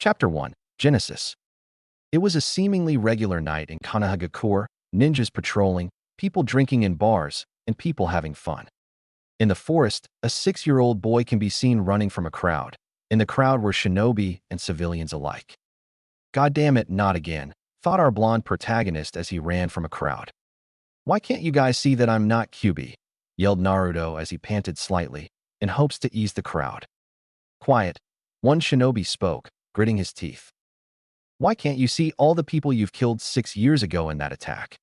Chapter 1. Genesis. It was a seemingly regular night in Kanahagakure, ninjas patrolling, people drinking in bars, and people having fun. In the forest, a 6-year-old boy can be seen running from a crowd. In the crowd were shinobi and civilians alike. "God damn it, not again," thought our blonde protagonist as he ran from a crowd. "Why can't you guys see that I'm not Kyuubi?" yelled Naruto as he panted slightly, in hopes to ease the crowd. "Quiet," one shinobi spoke, gritting his teeth. "Why can't you see all the people you've killed 6 years ago in that attack?"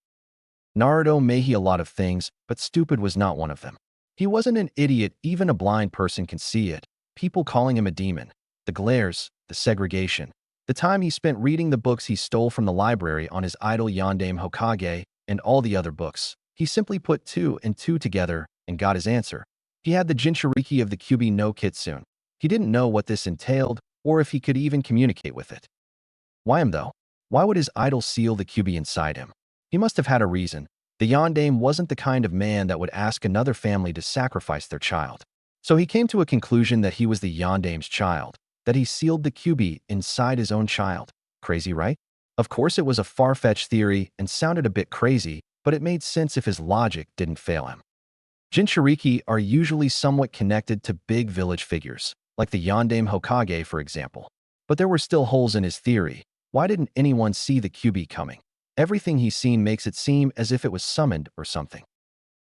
Naruto may he a lot of things, but stupid was not one of them. He wasn't an idiot, even a blind person can see it. People calling him a demon, the glares, the segregation, the time he spent reading the books he stole from the library on his idol Yondaime Hokage, and all the other books. He simply put 2 and 2 together and got his answer. He had the Jinchuriki of the Kyuubi no Kitsune. He didn't know what this entailed, or if he could even communicate with it. Why him though? Why would his idol seal the Kyuubi inside him? He must have had a reason. The Yondaime wasn't the kind of man that would ask another family to sacrifice their child. So he came to a conclusion that he was the Yondaime's child, that he sealed the Kyuubi inside his own child. Crazy, right? Of course it was a far-fetched theory and sounded a bit crazy, but it made sense if his logic didn't fail him. Jinchuriki are usually somewhat connected to big village figures, like the Yondaime Hokage, for example. But there were still holes in his theory. Why didn't anyone see the Kyuubi coming? Everything he's seen makes it seem as if it was summoned or something.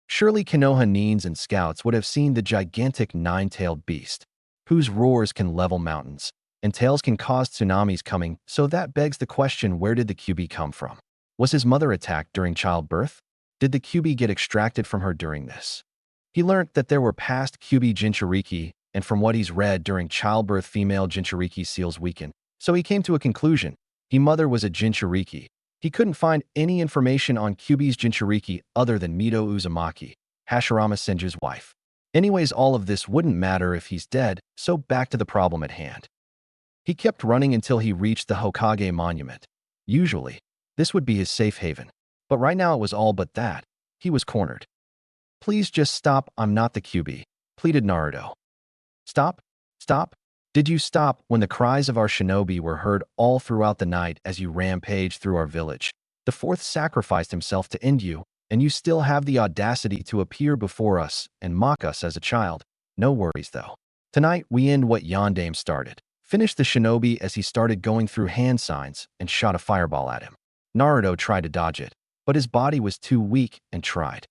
Surely Konoha Nins and scouts would have seen the gigantic 9-tailed beast, whose roars can level mountains, and tails can cause tsunamis coming, so that begs the question, where did the Kyuubi come from? Was his mother attacked during childbirth? Did the Kyuubi get extracted from her during this? He learned that there were past Kyuubi Jinchuriki, and from what he's read during childbirth female Jinchuriki seals weaken, so he came to a conclusion. His mother was a Jinchuriki. He couldn't find any information on Kyuubi's Jinchuriki other than Mito Uzumaki, Hashirama Senju's wife. Anyways, all of this wouldn't matter if he's dead, so back to the problem at hand. He kept running until he reached the Hokage monument. Usually, this would be his safe haven. But right now it was all but that. He was cornered. "Please just stop, I'm not the Kyuubi," pleaded Naruto. "Stop? Stop? Did you stop?" When the cries of our shinobi were heard all throughout the night as you rampaged through our village. The 4th sacrificed himself to end you, and you still have the audacity to appear before us and mock us as a child. No worries though. Tonight we end what Yondaime started. Finished the shinobi as he started going through hand signs and shot a fireball at him. Naruto tried to dodge it, but his body was too weak and tried.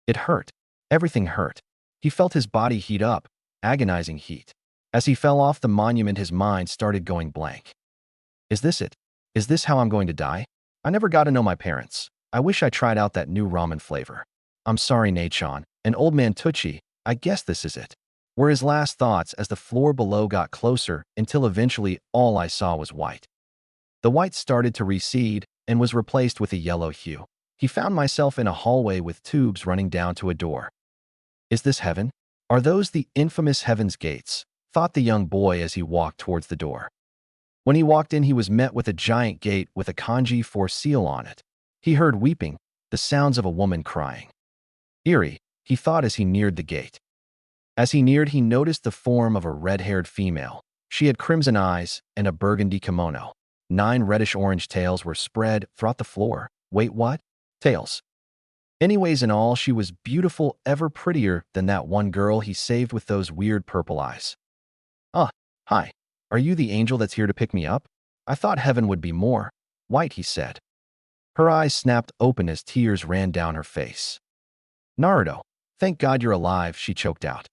It hurt. Everything hurt. He felt his body heat up, agonizing heat. As he fell off the monument, his mind started going blank. Is this it? Is this how I'm going to die? I never got to know my parents. I wish I tried out that new ramen flavor. I'm sorry, Nachon, and old man Tucci, I guess this is it. Were his last thoughts as the floor below got closer until eventually all I saw was white. The white started to recede and was replaced with a yellow hue. He found myself in a hallway with tubes running down to a door. Is this heaven? Are those the infamous heaven's gates? Thought the young boy as he walked towards the door. When he walked in, he was met with a giant gate with a kanji 4 seal on it. He heard weeping, the sounds of a woman crying. Eerie, he thought as he neared the gate. As he neared, he noticed the form of a red-haired female. She had crimson eyes and a burgundy kimono. 9 reddish-orange tails were spread throughout the floor. Wait, what? Tails. Anyways, in all, she was beautiful, ever prettier than that one girl he saved with those weird purple eyes. Hi. Are you the angel that's here to pick me up? I thought heaven would be more white, he said. Her eyes snapped open as tears ran down her face. Naruto, thank God you're alive, she choked out.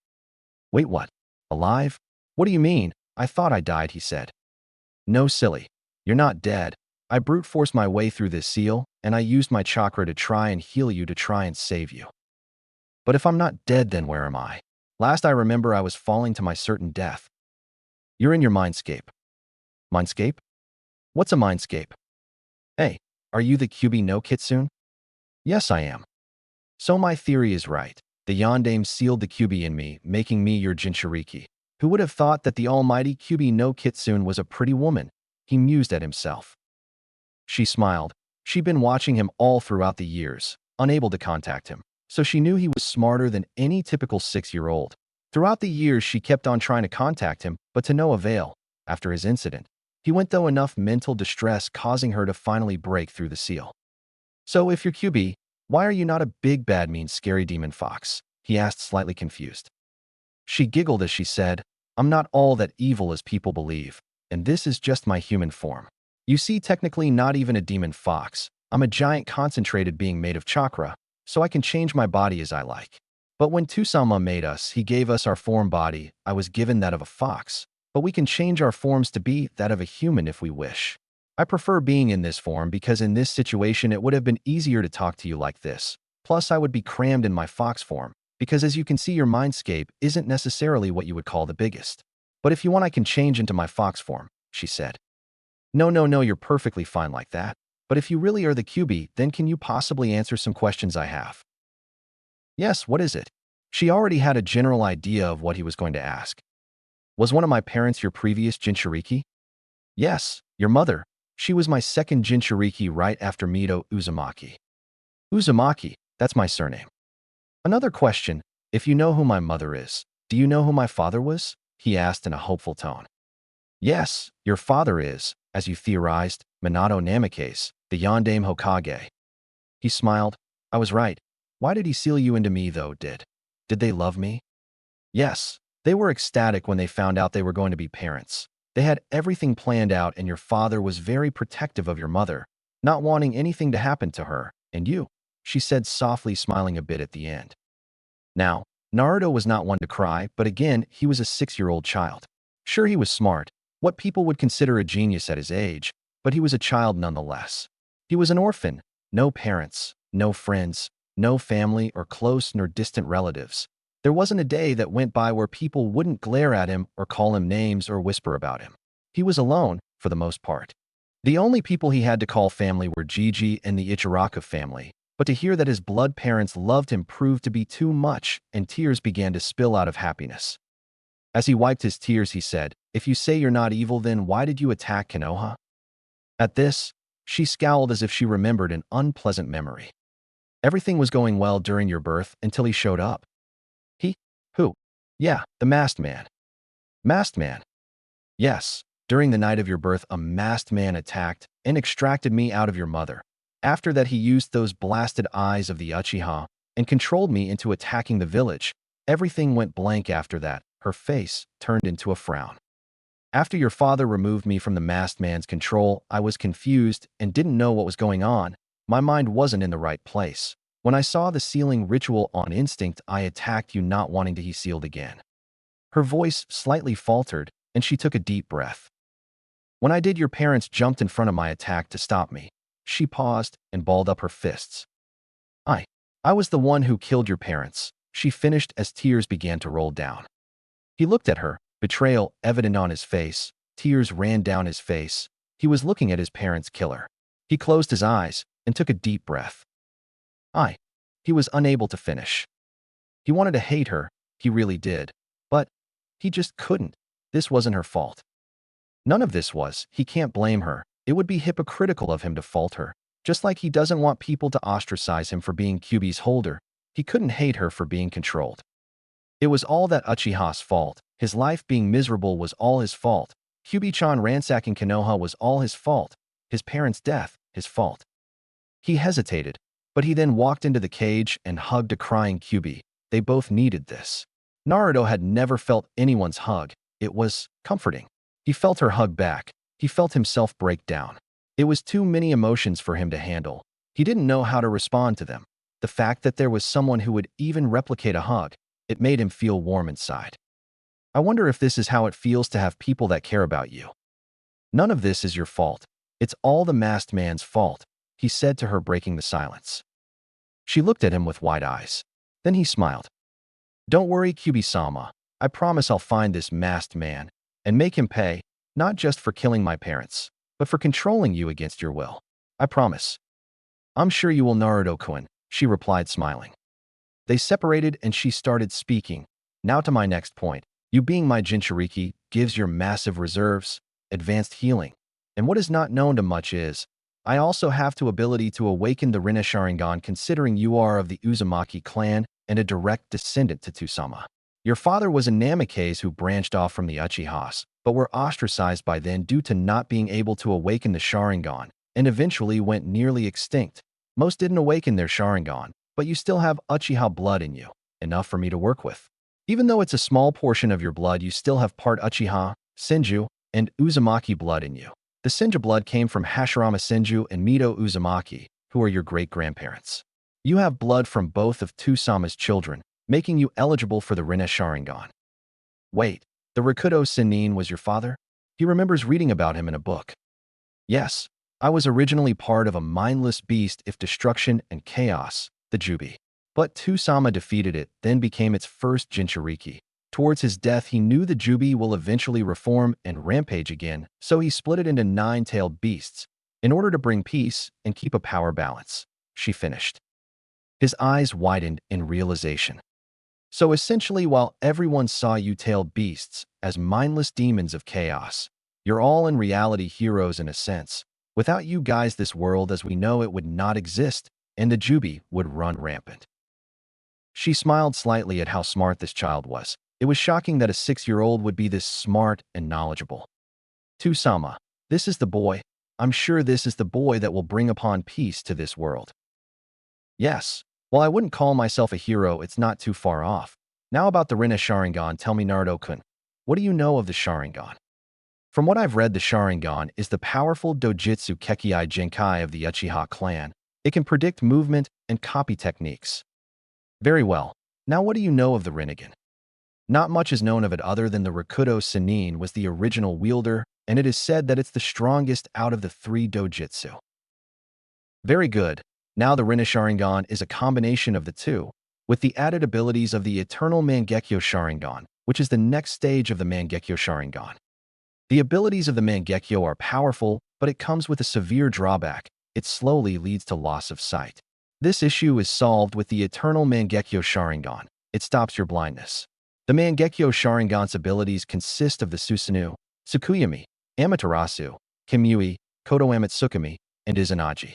Wait, what? Alive? What do you mean? I thought I died, he said. No, silly. You're not dead. I brute forced my way through this seal, and I used my chakra to try and heal you, to try and save you. But if I'm not dead, then where am I? Last I remember, I was falling to my certain death. You're in your mindscape. Mindscape? What's a mindscape? Hey, are you the Kyuubi no Kitsune? Yes, I am. So my theory is right. The Yondaime sealed the Kyuubi in me, making me your Jinchuriki. Who would have thought that the almighty Kyuubi no Kitsune was a pretty woman? He mused at himself. She smiled. She'd been watching him all throughout the years, unable to contact him, so she knew he was smarter than any typical 6-year-old. Throughout the years, she kept on trying to contact him, but to no avail. After his incident, He went through enough mental distress causing her to finally break through the seal. So if you're QB, why are you not a big bad mean scary demon fox? He asked, slightly confused. She giggled as she said, I'm not all that evil as people believe, and this is just my human form. You see, technically not even a demon fox. I'm a giant concentrated being made of chakra, so I can change my body as I like. But when Tusama made us, he gave us our form body. I was given that of a fox, but we can change our forms to be that of a human if we wish. I prefer being in this form because in this situation it would have been easier to talk to you like this. Plus I would be crammed in my fox form, because as you can see your mindscape isn't necessarily what you would call the biggest. But if you want I can change into my fox form, she said. No, you're perfectly fine like that. But if you really are the QB, then can you possibly answer some questions I have? Yes, what is it? She already had a general idea of what he was going to ask. Was one of my parents your previous Jinchuriki? Yes, your mother. She was my second Jinchuriki right after Mito Uzumaki. Uzumaki, that's my surname. Another question, if you know who my mother is, do you know who my father was? He asked in a hopeful tone. Yes, your father is, as you theorized, Minato Namikaze, the Yondaime Hokage. He smiled. I was right. Why did he seal you into me, though, Did they love me? Yes, they were ecstatic when they found out they were going to be parents. They had everything planned out and your father was very protective of your mother, not wanting anything to happen to her, and you, she said softly, smiling a bit at the end. Now, Naruto was not one to cry, but again, he was a 6-year-old child. Sure, he was smart, what people would consider a genius at his age, but he was a child nonetheless. He was an orphan, no parents, no friends, no family or close nor distant relatives. There wasn't a day that went by where people wouldn't glare at him or call him names or whisper about him. He was alone, for the most part. The only people he had to call family were Gigi and the Ichiraka family, but to hear that his blood parents loved him proved to be too much, and tears began to spill out of happiness. As he wiped his tears, he said, If you say you're not evil, then why did you attack Konoha? At this, she scowled as if she remembered an unpleasant memory. Everything was going well during your birth until he showed up. He? Who? Yeah, the masked man. Masked man? Yes, during the night of your birth, a masked man attacked and extracted me out of your mother. After that, he used those blasted eyes of the Uchiha and controlled me into attacking the village. Everything went blank after that. Her face turned into a frown. After your father removed me from the masked man's control, I was confused and didn't know what was going on. My mind wasn't in the right place. When I saw the sealing ritual on instinct, I attacked you, not wanting to be sealed again. Her voice slightly faltered, and she took a deep breath. When I did, your parents jumped in front of my attack to stop me. She paused and balled up her fists. I was the one who killed your parents, she finished as tears began to roll down. He looked at her, betrayal evident on his face. Tears ran down his face. He was looking at his parents' killer. He closed his eyes and took a deep breath. He was unable to finish. He wanted to hate her, he really did. But he just couldn't. This wasn't her fault. None of this was. He can't blame her. It would be hypocritical of him to fault her. Just like he doesn't want people to ostracize him for being Kyuubi's holder, he couldn't hate her for being controlled. It was all that Uchiha's fault. His life being miserable was all his fault. Kyuubi-chan ransacking Konoha was all his fault. His parents' death, his fault. He hesitated, but he then walked into the cage and hugged a crying Kyuubi. They both needed this. Naruto had never felt anyone's hug. It was comforting. He felt her hug back. He felt himself break down. It was too many emotions for him to handle. He didn't know how to respond to them. The fact that there was someone who would even replicate a hug, it made him feel warm inside. I wonder if this is how it feels to have people that care about you. None of this is your fault. It's all the masked man's fault, he said to her, breaking the silence. She looked at him with wide eyes. Then he smiled. Don't worry, Kyuubi-sama. I promise I'll find this masked man and make him pay, not just for killing my parents, but for controlling you against your will. I promise. I'm sure you will, Naruto-kun, she replied, smiling. They separated and she started speaking. Now to my next point. You being my Jinchuriki gives your massive reserves, advanced healing, and what is not known to much is, I also have the ability to awaken the Rinne-Sharingan, considering you are of the Uzumaki clan and a direct descendant to Tusama. Your father was a Namikaze who branched off from the Uchihas, but were ostracized by then due to not being able to awaken the Sharingan, and eventually went nearly extinct. Most didn't awaken their Sharingan, but you still have Uchiha blood in you, enough for me to work with. Even though it's a small portion of your blood, you still have part Uchiha, Senju, and Uzumaki blood in you. The Senju blood came from Hashirama Senju and Mito Uzumaki, who are your great-grandparents. You have blood from both of Tusama's children, making you eligible for the Rinne-Sharingan. Wait, the Rakuto Chunin was your father? He remembers reading about him in a book. Yes, I was originally part of a mindless beast of destruction and chaos, the Jubi. But Tusama defeated it, then became its first Jinchuriki. Towards his death, he knew the Jubi will eventually reform and rampage again, so he split it into 9-tailed beasts, in order to bring peace and keep a power balance. She finished. His eyes widened in realization. So essentially, while everyone saw you tailed beasts as mindless demons of chaos, you're all in reality heroes in a sense. Without you guys, this world as we know it would not exist, and the Jubi would run rampant. She smiled slightly at how smart this child was. It was shocking that a 6-year-old would be this smart and knowledgeable. Tusama, this is the boy. I'm sure this is the boy that will bring upon peace to this world. Yes, while I wouldn't call myself a hero, it's not too far off. Now about the Rinne-Sharingan, tell me Naruto-kun, what do you know of the Sharingan? From what I've read, the Sharingan is the powerful dojutsu Kekkei Genkai of the Uchiha clan. It can predict movement and copy techniques. Very well. Now what do you know of the Rinnegan? Not much is known of it other than the Rakuto Chunin was the original wielder, and it is said that it's the strongest out of the 3 dojutsu. Very good. Now the Rinne-Sharingan is a combination of the two, with the added abilities of the Eternal Mangekyo Sharingan, which is the next stage of the Mangekyo Sharingan. The abilities of the Mangekyo are powerful, but it comes with a severe drawback. It slowly leads to loss of sight. This issue is solved with the Eternal Mangekyo Sharingan. It stops your blindness. The Mangekyo Sharingan's abilities consist of the Susanoo, Tsukuyomi, Amaterasu, Kamui, Koto Amatsukami, and Izanagi.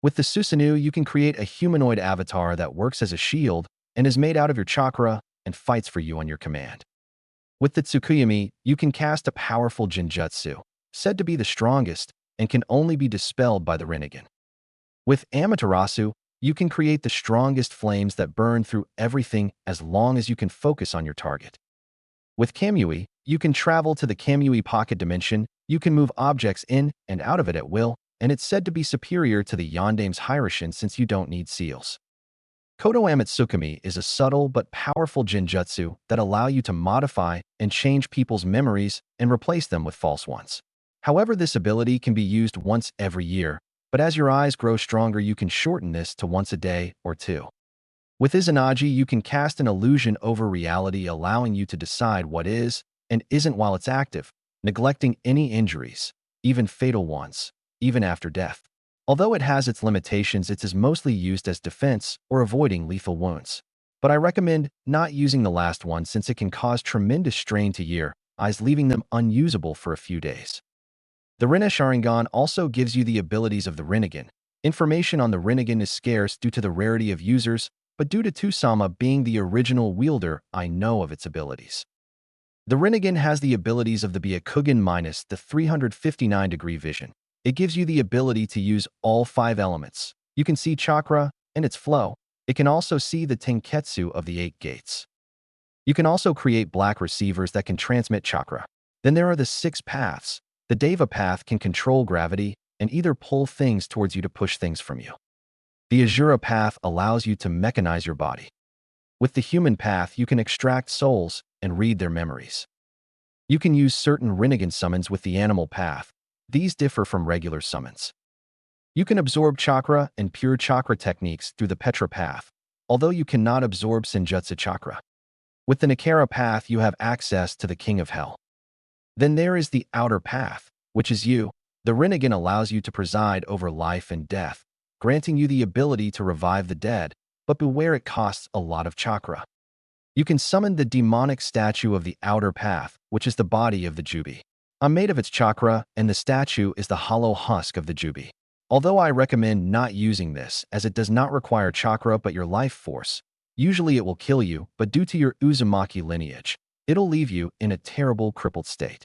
With the Susanoo, you can create a humanoid avatar that works as a shield and is made out of your chakra and fights for you on your command. With the Tsukuyomi, you can cast a powerful Jinjutsu, said to be the strongest, and can only be dispelled by the Rinnegan. With Amaterasu, you can create the strongest flames that burn through everything as long as you can focus on your target. With Kamui, you can travel to the Kamui pocket dimension, you can move objects in and out of it at will, and it's said to be superior to the Yondame's Hiraishin since you don't need seals. Koto Amatsukami is a subtle but powerful Jinjutsu that allow you to modify and change people's memories and replace them with false ones. However, this ability can be used once every year, but as your eyes grow stronger, you can shorten this to once a day or 2. With Izanagi, you can cast an illusion over reality, allowing you to decide what is and isn't while it's active, neglecting any injuries, even fatal ones, even after death. Although it has its limitations, it is mostly used as defense or avoiding lethal wounds. But I recommend not using the last one since it can cause tremendous strain to your eyes, leaving them unusable for a few days. The Rinne-Sharingan also gives you the abilities of the Rinnegan. Information on the Rinnegan is scarce due to the rarity of users, but due to Tusama being the original wielder, I know of its abilities. The Rinnegan has the abilities of the Byakugan minus the 359-degree vision. It gives you the ability to use all 5 elements. You can see chakra and its flow. It can also see the Tenketsu of the 8 gates. You can also create black receivers that can transmit chakra. Then there are the 6 paths. The Deva path can control gravity and either pull things towards you to push things from you. The Azura path allows you to mechanize your body. With the human path, you can extract souls and read their memories. You can use certain Rinnegan summons with the animal path. These differ from regular summons. You can absorb chakra and pure chakra techniques through the Petra path, although you cannot absorb Senjutsu chakra. With the Nakara path, you have access to the King of Hell. Then there is the outer path, which is you. The Rinnegan allows you to preside over life and death, granting you the ability to revive the dead, but beware, it costs a lot of chakra. You can summon the demonic statue of the outer path, which is the body of the Jubi. I'm made of its chakra, and the statue is the hollow husk of the Jubi. Although I recommend not using this, as it does not require chakra but your life force. Usually it will kill you, but due to your Uzumaki lineage, it'll leave you in a terrible crippled state.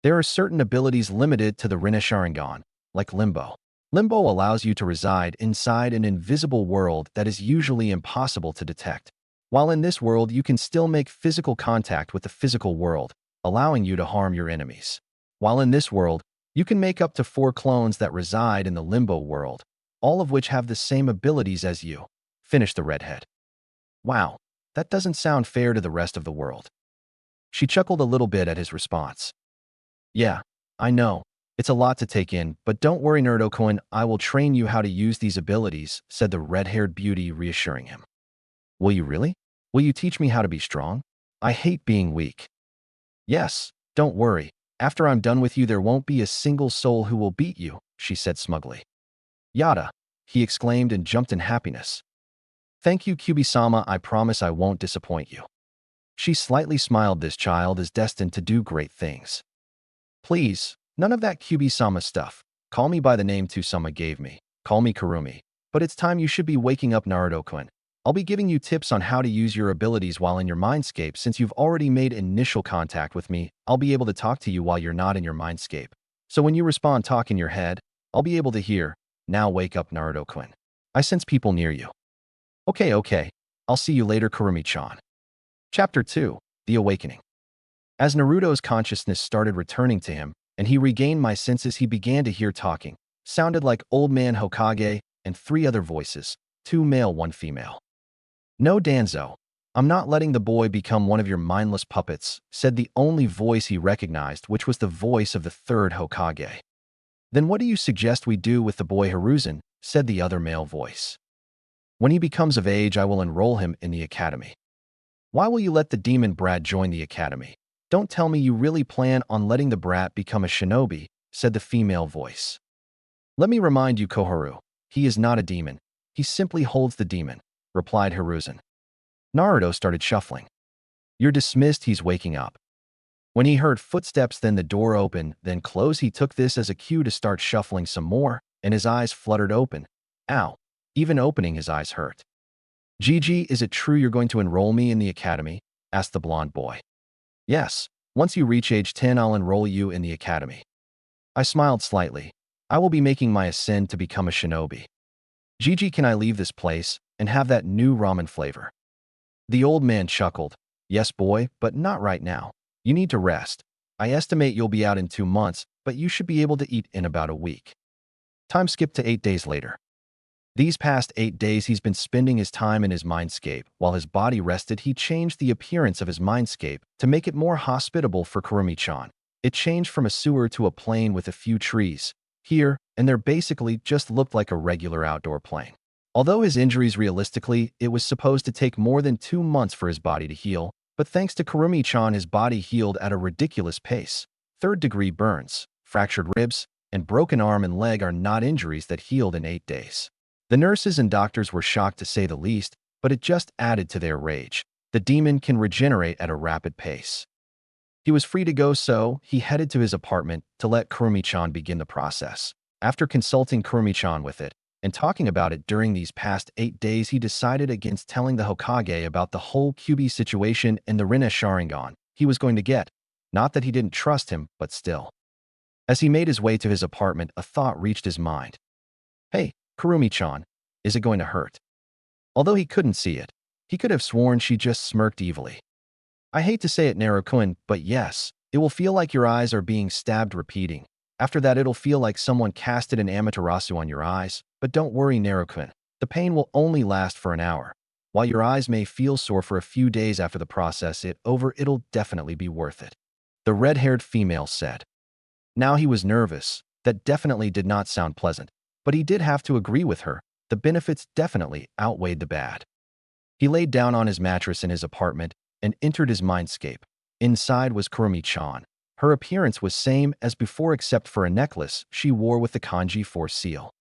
There are certain abilities limited to the Rinne-Sharingan, like Limbo. Limbo allows you to reside inside an invisible world that is usually impossible to detect. While in this world, you can still make physical contact with the physical world, allowing you to harm your enemies. While in this world, you can make up to 4 clones that reside in the Limbo world, all of which have the same abilities as you. Finished the redhead. Wow, that doesn't sound fair to the rest of the world. She chuckled a little bit at his response. Yeah, I know. It's a lot to take in, but don't worry, Naruto-kun, I will train you how to use these abilities, said the red-haired beauty, reassuring him. Will you really? Will you teach me how to be strong? I hate being weak. Yes, don't worry. After I'm done with you, there won't be a single soul who will beat you, she said smugly. Yada, he exclaimed and jumped in happiness. Thank you, Kyubi-sama, I promise I won't disappoint you. She slightly smiled. This child is destined to do great things. Please, none of that Kyubi-sama stuff. Call me by the name Tusama gave me. Call me Kurumi. But it's time you should be waking up, Naruto-kun. I'll be giving you tips on how to use your abilities while in your mindscape. Since you've already made initial contact with me, I'll be able to talk to you while you're not in your mindscape. So when you respond, talk in your head, I'll be able to hear. Now wake up, Naruto-kun. I sense people near you. Okay. I'll see you later, Kurumi-chan. Chapter 2. The Awakening. As Naruto's consciousness started returning to him, and he regained my senses, he began to hear talking. Sounded like Old Man Hokage and 3 other voices, 2 male, 1 female. No, Danzo. I'm not letting the boy become one of your mindless puppets, said the only voice he recognized, which was the voice of the 3rd Hokage. Then what do you suggest we do with the boy, Hiruzen? Said the other male voice. When he becomes of age, I will enroll him in the academy. Why will you let the demon brat join the academy? Don't tell me you really plan on letting the brat become a shinobi, said the female voice. Let me remind you, Koharu, he is not a demon. He simply holds the demon, replied Hiruzen. Naruto started shuffling. You're dismissed, he's waking up. When he heard footsteps, then the door opened, then close. He took this as a cue to start shuffling some more, and his eyes fluttered open. Ow. Even opening his eyes hurt. Gigi, is it true you're going to enroll me in the academy? Asked the blonde boy. Yes, once you reach age 10, I'll enroll you in the academy. I smiled slightly. I will be making my ascent to become a shinobi. Gigi, can I leave this place and have that new ramen flavor? The old man chuckled. Yes, boy, but not right now. You need to rest. I estimate you'll be out in 2 months, but you should be able to eat in about a week. Time skipped to 8 days later. These past 8 days, he's been spending his time in his mindscape. While his body rested, he changed the appearance of his mindscape to make it more hospitable for Kurumi-chan. It changed from a sewer to a plain with a few trees. Here and there basically just looked like a regular outdoor plain. Although his injuries, realistically, it was supposed to take more than 2 months for his body to heal, but thanks to Kurumi-chan, his body healed at a ridiculous pace. 3rd-degree burns, fractured ribs, and broken arm and leg are not injuries that healed in 8 days. The nurses and doctors were shocked to say the least, but it just added to their rage. The demon can regenerate at a rapid pace. He was free to go, so he headed to his apartment to let Kurumi-chan begin the process. After consulting Kurumi-chan with it and talking about it during these past 8 days, he decided against telling the Hokage about the whole Kyubi situation and the Rinne-Sharingan he was going to get. Not that he didn't trust him, but still. As he made his way to his apartment, a thought reached his mind. Hey, Kurumi-chan, is it going to hurt? Although he couldn't see it, he could have sworn she just smirked evilly. I hate to say it, Naruto-kun, but yes, it will feel like your eyes are being stabbed, repeating. After that, it'll feel like someone casted an Amaterasu on your eyes. But don't worry, Naruto-kun, the pain will only last for an hour. While your eyes may feel sore for a few days after the process it'll definitely be worth it. The red-haired female said. Now he was nervous. That definitely did not sound pleasant. But he did have to agree with her. The benefits definitely outweighed the bad. He laid down on his mattress in his apartment and entered his mindscape. Inside was Kurumi-chan. Her appearance was same as before except for a necklace she wore with the kanji 4 seal.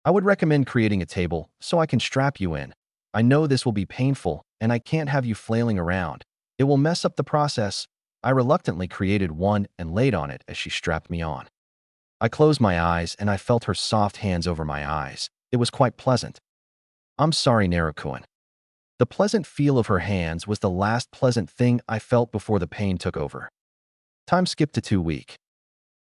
I would recommend creating a table so I can strap you in. I know this will be painful and I can't have you flailing around. It will mess up the process. I reluctantly created one and laid on it as she strapped me on. I closed my eyes and I felt her soft hands over my eyes. It was quite pleasant. I'm sorry, Naruto-kun. The pleasant feel of her hands was the last pleasant thing I felt before the pain took over. Time skipped to 2 weeks.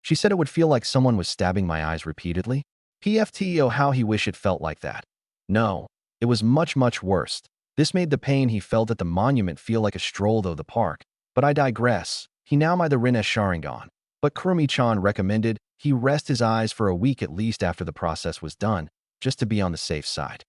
She said it would feel like someone was stabbing my eyes repeatedly. PFTO, how he wished it felt like that. No, it was much, much worse. This made the pain he felt at the monument feel like a stroll though the park. But I digress. He now might the Rinne-Sharingan. But Kurumi-chan recommended he rest his eyes for a week at least after the process was done, just to be on the safe side.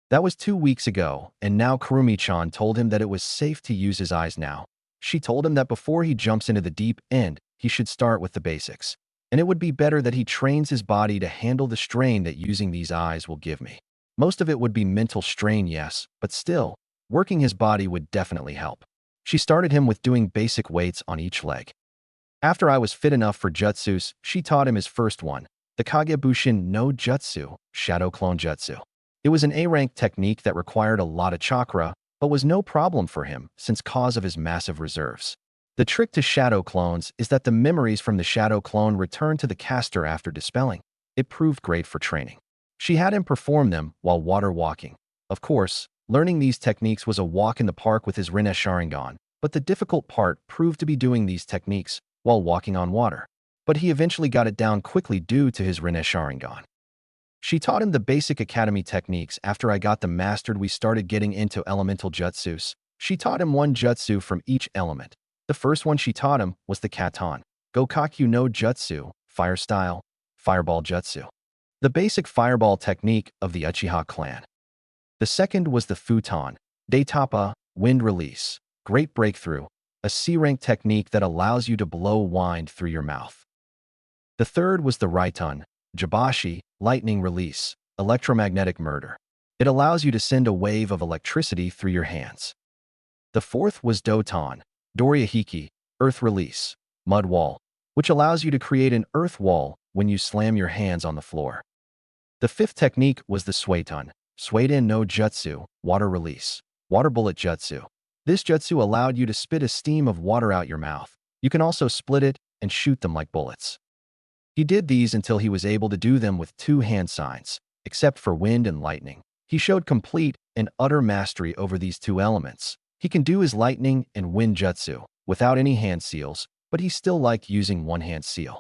That was 2 weeks ago, and now Kurumi-chan told him that it was safe to use his eyes now. She told him that before he jumps into the deep end, he should start with the basics. And it would be better that he trains his body to handle the strain that using these eyes will give me. Most of it would be mental strain, yes, but still, working his body would definitely help. She started him with doing basic weights on each leg. After I was fit enough for jutsus, she taught him his first one, the Kagebushin no Jutsu, Shadow Clone Jutsu. It was an A-rank technique that required a lot of chakra, but was no problem for him since cause of his massive reserves. The trick to shadow clones is that the memories from the shadow clone return to the caster after dispelling. It proved great for training. She had him perform them while water walking. Of course, learning these techniques was a walk in the park with his Rinne-Sharingan, but the difficult part proved to be doing these techniques while walking on water. But he eventually got it down quickly due to his Rinne-Sharingan. She taught him the basic academy techniques. After I got them mastered, we started getting into elemental jutsus. She taught him one jutsu from each element. The first one she taught him was the Katan, Gokakyu no Jutsu, Fire Style, Fireball Jutsu. The basic fireball technique of the Uchiha clan. The second was the Futon, Daitapa, Wind Release, Great Breakthrough, a C-rank technique that allows you to blow wind through your mouth. The third was the Raitun, Jabashi, Lightning Release, Electromagnetic Murder. It allows you to send a wave of electricity through your hands. The fourth was Doton, Dorihiki, Earth Release, Mud Wall, which allows you to create an earth wall when you slam your hands on the floor. The fifth technique was the Suetun, Sueten no Jutsu, Water Release, Water Bullet Jutsu. This jutsu allowed you to spit a steam of water out your mouth. You can also split it and shoot them like bullets. He did these until he was able to do them with 2 hand signs, except for wind and lightning. He showed complete and utter mastery over these 2 elements. He can do his lightning and wind jutsu without any hand seals, but he still liked using one-hand seal.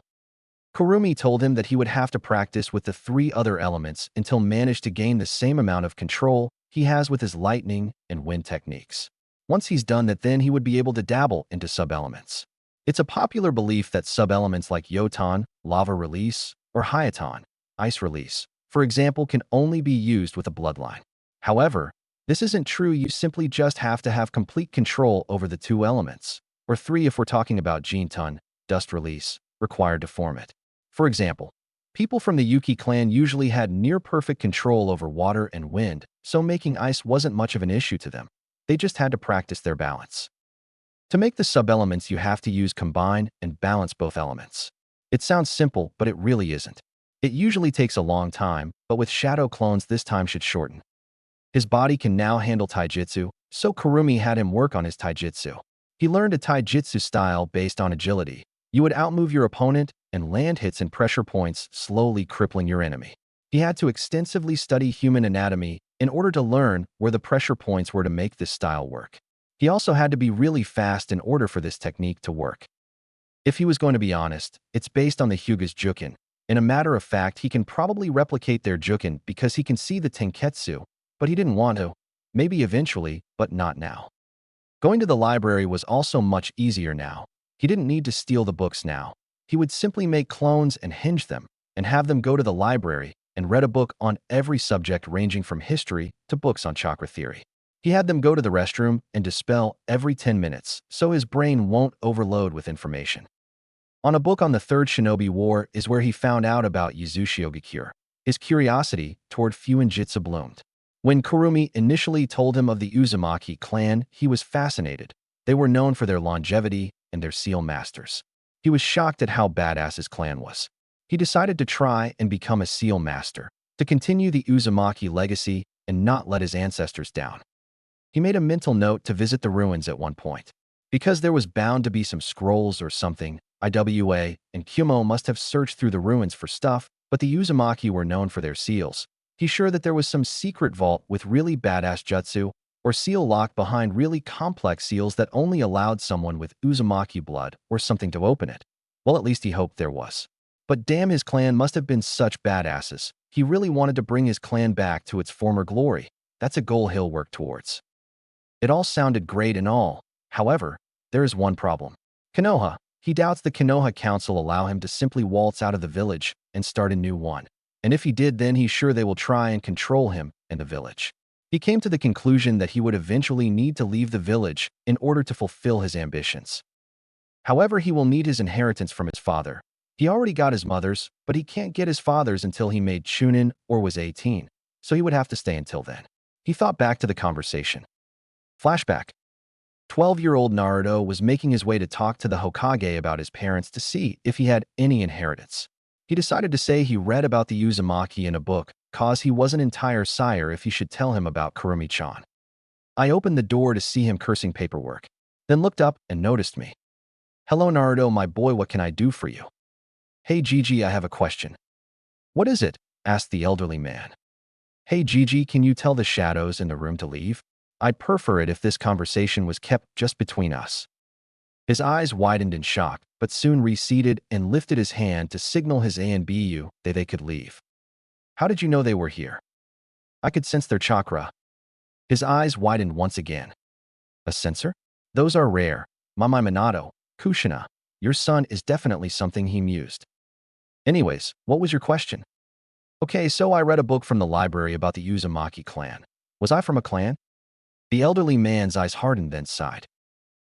Kurumi told him that he would have to practice with the 3 other elements until managed to gain the same amount of control he has with his lightning and wind techniques. Once he's done that, then he would be able to dabble into sub-elements. It's a popular belief that sub-elements like Yoton, Lava Release, or Hyaton, Ice Release, for example, can only be used with a bloodline. However, this isn't true. You simply just have to have complete control over the 2 elements, or 3 if we're talking about Jinton, Dust Release, required to form it. For example, people from the Yuki clan usually had near-perfect control over water and wind, so making ice wasn't much of an issue to them. They just had to practice their balance. To make the sub-elements, you have to use combine and balance both elements. It sounds simple, but it really isn't. It usually takes a long time, but with shadow clones this time should shorten. His body can now handle taijutsu, so Kurumi had him work on his taijutsu. He learned a taijutsu style based on agility. You would outmove your opponent and land hits and pressure points, slowly crippling your enemy. He had to extensively study human anatomy in order to learn where the pressure points were to make this style work. He also had to be really fast in order for this technique to work. If he was going to be honest, it's based on the Hyuga's Jukin. In a matter of fact, he can probably replicate their Jukin because he can see the Tenketsu, but he didn't want to. Maybe eventually, but not now. Going to the library was also much easier now. He didn't need to steal the books now. He would simply make clones and hinge them, and have them go to the library and read a book on every subject ranging from history to books on chakra theory. He had them go to the restroom and dispel every 10 minutes, so his brain won't overload with information. On a book on the Third Shinobi War is where he found out about Yuzushiogakure. His curiosity toward Fuinjitsu bloomed. When Kurumi initially told him of the Uzumaki clan, he was fascinated. They were known for their longevity and their seal masters. He was shocked at how badass his clan was. He decided to try and become a seal master, to continue the Uzumaki legacy and not let his ancestors down. He made a mental note to visit the ruins at one point. Because there was bound to be some scrolls or something, Iwa and Kumo must have searched through the ruins for stuff, but the Uzumaki were known for their seals. He's sure that there was some secret vault with really badass jutsu, or seal locked behind really complex seals that only allowed someone with Uzumaki blood or something to open it. Well, at least he hoped there was. But damn, his clan must have been such badasses. He really wanted to bring his clan back to its former glory. That's a goal he'll work towards. It all sounded great and all. However, there is one problem. Konoha. He doubts the Konoha Council allow him to simply waltz out of the village and start a new one. And if he did, then he's sure they will try and control him and the village. He came to the conclusion that he would eventually need to leave the village in order to fulfill his ambitions. However, he will need his inheritance from his father. He already got his mother's, but he can't get his father's until he made Chunin or was 18, so he would have to stay until then. He thought back to the conversation. Flashback. 12-year-old Naruto was making his way to talk to the Hokage about his parents to see if he had any inheritance. He decided to say he read about the Uzumaki in a book, cause he wasn't entire sire if he should tell him about Kurumi-chan. I opened the door to see him cursing paperwork, then looked up and noticed me. Hello Naruto, my boy, what can I do for you? Hey Gigi, I have a question. What is it? Asked the elderly man. Hey Gigi, can you tell the shadows in the room to leave? I'd prefer it if this conversation was kept just between us. His eyes widened in shock, but soon receded and lifted his hand to signal his A and BU that they could leave. How did you know they were here? I could sense their chakra. His eyes widened once again. A sensor? Those are rare. Mamai Minato, Kushina, your son is definitely something, he mused. Anyways, what was your question? Okay, so I read a book from the library about the Uzumaki clan. Was I from a clan? The elderly man's eyes hardened, then sighed.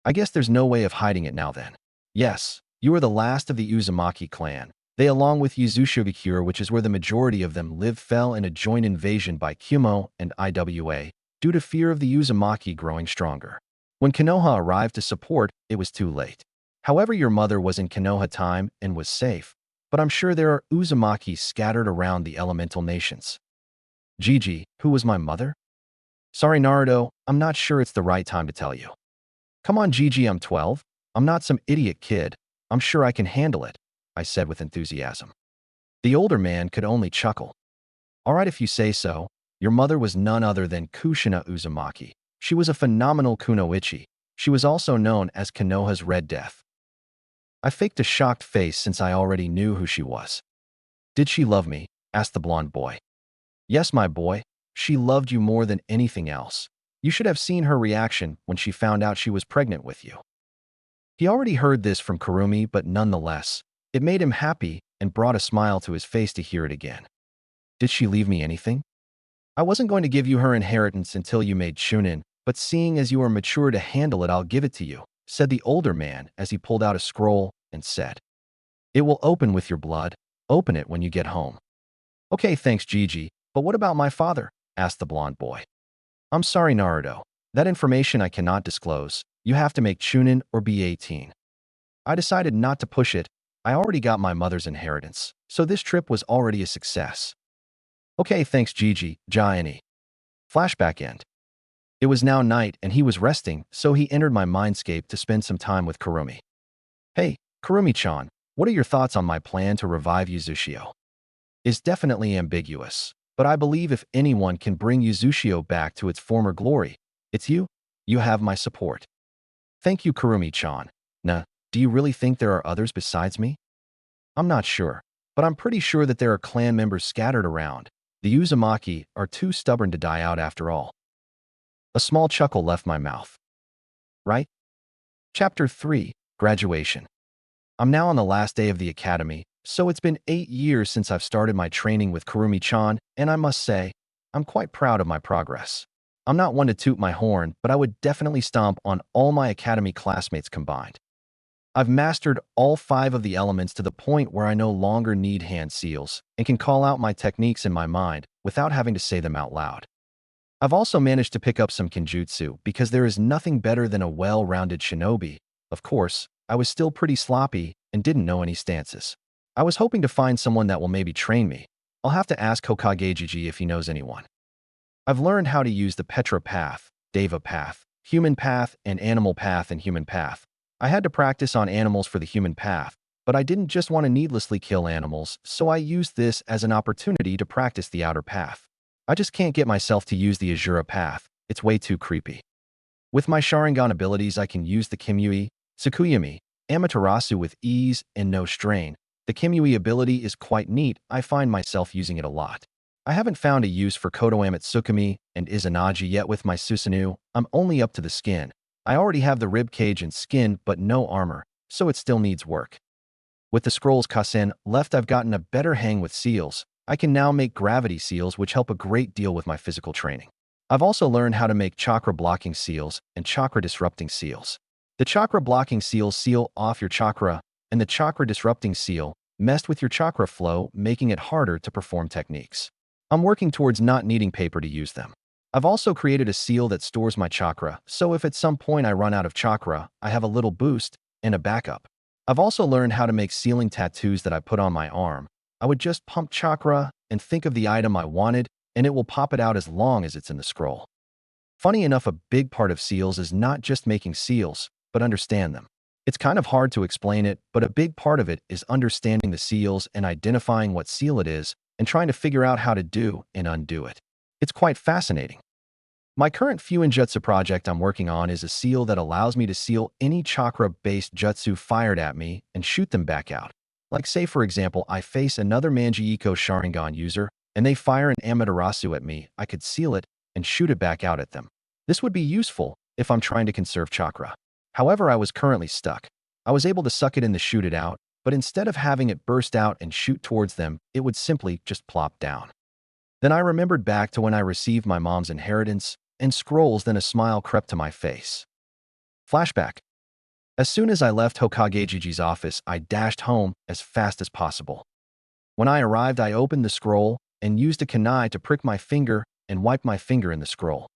I guess there's no way of hiding it now then. Yes, you are the last of the Uzumaki clan. They, along with Uzushiogakure, which is where the majority of them live, fell in a joint invasion by Kumo and Iwa due to fear of the Uzumaki growing stronger. When Konoha arrived to support, it was too late. However, your mother was in Konoha time and was safe, but I'm sure there are Uzumaki scattered around the elemental nations. Gigi, who was my mother? Sorry Naruto, I'm not sure it's the right time to tell you. Come on Gigi, I'm 12. I'm not some idiot kid. I'm sure I can handle it, I said with enthusiasm. The older man could only chuckle. All right, if you say so. Your mother was none other than Kushina Uzumaki. She was a phenomenal kunoichi. She was also known as Konoha's Red Death. I faked a shocked face since I already knew who she was. Did she love me? Asked the blonde boy. Yes, my boy. She loved you more than anything else. You should have seen her reaction when she found out she was pregnant with you. He already heard this from Kurumi, but nonetheless, it made him happy and brought a smile to his face to hear it again. Did she leave me anything? I wasn't going to give you her inheritance until you made Chunin, but seeing as you are mature to handle it, I'll give it to you, said the older man as he pulled out a scroll and said, It will open with your blood. Open it when you get home. Okay, thanks Gigi, but what about my father? Asked the blonde boy. I'm sorry Naruto. That information I cannot disclose. You have to make Chunin or be 18. I decided not to push it. I already got my mother's inheritance, so this trip was already a success. Okay, thanks Gigi, Gianni. Flashback end. It was now night and he was resting, so he entered my mindscape to spend some time with Kurumi. Hey, Kurumi-chan, what are your thoughts on my plan to revive Uzushio? It's definitely ambiguous, but I believe if anyone can bring Uzushio back to its former glory, it's you. You have my support. Thank you, Kurumi-chan. Nah, do you really think there are others besides me? I'm not sure, but I'm pretty sure that there are clan members scattered around. The Uzumaki are too stubborn to die out after all. A small chuckle left my mouth. Right? Chapter 3, Graduation. I'm now on the last day of the academy, so it's been 8 years since I've started my training with Kurumi-chan, and I must say, I'm quite proud of my progress. I'm not one to toot my horn, but I would definitely stomp on all my academy classmates combined. I've mastered all 5 of the elements to the point where I no longer need hand seals and can call out my techniques in my mind without having to say them out loud. I've also managed to pick up some kenjutsu because there is nothing better than a well-rounded shinobi. Of course, I was still pretty sloppy and didn't know any stances. I was hoping to find someone that will maybe train me. I'll have to ask Hokage Gigi if he knows anyone. I've learned how to use the Petra path, Deva path, human path, and animal path and human path. I had to practice on animals for the human path, but I didn't just want to needlessly kill animals, so I used this as an opportunity to practice the outer path. I just can't get myself to use the Azura path. It's way too creepy. With my Sharingan abilities, I can use the Kimui, Tsukuyami, Amaterasu with ease and no strain. The Kimui ability is quite neat. I find myself using it a lot. I haven't found a use for Koto Amatsukami and Izanagi yet with my Susanoo. I'm only up to the skin. I already have the rib cage and skin, but no armor, so it still needs work. With the scrolls Kasen left, I've gotten a better hang with seals. I can now make gravity seals, which help a great deal with my physical training. I've also learned how to make chakra blocking seals and chakra disrupting seals. The chakra blocking seals seal off your chakra, and the chakra disrupting seal messed with your chakra flow, making it harder to perform techniques. I'm working towards not needing paper to use them. I've also created a seal that stores my chakra, so if at some point I run out of chakra, I have a little boost and a backup. I've also learned how to make sealing tattoos that I put on my arm. I would just pump chakra and think of the item I wanted, and it will pop it out as long as it's in the scroll. Funny enough, a big part of seals is not just making seals, but understand them. It's kind of hard to explain it, but a big part of it is understanding the seals and identifying what seal it is and trying to figure out how to do and undo it. It's quite fascinating. My current Fuinjutsu project I'm working on is a seal that allows me to seal any chakra-based jutsu fired at me and shoot them back out. Like say for example, I face another Manji-Iko Sharingan user and they fire an Amaterasu at me, I could seal it and shoot it back out at them. This would be useful if I'm trying to conserve chakra. However, I was currently stuck. I was able to suck it in to shoot it out, but instead of having it burst out and shoot towards them, it would simply just plop down. Then I remembered back to when I received my mom's inheritance, and scrolls, then a smile crept to my face. Flashback. As soon as I left Hokageji's office, I dashed home as fast as possible. When I arrived, I opened the scroll and used a kunai to prick my finger and wipe my finger in the scroll.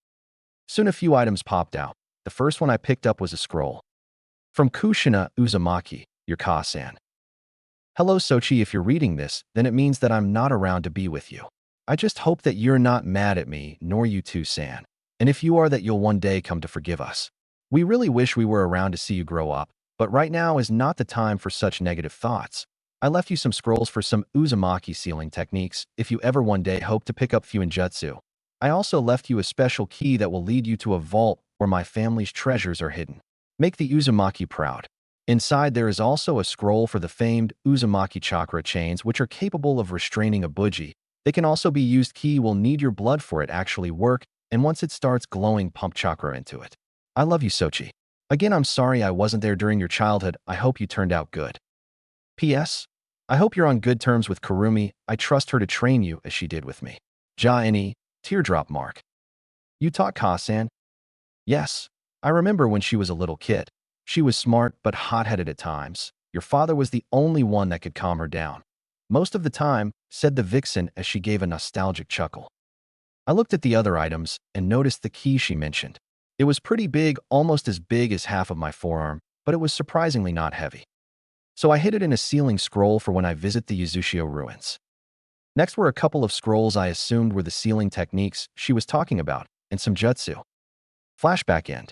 Soon a few items popped out. The first one I picked up was a scroll. From Kushina Uzumaki, your Ka-san. Hello Sochi, if you're reading this, then it means that I'm not around to be with you. I just hope that you're not mad at me, nor you too, San. And if you are, that you'll one day come to forgive us. We really wish we were around to see you grow up, but right now is not the time for such negative thoughts. I left you some scrolls for some Uzumaki sealing techniques if you ever one day hope to pick up Fuinjutsu. I also left you a special key that will lead you to a vault where my family's treasures are hidden. Make the Uzumaki proud. Inside there is also a scroll for the famed Uzumaki chakra chains, which are capable of restraining a buji. They can also be used. Key will need your blood for it actually work, and once it starts glowing, pump chakra into it. I love you, Sochi. Again, I'm sorry I wasn't there during your childhood. I hope you turned out good. P.S. I hope you're on good terms with Kurumi. I trust her to train you as she did with me. Ja-ni, teardrop mark. You taught Ka-san? Yes. I remember when she was a little kid. She was smart but hot-headed at times. Your father was the only one that could calm her down. Most of the time, said the vixen as she gave a nostalgic chuckle. I looked at the other items and noticed the key she mentioned. It was pretty big, almost as big as half of my forearm, but it was surprisingly not heavy. So I hid it in a sealing scroll for when I visit the Yuzushio ruins. Next were a couple of scrolls I assumed were the sealing techniques she was talking about, and some jutsu. Flashback end.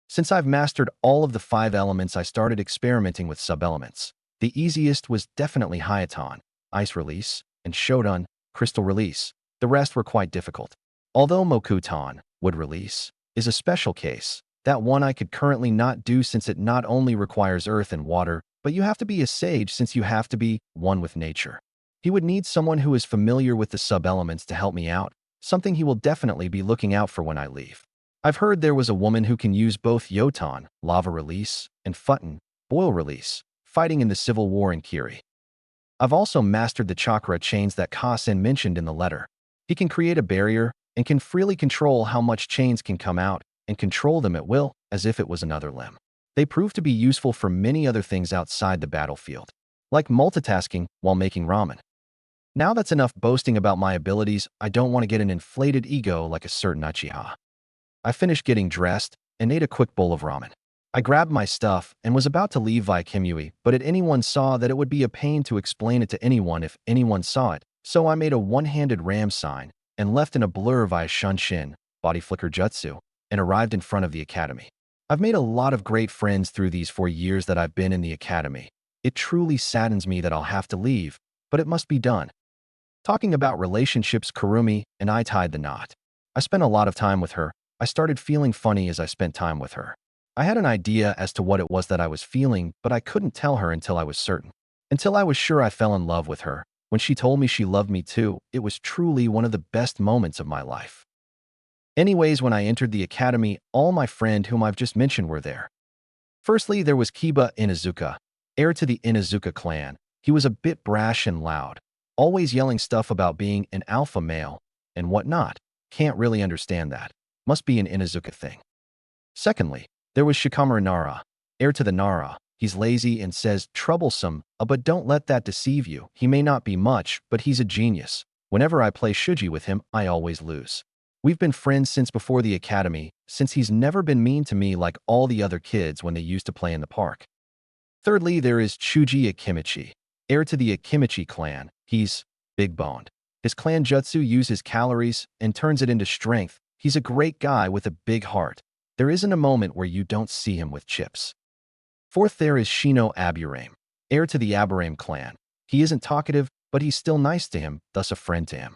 Since I've mastered all of the 5 elements, I started experimenting with sub-elements. The easiest was definitely Hyaton, Ice Release, and Shodan, Crystal Release. The rest were quite difficult. Although Mokuton, Wood Release, is a special case, that one I could currently not do since it not only requires earth and water, but you have to be a sage since you have to be one with nature. He would need someone who is familiar with the sub-elements to help me out, something he will definitely be looking out for when I leave. I've heard there was a woman who can use both Yoton, Lava Release, and Futon, Boil Release, fighting in the Civil War in Kiri. I've also mastered the chakra chains that Ka-sen mentioned in the letter. He can create a barrier and can freely control how much chains can come out and control them at will as if it was another limb. They prove to be useful for many other things outside the battlefield, like multitasking while making ramen. Now that's enough boasting about my abilities. I don't want to get an inflated ego like a certain Uchiha. I finished getting dressed and ate a quick bowl of ramen. I grabbed my stuff and was about to leave via Kimui, but anyone saw that it would be a pain to explain it to anyone if anyone saw it, so I made a one-handed ram sign and left in a blur via Shunshin, body flicker jutsu, and arrived in front of the academy. I've made a lot of great friends through these 4 years that I've been in the academy. It truly saddens me that I'll have to leave, but it must be done. Talking about relationships, Kurumi and I tied the knot. I spent a lot of time with her. I started feeling funny as I spent time with her. I had an idea as to what it was that I was feeling, but I couldn't tell her until I was certain. Until I was sure I fell in love with her. When she told me she loved me too, it was truly one of the best moments of my life. Anyways, when I entered the academy, all my friends whom I've just mentioned were there. Firstly, there was Kiba Inuzuka, heir to the Inuzuka clan. He was a bit brash and loud, always yelling stuff about being an alpha male and whatnot. Can't really understand that. Must be an Inuzuka thing. Secondly, there was Shikamaru Nara, heir to the Nara. He's lazy and says troublesome, but don't let that deceive you. He may not be much, but he's a genius. Whenever I play Shuji with him, I always lose. We've been friends since before the academy, since he's never been mean to me like all the other kids when they used to play in the park. Thirdly, there is Chuji Akimichi, heir to the Akimichi clan. He's big-boned. His clan jutsu uses calories and turns it into strength. He's a great guy with a big heart. There isn't a moment where you don't see him with chips. Fourth, there is Shino Aburame, heir to the Aburame clan. He isn't talkative, but he's still nice to him, thus a friend to him.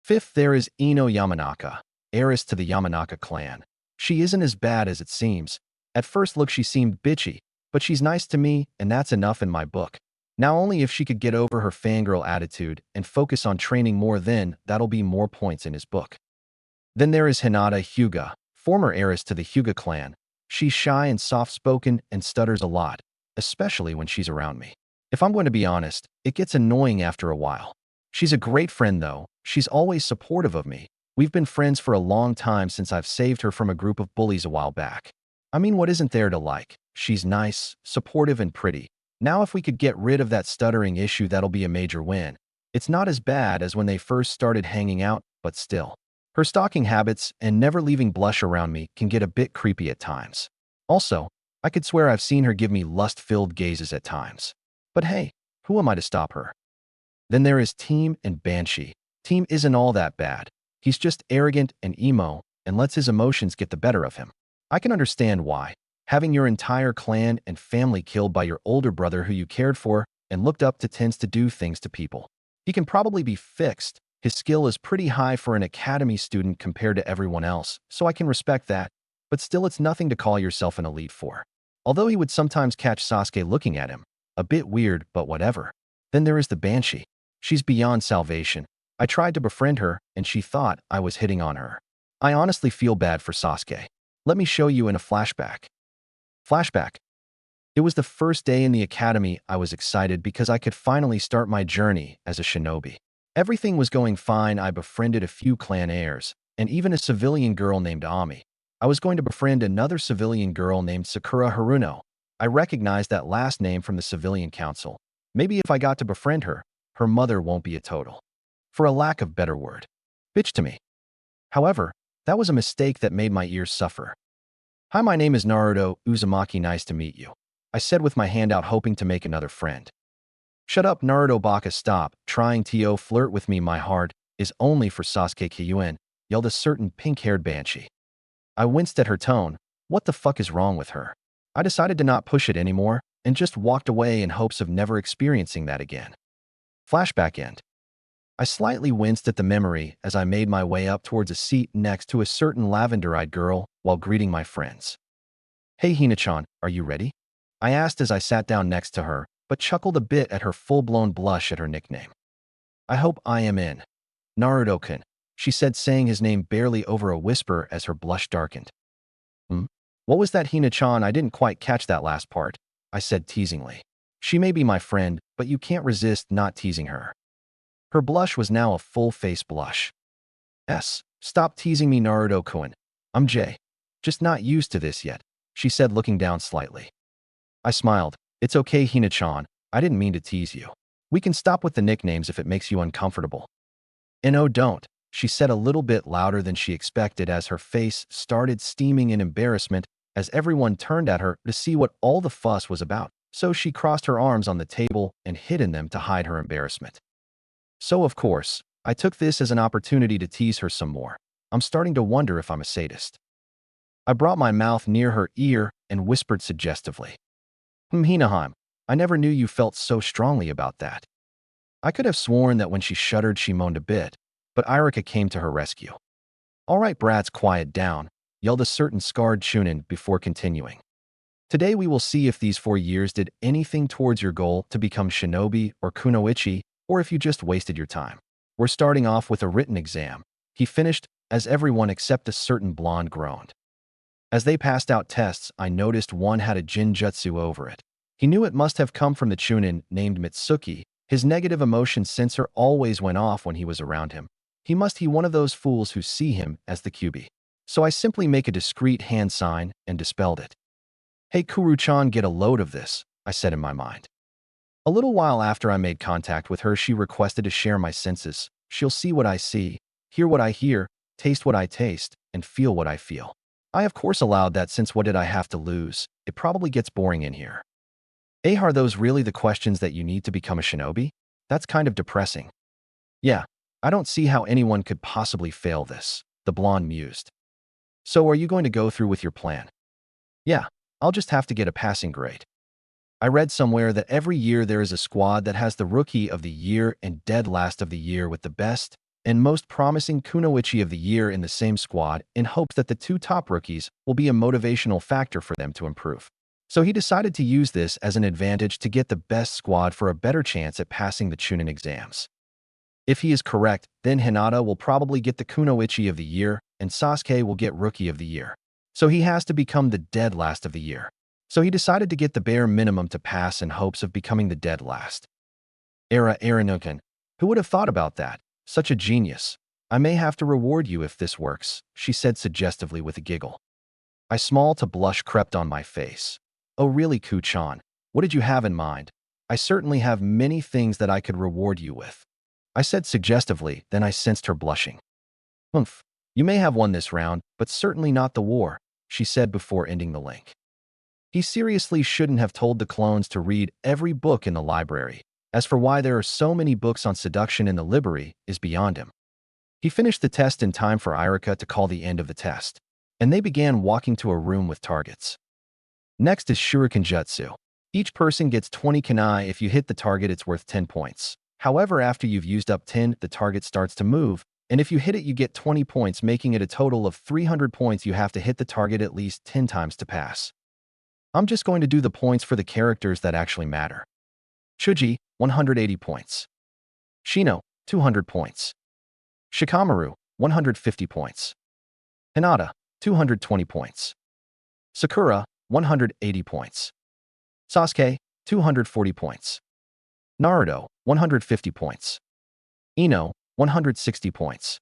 Fifth, there is Ino Yamanaka, heiress to the Yamanaka clan. She isn't as bad as it seems. At first look she seemed bitchy, but she's nice to me, and that's enough in my book. Now only if she could get over her fangirl attitude and focus on training more, then that'll be more points in his book. Then there is Hinata Hyuga, former heiress to the Hyuga clan. She's shy and soft-spoken and stutters a lot, especially when she's around me. If I'm going to be honest, it gets annoying after a while. She's a great friend though. She's always supportive of me. We've been friends for a long time since I've saved her from a group of bullies a while back. I mean, what isn't there to like? She's nice, supportive, and pretty. Now if we could get rid of that stuttering issue, that'll be a major win. It's not as bad as when they first started hanging out, but still. Her stalking habits and never leaving blush around me can get a bit creepy at times. Also, I could swear I've seen her give me lust-filled gazes at times. But hey, who am I to stop her? Then there is Team and Banshee. Team isn't all that bad. He's just arrogant and emo and lets his emotions get the better of him. I can understand why. Having your entire clan and family killed by your older brother who you cared for and looked up to tends to do things to people. He can probably be fixed. His skill is pretty high for an academy student compared to everyone else, so I can respect that, but still it's nothing to call yourself an elite for. Although he would sometimes catch Sasuke looking at him. A bit weird, but whatever. Then there is the Banshee. She's beyond salvation. I tried to befriend her, and she thought I was hitting on her. I honestly feel bad for Sasuke. Let me show you in a flashback. Flashback. It was the first day in the academy. I was excited because I could finally start my journey as a shinobi. Everything was going fine. I befriended a few clan heirs, and even a civilian girl named Ami. I was going to befriend another civilian girl named Sakura Haruno. I recognized that last name from the civilian council. Maybe if I got to befriend her, her mother won't be a total, for a lack of better word, bitch to me. However, that was a mistake that made my ears suffer. Hi, my name is Naruto Uzumaki. Nice to meet you, I said with my hand out, hoping to make another friend. Shut up, Naruto Baka, stop trying to flirt with me. My heart is only for Sasuke Kyuin, yelled a certain pink-haired Banshee. I winced at her tone. What the fuck is wrong with her? I decided to not push it anymore and just walked away in hopes of never experiencing that again. Flashback end. I slightly winced at the memory as I made my way up towards a seat next to a certain lavender-eyed girl while greeting my friends. Hey Hina-chan, are you ready? I asked as I sat down next to her, but chuckled a bit at her full-blown blush at her nickname. I hope I am in. Naruto-kun, she said, saying his name barely over a whisper as her blush darkened. What was that, Hina-chan? I didn't quite catch that last part, I said teasingly. She may be my friend, but you can't resist not teasing her. Her blush was now a full-face blush. Stop teasing me, Naruto-kun. I'm Jay. Just not used to this yet, she said, looking down slightly. I smiled. It's okay, Hina-chan. I didn't mean to tease you. We can stop with the nicknames if it makes you uncomfortable. No, don't, she said a little bit louder than she expected as her face started steaming in embarrassment as everyone turned at her to see what all the fuss was about. So she crossed her arms on the table and hid in them to hide her embarrassment. So of course, I took this as an opportunity to tease her some more. I'm starting to wonder if I'm a sadist. I brought my mouth near her ear and whispered suggestively. Hinaheim, I never knew you felt so strongly about that. I could have sworn that when she shuddered she moaned a bit, but Irika came to her rescue. All right, brats, quiet down. yelled a certain scarred Chunin before continuing. Today we will see if these 4 years did anything towards your goal to become shinobi or kunoichi, or if you just wasted your time. We're starting off with a written exam. He finished, as everyone except a certain blonde groaned. As they passed out tests, I noticed one had a jinjutsu over it. He knew it must have come from the Chunin named Mitsuki. His negative emotion sensor always went off when he was around him. He must be one of those fools who see him as the QB. So I simply make a discreet hand sign and dispelled it. Hey Kuru-chan, get a load of this, I said in my mind. A little while after I made contact with her, she requested to share my senses. She'll see what I see, hear what I hear, taste what I taste, and feel what I feel. I of course allowed that since what did I have to lose? It probably gets boring in here. Are those really the questions that you need to become a shinobi? That's kind of depressing. Yeah, I don't see how anyone could possibly fail this, the blonde mused. So are you going to go through with your plan? Yeah, I'll just have to get a passing grade. I read somewhere that every year there is a squad that has the Rookie of the Year and Dead Last of the Year with the best and most promising Kunoichi of the Year in the same squad in hopes that the two top rookies will be a motivational factor for them to improve. So he decided to use this as an advantage to get the best squad for a better chance at passing the Chunin exams. If he is correct, then Hinata will probably get the Kunoichi of the Year and Sasuke will get Rookie of the Year. So he has to become the Dead Last of the Year. So he decided to get the bare minimum to pass in hopes of becoming the dead last. Rinne-Sharingan. Who would have thought about that? Such a genius. I may have to reward you if this works, she said suggestively with a giggle. I smiled. A blush crept on my face. Oh really, Ku-chan? What did you have in mind? I certainly have many things that I could reward you with, I said suggestively, then I sensed her blushing. Humph. You may have won this round, but certainly not the war, she said before ending the link. He seriously shouldn't have told the clones to read every book in the library. As for why there are so many books on seduction in the library is beyond him. He finished the test in time for Irika to call the end of the test, and they began walking to a room with targets. Next is Shuriken Jutsu. Each person gets 20 kunai. If you hit the target, it's worth 10 points. However, after you've used up 10, the target starts to move, and if you hit it, you get 20 points, making it a total of 300 points. You have to hit the target at least 10 times to pass. I'm just going to do the points for the characters that actually matter. Chuji, 180 points. Shino, 200 points. Shikamaru, 150 points. Hinata, 220 points. Sakura, 180 points. Sasuke, 240 points. Naruto, 150 points. Ino, 160 points.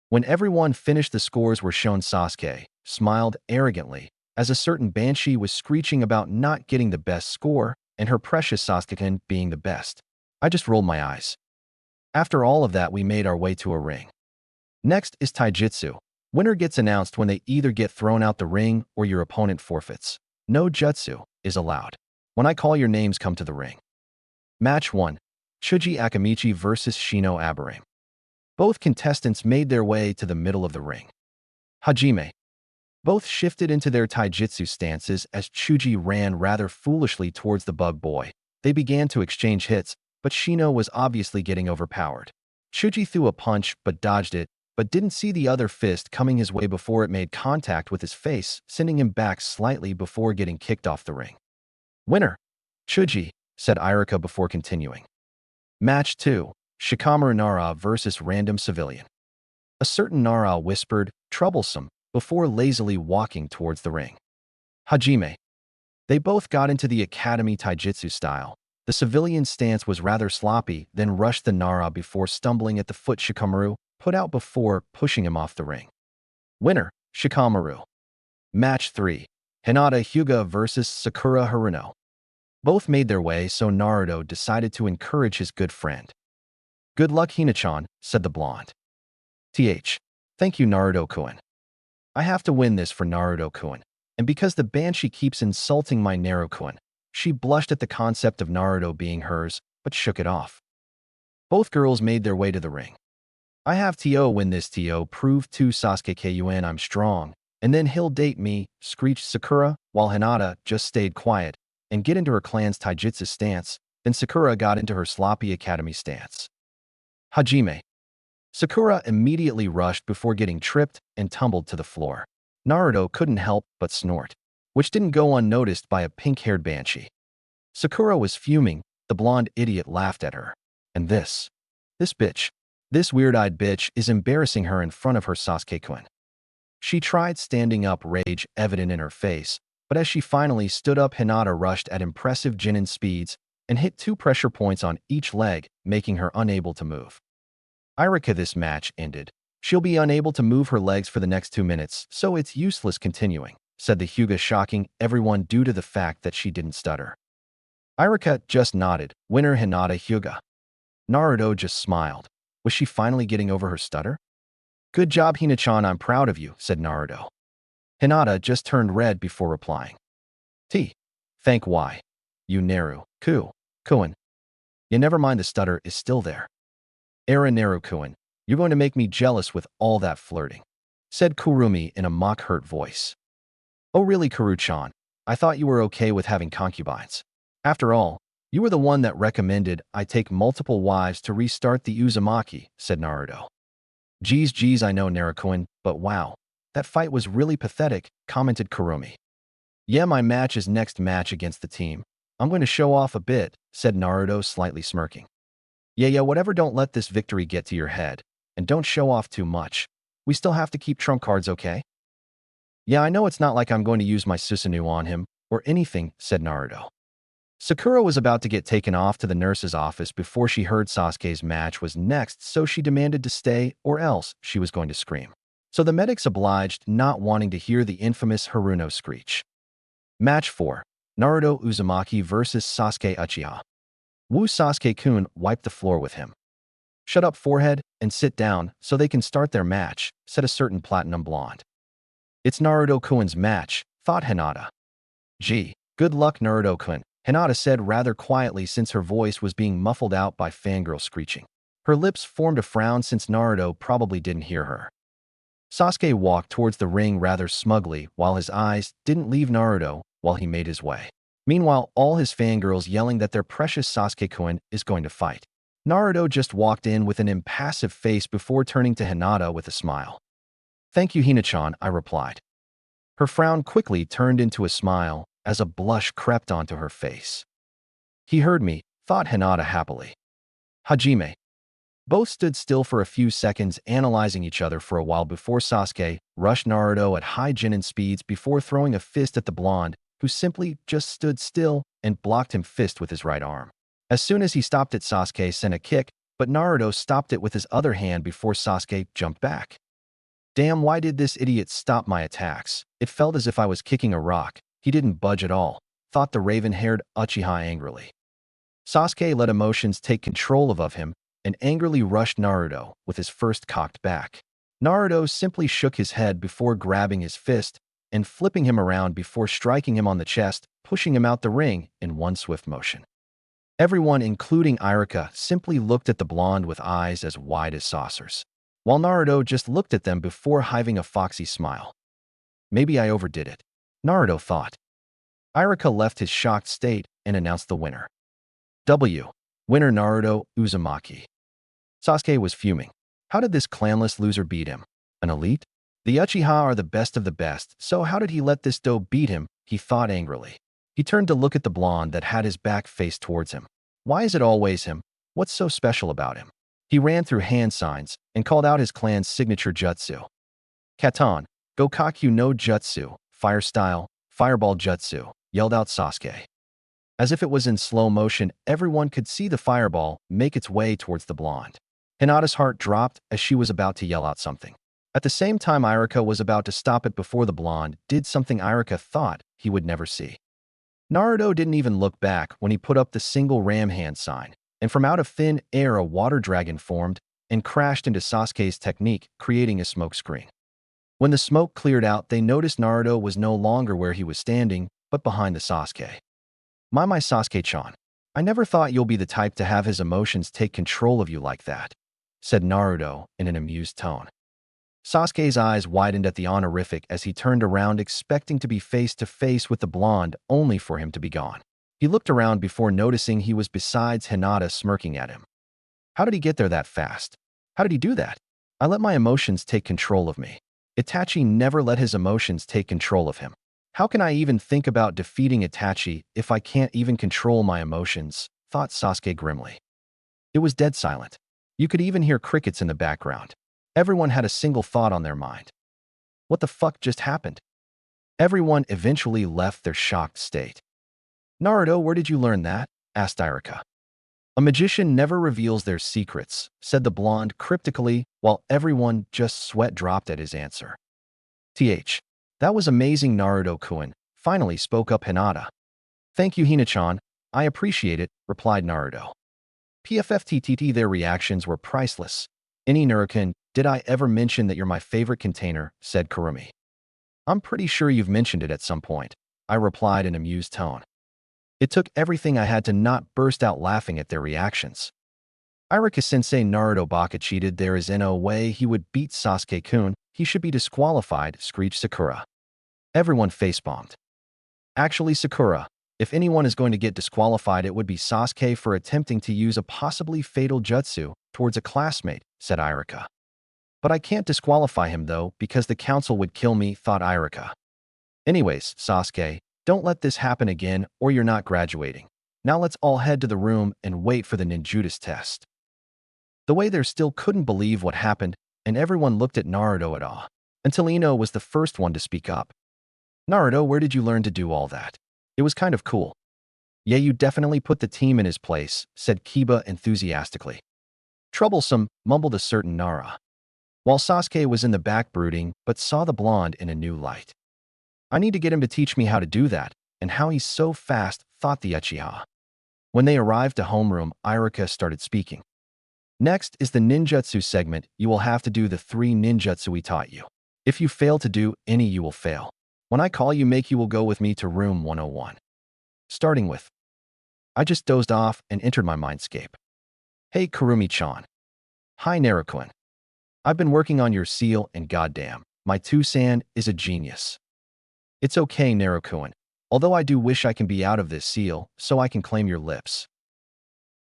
When everyone finished, the scores were shown. Sasuke smiled arrogantly as a certain banshee was screeching about not getting the best score and her precious Sasuke being the best. I just rolled my eyes. After all of that, we made our way to a ring. Next is Taijutsu. Winner gets announced when they either get thrown out the ring or your opponent forfeits. No jutsu is allowed. When I call your names, come to the ring. Match 1. Chuji Akamichi vs Shino Aburame. Both contestants made their way to the middle of the ring. Hajime. Both shifted into their taijutsu stances as Chuji ran rather foolishly towards the bug boy. They began to exchange hits, but Shino was obviously getting overpowered. Chuji threw a punch but dodged it, but didn't see the other fist coming his way before it made contact with his face, sending him back slightly before getting kicked off the ring. Winner, Chuji, said Irika before continuing. Match 2. Shikamaru Nara vs Random Civilian. A certain Nara whispered, troublesome, before lazily walking towards the ring. Hajime. They both got into the academy taijutsu style. The civilian stance was rather sloppy, then rushed the Nara before stumbling at the foot. Shikamaru put out before pushing him off the ring. Winner, Shikamaru. Match 3. Hinata Hyuga vs Sakura Haruno. Both made their way, so Naruto decided to encourage his good friend. Good luck, Hina-chan, said the blonde. Thank you, Naruto-kun. I have to win this for Naruto-kun, and because the banshee keeps insulting my Naruto-kun. She blushed at the concept of Naruto being hers, but shook it off. Both girls made their way to the ring. I have to win this. To prove to Sasuke Kun I'm strong, and then he'll date me, screeched Sakura, while Hinata just stayed quiet and get into her clan's taijutsu stance. Then Sakura got into her sloppy academy stance. Hajime. Sakura immediately rushed before getting tripped and tumbled to the floor. Naruto couldn't help but snort, which didn't go unnoticed by a pink-haired banshee. Sakura was fuming. The blonde idiot laughed at her. And this bitch, this weird-eyed bitch is embarrassing her in front of her Sasuke-kun. She tried standing up, rage evident in her face, but as she finally stood up, Hinata rushed at impressive Chunin speeds and hit 2 pressure points on each leg, making her unable to move. Irika, this match ended. She'll be unable to move her legs for the next 2 minutes, so it's useless continuing, said the Hyuga, shocking everyone due to the fact that she didn't stutter. Irika just nodded. Winner Hinata Hyuga. Naruto just smiled. Was she finally getting over her stutter? Good job, Hina-chan, I'm proud of you, said Naruto. Hinata just turned red before replying. Thank why. You Naru-kun. Yeah, never mind, the stutter is still there. Era Naru-kun, you're going to make me jealous with all that flirting, said Kurumi in a mock-hurt voice. Oh really, Karu-chan? I thought you were okay with having concubines. After all, you were the one that recommended I take multiple wives to restart the Uzumaki, said Naruto. Geez, I know, Naru-kun, but wow, that fight was really pathetic, commented Kurumi. Yeah, my match is next match against the team. I'm going to show off a bit, said Naruto, slightly smirking. Yeah, whatever, don't let this victory get to your head, and don't show off too much. We still have to keep trump cards, okay? Yeah, I know, it's not like I'm going to use my Susanoo on him, or anything, said Naruto. Sakura was about to get taken off to the nurse's office before she heard Sasuke's match was next, so she demanded to stay, or else she was going to scream. So the medics obliged, not wanting to hear the infamous Haruno screech. Match 4. Naruto Uzumaki vs Sasuke Uchiha. Woo, Sasuke-kun, wipe the floor with him. Shut up, forehead, and sit down so they can start their match, said a certain platinum blonde. It's Naruto-kun's match, thought Hinata. Gee, good luck, Naruto-kun, Hinata said rather quietly since her voice was being muffled out by fangirl screeching. Her lips formed a frown since Naruto probably didn't hear her. Sasuke walked towards the ring rather smugly while his eyes didn't leave Naruto while he made his way. Meanwhile, all his fangirls yelling that their precious Sasuke-kun is going to fight. Naruto just walked in with an impassive face before turning to Hinata with a smile. Thank you, Hina-chan, I replied. Her frown quickly turned into a smile as a blush crept onto her face. He heard me, thought Hinata happily. Hajime. Both stood still for a few seconds, analyzing each other for a while before Sasuke rushed Naruto at high Chunin speeds before throwing a fist at the blonde, who simply just stood still and blocked him fist with his right arm. As soon as he stopped it, Sasuke sent a kick, but Naruto stopped it with his other hand before Sasuke jumped back. Damn, why did this idiot stop my attacks? It felt as if I was kicking a rock. He didn't budge at all, thought the raven-haired Uchiha angrily. Sasuke let emotions take control of him and angrily rushed Naruto with his first cocked back. Naruto simply shook his head before grabbing his fist and flipping him around before striking him on the chest, pushing him out the ring in one swift motion. Everyone, including Irika, simply looked at the blonde with eyes as wide as saucers, while Naruto just looked at them before hiving a foxy smile. Maybe I overdid it, Naruto thought. Irika left his shocked state and announced the winner. Winner Naruto Uzumaki. Sasuke was fuming. How did this clanless loser beat him? An elite? The Uchiha are the best of the best, so how did he let this dope beat him? He thought angrily. He turned to look at the blonde that had his back faced towards him. Why is it always him? What's so special about him? He ran through hand signs and called out his clan's signature jutsu. Katan, Gokakyu no Jutsu, Fire Style, Fireball Jutsu, yelled out Sasuke. As if it was in slow motion, everyone could see the fireball make its way towards the blonde. Hinata's heart dropped as she was about to yell out something. At the same time, Irika was about to stop it before the blonde did something Irika thought he would never see. Naruto didn't even look back when he put up the single ram hand sign, and from out of thin air a water dragon formed and crashed into Sasuke's technique, creating a smoke screen. When the smoke cleared out, they noticed Naruto was no longer where he was standing, but behind the Sasuke. My Sasuke-chan, I never thought you'll be the type to have his emotions take control of you like that, said Naruto in an amused tone. Sasuke's eyes widened at the honorific as he turned around, expecting to be face to face with the blonde, only for him to be gone. He looked around before noticing he was beside Hinata, smirking at him. How did he get there that fast? How did he do that? I let my emotions take control of me. Itachi never let his emotions take control of him. How can I even think about defeating Itachi if I can't even control my emotions? Thought Sasuke grimly. It was dead silent. You could even hear crickets in the background. Everyone had a single thought on their mind. What the fuck just happened? Everyone eventually left their shocked state. Naruto, where did you learn that? Asked Irika. A magician never reveals their secrets, said the blonde cryptically, while everyone just sweat dropped at his answer. That was amazing, Naruto-kun, finally spoke up Hinata. Thank you, Hina-chan. I appreciate it, replied Naruto. PFFTTT, their reactions were priceless. Naruto-kun, did I ever mention that you're my favorite container? Said Kurumi. I'm pretty sure you've mentioned it at some point, I replied in amused tone. It took everything I had to not burst out laughing at their reactions. Irika-sensei, Naruto Baka cheated. There is no way he would beat Sasuke-kun. He should be disqualified, screeched Sakura. Everyone face-bombed. Actually, Sakura, if anyone is going to get disqualified, it would be Sasuke for attempting to use a possibly fatal jutsu towards a classmate, said Irika. But I can't disqualify him though, because the council would kill me, thought Irika. Anyways, Sasuke, don't let this happen again or you're not graduating. Now let's all head to the room and wait for the ninjutsu test. The way there still couldn't believe what happened, and everyone looked at Naruto in awe, until Ino was the first one to speak up. Naruto, where did you learn to do all that? It was kind of cool. Yeah, you definitely put the team in his place, said Kiba enthusiastically. Troublesome, mumbled a certain Nara. While Sasuke was in the back brooding, but saw the blonde in a new light. I need to get him to teach me how to do that, and how he's so fast, thought the Uchiha. When they arrived to homeroom, Irika started speaking. Next is the ninjutsu segment. You will have to do the 3 ninjutsu we taught you. If you fail to do any, you will fail. When I call you, you will go with me to room 101. Starting with. I just dozed off and entered my mindscape. Hey, Kurumi-chan. Hi, Naruto-kun. I've been working on your seal and goddamn, my Tusan is a genius. It's okay, Naruto-kun. Although I do wish I can be out of this seal so I can claim your lips.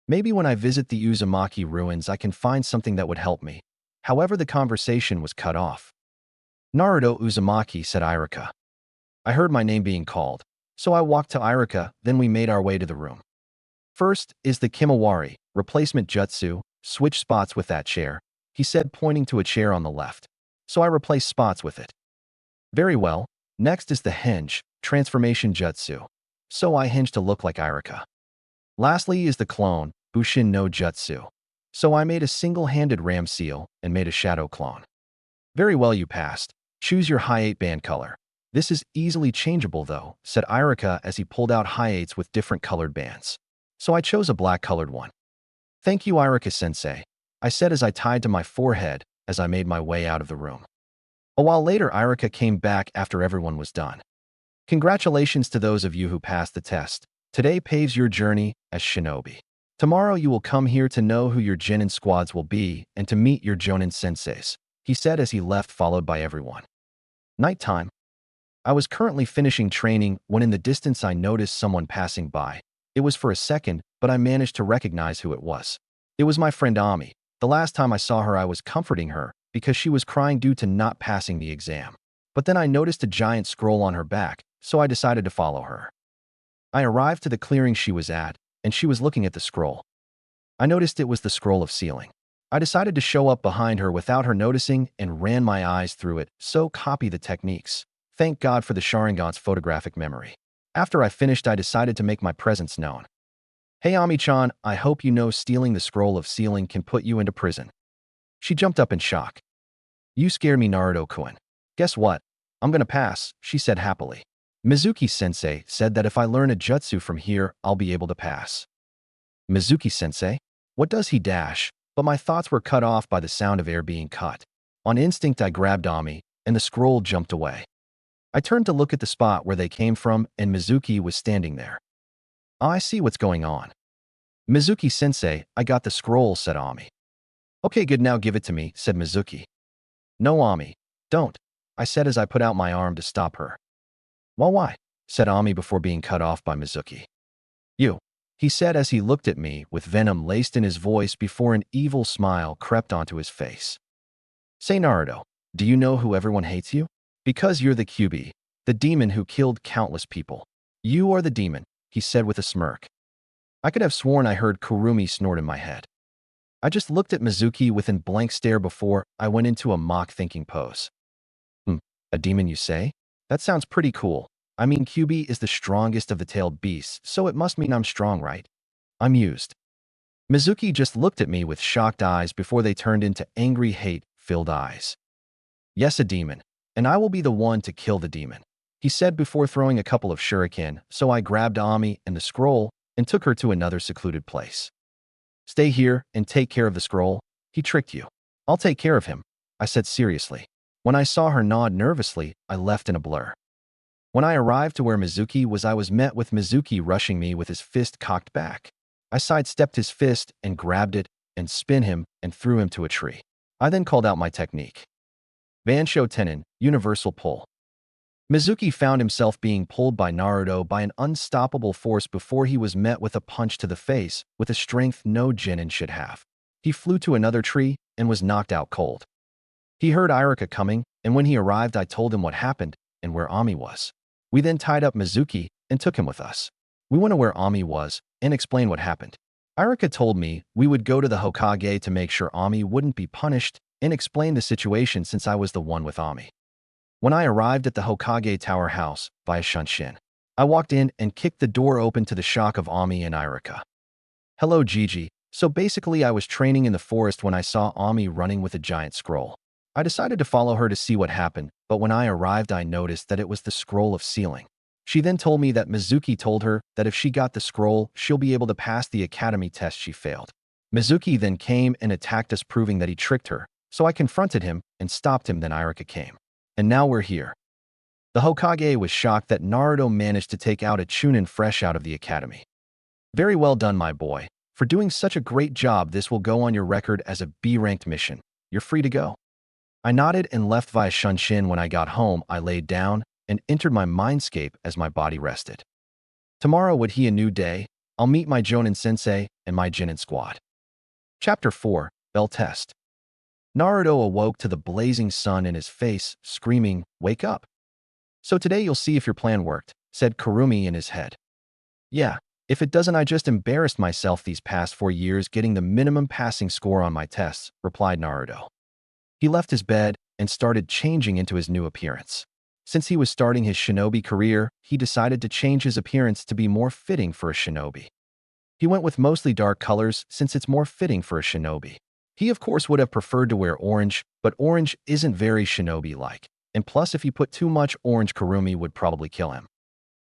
Maybe when I visit the Uzumaki ruins I can find something that would help me. However, the conversation was cut off. Naruto Uzumaki, said Irika. I heard my name being called, so I walked to Irika, then we made our way to the room. First is the Kimawari, replacement jutsu, switch spots with that chair, he said, pointing to a chair on the left. So I replaced spots with it. Very well. Next is the hinge, transformation jutsu. So I hinged to look like Irika. Lastly is the clone, Bushin no Jutsu. So I made a single-handed ram seal and made a shadow clone. Very well, you passed. Choose your high 8-band color. This is easily changeable though, said Irika as he pulled out high 8s with different colored bands. So I chose a black-colored one. Thank you, Irika-sensei, I said as I tied to my forehead as I made my way out of the room. A while later, Irika came back after everyone was done. Congratulations to those of you who passed the test. Today paves your journey as shinobi. Tomorrow you will come here to know who your Genin squads will be and to meet your Jonin senseis, he said as he left, followed by everyone. Nighttime. I was currently finishing training when in the distance I noticed someone passing by. It was for a second, but I managed to recognize who it was. It was my friend Ami. The last time I saw her I was comforting her because she was crying due to not passing the exam. But then I noticed a giant scroll on her back, so I decided to follow her. I arrived to the clearing she was at, and she was looking at the scroll. I noticed it was the scroll of sealing. I decided to show up behind her without her noticing and ran my eyes through it, so copy the techniques. Thank God for the Sharingan's photographic memory. After I finished, I decided to make my presence known. Hey Ami-chan, I hope you know stealing the scroll of sealing can put you into prison. She jumped up in shock. You scared me, Naruto-kun. Guess what? I'm gonna pass, she said happily. Mizuki-sensei said that if I learn a jutsu from here, I'll be able to pass. Mizuki-sensei? What does he dash? But my thoughts were cut off by the sound of air being cut. On instinct, I grabbed Ami, and the scroll jumped away. I turned to look at the spot where they came from, and Mizuki was standing there. I see what's going on. Mizuki-sensei, I got the scroll, said Ami. Okay, good, now give it to me, said Mizuki. No, Ami, don't, I said as I put out my arm to stop her. Well, why? Said Ami before being cut off by Mizuki. You, he said as he looked at me with venom laced in his voice before an evil smile crept onto his face. Say, Naruto, Do you know who everyone hates you? Because you're the QB, the demon who killed countless people. You are the demon, he said with a smirk. I could have sworn I heard Kurumi snort in my head. I just looked at Mizuki with a blank stare before I went into a mock thinking pose. A demon you say? That sounds pretty cool. I mean, QB is the strongest of the tailed beasts, so it must mean I'm strong, right? I'm used. Mizuki just looked at me with shocked eyes before they turned into angry hate-filled eyes. Yes, a demon, and I will be the one to kill the demon, he said before throwing a couple of shuriken, so I grabbed Ami and the scroll and took her to another secluded place. Stay here and take care of the scroll. He tricked you. I'll take care of him, I said seriously. When I saw her nod nervously, I left in a blur. When I arrived to where Mizuki was, I was met with Mizuki rushing me with his fist cocked back. I sidestepped his fist and grabbed it and spin him and threw him to a tree. I then called out my technique. Bansho Tenin, Universal Pull. Mizuki found himself being pulled by Naruto by an unstoppable force before he was met with a punch to the face with a strength no genin should have. He flew to another tree and was knocked out cold. He heard Irika coming, and when he arrived I told him what happened and where Ami was. We then tied up Mizuki and took him with us. We went to where Ami was and explained what happened. Irika told me we would go to the Hokage to make sure Ami wouldn't be punished and explain the situation since I was the one with Ami. When I arrived at the Hokage Tower house via Shunshin, I walked in and kicked the door open to the shock of Ami and Irika. Hello, Gigi. So basically I was training in the forest when I saw Ami running with a giant scroll. I decided to follow her to see what happened, but when I arrived I noticed that it was the scroll of sealing. She then told me that Mizuki told her that if she got the scroll, she'll be able to pass the academy test she failed. Mizuki then came and attacked us, proving that he tricked her, so I confronted him and stopped him. Then Irika came. And now we're here. The Hokage was shocked that Naruto managed to take out a Chunin fresh out of the academy. Very well done, my boy. For doing such a great job, this will go on your record as a B-ranked mission. You're free to go. I nodded and left via Shunshin. When I got home, I laid down and entered my mindscape as my body rested. Tomorrow would be a new day. I'll meet my Jonin sensei and my Genin squad. Chapter 4, Bell Test. Naruto awoke to the blazing sun in his face, screaming, "Wake up!" So today you'll see if your plan worked, said Kurumi in his head. Yeah, if it doesn't, I just embarrassed myself these past 4 years getting the minimum passing score on my tests, replied Naruto. He left his bed and started changing into his new appearance. Since he was starting his shinobi career, he decided to change his appearance to be more fitting for a shinobi. He went with mostly dark colors since it's more fitting for a shinobi. He of course would have preferred to wear orange, but orange isn't very shinobi-like, and plus if he put too much orange, Kurumi would probably kill him.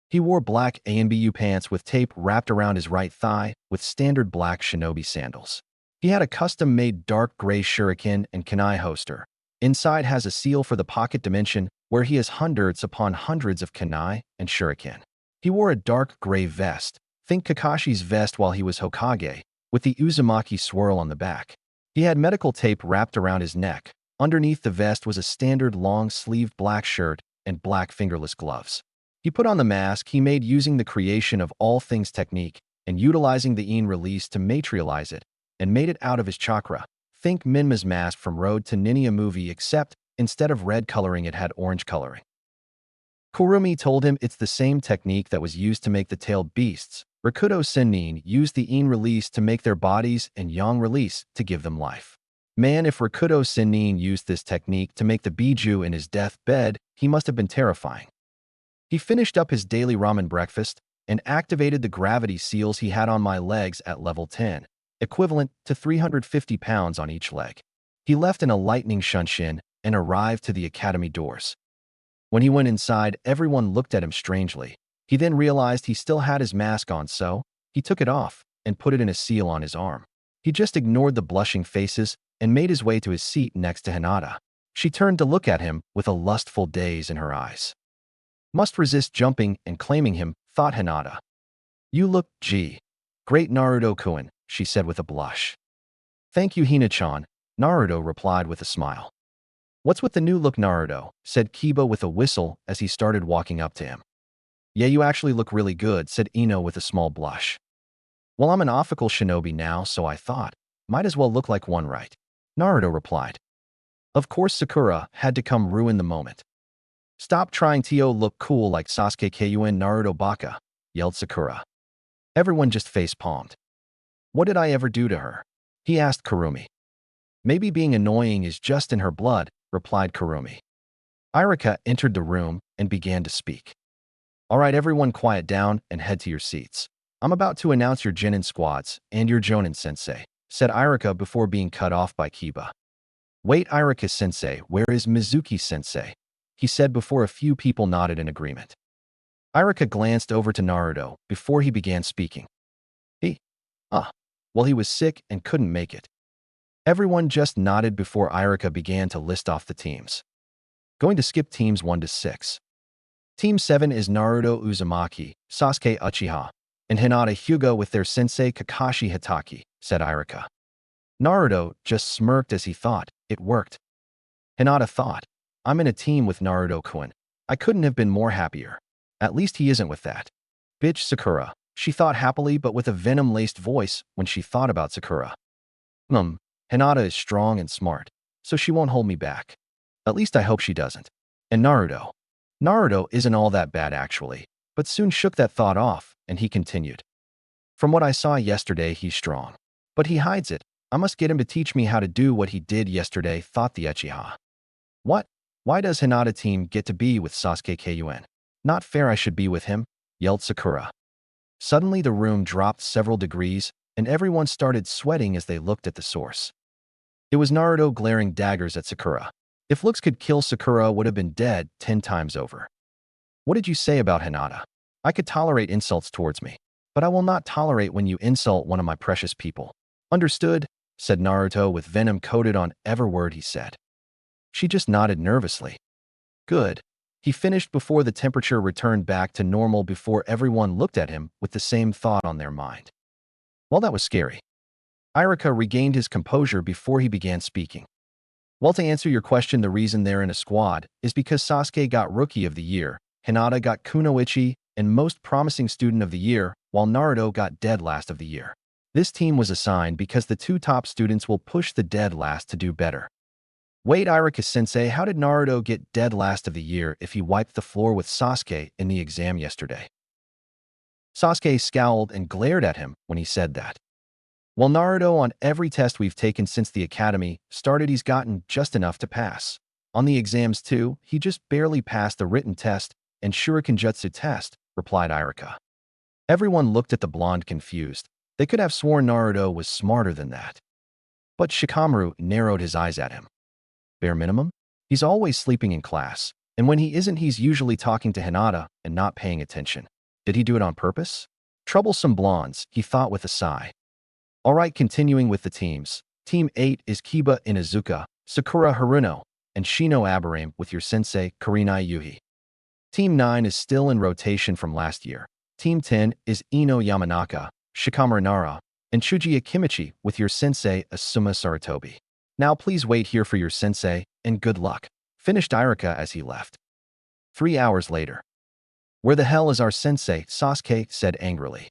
He wore black ANBU pants with tape wrapped around his right thigh with standard black shinobi sandals. He had a custom-made dark gray shuriken and kunai holster. Inside has a seal for the pocket dimension where he has hundreds upon hundreds of kunai and shuriken. He wore a dark gray vest, think Kakashi's vest while he was Hokage, with the Uzumaki swirl on the back. He had medical tape wrapped around his neck. Underneath the vest was a standard long-sleeved black shirt and black fingerless gloves. He put on the mask he made using the creation of all things technique and utilizing the Yin release to materialize it, and made it out of his chakra. Think Minma's mask from Road to Ninja movie, except instead of red coloring it had orange coloring. Kurumi told him it's the same technique that was used to make the tailed beasts. Rakuto Sennin used the Yin release to make their bodies and Yang release to give them life. Man, if Rakuto Sennin used this technique to make the Biju in his death bed, he must have been terrifying. He finished up his daily ramen breakfast and activated the gravity seals he had on my legs at level 10. Equivalent to 350 pounds on each leg. He left in a lightning shunshin and arrived to the academy doors. When he went inside, everyone looked at him strangely. He then realized he still had his mask on, so he took it off and put it in a seal on his arm. He just ignored the blushing faces and made his way to his seat next to Hinata. She turned to look at him with a lustful daze in her eyes. Must resist jumping and claiming him, thought Hinata. You look, great Naruto-kun, she said with a blush. Thank you, Hina-chan, Naruto replied with a smile. What's with the new look, Naruto, said Kiba with a whistle as he started walking up to him. Yeah, you actually look really good, said Ino with a small blush. Well, I'm an official shinobi now, so I thought, might as well look like one, right? Naruto replied. Of course, Sakura had to come ruin the moment. "Stop trying to look cool like Sasuke Kun Naruto Baka," yelled Sakura. Everyone just face-palmed. "What did I ever do to her?" he asked Kurumi. "Maybe being annoying is just in her blood," replied Kurumi. Irika entered the room and began to speak. "All right, everyone quiet down and head to your seats. I'm about to announce your Jinin squads and your Jonin-sensei," said Irika before being cut off by Kiba. "Wait, Irika-sensei, where is Mizuki-sensei?" he said before a few people nodded in agreement. Irika glanced over to Naruto before he began speaking. Well, he was sick and couldn't make it." Everyone just nodded before Irika began to list off the teams. Going to skip teams 1 to 6. Team 7 is Naruto Uzumaki, Sasuke Uchiha, and Hinata Hyuga with their sensei Kakashi Hitaki, said Irika. Naruto just smirked as he thought, it worked. Hinata thought, I'm in a team with Naruto-kun. I couldn't have been more happier. At least he isn't with that bitch Sakura, she thought happily but with a venom-laced voice when she thought about Sakura. Hinata is strong and smart, so she won't hold me back. At least I hope she doesn't. And Naruto. Naruto isn't all that bad actually, but soon shook that thought off, and he continued. From what I saw yesterday, he's strong. But he hides it. I must get him to teach me how to do what he did yesterday, thought the Uchiha. What? Why does Hinata team get to be with Sasuke Kun? Not fair, I should be with him, yelled Sakura. Suddenly the room dropped several degrees, and everyone started sweating as they looked at the source. It was Naruto glaring daggers at Sakura. If looks could kill, Sakura would have been dead 10 times over. What did you say about Hinata? I could tolerate insults towards me, but I will not tolerate when you insult one of my precious people. Understood, said Naruto with venom coated on every word he said. She just nodded nervously. Good. He finished before the temperature returned back to normal before everyone looked at him with the same thought on their mind. Well, that was scary. Irika regained his composure before he began speaking. Well, to answer your question, the reason they're in a squad is because Sasuke got Rookie of the Year, Hinata got Kunoichi and Most Promising Student of the Year, while Naruto got Dead Last of the Year. This team was assigned because the 2 top students will push the Dead Last to do better. Wait, Irika-sensei, how did Naruto get Dead Last of the Year if he wiped the floor with Sasuke in the exam yesterday? Sasuke scowled and glared at him when he said that. Well, Naruto, on every test we've taken since the academy started, he's gotten just enough to pass. On the exams too, he just barely passed the written test and Shuriken Jutsu test, replied Irika. Everyone looked at the blonde confused. They could have sworn Naruto was smarter than that. But Shikamaru narrowed his eyes at him. Bare minimum? He's always sleeping in class, and when he isn't, he's usually talking to Hinata and not paying attention. Did he do it on purpose? Troublesome blondes, he thought with a sigh. All right, continuing with the teams. Team 8 is Kiba Inuzuka, Sakura Haruno, and Shino Aburame with your sensei, Kurenai Yuhi. Team 9 is still in rotation from last year. Team 10 is Ino Yamanaka, Shikamaru Nara, and Chuji Akimichi with your sensei, Asuma Sarutobi. Now please wait here for your sensei, and good luck, finished Irika as he left. 3 hours later. Where the hell is our sensei? Sasuke said angrily.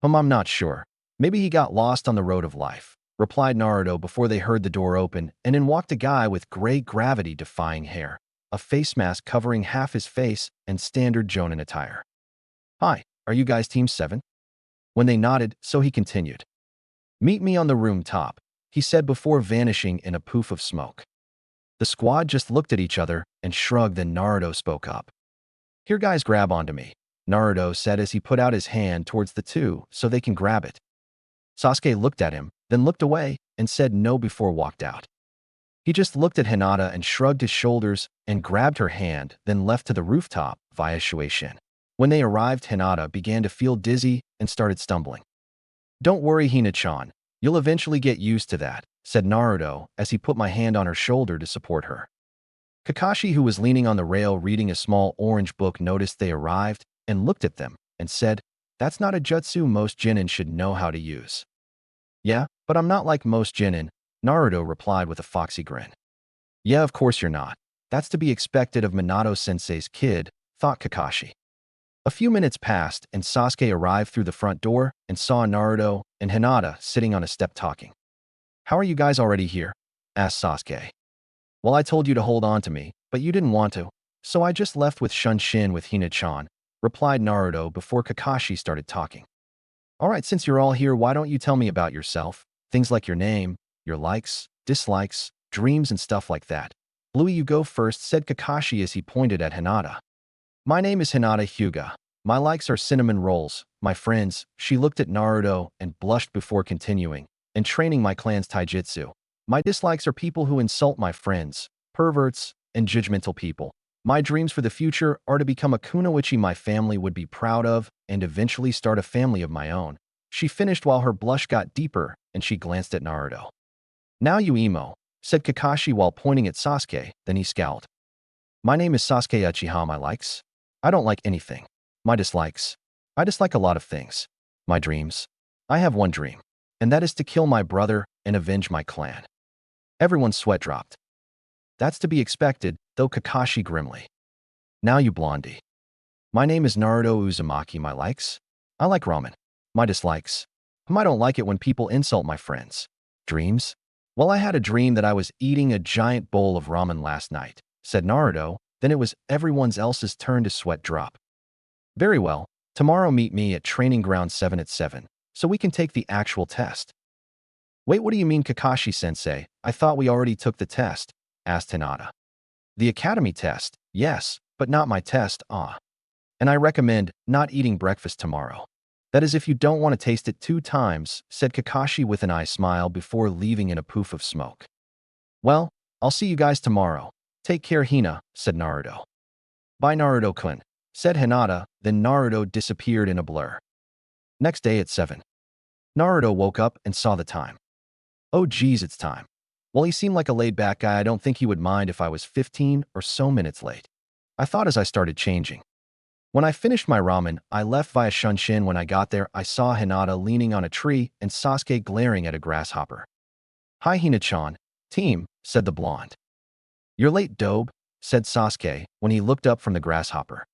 I'm not sure. Maybe he got lost on the road of life, replied Naruto before they heard the door open, and in walked a guy with gray gravity-defying hair, a face mask covering half his face, and standard Jonin attire. Hi, are you guys Team 7? When they nodded, so he continued. Meet me on the room top, he said before vanishing in a poof of smoke. The squad just looked at each other and shrugged, then Naruto spoke up. Here guys, grab onto me, Naruto said as he put out his hand towards the 2 so they can grab it. Sasuke looked at him, then looked away, and said no before walked out. He just looked at Hinata and shrugged his shoulders and grabbed her hand, then left to the rooftop via Shueishin. When they arrived, Hinata began to feel dizzy and started stumbling. Don't worry, Hina-chan, you'll eventually get used to that, said Naruto as he put my hand on her shoulder to support her. Kakashi, who was leaning on the rail reading a small orange book, noticed they arrived and looked at them and said, That's not a jutsu most Jonin should know how to use. Yeah, but I'm not like most Jonin, Naruto replied with a foxy grin. Yeah, of course you're not. That's to be expected of Minato-sensei's kid, thought Kakashi. A few minutes passed and Sasuke arrived through the front door and saw Naruto and Hinata sitting on a step talking. How are you guys already here? Asked Sasuke. Well, I told you to hold on to me, but you didn't want to. So I just left with Shunshin with Hina-chan, replied Naruto before Kakashi started talking. Alright, since you're all here, why don't you tell me about yourself? Things like your name, your likes, dislikes, dreams, and stuff like that. Bluey, you go first, said Kakashi as he pointed at Hinata. My name is Hinata Hyuga. My likes are cinnamon rolls. My friends, she looked at Naruto and blushed before continuing, and training my clan's taijutsu. My dislikes are people who insult my friends, perverts, and judgmental people. My dreams for the future are to become a kunoichi my family would be proud of and eventually start a family of my own. She finished while her blush got deeper and she glanced at Naruto. Now you emo, said Kakashi while pointing at Sasuke, then he scowled. My name is Sasuke Uchiha. My likes? I don't like anything. My dislikes? I dislike a lot of things. My dreams? I have one dream, and that is to kill my brother and avenge my clan. Everyone's sweat dropped. That's to be expected, though, Kakashi grimly. Now you blondie. My name is Naruto Uzumaki. My likes? I like ramen. My dislikes? I don't like it when people insult my friends. Dreams? Well, I had a dream that I was eating a giant bowl of ramen last night, said Naruto. Then it was everyone else's turn to sweat drop. Very well. Tomorrow meet me at Training Ground 7 at 7, so we can take the actual test. Wait, what do you mean, Kakashi-sensei? I thought we already took the test, asked Hinata. The academy test, yes, but not my test, And I recommend not eating breakfast tomorrow. That is if you don't want to taste it 2 times, said Kakashi with an eye smile before leaving in a poof of smoke. Well, I'll see you guys tomorrow. Take care, Hina, said Naruto. Bye, Naruto-kun, said Hinata, then Naruto disappeared in a blur. Next day at 7. Naruto woke up and saw the time. Oh geez, it's time. Well, he seemed like a laid-back guy. I don't think he would mind if I was 15 or so minutes late. I thought as I started changing. When I finished my ramen, I left via Shunshin. When I got there, I saw Hinata leaning on a tree and Sasuke glaring at a grasshopper. Hi, Hina-chan. Team, said the blonde. You're late, Dobe, said Sasuke when he looked up from the grasshopper.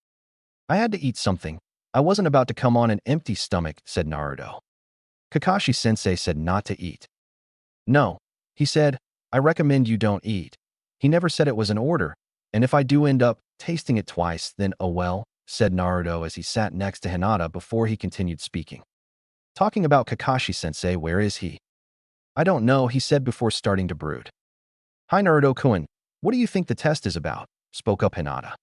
I had to eat something. I wasn't about to come on an empty stomach, said Naruto. Kakashi-sensei said not to eat. No, he said, I recommend you don't eat. He never said it was an order, and if I do end up tasting it twice, then oh well, said Naruto as he sat next to Hinata before he continued speaking. Talking about Kakashi-sensei, where is he? I don't know, he said before starting to brood. Hi, Naruto-kun. What do you think the test is about? Spoke up Hinata.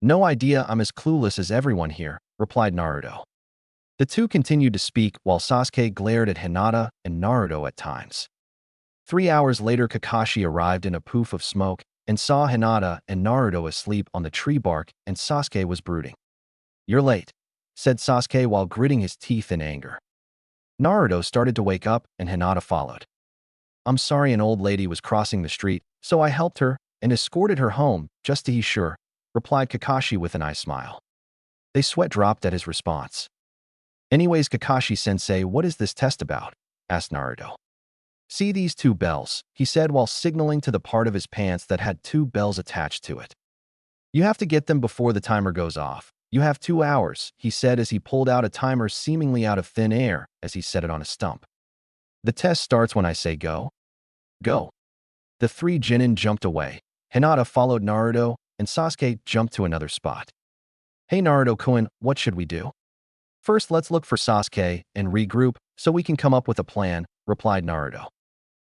No idea, I'm as clueless as everyone here, replied Naruto. The two continued to speak while Sasuke glared at Hinata and Naruto at times. 3 hours later, Kakashi arrived in a poof of smoke and saw Hinata and Naruto asleep on the tree bark, and Sasuke was brooding. You're late, said Sasuke while gritting his teeth in anger. Naruto started to wake up and Hinata followed. I'm sorry, an old lady was crossing the street, so I helped her and escorted her home, just to be sure, replied Kakashi with an eye smile. They sweat dropped at his response. Anyways, Kakashi-sensei, what is this test about? Asked Naruto. See these 2 bells, he said while signaling to the part of his pants that had 2 bells attached to it. You have to get them before the timer goes off. You have 2 hours, he said as he pulled out a timer seemingly out of thin air as he set it on a stump. The test starts when I say go. Go. The 3 genin jumped away. Hinata followed Naruto, and Sasuke jumped to another spot. Hey Naruto-kun, what should we do? First, let's look for Sasuke and regroup so we can come up with a plan, replied Naruto.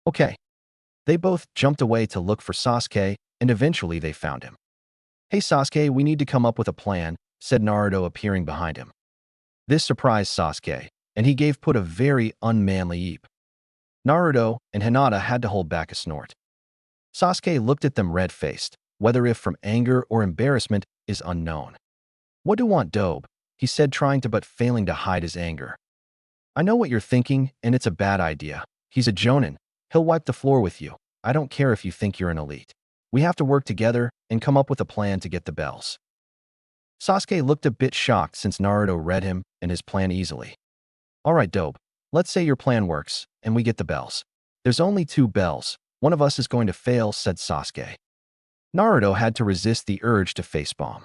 Okay. They both jumped away to look for Sasuke, and eventually they found him. Hey Sasuke, we need to come up with a plan, said Naruto appearing behind him. This surprised Sasuke, and he gave put a very unmanly eep. Naruto and Hinata had to hold back a snort. Sasuke looked at them red-faced, whether if from anger or embarrassment is unknown. What do you want, Dobe? He said, trying to but failing to hide his anger. I know what you're thinking, and it's a bad idea. He's a jonin. He'll wipe the floor with you. I don't care if you think you're an elite. We have to work together and come up with a plan to get the bells. Sasuke looked a bit shocked since Naruto read him and his plan easily. All right, Dobe. Let's say your plan works, and we get the bells. There's only 2 bells. One of us is going to fail, said Sasuke. Naruto had to resist the urge to facepalm.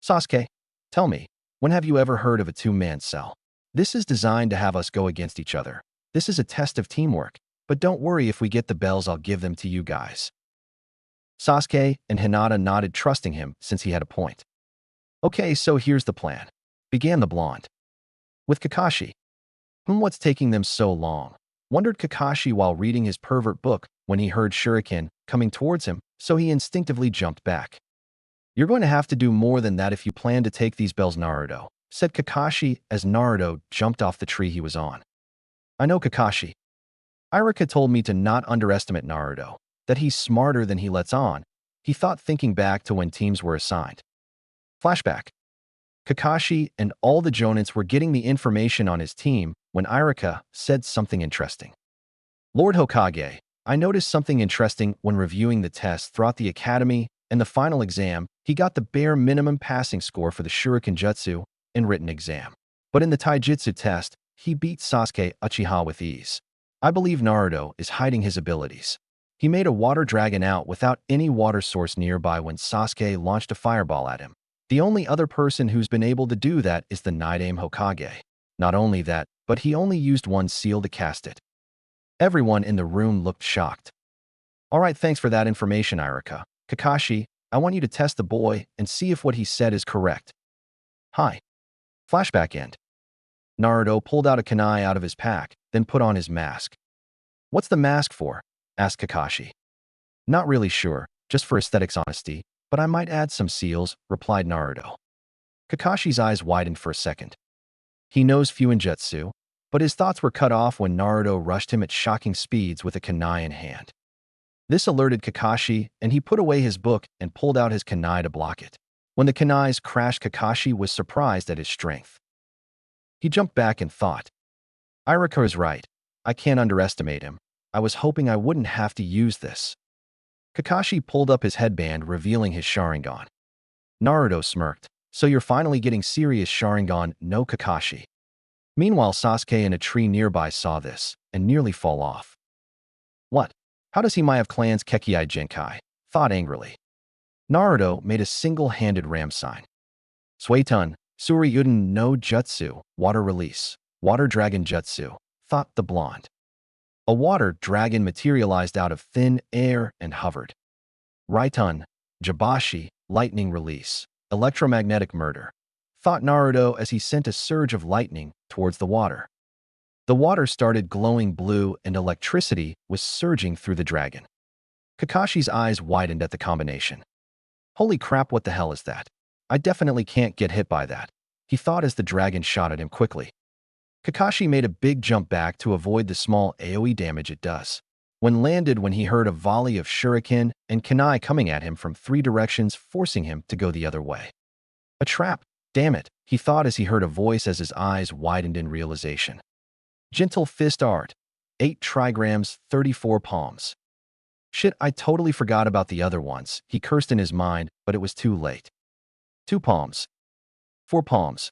Sasuke, tell me, when have you ever heard of a 2-man cell? This is designed to have us go against each other. This is a test of teamwork, but don't worry, if we get the bells, I'll give them to you guys. Sasuke and Hinata nodded, trusting him since he had a point. Okay, so here's the plan, began the blonde. With Kakashi. What's taking them so long? Wondered Kakashi while reading his pervert book when he heard Shuriken coming towards him, so he instinctively jumped back. You're going to have to do more than that if you plan to take these bells, Naruto, said Kakashi as Naruto jumped off the tree he was on. I know, Kakashi. Iruka told me to not underestimate Naruto, that he's smarter than he lets on, he thought, thinking back to when teams were assigned. Flashback. Kakashi and all the Jonins were getting the information on his team when Iruka said something interesting. Lord Hokage, I noticed something interesting when reviewing the tests throughout the academy and the final exam. He got the bare minimum passing score for the Shuriken Jutsu and written exam. But in the Taijutsu test, he beat Sasuke Uchiha with ease. I believe Naruto is hiding his abilities. He made a water dragon out without any water source nearby when Sasuke launched a fireball at him. The only other person who's been able to do that is the Nidaime Hokage. Not only that, but he only used one seal to cast it. Everyone in the room looked shocked. All right, thanks for that information, Iruka. Kakashi, I want you to test the boy and see if what he said is correct. Hi. Flashback end. Naruto pulled out a kunai out of his pack, then put on his mask. What's the mask for? Asked Kakashi. Not really sure, just for aesthetics honesty, but I might add some seals, replied Naruto. Kakashi's eyes widened for a second. He knows Fuinjutsu, but his thoughts were cut off when Naruto rushed him at shocking speeds with a kunai in hand. This alerted Kakashi, and he put away his book and pulled out his kunai to block it. When the kunais crashed, Kakashi was surprised at his strength. He jumped back and thought, Iruka is right. I can't underestimate him. I was hoping I wouldn't have to use this. Kakashi pulled up his headband, revealing his Sharingan. Naruto smirked. So you're finally getting serious, Sharingan, no, Kakashi. Meanwhile, Sasuke in a tree nearby saw this and nearly fall off. What? How does he have clan's Kekkei Genkai? Thought angrily. Naruto made a single-handed ram sign. Suetun, Suryuden no Jutsu, water release, water dragon jutsu, thought the blonde. A water dragon materialized out of thin air and hovered. Raitun, Jabashi, lightning release, electromagnetic murder, thought Naruto as he sent a surge of lightning towards the water. The water started glowing blue and electricity was surging through the dragon. Kakashi's eyes widened at the combination. Holy crap, what the hell is that? I definitely can't get hit by that, he thought as the dragon shot at him quickly. Kakashi made a big jump back to avoid the small AoE damage it does. When he heard a volley of shuriken and kunai coming at him from 3 directions, forcing him to go the other way. A trap, damn it, he thought as he heard a voice as his eyes widened in realization. Gentle fist art, 8 trigrams, 34 palms. Shit, I totally forgot about the other ones, he cursed in his mind, but it was too late. 2 palms. 4 palms.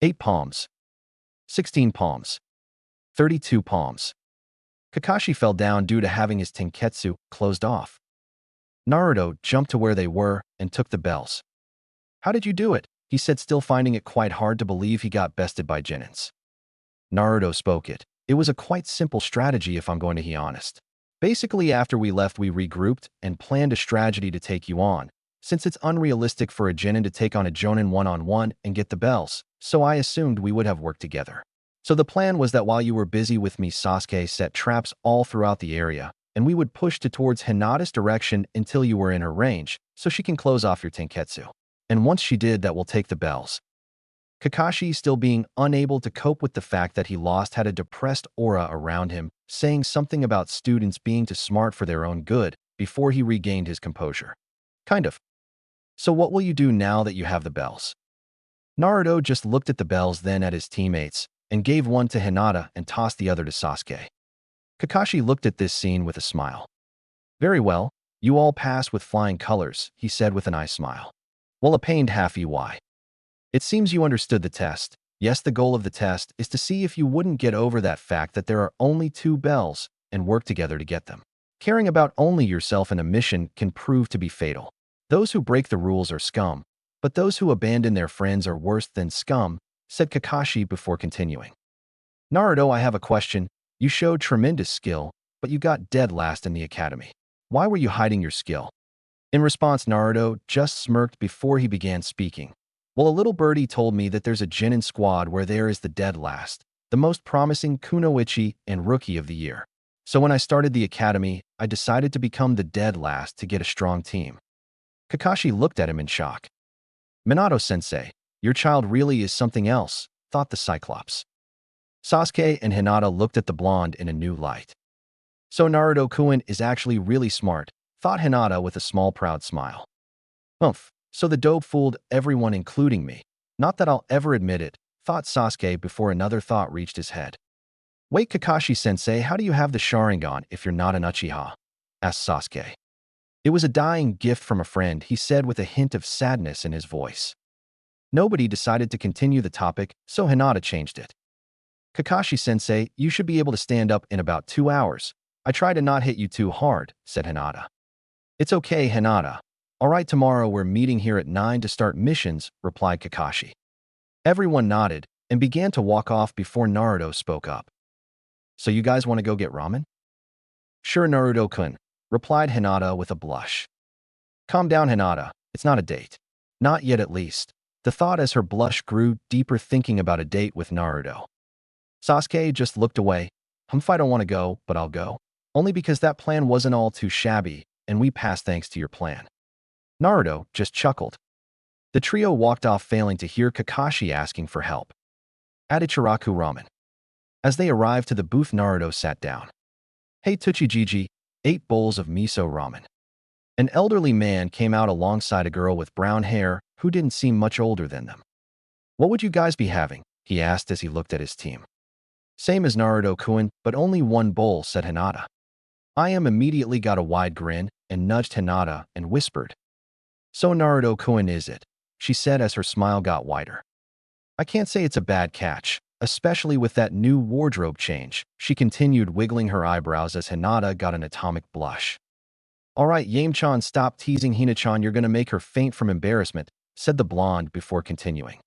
8 palms. 16 palms. 32 palms. Kakashi fell down due to having his tenketsu closed off. Naruto jumped to where they were and took the bells. How did you do it? He said, still finding it quite hard to believe he got bested by Genins. Naruto spoke it. It was a quite simple strategy if I'm going to be honest. Basically, after we left, we regrouped and planned a strategy to take you on, since it's unrealistic for a Genin to take on a Jonin one-on-one and get the bells, so I assumed we would have worked together. So the plan was that while you were busy with me, Sasuke set traps all throughout the area, and we would push towards Hinata's direction until you were in her range, so she can close off your tenketsu. And once she did that, we'll take the bells. Kakashi, still being unable to cope with the fact that he lost, had a depressed aura around him, saying something about students being too smart for their own good before he regained his composure. Kind of. So what will you do now that you have the bells? Naruto just looked at the bells, then at his teammates, and gave one to Hinata and tossed the other to Sasuke. Kakashi looked at this scene with a smile. Very well, you all pass with flying colors, he said with an eye smile. Well, a pained half EY. It seems you understood the test. Yes, the goal of the test is to see if you wouldn't get over that fact that there are only 2 bells and work together to get them. Caring about only yourself in a mission can prove to be fatal. Those who break the rules are scum, but those who abandon their friends are worse than scum, said Kakashi before continuing. Naruto, I have a question. You showed tremendous skill, but you got dead last in the academy. Why were you hiding your skill? In response, Naruto just smirked before he began speaking. Well, a little birdie told me that there's a Chunin squad where there is the dead last, the most promising kunoichi and rookie of the year. So when I started the academy, I decided to become the dead last to get a strong team. Kakashi looked at him in shock. Minato-sensei, your child really is something else, thought the Cyclops. Sasuke and Hinata looked at the blonde in a new light. So Naruto-kun is actually really smart, thought Hinata with a small proud smile. Humph, so the dope fooled everyone including me. Not that I'll ever admit it, thought Sasuke before another thought reached his head. Wait, Kakashi-sensei, how do you have the Sharingan if you're not an Uchiha? Asked Sasuke. It was a dying gift from a friend, he said with a hint of sadness in his voice. Nobody decided to continue the topic, so Hinata changed it. Kakashi-sensei, you should be able to stand up in about 2 hours. I try to not hit you too hard, said Hinata. It's okay, Hinata. All right, tomorrow we're meeting here at 9 to start missions, replied Kakashi. Everyone nodded and began to walk off before Naruto spoke up. So you guys want to go get ramen? Sure, Naruto-kun, replied Hinata with a blush. Calm down, Hinata. It's not a date. Not yet, at least. The thought as her blush grew deeper, thinking about a date with Naruto. Sasuke just looked away. I don't want to go, but I'll go. Only because that plan wasn't all too shabby, and we passed thanks to your plan. Naruto just chuckled. The trio walked off, failing to hear Kakashi asking for help. At Ichiraku Ramen. As they arrived to the booth, Naruto sat down. Hey Tsuchijiji, 8 bowls of miso ramen. An elderly man came out alongside a girl with brown hair who didn't seem much older than them. What would you guys be having? He asked as he looked at his team. Same as Naruto-kun, but only 1 bowl, said Hinata. I immediately got a wide grin and nudged Hinata and whispered. So Naruto-kun is it? She said as her smile got wider. I can't say it's a bad catch, especially with that new wardrobe change, she continued, wiggling her eyebrows as Hinata got an atomic blush. All right, Yame-chan, stop teasing Hina-chan, you're gonna make her faint from embarrassment, said the blonde before continuing.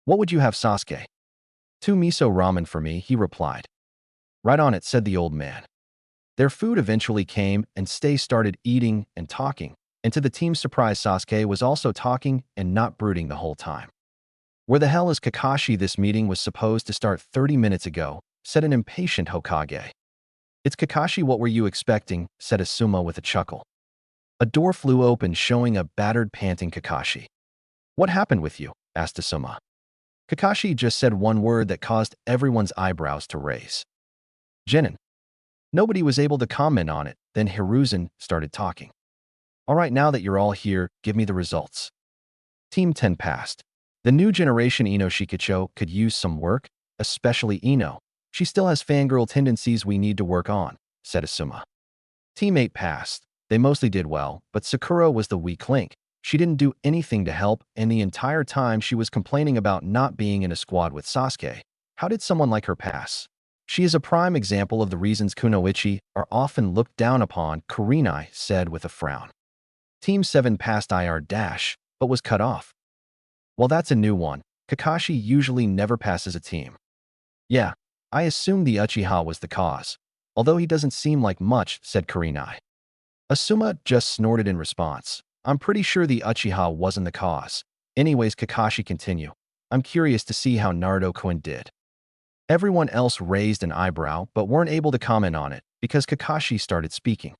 What would you have, Sasuke? 2 miso ramen for me, he replied. Right on it, said the old man. Their food eventually came, and Stay started eating and talking, and to the team's surprise, Sasuke was also talking and not brooding the whole time. Where the hell is Kakashi? This meeting was supposed to start 30 minutes ago, said an impatient Hokage. It's Kakashi, what were you expecting? Said Asuma with a chuckle. A door flew open, showing a battered, panting Kakashi. What happened with you? Asked Asuma. Kakashi just said one word that caused everyone's eyebrows to raise. Genin. Nobody was able to comment on it, then Hiruzen started talking. All right, now that you're all here, give me the results. Team 10 passed. The new generation Ino Shikacho could use some work, especially Ino. She still has fangirl tendencies we need to work on, said Asuma. Team 8 passed. They mostly did well, but Sakura was the weak link. She didn't do anything to help, and the entire time she was complaining about not being in a squad with Sasuke. How did someone like her pass? She is a prime example of the reasons kunoichi are often looked down upon, Kurenai said with a frown. Team 7 passed IR dash, but was cut off. Well, that's a new one. Kakashi usually never passes a team. Yeah, I assumed the Uchiha was the cause, although he doesn't seem like much, said Kurenai. Asuma just snorted in response. I'm pretty sure the Uchiha wasn't the cause. Anyways, Kakashi continued. I'm curious to see how Naruto-kun did. Everyone else raised an eyebrow but weren't able to comment on it because Kakashi started speaking.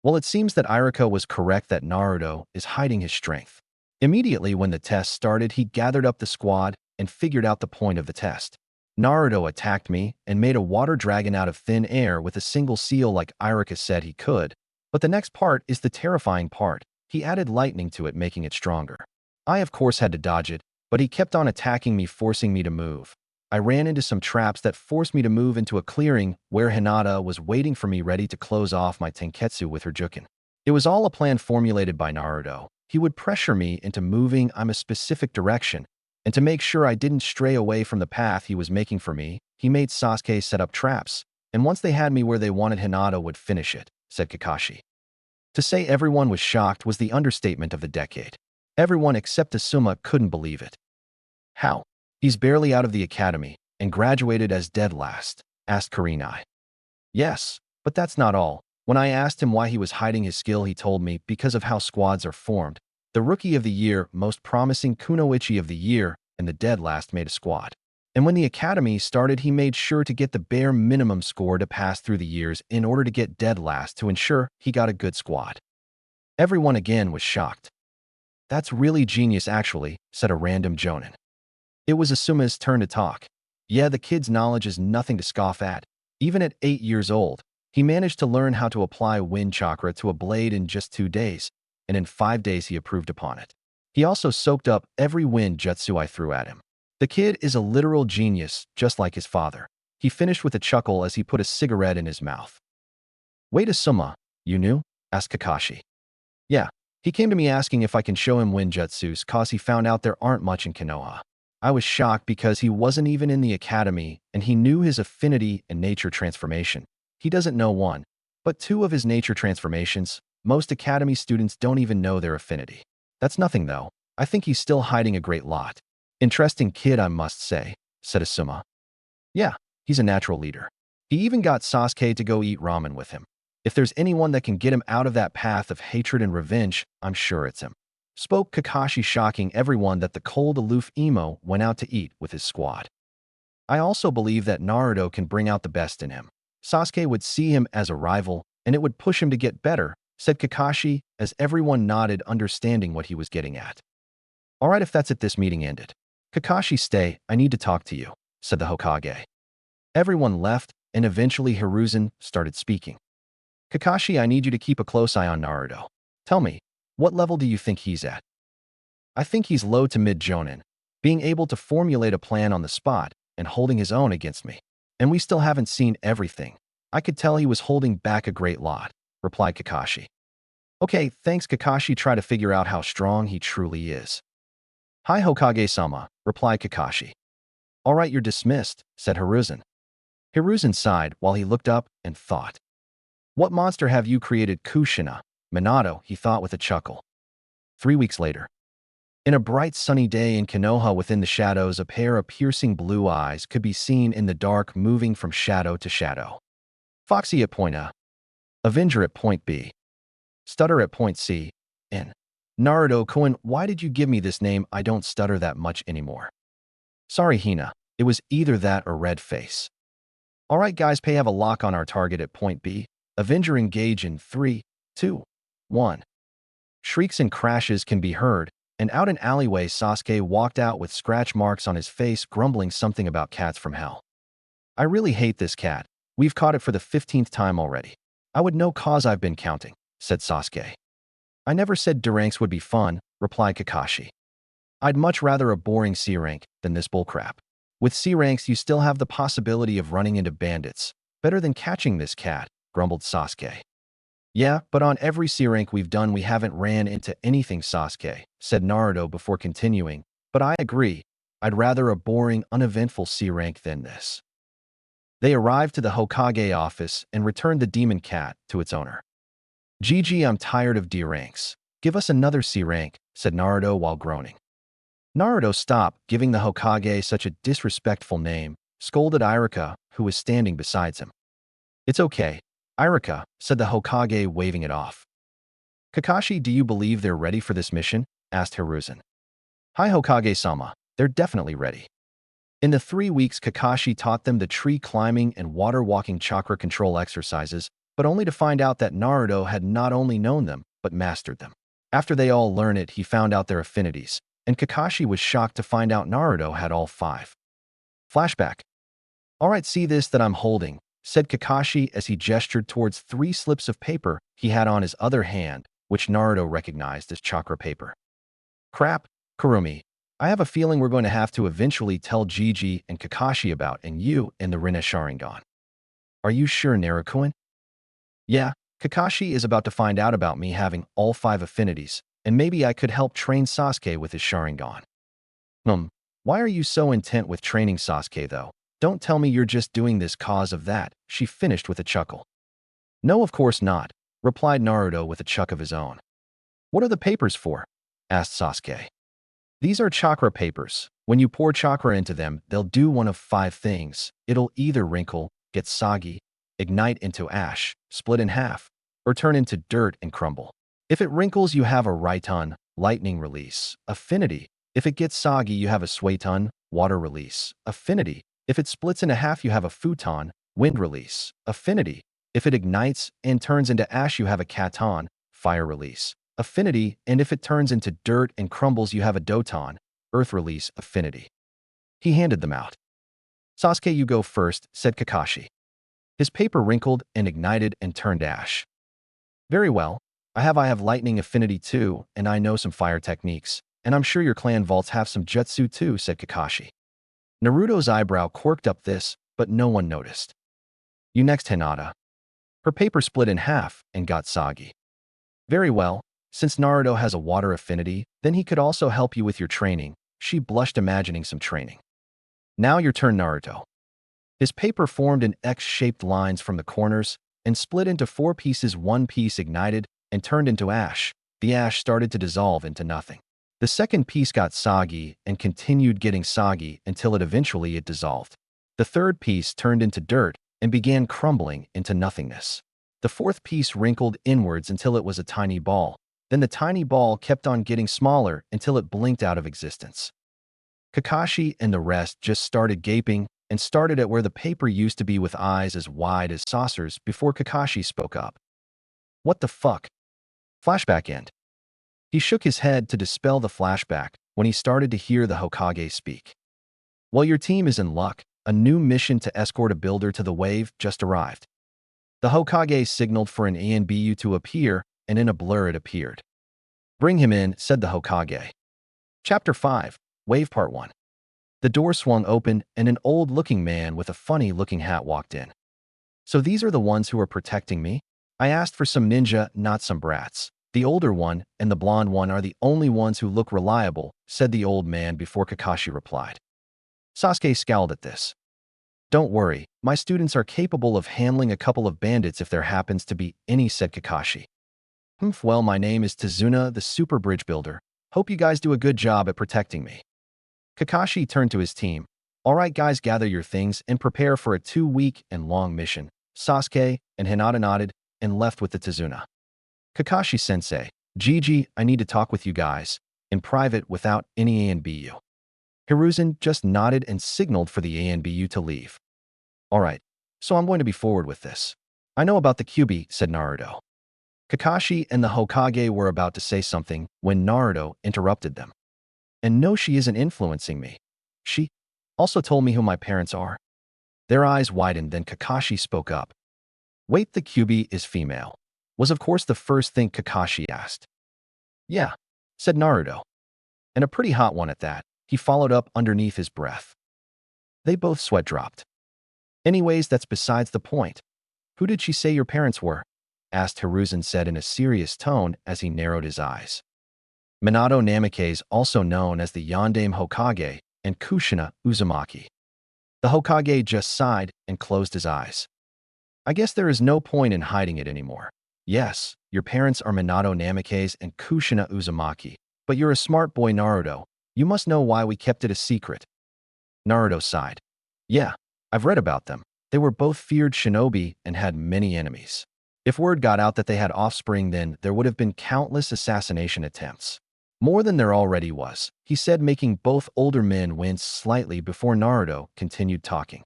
Well, it seems that Iruka was correct that Naruto is hiding his strength. Immediately when the test started, he gathered up the squad and figured out the point of the test. Naruto attacked me and made a water dragon out of thin air with a single seal like Iruka said he could. But the next part is the terrifying part. He added lightning to it, making it stronger. I, of course, had to dodge it, but he kept on attacking me, forcing me to move. I ran into some traps that forced me to move into a clearing where Hinata was waiting for me, ready to close off my Tenketsu with her Jukin. It was all a plan formulated by Naruto. He would pressure me into moving in a specific direction, and to make sure I didn't stray away from the path he was making for me, he made Sasuke set up traps, and once they had me where they wanted, Hinata would finish it, said Kakashi. To say everyone was shocked was the understatement of the decade. Everyone except Asuma couldn't believe it. How? He's barely out of the academy and graduated as dead last, asked Kurenai. Yes, but that's not all. When I asked him why he was hiding his skill, he told me because of how squads are formed. The Rookie of the Year, Most Promising Kunoichi of the Year, and the Dead Last made a squad. And when the academy started, he made sure to get the bare minimum score to pass through the years in order to get Dead Last to ensure he got a good squad. Everyone again was shocked. That's really genius actually, said a random Jonin. It was Asuma's turn to talk. Yeah, the kid's knowledge is nothing to scoff at. Even at 8 years old, he managed to learn how to apply wind chakra to a blade in just 2 days, and in 5 days he improved upon it. He also soaked up every wind jutsu I threw at him. The kid is a literal genius, just like his father. He finished with a chuckle as he put a cigarette in his mouth. Wait, Asuma, you knew? Asked Kakashi. Yeah, he came to me asking if I can show him wind jutsus cause he found out there aren't much in Konoha. I was shocked because he wasn't even in the academy and he knew his affinity and nature transformation. He doesn't know one, but 2 of his nature transformations. Most academy students don't even know their affinity. That's nothing though. I think he's still hiding a great lot. Interesting kid, I must say, said Asuma. Yeah, he's a natural leader. He even got Sasuke to go eat ramen with him. If there's anyone that can get him out of that path of hatred and revenge, I'm sure it's him. Spoke Kakashi, shocking everyone that the cold, aloof emo went out to eat with his squad. I also believe that Naruto can bring out the best in him. Sasuke would see him as a rival, and it would push him to get better, said Kakashi, as everyone nodded, understanding what he was getting at. All right, if that's it, this meeting ended. Kakashi, stay, I need to talk to you, said the Hokage. Everyone left, and eventually Hiruzen started speaking. Kakashi, I need you to keep a close eye on Naruto. Tell me, what level do you think he's at? I think he's low to mid Jonin, being able to formulate a plan on the spot and holding his own against me. And we still haven't seen everything. I could tell he was holding back a great lot, replied Kakashi. Okay, thanks. Kakashi, try to figure out how strong he truly is. Hi Hokage-sama, replied Kakashi. All right, you're dismissed, said Hiruzen. Hiruzen sighed while he looked up and thought. What monster have you created, Kushina? Minato, he thought with a chuckle. 3 weeks later. In a bright sunny day in Konoha, within the shadows, a pair of piercing blue eyes could be seen in the dark, moving from shadow to shadow. Foxy at point A. Avenger at point B. Stutter at point C. N. Naruto-kun, why did you give me this name? I don't stutter that much anymore. Sorry, Hina. It was either that or red face. All right, guys, pay have a lock on our target at point B. Avenger, engage in 3, 2, 1. Shrieks and crashes can be heard, and out an alleyway Sasuke walked out with scratch marks on his face, grumbling something about cats from hell. I really hate this cat. We've caught it for the 15th time already. I would know cause I've been counting, said Sasuke. I never said D ranks would be fun, replied Kakashi. I'd much rather a boring C rank than this bullcrap. With C ranks you still have the possibility of running into bandits. Better than catching this cat, grumbled Sasuke. Yeah, but on every C rank we've done we haven't ran into anything, Sasuke, said Naruto before continuing. But I agree. I'd rather a boring, uneventful C rank than this. They arrived to the Hokage office and returned the demon cat to its owner. GG, I'm tired of D ranks. Give us another C rank, said Naruto while groaning. Naruto, stop giving the Hokage such a disrespectful name, scolded Iruka, who was standing beside him. It's okay, Iruka, said the Hokage, waving it off. Kakashi, do you believe they're ready for this mission? Asked Hiruzen. Hi Hokage-sama, they're definitely ready. In the 3 weeks, Kakashi taught them the tree climbing and water walking chakra control exercises, but only to find out that Naruto had not only known them, but mastered them. After they all learned it, he found out their affinities, and Kakashi was shocked to find out Naruto had all 5. Flashback. All right, see this that I'm holding, said Kakashi as he gestured towards 3 slips of paper he had on his other hand, which Naruto recognized as chakra paper. Crap, Kurumi. I have a feeling we're going to have to eventually tell Gigi and Kakashi about and you and the Rinne-Sharingan. Are you sure, Naruto-kun? Yeah, Kakashi is about to find out about me having all 5 affinities, and maybe I could help train Sasuke with his Sharingan. Why are you so intent with training Sasuke though? Don't tell me you're just doing this cause of that, she finished with a chuckle. No, of course not, replied Naruto with a chuck of his own. What are the papers for? Asked Sasuke. These are chakra papers. When you pour chakra into them, they'll do one of 5 things. It'll either wrinkle, get soggy, ignite into ash, split in half, or turn into dirt and crumble. If it wrinkles, you have a Raiton, lightning release, affinity. If it gets soggy, you have a Suiton, water release, affinity. If it splits into half, you have a Futon, wind release, affinity. If it ignites and turns into ash, you have a Katon, fire release, affinity. And if it turns into dirt and crumbles, you have a Doton, earth release, affinity. He handed them out. Sasuke, you go first, said Kakashi. His paper wrinkled and ignited and turned ash. Very well. I have lightning affinity too, and I know some fire techniques. And I'm sure your clan vaults have some jutsu too, said Kakashi. Naruto's eyebrow quirked up this, but no one noticed. You next, Hinata. Her paper split in half and got soggy. Very well. Since Naruto has a water affinity, then he could also help you with your training. She blushed, imagining some training. Now your turn, Naruto. His paper formed in X-shaped lines from the corners and split into 4 pieces. One piece ignited and turned into ash. The ash started to dissolve into nothing. The second piece got soggy and continued getting soggy until it eventually dissolved. The third piece turned into dirt and began crumbling into nothingness. The fourth piece wrinkled inwards until it was a tiny ball. Then the tiny ball kept on getting smaller until it blinked out of existence. Kakashi and the rest just started gaping and started at where the paper used to be with eyes as wide as saucers before Kakashi spoke up. What the fuck? Flashback end. He shook his head to dispel the flashback when he started to hear the Hokage speak. Well, your team is in luck. A new mission to escort a builder to the wave just arrived. The Hokage signaled for an ANBU to appear, and in a blur it appeared. Bring him in, said the Hokage. Chapter 5, Wave Part 1. The door swung open, and an old-looking man with a funny-looking hat walked in. So these are the ones who are protecting me? I asked for some ninja, not some brats. The older one and the blonde one are the only ones who look reliable, said the old man before Kakashi replied. Sasuke scowled at this. Don't worry, my students are capable of handling a couple of bandits if there happens to be any, said Kakashi. Well, my name is Tazuna, the super bridge builder. Hope you guys do a good job at protecting me. Kakashi turned to his team. All right, guys, gather your things and prepare for a 2-week and long mission. Sasuke and Hinata nodded and left with the Tazuna. Kakashi-sensei, Gigi, I need to talk with you guys, in private without any ANBU. Hiruzen just nodded and signaled for the ANBU to leave. All right, so I'm going to be forward with this. I know about the QB, said Naruto. Kakashi and the Hokage were about to say something when Naruto interrupted them. And no, she isn't influencing me. She also told me who my parents are. Their eyes widened, then Kakashi spoke up. Wait, the QB is female. Was of course the first thing Kakashi asked. Yeah, said Naruto. And a pretty hot one at that, he followed up underneath his breath. They both sweat dropped. Anyways, that's besides the point. Who did she say your parents were? Asked Hiruzen said in a serious tone as he narrowed his eyes. Minato Namikaze, also known as the Yondaime Hokage, and Kushina Uzumaki. The Hokage just sighed and closed his eyes. I guess there is no point in hiding it anymore. Yes, your parents are Minato Namikaze and Kushina Uzumaki, but you're a smart boy, Naruto. You must know why we kept it a secret. Naruto sighed. Yeah, I've read about them. They were both feared shinobi and had many enemies. If word got out that they had offspring, then there would have been countless assassination attempts. More than there already was, he said, making both older men wince slightly before Naruto continued talking.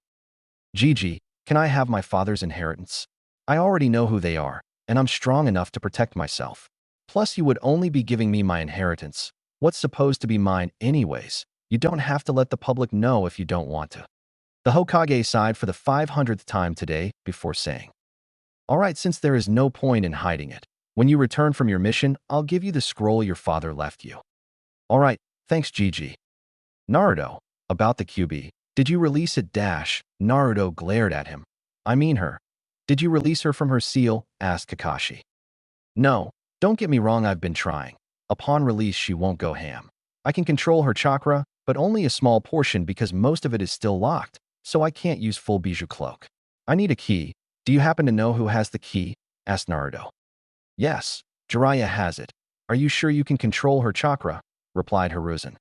Gigi, can I have my father's inheritance? I already know who they are, and I'm strong enough to protect myself. Plus, you would only be giving me my inheritance. What's supposed to be mine anyways? You don't have to let the public know if you don't want to. The Hokage sighed for the 500th time today before saying, all right, since there is no point in hiding it. When you return from your mission, I'll give you the scroll your father left you. All right, thanks, Gigi. Naruto, about the QB. Did you release it? Naruto glared at him. I mean her. Did you release her from her seal? Asked Kakashi. No, don't get me wrong, I've been trying. Upon release, she won't go ham. I can control her chakra, but only a small portion because most of it is still locked, so I can't use full Bijou Cloak. I need a key. Do you happen to know who has the key? Asked Naruto. Yes, Jiraiya has it. Are you sure you can control her chakra? Replied Hiruzen.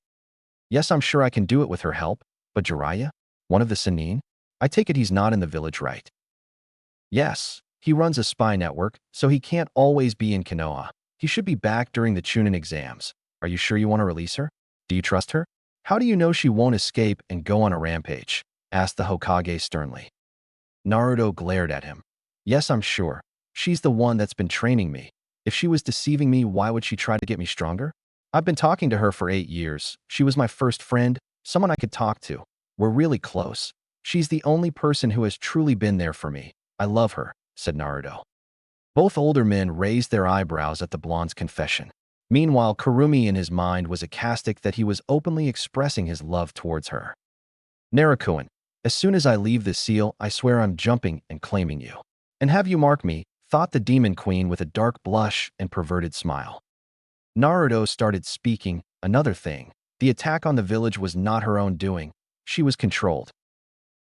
Yes, I'm sure I can do it with her help, but Jiraiya? One of the Sannin? I take it he's not in the village, right? Yes, He runs a spy network, so he can't always be in Konoha. He should be back during the Chunin exams. Are you sure you want to release her? Do you trust her? How do you know she won't escape and go on a rampage? Asked the Hokage sternly. Naruto glared at him. Yes, I'm sure. She's the one that's been training me. If she was deceiving me, why would she try to get me stronger? I've been talking to her for 8 years. She was my first friend, someone I could talk to. We're really close. She's the only person who has truly been there for me. I love her, said Naruto. Both older men raised their eyebrows at the blonde's confession. Meanwhile, Kurumi in his mind was ecstatic that he was openly expressing his love towards her. Naruto, as soon as I leave this seal, I swear I'm jumping and claiming you. And have you mark me, thought the demon queen with a dark blush and perverted smile. Naruto started speaking. Another thing, the attack on the village was not her own doing. She was controlled.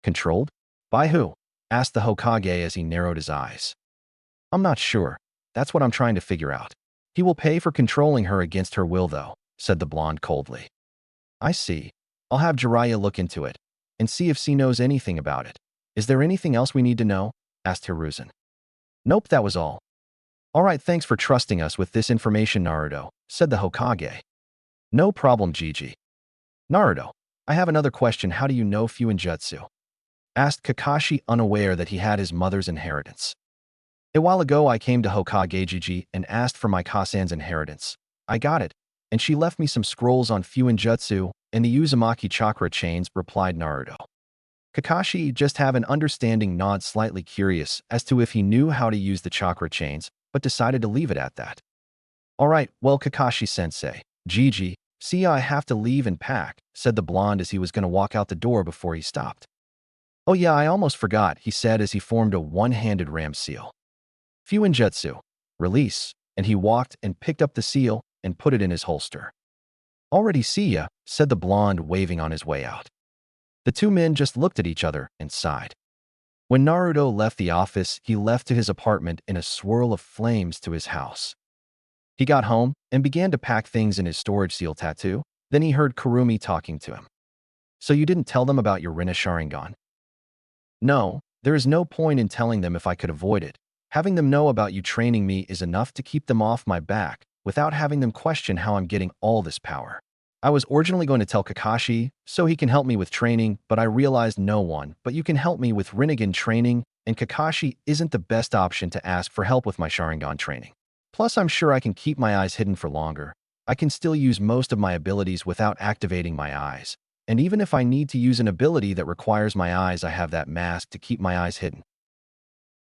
Controlled? By who? Asked the Hokage as he narrowed his eyes. I'm not sure. That's what I'm trying to figure out. He will pay for controlling her against her will, though, said the blonde coldly. I see. I'll have Jiraiya look into it and see if she knows anything about it. Is there anything else we need to know? Asked Hiruzen. Nope, that was all. All right, thanks for trusting us with this information, Naruto, said the Hokage. No problem, Gigi. Naruto, I have another question. How do you know Fuinjutsu? Asked Kakashi, unaware that he had his mother's inheritance. A while ago, I came to Hokage Gigi and asked for my Kasan's inheritance. I got it, and she left me some scrolls on Fuinjutsu and the Uzumaki chakra chains, replied Naruto. Kakashi just have an understanding nod, slightly curious as to if he knew how to use the chakra chains, but decided to leave it at that. All right, well, Kakashi-sensei, Gigi, see, I have to leave and pack, said the blonde as he was going to walk out the door before he stopped. Oh yeah, I almost forgot, he said as he formed a one-handed ram seal. Fuinjutsu, release, and he walked and picked up the seal and put it in his holster. Already see ya, said the blonde, waving on his way out. The two men just looked at each other and sighed. When Naruto left the office, he left to his apartment in a swirl of flames to his house. He got home and began to pack things in his storage seal tattoo. Then he heard Kurumi talking to him. So you didn't tell them about your Rinne-Sharingan? No, there is no point in telling them if I could avoid it. Having them know about you training me is enough to keep them off my back without having them question how I'm getting all this power. I was originally going to tell Kakashi so he can help me with training, but I realized no one but you can help me with Rinnegan training, and Kakashi isn't the best option to ask for help with my Sharingan training. Plus, I'm sure I can keep my eyes hidden for longer. I can still use most of my abilities without activating my eyes. And even if I need to use an ability that requires my eyes, I have that mask to keep my eyes hidden.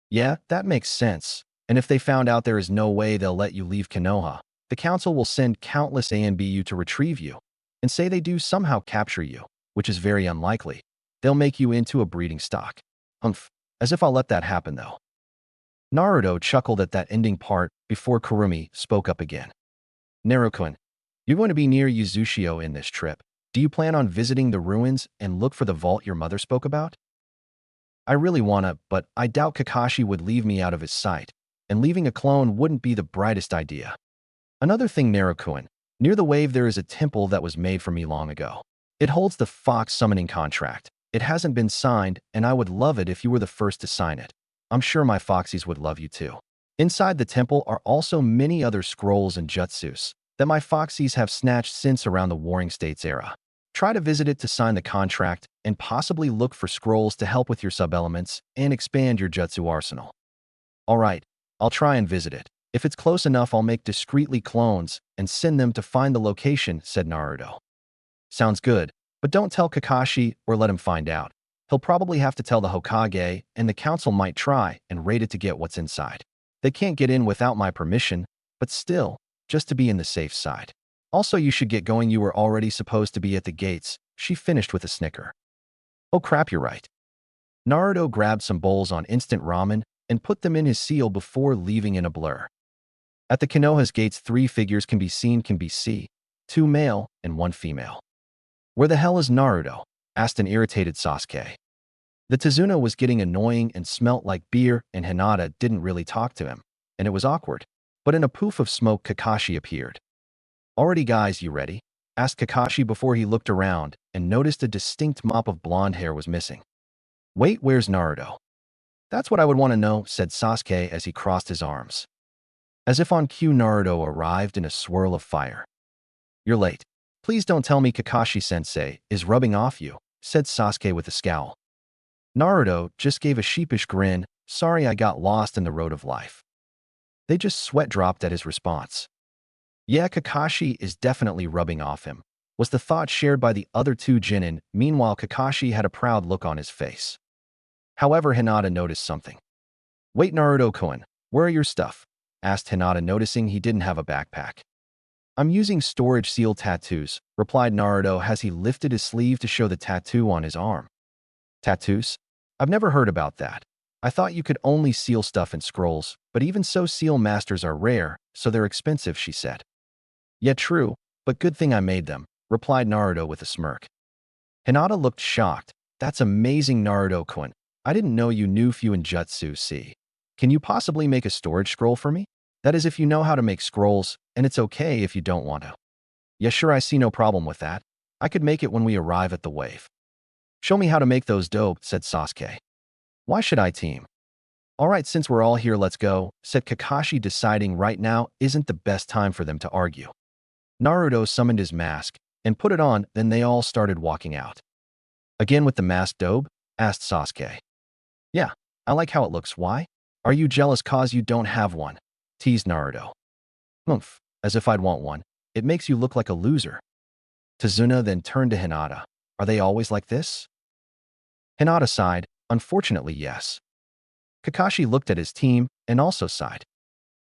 Yeah, that makes sense. And if they found out there is no way they'll let you leave Konoha, the council will send countless ANBU to retrieve you. And say they do somehow capture you, which is very unlikely. They'll make you into a breeding stock. Humph, as if I'll let that happen though. Naruto chuckled at that ending part before Kurumi spoke up again. Naruto, you're going to be near Uzushio in this trip. Do you plan on visiting the ruins and look for the vault your mother spoke about? I really wanna, but I doubt Kakashi would leave me out of his sight, and leaving a clone wouldn't be the brightest idea. Another thing, Naruto, near the wave there is a temple that was made for me long ago. It holds the fox summoning contract. It hasn't been signed, and I would love it if you were the first to sign it. I'm sure my foxies would love you too. Inside the temple are also many other scrolls and jutsus that my foxies have snatched since around the Warring States era. Try to visit it to sign the contract and possibly look for scrolls to help with your sub-elements and expand your jutsu arsenal. Alright, I'll try and visit it. If it's close enough, I'll make discreetly clones and send them to find the location, said Naruto. Sounds good, but don't tell Kakashi or let him find out. He'll probably have to tell the Hokage, and the council might try and raid it to get what's inside. They can't get in without my permission, but still, just to be in the safe side. Also, you should get going. You were already supposed to be at the gates, she finished with a snicker. Oh crap, you're right. Naruto grabbed some bowls on instant ramen and put them in his seal before leaving in a blur. At the Konoha's gates, 3 figures can be seen, 2 male and 1 female. Where the hell is Naruto? Asked an irritated Sasuke. The Tazuna was getting annoying and smelt like beer, and Hinata didn't really talk to him, and it was awkward. But in a poof of smoke, Kakashi appeared. Already guys, you ready? Asked Kakashi before he looked around and noticed a distinct mop of blonde hair was missing. Wait, where's Naruto? That's what I would want to know, said Sasuke as he crossed his arms. As if on cue, Naruto arrived in a swirl of fire. You're late. Please don't tell me Kakashi-sensei is rubbing off you, said Sasuke with a scowl. Naruto just gave a sheepish grin. Sorry, I got lost in the road of life. They just sweat dropped at his response. Yeah, Kakashi is definitely rubbing off him, was the thought shared by the other two Chunin. Meanwhile, Kakashi had a proud look on his face. However, Hinata noticed something. Wait, Naruto-kun, where are your stuff? Asked Hinata, noticing he didn't have a backpack. I'm using storage seal tattoos, replied Naruto as he lifted his sleeve to show the tattoo on his arm. Tattoos? I've never heard about that. I thought you could only seal stuff in scrolls, but even so, seal masters are rare, so they're expensive, she said. Yeah, true, but good thing I made them, replied Naruto with a smirk. Hinata looked shocked. That's amazing, Naruto-kun. I didn't know you knew Fuinjutsu. See, can you possibly make a storage scroll for me? That is, if you know how to make scrolls, and it's okay if you don't want to. Yeah, sure, I see no problem with that. I could make it when we arrive at the wave. Show me how to make those dope, said Sasuke. Why should I team? All right, since we're all here, let's go, said Kakashi, deciding right now isn't the best time for them to argue. Naruto summoned his mask and put it on, then they all started walking out. Again with the mask, dope? Asked Sasuke. Yeah, I like how it looks. Why? Are you jealous cause you don't have one? Teased Naruto. Humph, as if I'd want one. It makes you look like a loser. Tazuna then turned to Hinata. Are they always like this? Hinata sighed. Unfortunately, yes. Kakashi looked at his team and also sighed.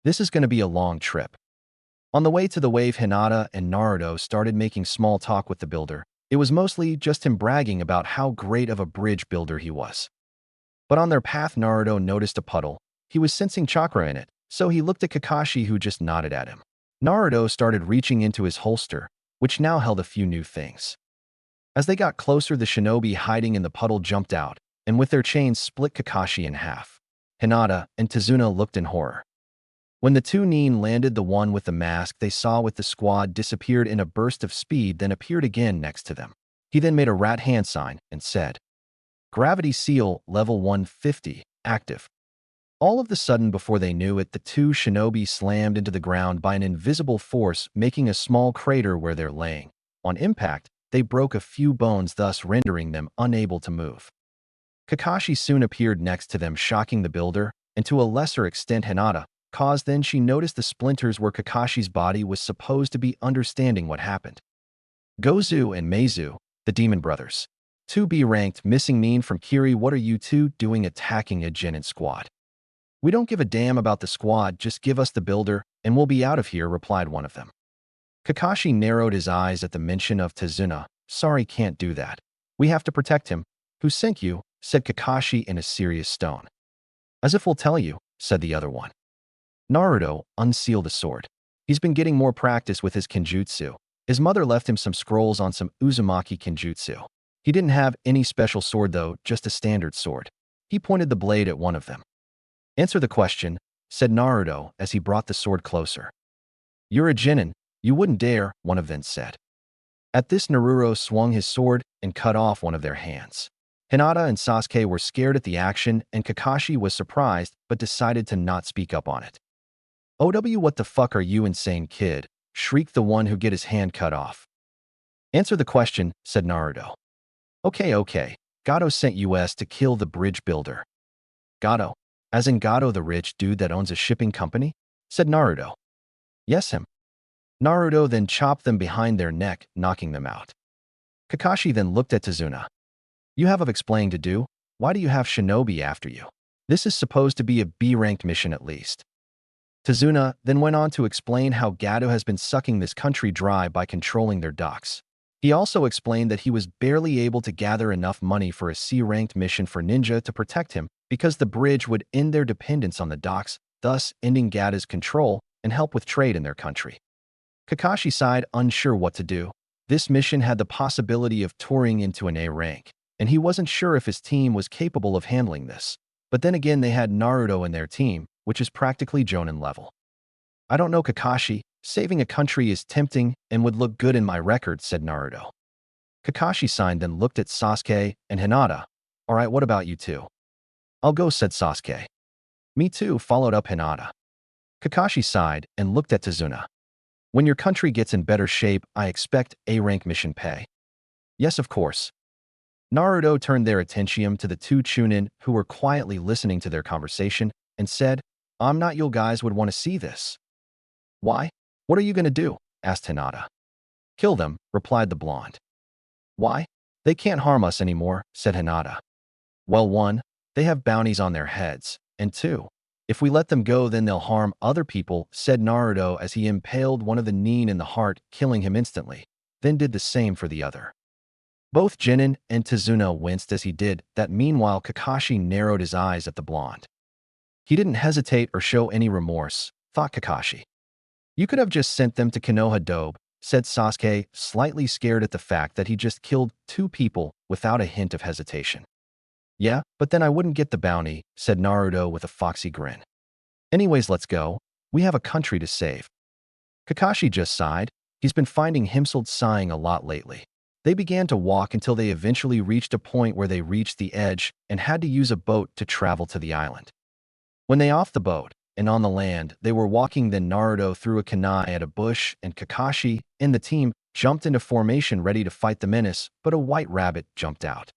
This is going to be a long trip. On the way to the wave, Hinata and Naruto started making small talk with the builder. It was mostly just him bragging about how great of a bridge builder he was. But on their path, Naruto noticed a puddle. He was sensing chakra in it, so he looked at Kakashi, who just nodded at him. Naruto started reaching into his holster, which now held a few new things. As they got closer, the shinobi hiding in the puddle jumped out, and with their chains split Kakashi in half. Hinata and Tazuna looked in horror. When the two Nin landed, the one with the mask they saw with the squad disappeared in a burst of speed, then appeared again next to them. He then made a rat hand sign and said, Gravity seal, level 150, active. All of the sudden, before they knew it, the two shinobi slammed into the ground by an invisible force, making a small crater where they're laying. On impact, they broke a few bones, thus rendering them unable to move. Kakashi soon appeared next to them, shocking the builder, and to a lesser extent Hinata, cause then she noticed the splinters where Kakashi's body was supposed to be, understanding what happened. Gozu and Meizu, the demon brothers. 2B ranked, missing mean from Kiri. What are you two doing attacking a Chunin squad? We don't give a damn about the squad, just give us the builder, and we'll be out of here, replied one of them. Kakashi narrowed his eyes at the mention of Tazuna. Sorry, can't do that. We have to protect him. Who sent you? Said Kakashi in a serious tone. As if we'll tell you, said the other one. Naruto unsealed the sword. He's been getting more practice with his kenjutsu. His mother left him some scrolls on some Uzumaki kenjutsu. He didn't have any special sword though, just a standard sword. He pointed the blade at one of them. Answer the question, said Naruto as he brought the sword closer. You're a Chunin, you wouldn't dare, one of them said. At this, Naruto swung his sword and cut off one of their hands. Hinata and Sasuke were scared at the action, and Kakashi was surprised but decided to not speak up on it. OW, what the fuck are you, insane kid? Shrieked the one who get his hand cut off. Answer the question, said Naruto. Okay. Gato sent us to kill the bridge builder. Gato? As in Gato, the rich dude that owns a shipping company? Said Naruto. Yes, him. Naruto then chopped them behind their neck, knocking them out. Kakashi then looked at Tazuna. You have explaining to do. Why do you have shinobi after you? This is supposed to be a B-ranked mission at least. Tazuna then went on to explain how Gato has been sucking this country dry by controlling their docks. He also explained that he was barely able to gather enough money for a C-ranked mission for Ninja to protect him because the bridge would end their dependence on the docks, thus ending Gato's control and help with trade in their country. Kakashi sighed, unsure what to do. This mission had the possibility of touring into an A rank, and he wasn't sure if his team was capable of handling this. But then again, they had Naruto in their team, which is practically Jonin level. I don't know, Kakashi. Saving a country is tempting and would look good in my record, said Naruto. Kakashi sighed, then looked at Sasuke and Hinata. Alright, what about you two? I'll go, said Sasuke. Me too, followed up Hinata. Kakashi sighed and looked at Tazuna. When your country gets in better shape, I expect A-rank mission pay. Yes, of course. Naruto turned their attention to the two Chunin who were quietly listening to their conversation and said, I'm not you guys would want to see this. Why? What are you going to do? Asked Hinata. Kill them, replied the blonde. Why? They can't harm us anymore, said Hinata. Well, 1, they have bounties on their heads, and 2, if we let them go then they'll harm other people, said Naruto as he impaled one of the Nin in the heart, killing him instantly, then did the same for the other. Both Jinin and Tazuna winced as he did that. Meanwhile, Kakashi narrowed his eyes at the blonde. He didn't hesitate or show any remorse, thought Kakashi. You could have just sent them to Konoha Dobe, said Sasuke, slightly scared at the fact that he just killed 2 people without a hint of hesitation. Yeah, but then I wouldn't get the bounty, said Naruto with a foxy grin. Anyways, let's go. We have a country to save. Kakashi just sighed. He's been finding himself sighing a lot lately. They began to walk until they eventually reached a point where they reached the edge and had to use a boat to travel to the island. When they off the boat and on the land, they were walking, then Naruto threw a kunai at a bush and Kakashi and the team jumped into formation ready to fight the menace, but a white rabbit jumped out.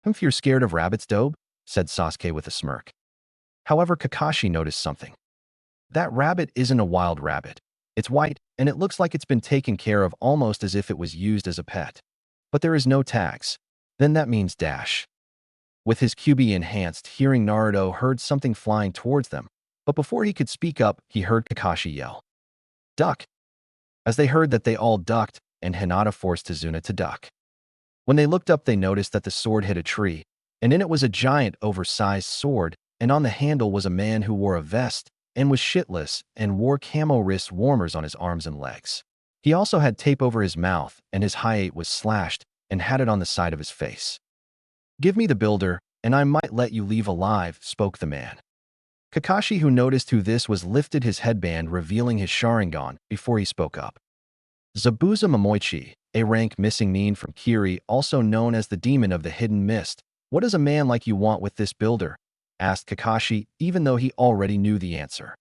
If you're scared of rabbits, Dobe, said Sasuke with a smirk. However, Kakashi noticed something. That rabbit isn't a wild rabbit. It's white, and it looks like it's been taken care of almost as if it was used as a pet. But there is no tags. Then that means dash. With his QB enhanced, hearing Naruto heard something flying towards them, but before he could speak up, he heard Kakashi yell, "Duck!" As they heard that, they all ducked, and Hinata forced Tazuna to duck. When they looked up, they noticed that the sword hit a tree, and in it was a giant, oversized sword, and on the handle was a man who wore a vest and was shitless and wore camo wrist warmers on his arms and legs. He also had tape over his mouth, and his hiatus was slashed and had it on the side of his face. Give me the builder, and I might let you leave alive, spoke the man. Kakashi, who noticed who this was, lifted his headband, revealing his Sharingan, before he spoke up. Zabuza Momoichi, a rank missing Nin from Kiri, also known as the Demon of the Hidden Mist. What does a man like you want with this builder? Asked Kakashi, even though he already knew the answer.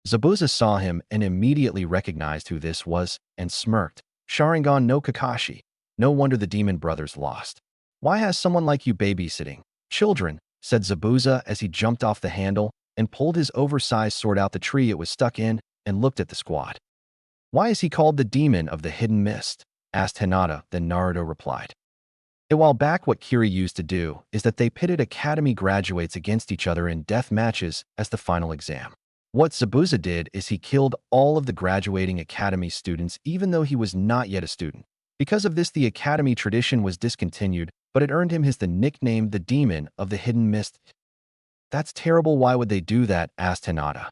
Zabuza saw him and immediately recognized who this was, and smirked. Sharingan no Kakashi. No wonder the demon brothers lost. Why has someone like you babysitting children? Said Zabuza as he jumped off the handle and pulled his oversized sword out the tree it was stuck in and looked at the squad. Why is he called the Demon of the Hidden Mist? Asked Hinata, then Naruto replied. A while back, what Kiri used to do is that they pitted academy graduates against each other in death matches as the final exam. What Zabuza did is he killed all of the graduating academy students even though he was not yet a student. Because of this, the academy tradition was discontinued, but it earned him the nickname the Demon of the Hidden Mist. That's terrible. Why would they do that? Asked Hinata.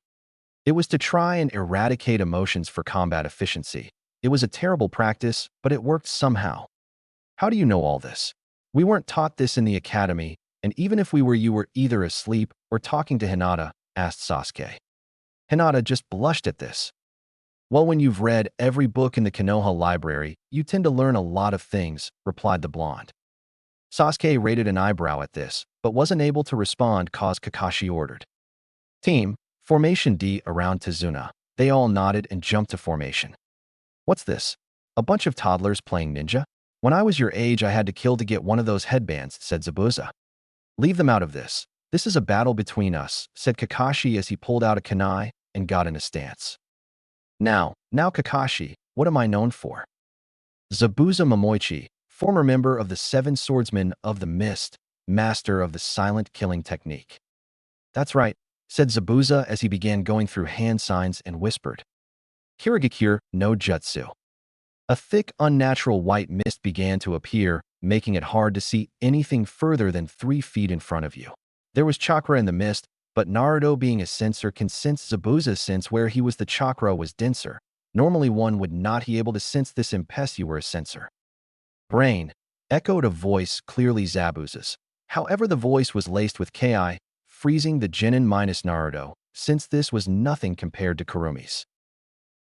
It was to try and eradicate emotions for combat efficiency. It was a terrible practice, but it worked somehow. How do you know all this? We weren't taught this in the academy, and even if we were, you were either asleep or talking to Hinata, asked Sasuke. Hinata just blushed at this. Well, when you've read every book in the Konoha library, you tend to learn a lot of things, replied the blonde. Sasuke raised an eyebrow at this, but wasn't able to respond cause Kakashi ordered. Team, formation D around Tazuna. They all nodded and jumped to formation. What's this? A bunch of toddlers playing ninja? When I was your age, I had to kill to get one of those headbands, said Zabuza. Leave them out of this. This is a battle between us, said Kakashi as he pulled out a kunai and got in a stance. Now Kakashi, what am I known for? Zabuza Momoichi, former member of the 7 Swordsmen of the Mist, master of the silent killing technique. That's right, said Zabuza as he began going through hand signs and whispered. Kirigakure no Jutsu. A thick, unnatural white mist began to appear, making it hard to see anything further than 3 feet in front of you. There was chakra in the mist, but Naruto, being a sensor, can sense Zabuza's sense where he was. The chakra was denser. Normally one would not be able to sense this unless you were a sensor. Brain, echoed a voice, clearly Zabuza's. However, the voice was laced with Ki, freezing the Genin minus Naruto, since this was nothing compared to Kurumi's.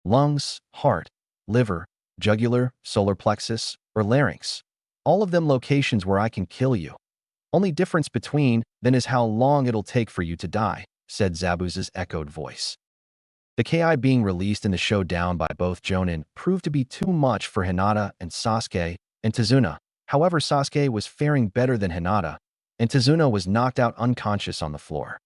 Lungs, heart, liver, jugular, solar plexus, or larynx. All of them locations where I can kill you. Only difference between then is how long it'll take for you to die, said Zabuza's echoed voice. The KI being released in the showdown by both Jonin proved to be too much for Hinata and Sasuke and Tazuna. However, Sasuke was faring better than Hinata, and Tazuna was knocked out unconscious on the floor.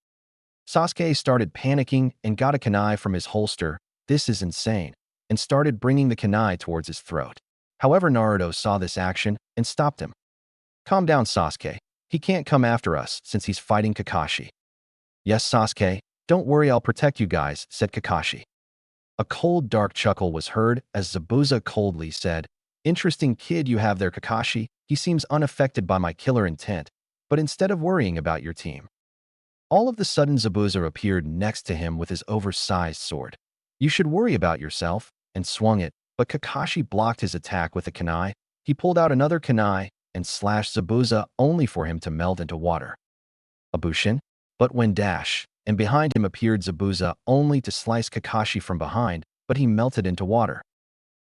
Sasuke started panicking and got a kunai from his holster, "This is insane," and started bringing the kunai towards his throat. However, Naruto saw this action and stopped him. "Calm down, Sasuke. He can't come after us since he's fighting Kakashi." "Yes, Sasuke. Don't worry, I'll protect you guys," said Kakashi. A cold, dark chuckle was heard as Zabuza coldly said, "Interesting kid you have there, Kakashi. He seems unaffected by my killer intent, but instead of worrying about your team." All of a sudden, Zabuza appeared next to him with his oversized sword. "You should worry about yourself," and swung it, but Kakashi blocked his attack with a kunai. He pulled out another kunai and slashed Zabuza only for him to melt into water. A Bushin? But when dash, and behind him appeared Zabuza only to slice Kakashi from behind, but he melted into water.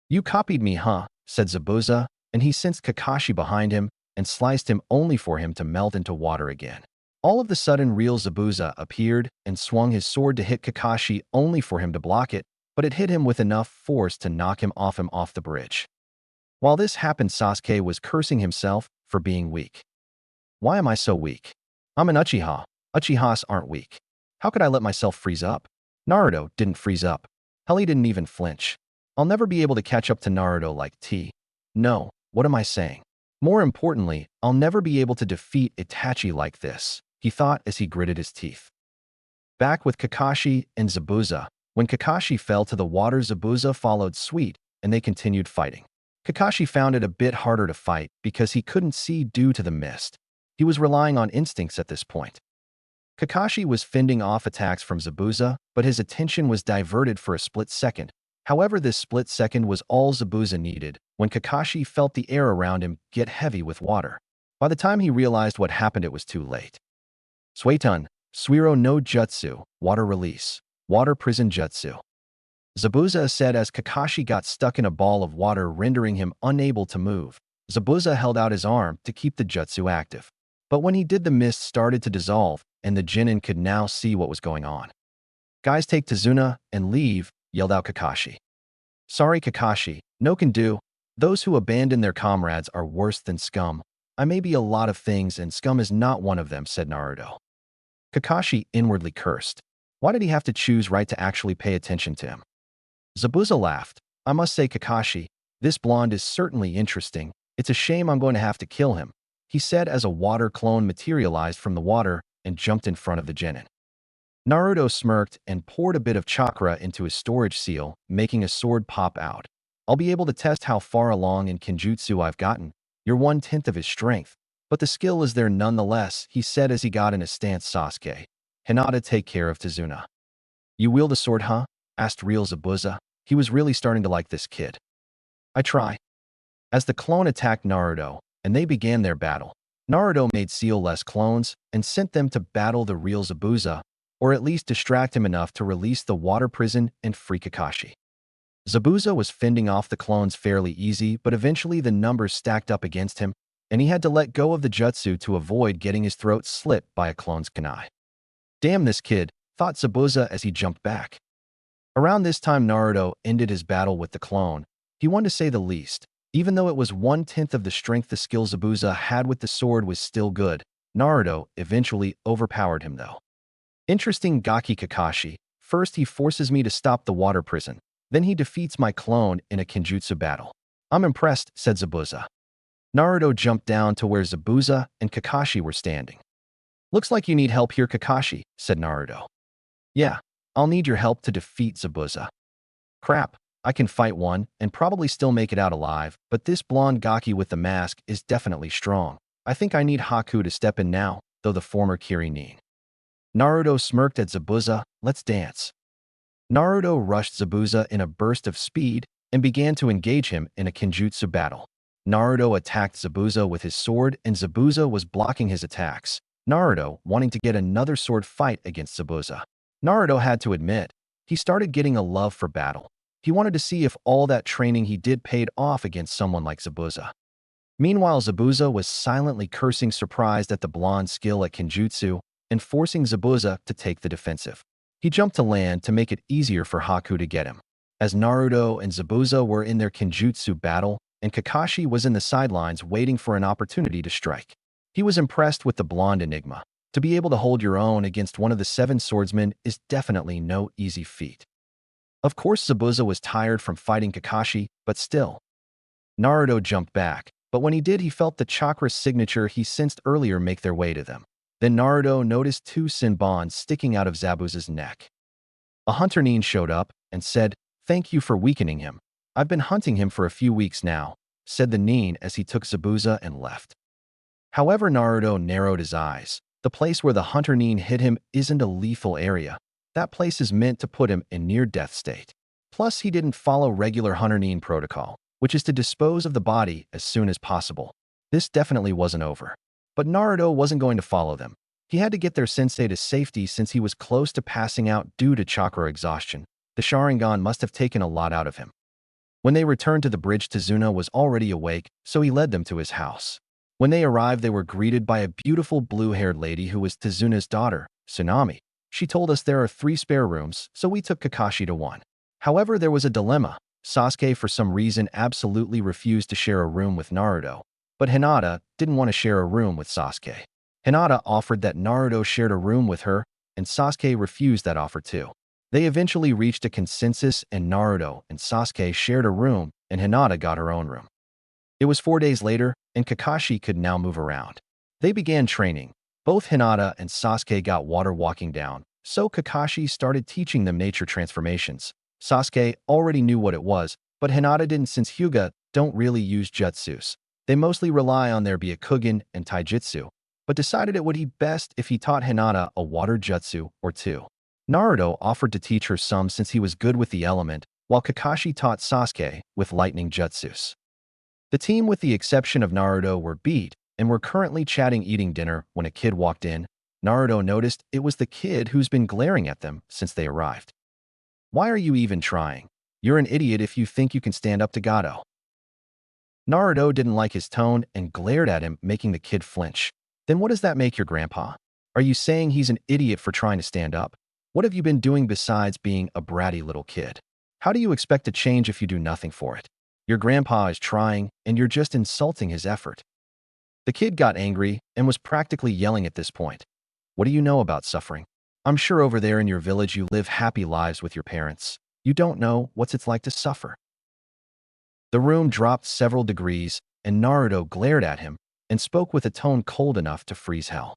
"You copied me, huh?" said Zabuza, and he sensed Kakashi behind him and sliced him only for him to melt into water again. All of a sudden, real Zabuza appeared and swung his sword to hit Kakashi only for him to block it, but it hit him with enough force to knock him off the bridge. While this happened, Sasuke was cursing himself for being weak. "Why am I so weak? I'm an Uchiha. Uchihas aren't weak. How could I let myself freeze up?" Naruto didn't freeze up. Hell, he didn't even flinch. I'll never be able to catch up to Naruto like T. No, what am I saying? More importantly, I'll never be able to defeat Itachi like this, he thought as he gritted his teeth. Back with Kakashi and Zabuza. When Kakashi fell to the water, Zabuza followed suit, and they continued fighting. Kakashi found it a bit harder to fight because he couldn't see due to the mist. He was relying on instincts at this point. Kakashi was fending off attacks from Zabuza, but his attention was diverted for a split second. However, this split second was all Zabuza needed when Kakashi felt the air around him get heavy with water. By the time he realized what happened, it was too late. Suetun, Suiro no Jutsu, Water Release, Water Prison Jutsu. Zabuza said as Kakashi got stuck in a ball of water, rendering him unable to move. Zabuza held out his arm to keep the jutsu active. But when he did, the mist started to dissolve, and the Chunin could now see what was going on. "Guys, take Tazuna and leave," yelled out Kakashi. "Sorry, Kakashi, no can do. Those who abandon their comrades are worse than scum. I may be a lot of things, and scum is not one of them," said Naruto. Kakashi inwardly cursed. Why did he have to choose right to actually pay attention to him? Zabuza laughed. "I must say, Kakashi, this blonde is certainly interesting. It's a shame I'm going to have to kill him," he said as a water clone materialized from the water and jumped in front of the Chunin. Naruto smirked and poured a bit of chakra into his storage seal, making a sword pop out. "I'll be able to test how far along in Kenjutsu I've gotten. You're 1/10 of his strength, but the skill is there nonetheless," he said as he got in a stance. "Sasuke, Hinata, take care of Tazuna." "You wield a sword, huh?" asked real Zabuza. He was really starting to like this kid. "I try." As the clone attacked Naruto, and they began their battle, Naruto made seal-less clones and sent them to battle the real Zabuza, or at least distract him enough to release the water prison and free Kakashi. Zabuza was fending off the clones fairly easy, but eventually the numbers stacked up against him, and he had to let go of the jutsu to avoid getting his throat slit by a clone's kunai. "Damn this kid," thought Zabuza as he jumped back. Around this time, Naruto ended his battle with the clone. He won, to say the least. Even though it was 1/10 of the strength, the skill Zabuza had with the sword was still good. Naruto eventually overpowered him though. "Interesting, Gaki Kakashi. First he forces me to stop the water prison. Then he defeats my clone in a Kenjutsu battle. I'm impressed," said Zabuza. Naruto jumped down to where Zabuza and Kakashi were standing. "Looks like you need help here, Kakashi," said Naruto. "Yeah, I'll need your help to defeat Zabuza." "Crap, I can fight one and probably still make it out alive, but this blonde Gaki with the mask is definitely strong. I think I need Haku to step in now, though the former Kirinin." Naruto smirked at Zabuza. "Let's dance." Naruto rushed Zabuza in a burst of speed and began to engage him in a Kenjutsu battle. Naruto attacked Zabuza with his sword, and Zabuza was blocking his attacks. Naruto wanting to get another sword fight against Zabuza. Naruto had to admit, he started getting a love for battle. He wanted to see if all that training he did paid off against someone like Zabuza. Meanwhile, Zabuza was silently cursing surprised at the blonde's skill at Kenjutsu and forcing Zabuza to take the defensive. He jumped to land to make it easier for Haku to get him. As Naruto and Zabuza were in their Kenjutsu battle, and Kakashi was in the sidelines waiting for an opportunity to strike. He was impressed with the blonde enigma. To be able to hold your own against one of the 7 swordsmen is definitely no easy feat. Of course, Zabuza was tired from fighting Kakashi, but still. Naruto jumped back, but when he did, he felt the chakra signature he sensed earlier make their way to them. Then Naruto noticed 2 Senbons sticking out of Zabuza's neck. A hunter Nin showed up and said, "Thank you for weakening him. I've been hunting him for a few weeks now," said the Nin as he took Zabuza and left. However, Naruto narrowed his eyes. The place where the hunter Nin hit him isn't a lethal area. That place is meant to put him in near-death state. Plus, he didn't follow regular hunter Nin protocol, which is to dispose of the body as soon as possible. This definitely wasn't over. But Naruto wasn't going to follow them. He had to get their sensei to safety since he was close to passing out due to chakra exhaustion. The Sharingan must have taken a lot out of him. When they returned to the bridge, Tazuna was already awake, so he led them to his house. When they arrived, they were greeted by a beautiful blue-haired lady who was Tazuna's daughter, Tsunami. She told us there are 3 spare rooms, so we took Kakashi to one. However, there was a dilemma. Sasuke, for some reason, absolutely refused to share a room with Naruto, but Hinata didn't want to share a room with Sasuke. Hinata offered that Naruto shared a room with her, and Sasuke refused that offer too. They eventually reached a consensus, and Naruto and Sasuke shared a room, and Hinata got her own room. It was 4 days later, and Kakashi could now move around. They began training. Both Hinata and Sasuke got water walking down, so Kakashi started teaching them nature transformations. Sasuke already knew what it was, but Hinata didn't since Hyuga don't really use jutsus. They mostly rely on their Byakugan and Taijutsu, but decided it would be best if he taught Hinata a water jutsu or 2. Naruto offered to teach her some since he was good with the element, while Kakashi taught Sasuke with lightning jutsus. The team, with the exception of Naruto, were beat and were currently chatting eating dinner when a kid walked in. Naruto noticed it was the kid who's been glaring at them since they arrived. "Why are you even trying? You're an idiot if you think you can stand up to Gato." Naruto didn't like his tone and glared at him, making the kid flinch. "Then what does that make your grandpa? Are you saying he's an idiot for trying to stand up? What have you been doing besides being a bratty little kid? How do you expect to change if you do nothing for it? Your grandpa is trying, and you're just insulting his effort." The kid got angry and was practically yelling at this point. "What do you know about suffering? I'm sure over there in your village you live happy lives with your parents. You don't know what it's like to suffer." The room dropped several degrees, and Naruto glared at him and spoke with a tone cold enough to freeze hell.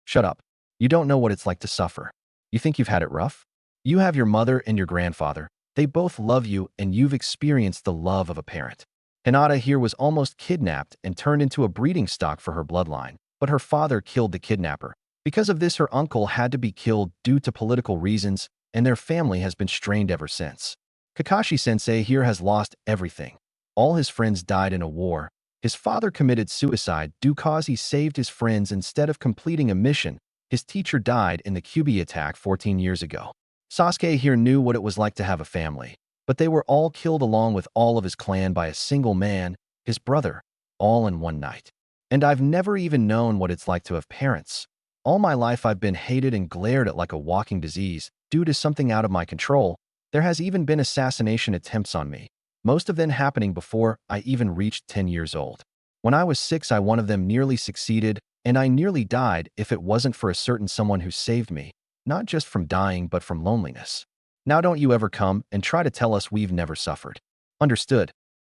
"Shut up. You don't know what it's like to suffer. You think you've had it rough? You have your mother and your grandfather. They both love you, and you've experienced the love of a parent." Hinata here was almost kidnapped and turned into a breeding stock for her bloodline, but her father killed the kidnapper. Because of this, her uncle had to be killed due to political reasons, and their family has been strained ever since. Kakashi-sensei here has lost everything. All his friends died in a war. His father committed suicide due cause he saved his friends instead of completing a mission. His teacher died in the Kyuubi attack 14 years ago. Sasuke here knew what it was like to have a family, but they were all killed along with all of his clan by a single man, his brother, all in one night. And I've never even known what it's like to have parents. All my life I've been hated and glared at like a walking disease due to something out of my control. There has even been assassination attempts on me, most of them happening before I even reached 10 years old. When I was 6, one of them nearly succeeded, and I nearly died if it wasn't for a certain someone who saved me, not just from dying but from loneliness. Now don't you ever come and try to tell us we've never suffered. Understood?"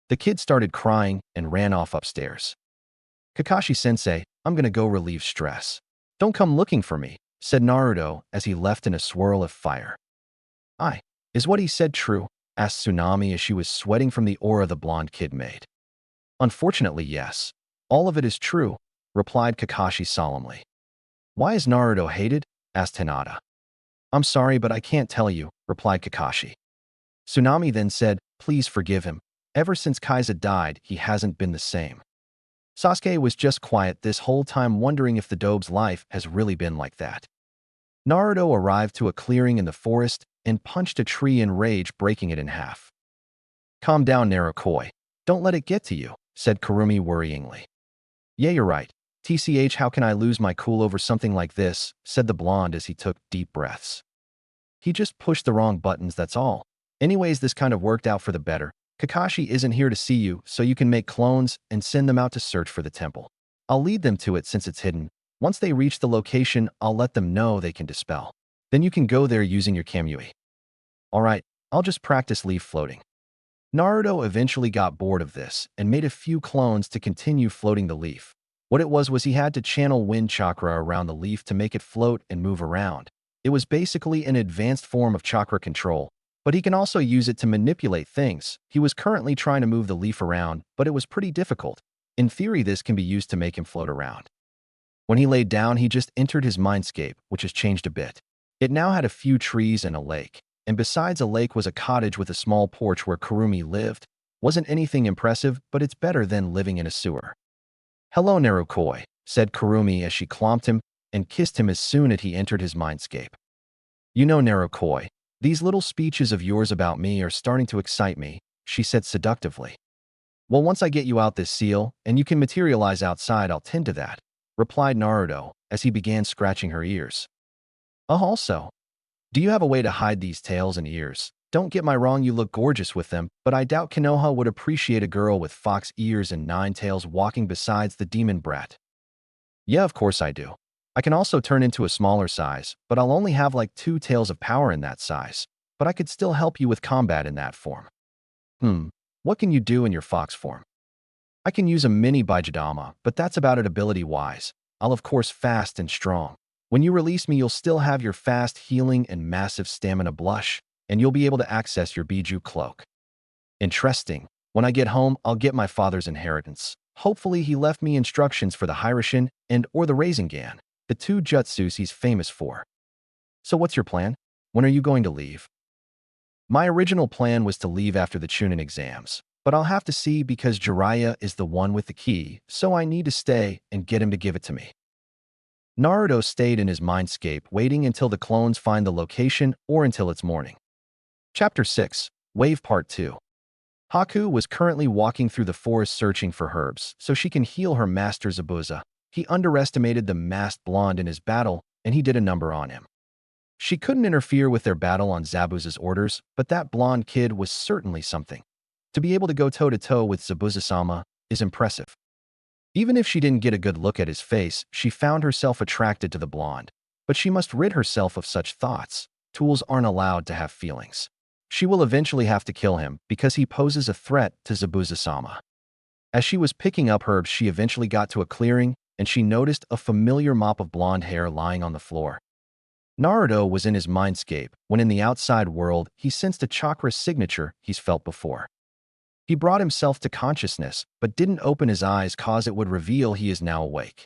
The kid started crying and ran off upstairs. "Kakashi-sensei, I'm gonna go relieve stress. Don't come looking for me," said Naruto as he left in a swirl of fire. Is what he said true?" asked Tsunami as she was sweating from the aura the blonde kid made. "Unfortunately, yes. All of it is true," replied Kakashi solemnly. "Why is Naruto hated?" asked Hinata. "I'm sorry, but I can't tell you," replied Kakashi. Tsunami then said, "Please forgive him. Ever since Kaiza died, he hasn't been the same." Sasuke was just quiet this whole time, wondering if the Dobe's life has really been like that. Naruto arrived to a clearing in the forest and punched a tree in rage, breaking it in half. "Calm down, Narukoi. Don't let it get to you," said Kurumi worryingly. Yeah, you're right. TCH, how can I lose my cool over something like this, said the blonde as he took deep breaths. He just pushed the wrong buttons, that's all. Anyways, this kind of worked out for the better. Kakashi isn't here to see you, so you can make clones and send them out to search for the temple. I'll lead them to it since it's hidden. Once they reach the location, I'll let them know they can dispel. Then you can go there using your Kamui. Alright, I'll just practice leaf floating. Naruto eventually got bored of this and made a few clones to continue floating the leaf. What it was he had to channel wind chakra around the leaf to make it float and move around. It was basically an advanced form of chakra control, but he can also use it to manipulate things. He was currently trying to move the leaf around, but it was pretty difficult. In theory, this can be used to make him float around. When he laid down, he just entered his mindscape, which has changed a bit. It now had a few trees and a lake, and besides a lake was a cottage with a small porch where Kurumi lived. Wasn't anything impressive, but it's better than living in a sewer. Hello, Narukoi, said Kurumi as she clomped him and kissed him as soon as he entered his mindscape. You know, Narukoi, these little speeches of yours about me are starting to excite me, she said seductively. Well, once I get you out this seal, and you can materialize outside, I'll tend to that, replied Naruto as he began scratching her ears. Also, do you have a way to hide these tails and ears? Don't get me wrong, you look gorgeous with them, but I doubt Konoha would appreciate a girl with fox ears and 9 tails walking besides the demon brat. Yeah, of course I do. I can also turn into a smaller size, but I'll only have like 2 tails of power in that size. But I could still help you with combat in that form. What can you do in your fox form? I can use a mini Baijidama, but that's about it ability-wise. I'll of course fast and strong. When you release me, you'll still have your fast healing and massive stamina blush, and you'll be able to access your Biju cloak. Interesting. When I get home, I'll get my father's inheritance. Hopefully he left me instructions for the Hiroshin and or the Rasengan, the 2 jutsus he's famous for. So what's your plan? When are you going to leave? My original plan was to leave after the Chunin exams, but I'll have to see because Jiraiya is the one with the key, so I need to stay and get him to give it to me. Naruto stayed in his mindscape, waiting until the clones find the location or until it's morning. Chapter 6, Wave Part 2. Haku was currently walking through the forest searching for herbs so she can heal her master Zabuza. He underestimated the masked blonde in his battle, and he did a number on him. She couldn't interfere with their battle on Zabuza's orders, but that blonde kid was certainly something. To be able to go toe-to-toe with Zabuza-sama is impressive. Even if she didn't get a good look at his face, she found herself attracted to the blonde. But she must rid herself of such thoughts. Tools aren't allowed to have feelings. She will eventually have to kill him because he poses a threat to Zabuza-sama. As she was picking up herbs, she eventually got to a clearing, and she noticed a familiar mop of blonde hair lying on the floor. Naruto was in his mindscape when in the outside world he sensed a chakra signature he's felt before. He brought himself to consciousness, but didn't open his eyes cause it would reveal he is now awake.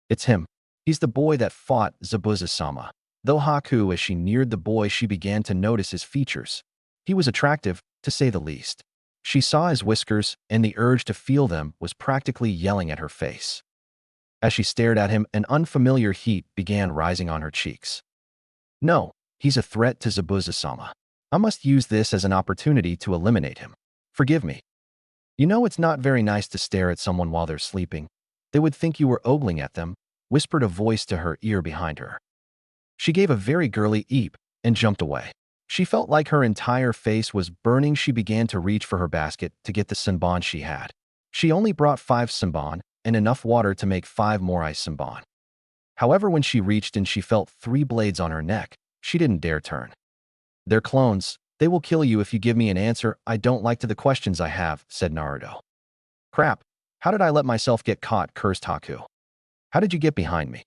It's him. He's the boy that fought Zabuza-sama. Though Haku, as she neared the boy, she began to notice his features. He was attractive, to say the least. She saw his whiskers, and the urge to feel them was practically yelling at her face. As she stared at him, an unfamiliar heat began rising on her cheeks. No, he's a threat to Zabuza-sama. I must use this as an opportunity to eliminate him. Forgive me. You know it's not very nice to stare at someone while they're sleeping. They would think you were ogling at them, whispered a voice to her ear behind her. She gave a very girly eep and jumped away. She felt like her entire face was burning. She began to reach for her basket to get the senbon she had. She only brought 5 senbon and enough water to make 5 more ice senbon. However, when she reached and she felt 3 blades on her neck, she didn't dare turn. They're clones. They will kill you if you give me an answer I don't like to the questions I have, said Naruto. Crap. How did I let myself get caught, cursed Haku. How did you get behind me?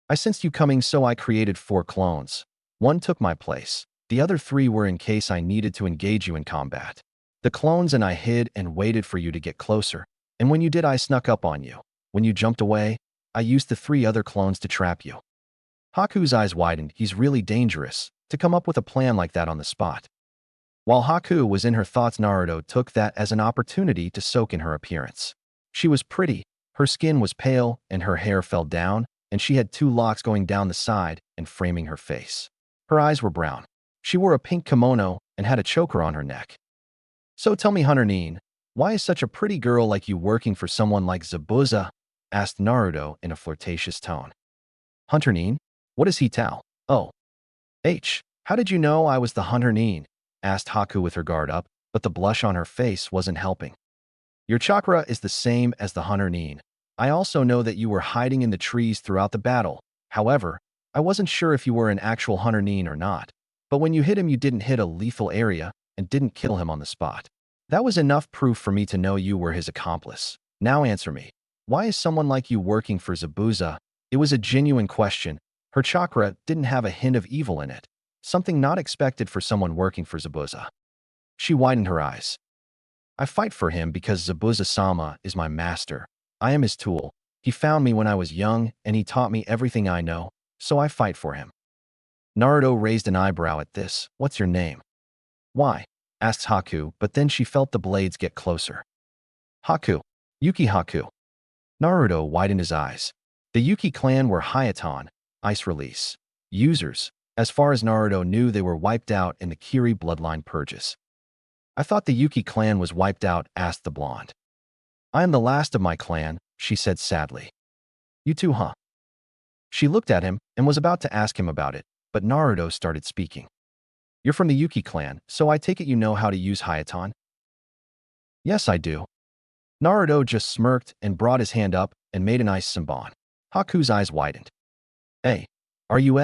I sensed you coming, so I created 4 clones. 1 took my place. The other 3 were in case I needed to engage you in combat. The clones and I hid and waited for you to get closer. And when you did, I snuck up on you. When you jumped away, I used the 3 other clones to trap you. Haku's eyes widened. He's really dangerous to come up with a plan like that on the spot. While Haku was in her thoughts, Naruto took that as an opportunity to soak in her appearance. She was pretty, her skin was pale, and her hair fell down, and she had 2 locks going down the side and framing her face. Her eyes were brown. She wore a pink kimono and had a choker on her neck. So tell me, Hunter Nin, Why is such a pretty girl like you working for someone like Zabuza? Asked Naruto in a flirtatious tone. Hunter Nin? What is he tell? Oh. How did you know I was the Hunter Nin? Asked Haku with her guard up, but the blush on her face wasn't helping. Your chakra is the same as the Hunter Nin. I also know that you were hiding in the trees throughout the battle. However, I wasn't sure if you were an actual Hunter Nin or not. But when you hit him, you didn't hit a lethal area and didn't kill him on the spot. That was enough proof for me to know you were his accomplice. Now answer me. Why is someone like you working for Zabuza? It was a genuine question. Her chakra didn't have a hint of evil in it. Something not expected for someone working for Zabuza. She widened her eyes. I fight for him because Zabuza-sama is my master. I am his tool. He found me when I was young, and he taught me everything I know, so I fight for him. Naruto raised an eyebrow at this. What's your name? Why? Asked Haku, but then she felt the blades get closer. Haku. Yuki Haku. Naruto widened his eyes. The Yuki clan were Hayaton, ice release. Users. As far as Naruto knew, they were wiped out in the Kiri bloodline purges. I thought the Yuki clan was wiped out, asked the blonde. I am the last of my clan, she said sadly. You too, huh? She looked at him and was about to ask him about it, but Naruto started speaking. You're from the Yuki clan, so I take it you know how to use Hayaton? Yes, I do. Naruto just smirked and brought his hand up and made an ice Senbon. Haku's eyes widened. Hey, are you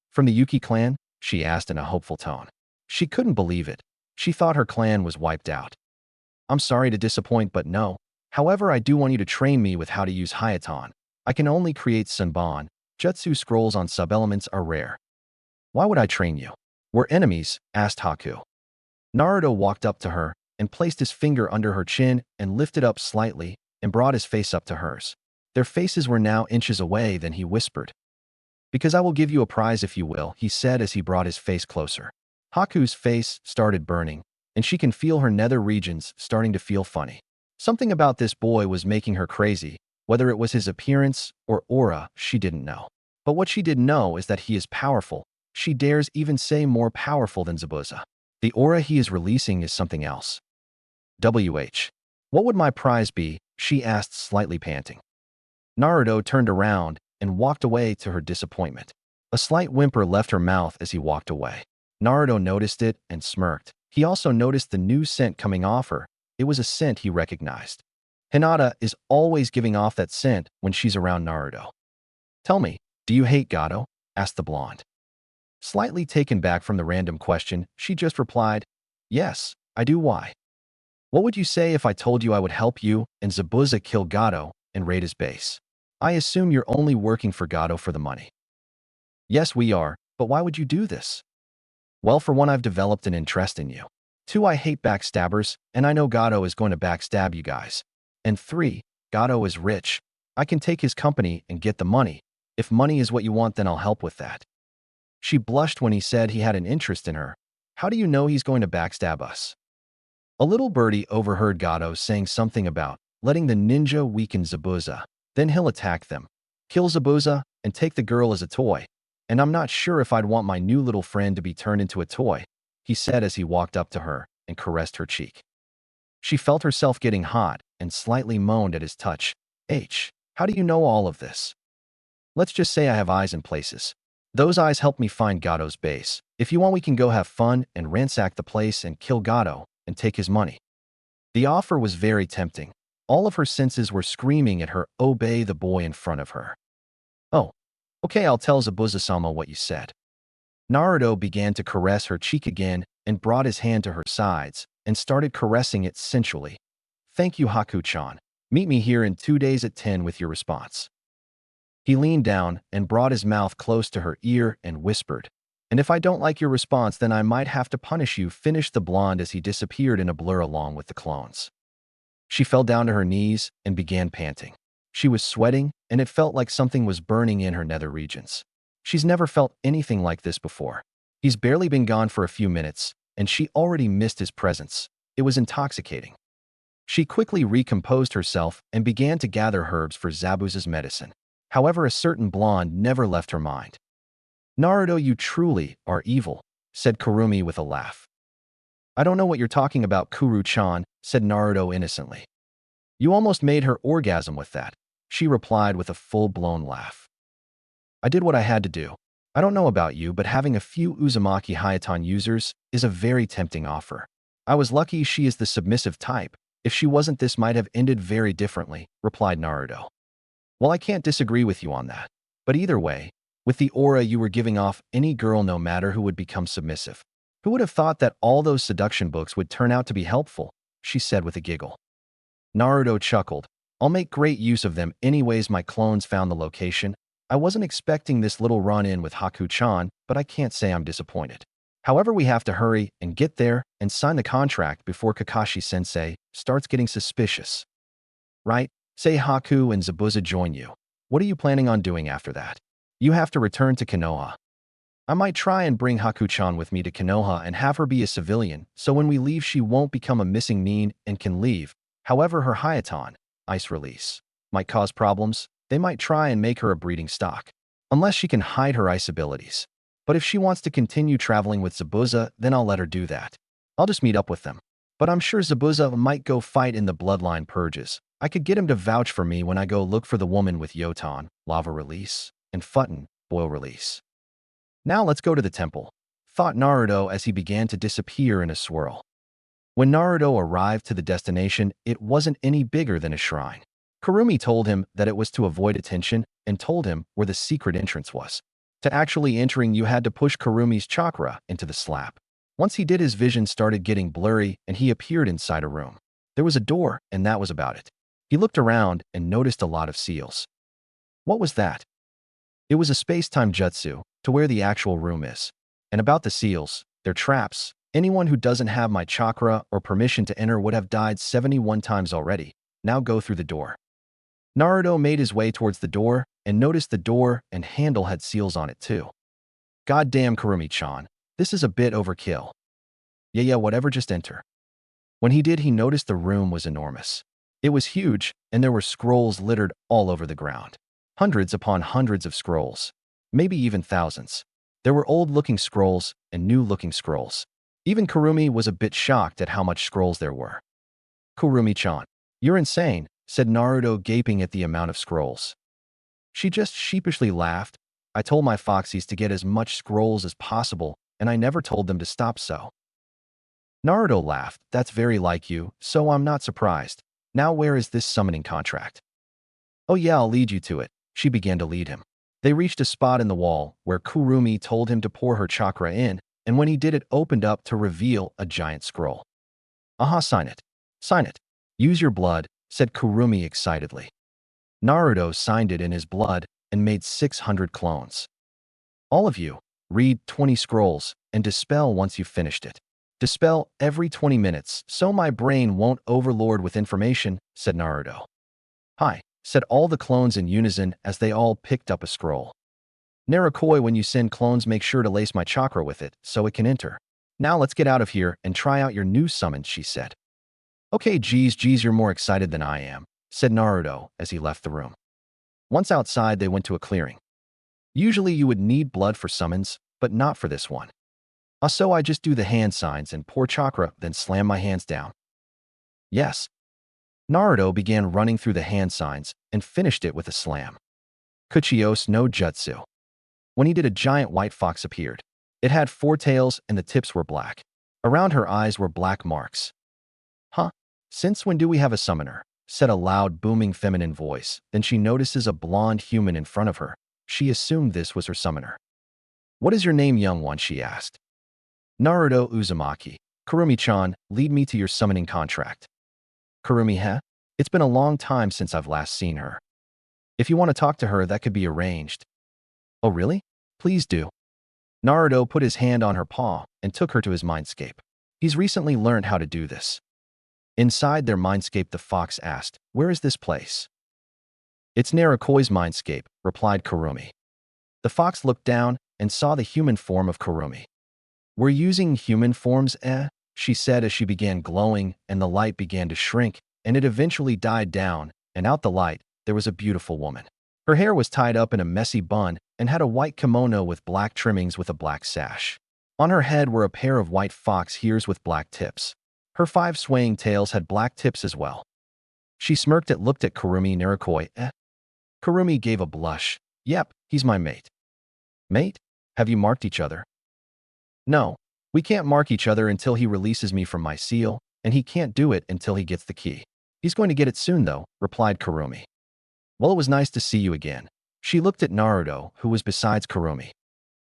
from the Yuki clan? She asked in a hopeful tone. She couldn't believe it. She thought her clan was wiped out. I'm sorry to disappoint, but no. However, I do want you to train me with how to use Hayaton. I can only create Senbon. Jutsu scrolls on sub-elements are rare. Why would I train you? We're enemies, asked Haku. Naruto walked up to her and placed his finger under her chin and lifted up slightly and brought his face up to hers. Their faces were now inches away. Then he whispered. Because I will give you a prize if you will, he said as he brought his face closer. Haku's face started burning, and she can feel her nether regions starting to feel funny. Something about this boy was making her crazy. Whether it was his appearance or aura, she didn't know. But what she did know is that he is powerful. She dares even say more powerful than Zabuza. The aura he is releasing is something else. What would my prize be? She asked, slightly panting. Naruto turned around and walked away to her disappointment. A slight whimper left her mouth as he walked away. Naruto noticed it and smirked. He also noticed the new scent coming off her. It was a scent he recognized. Hinata is always giving off that scent when she's around Naruto. Tell me, do you hate Gato? Asked the blonde. Slightly taken back from the random question, she just replied, yes, I do. Why? What would you say if I told you I would help you and Zabuza kill Gato and raid his base? I assume you're only working for Gato for the money. Yes, we are, but why would you do this? Well, for one, I've developed an interest in you. 2, I hate backstabbers, and I know Gato is going to backstab you guys. And 3, Gato is rich. I can take his company and get the money. If money is what you want, then I'll help with that. She blushed when he said he had an interest in her. How do you know he's going to backstab us? A little birdie overheard Gato saying something about letting the ninja weaken Zabuza. Then he'll attack them, kill Zabuza, and take the girl as a toy. And I'm not sure if I'd want my new little friend to be turned into a toy, he said as he walked up to her and caressed her cheek. She felt herself getting hot and slightly moaned at his touch. How do you know all of this? Let's just say I have eyes in places. Those eyes help me find Gato's base. If you want, we can go have fun and ransack the place and kill Gato and take his money. The offer was very tempting. All of her senses were screaming at her, obey the boy in front of her. Oh, okay, I'll tell Zabuza-sama what you said. Naruto began to caress her cheek again and brought his hand to her sides and started caressing it sensually. Thank you, Haku-chan. Meet me here in 2 days at 10 with your response. He leaned down and brought his mouth close to her ear and whispered, and if I don't like your response, then I might have to punish you, finished the blonde as he disappeared in a blur along with the clones. She fell down to her knees and began panting. She was sweating, and it felt like something was burning in her nether regions. She's never felt anything like this before. He's barely been gone for a few minutes, and she already missed his presence. It was intoxicating. She quickly recomposed herself and began to gather herbs for Zabuza's medicine. However, a certain blonde never left her mind. Naruto, you truly are evil, said Kurumi with a laugh. I don't know what you're talking about, Kuru-chan, said Naruto innocently. You almost made her orgasm with that, she replied with a full-blown laugh. I did what I had to do. I don't know about you, but having a few Uzumaki Hyuton users is a very tempting offer. I was lucky she is the submissive type. If she wasn't, this might have ended very differently, replied Naruto. Well, I can't disagree with you on that. But either way, with the aura you were giving off, any girl, no matter who, would become submissive. Who would have thought that all those seduction books would turn out to be helpful? She said with a giggle. Naruto chuckled. I'll make great use of them anyways. My clones found the location. I wasn't expecting this little run-in with Haku-chan, but I can't say I'm disappointed. However, we have to hurry and get there and sign the contract before Kakashi-sensei starts getting suspicious. Right? Say Haku and Zabuza join you. What are you planning on doing after that? You have to return to Konoha. I might try and bring Haku-chan with me to Konoha and have her be a civilian, so when we leave she won't become a missing nin and can leave. However, her Hyuton, ice release, might cause problems. They might try and make her a breeding stock, unless she can hide her ice abilities. But if she wants to continue traveling with Zabuza, then I'll let her do that. I'll just meet up with them. But I'm sure Zabuza might go fight in the bloodline purges. I could get him to vouch for me when I go look for the woman with Yoton, lava release, and Futon, boil release. Now let's go to the temple, thought Naruto as he began to disappear in a swirl. When Naruto arrived to the destination, it wasn't any bigger than a shrine. Kurumi told him that it was to avoid attention and told him where the secret entrance was. To actually entering, you had to push Kurumi's chakra into the slab. Once he did, his vision started getting blurry and he appeared inside a room. There was a door, and that was about it. He looked around and noticed a lot of seals. What was that? It was a space-time jutsu, to where the actual room is. And about the seals, they're traps. Anyone who doesn't have my chakra or permission to enter would have died 71 times already. Now go through the door. Naruto made his way towards the door and noticed the door and handle had seals on it too. Goddamn, Kurumi-chan, this is a bit overkill. Yeah, whatever, just enter. When he did, he noticed the room was enormous. It was huge, and there were scrolls littered all over the ground. Hundreds upon hundreds of scrolls. Maybe even thousands. There were old-looking scrolls and new-looking scrolls. Even Kurumi was a bit shocked at how much scrolls there were. Kurumi-chan, you're insane, said Naruto, gaping at the amount of scrolls. She just sheepishly laughed. I told my foxies to get as much scrolls as possible, and I never told them to stop so. Naruto laughed. That's very like you, so I'm not surprised. Now where is this summoning contract? Oh yeah, I'll lead you to it. She began to lead him. They reached a spot in the wall where Kurumi told him to pour her chakra in, and when he did, it opened up to reveal a giant scroll. Aha, sign it. Sign it. Use your blood, said Kurumi excitedly. Naruto signed it in his blood and made 600 clones. All of you, read 20 scrolls and dispel once you've finished it. Dispel every 20 minutes so my brain won't overload with information, said Naruto. Hi, said all the clones in unison as they all picked up a scroll. Narukoi, when you send clones, make sure to lace my chakra with it so it can enter. Now let's get out of here and try out your new summons, she said. Okay, geez, you're more excited than I am, said Naruto as he left the room. Once outside, they went to a clearing. Usually you would need blood for summons, but not for this one. So I just do the hand signs and pour chakra, then slam my hands down. Yes. Naruto began running through the hand signs and finished it with a slam. Kuchios no Jutsu. When he did, a giant white fox appeared. It had 4 tails and the tips were black. Around her eyes were black marks. Huh? Since when do we have a summoner? Said a loud, booming feminine voice. Then she notices a blonde human in front of her. She assumed this was her summoner. What is your name, young one? She asked. Naruto Uzumaki. Kurumi-chan, lead me to your summoning contract. Kurumi, huh? It's been a long time since I've last seen her. If you want to talk to her, that could be arranged. Oh, really? Please do. Naruto put his hand on her paw and took her to his mindscape. He's recently learned how to do this. Inside their mindscape, the fox asked, where is this place? It's Narukoi's mindscape, replied Kurumi. The fox looked down and saw the human form of Kurumi. We're using human forms, she said as she began glowing, and the light began to shrink, and it eventually died down, and out the light, there was a beautiful woman. Her hair was tied up in a messy bun and had a white kimono with black trimmings with a black sash. On her head were a pair of white fox ears with black tips. Her 5 swaying tails had black tips as well. She smirked and looked at Kurumi Narukoi. Kurumi gave a blush. Yep, he's my mate. Mate? Have you marked each other? No, we can't mark each other until he releases me from my seal, and he can't do it until he gets the key. He's going to get it soon though, replied Kurumi. Well, it was nice to see you again. She looked at Naruto, who was besides Kurumi.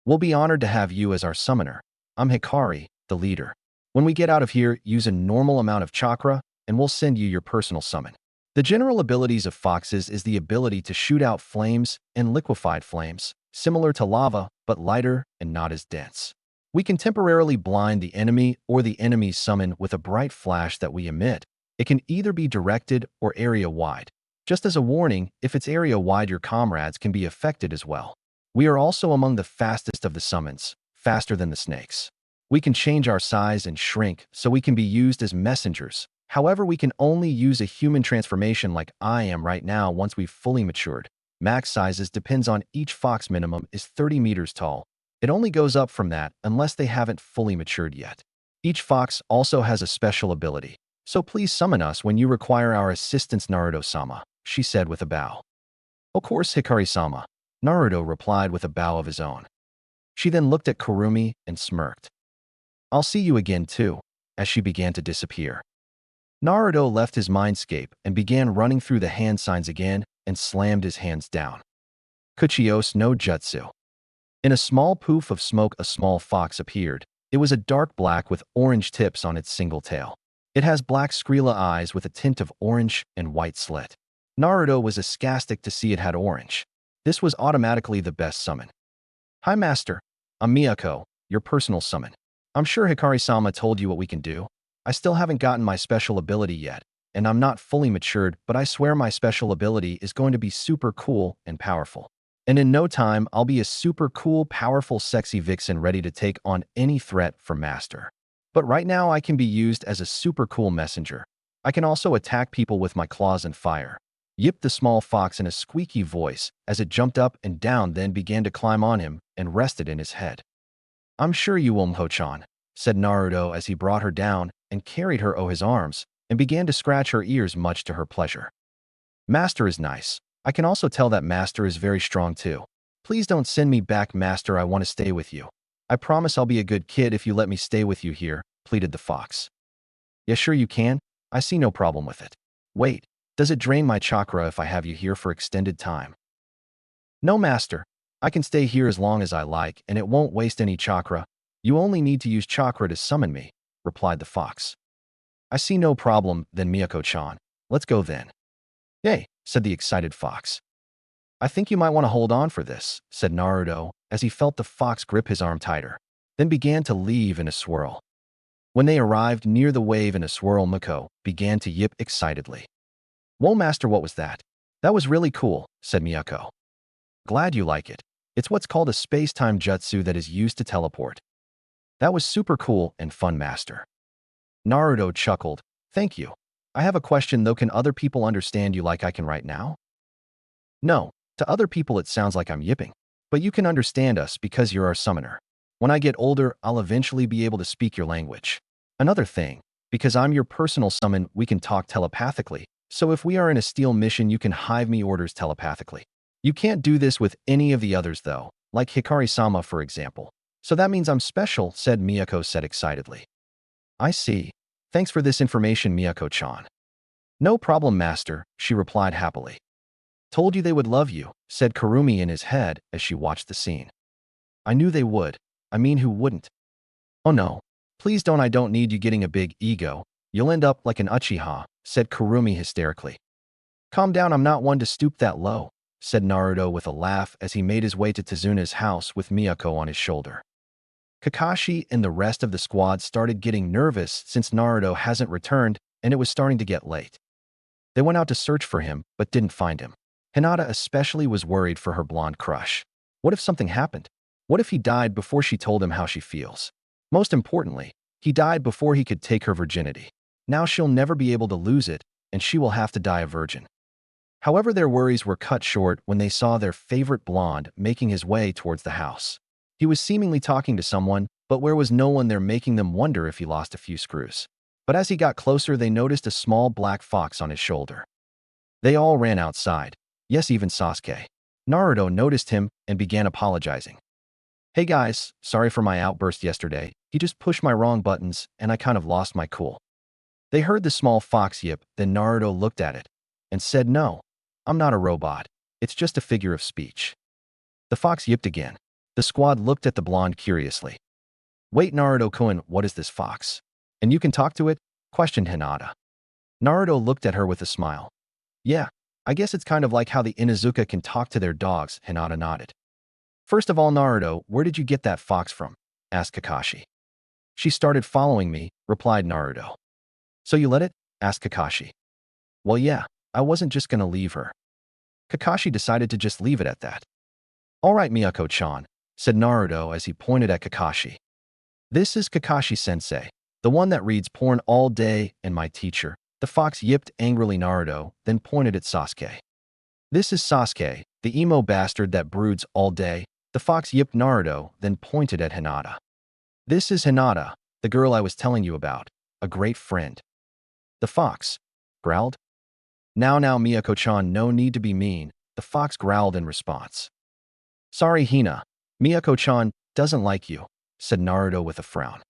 We'll be honored to have you as our summoner. I'm Hikari, the leader. When we get out of here, use a normal amount of chakra, and we'll send you your personal summon. The general abilities of foxes is the ability to shoot out flames and liquefied flames, similar to lava, but lighter and not as dense. We can temporarily blind the enemy or the enemy's summon with a bright flash that we emit. It can either be directed or area-wide. Just as a warning, if it's area-wide, your comrades can be affected as well. We are also among the fastest of the summons, faster than the snakes. We can change our size and shrink, so we can be used as messengers. However, we can only use a human transformation like I am right now once we've fully matured. Max sizes depends on each fox. Minimum is 30 meters tall. It only goes up from that unless they haven't fully matured yet. Each fox also has a special ability, so please summon us when you require our assistance, Naruto-sama, she said with a bow. Of course, Hikari-sama, Naruto replied with a bow of his own. She then looked at Kurumi and smirked. I'll see you again too, as she began to disappear. Naruto left his mindscape and began running through the hand signs again and slammed his hands down. Kuchios no Jutsu. In a small poof of smoke, a small fox appeared. It was a dark black with orange tips on its single tail. It has black Skrilla eyes with a tint of orange and white slit. Naruto was ecstatic to see it had orange. This was automatically the best summon. Hi Master, I'm Miyako, your personal summon. I'm sure Hikari-sama told you what we can do. I still haven't gotten my special ability yet, and I'm not fully matured, but I swear my special ability is going to be super cool and powerful. And in no time, I'll be a super cool, powerful, sexy vixen ready to take on any threat from Master. But right now, I can be used as a super cool messenger. I can also attack people with my claws and fire. Yipped the small fox in a squeaky voice as it jumped up and down, then began to climb on him and rested in his head. I'm sure you will, Mho-chan, said Naruto as he brought her down and carried her on his arms and began to scratch her ears, much to her pleasure. Master is nice. I can also tell that Master is very strong too. Please don't send me back, Master. I want to stay with you. I promise I'll be a good kid if you let me stay with you here, pleaded the fox. Yeah, sure you can. I see no problem with it. Wait, does it drain my chakra if I have you here for extended time? No, Master. I can stay here as long as I like, and it won't waste any chakra. You only need to use chakra to summon me, replied the fox. I see no problem, then Miyako-chan. Let's go then. Yay, said the excited fox. I think you might want to hold on for this, said Naruto, as he felt the fox grip his arm tighter, then began to leave in a swirl. When they arrived near the wave in a swirl, Miko began to yip excitedly. Whoa, Master, what was that? That was really cool, said Miyako. Glad you like it. It's what's called a space-time jutsu that is used to teleport. That was super cool and fun, Master. Naruto chuckled. Thank you. I have a question though. Can other people understand you like I can right now? No, to other people it sounds like I'm yipping. But you can understand us because you're our summoner. When I get older, I'll eventually be able to speak your language. Another thing, because I'm your personal summon, we can talk telepathically. So if we are in a steal mission, you can hive me orders telepathically. You can't do this with any of the others though, like Hikari-sama for example. So that means I'm special, said Miyako said excitedly. I see. Thanks for this information, Miyako-chan. No problem, Master, she replied happily. Told you they would love you, said Kurumi in his head as she watched the scene. I knew they would. I mean, who wouldn't? Oh no. Please don't. I don't need you getting a big ego. You'll end up like an Uchiha, said Kurumi hysterically. Calm down, I'm not one to stoop that low, said Naruto with a laugh as he made his way to Tezuna's house with Miyako on his shoulder. Kakashi and the rest of the squad started getting nervous since Naruto hasn't returned and it was starting to get late. They went out to search for him but didn't find him. Hinata especially was worried for her blonde crush. What if something happened? What if he died before she told him how she feels? Most importantly, he died before he could take her virginity. Now she'll never be able to lose it, and she will have to die a virgin. However, their worries were cut short when they saw their favorite blonde making his way towards the house. He was seemingly talking to someone, but where was no one there making them wonder if he lost a few screws. But as he got closer, they noticed a small black fox on his shoulder. They all ran outside. Yes, even Sasuke. Naruto noticed him and began apologizing. Hey guys, sorry for my outburst yesterday. He just pushed my wrong buttons and I kind of lost my cool. They heard the small fox yip, then Naruto looked at it and said, no, I'm not a robot. It's just a figure of speech. The fox yipped again. The squad looked at the blonde curiously. Wait, Naruto-kun, what is this fox? And you can talk to it? Questioned Hinata. Naruto looked at her with a smile. Yeah, I guess it's kind of like how the Inuzuka can talk to their dogs, Hinata nodded. First of all, Naruto, where did you get that fox from? Asked Kakashi. She started following me, replied Naruto. So you let it? Asked Kakashi. Well, yeah, I wasn't just gonna leave her. Kakashi decided to just leave it at that. All right, Miyako-chan, said Naruto as he pointed at Kakashi. This is Kakashi-sensei, the one that reads porn all day and my teacher. The fox yipped angrily Naruto, then pointed at Sasuke. This is Sasuke, the emo bastard that broods all day. The fox yipped Naruto, then pointed at Hinata. This is Hinata, the girl I was telling you about, a great friend. The fox growled. Now Miyako-chan, no need to be mean, the fox growled in response. Sorry Hina, Miyako-chan doesn't like you, said Naruto with a frown.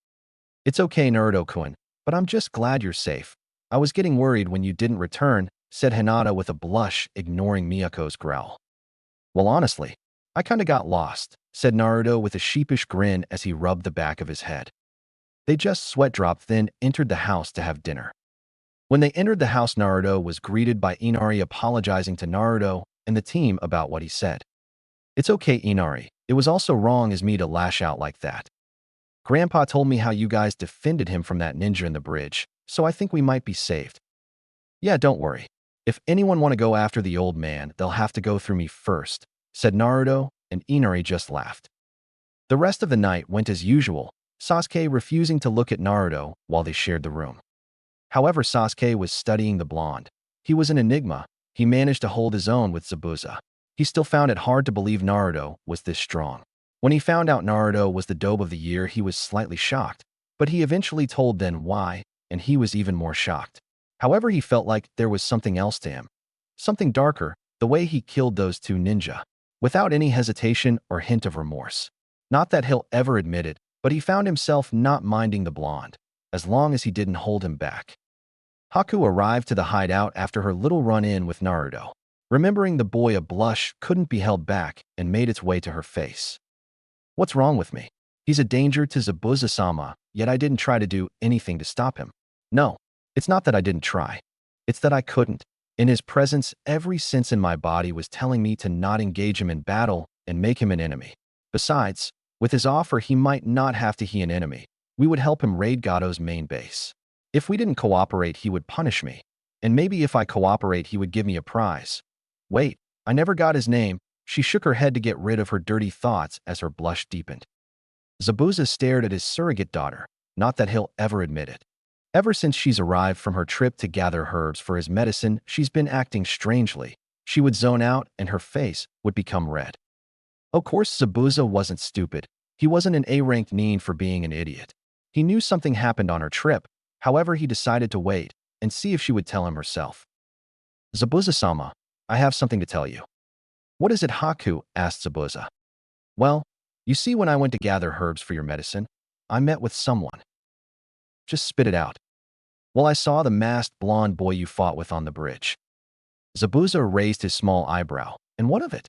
It's okay Naruto-kun, but I'm just glad you're safe. I was getting worried when you didn't return, said Hinata with a blush, ignoring Miyako's growl. Well honestly, I kinda got lost, said Naruto with a sheepish grin as he rubbed the back of his head. They just sweat-dropped then entered the house to have dinner. When they entered the house, Naruto was greeted by Inari apologizing to Naruto and the team about what he said. It's okay Inari, it was also wrong as me to lash out like that. Grandpa told me how you guys defended him from that ninja in the bridge, so I think we might be saved. Yeah, don't worry. If anyone want to go after the old man, they'll have to go through me first, said Naruto, and Inari just laughed. The rest of the night went as usual, Sasuke refusing to look at Naruto while they shared the room. However, Sasuke was studying the blonde. He was an enigma. He managed to hold his own with Zabuza. He still found it hard to believe Naruto was this strong. When he found out Naruto was the dope of the year, he was slightly shocked, but he eventually told then why, and he was even more shocked. However, he felt like there was something else to him. Something darker, the way he killed those two ninja, without any hesitation or hint of remorse. Not that he'll ever admit it, but he found himself not minding the blonde, as long as he didn't hold him back. Haku arrived to the hideout after her little run-in with Naruto. Remembering the boy, a blush couldn't be held back and made its way to her face. What's wrong with me? He's a danger to Zabuza-sama, yet I didn't try to do anything to stop him. No, it's not that I didn't try. It's that I couldn't. In his presence, every sense in my body was telling me to not engage him in battle and make him an enemy. Besides, with his offer, he might not have to be an enemy. We would help him raid Gato's main base. If we didn't cooperate, he would punish me. And maybe if I cooperate, he would give me a prize. Wait, I never got his name. She shook her head to get rid of her dirty thoughts as her blush deepened. Zabuza stared at his surrogate daughter, not that he'll ever admit it. Ever since she's arrived from her trip to gather herbs for his medicine, she's been acting strangely. She would zone out and her face would become red. Of course, Zabuza wasn't stupid. He wasn't an A-ranked nin for being an idiot. He knew something happened on her trip. However, he decided to wait and see if she would tell him herself. Zabuza-sama, I have something to tell you. What is it, Haku? Asked Zabuza. Well, you see, when I went to gather herbs for your medicine, I met with someone. Just spit it out. Well, I saw the masked blonde boy you fought with on the bridge. Zabuza raised his small eyebrow. And what of it?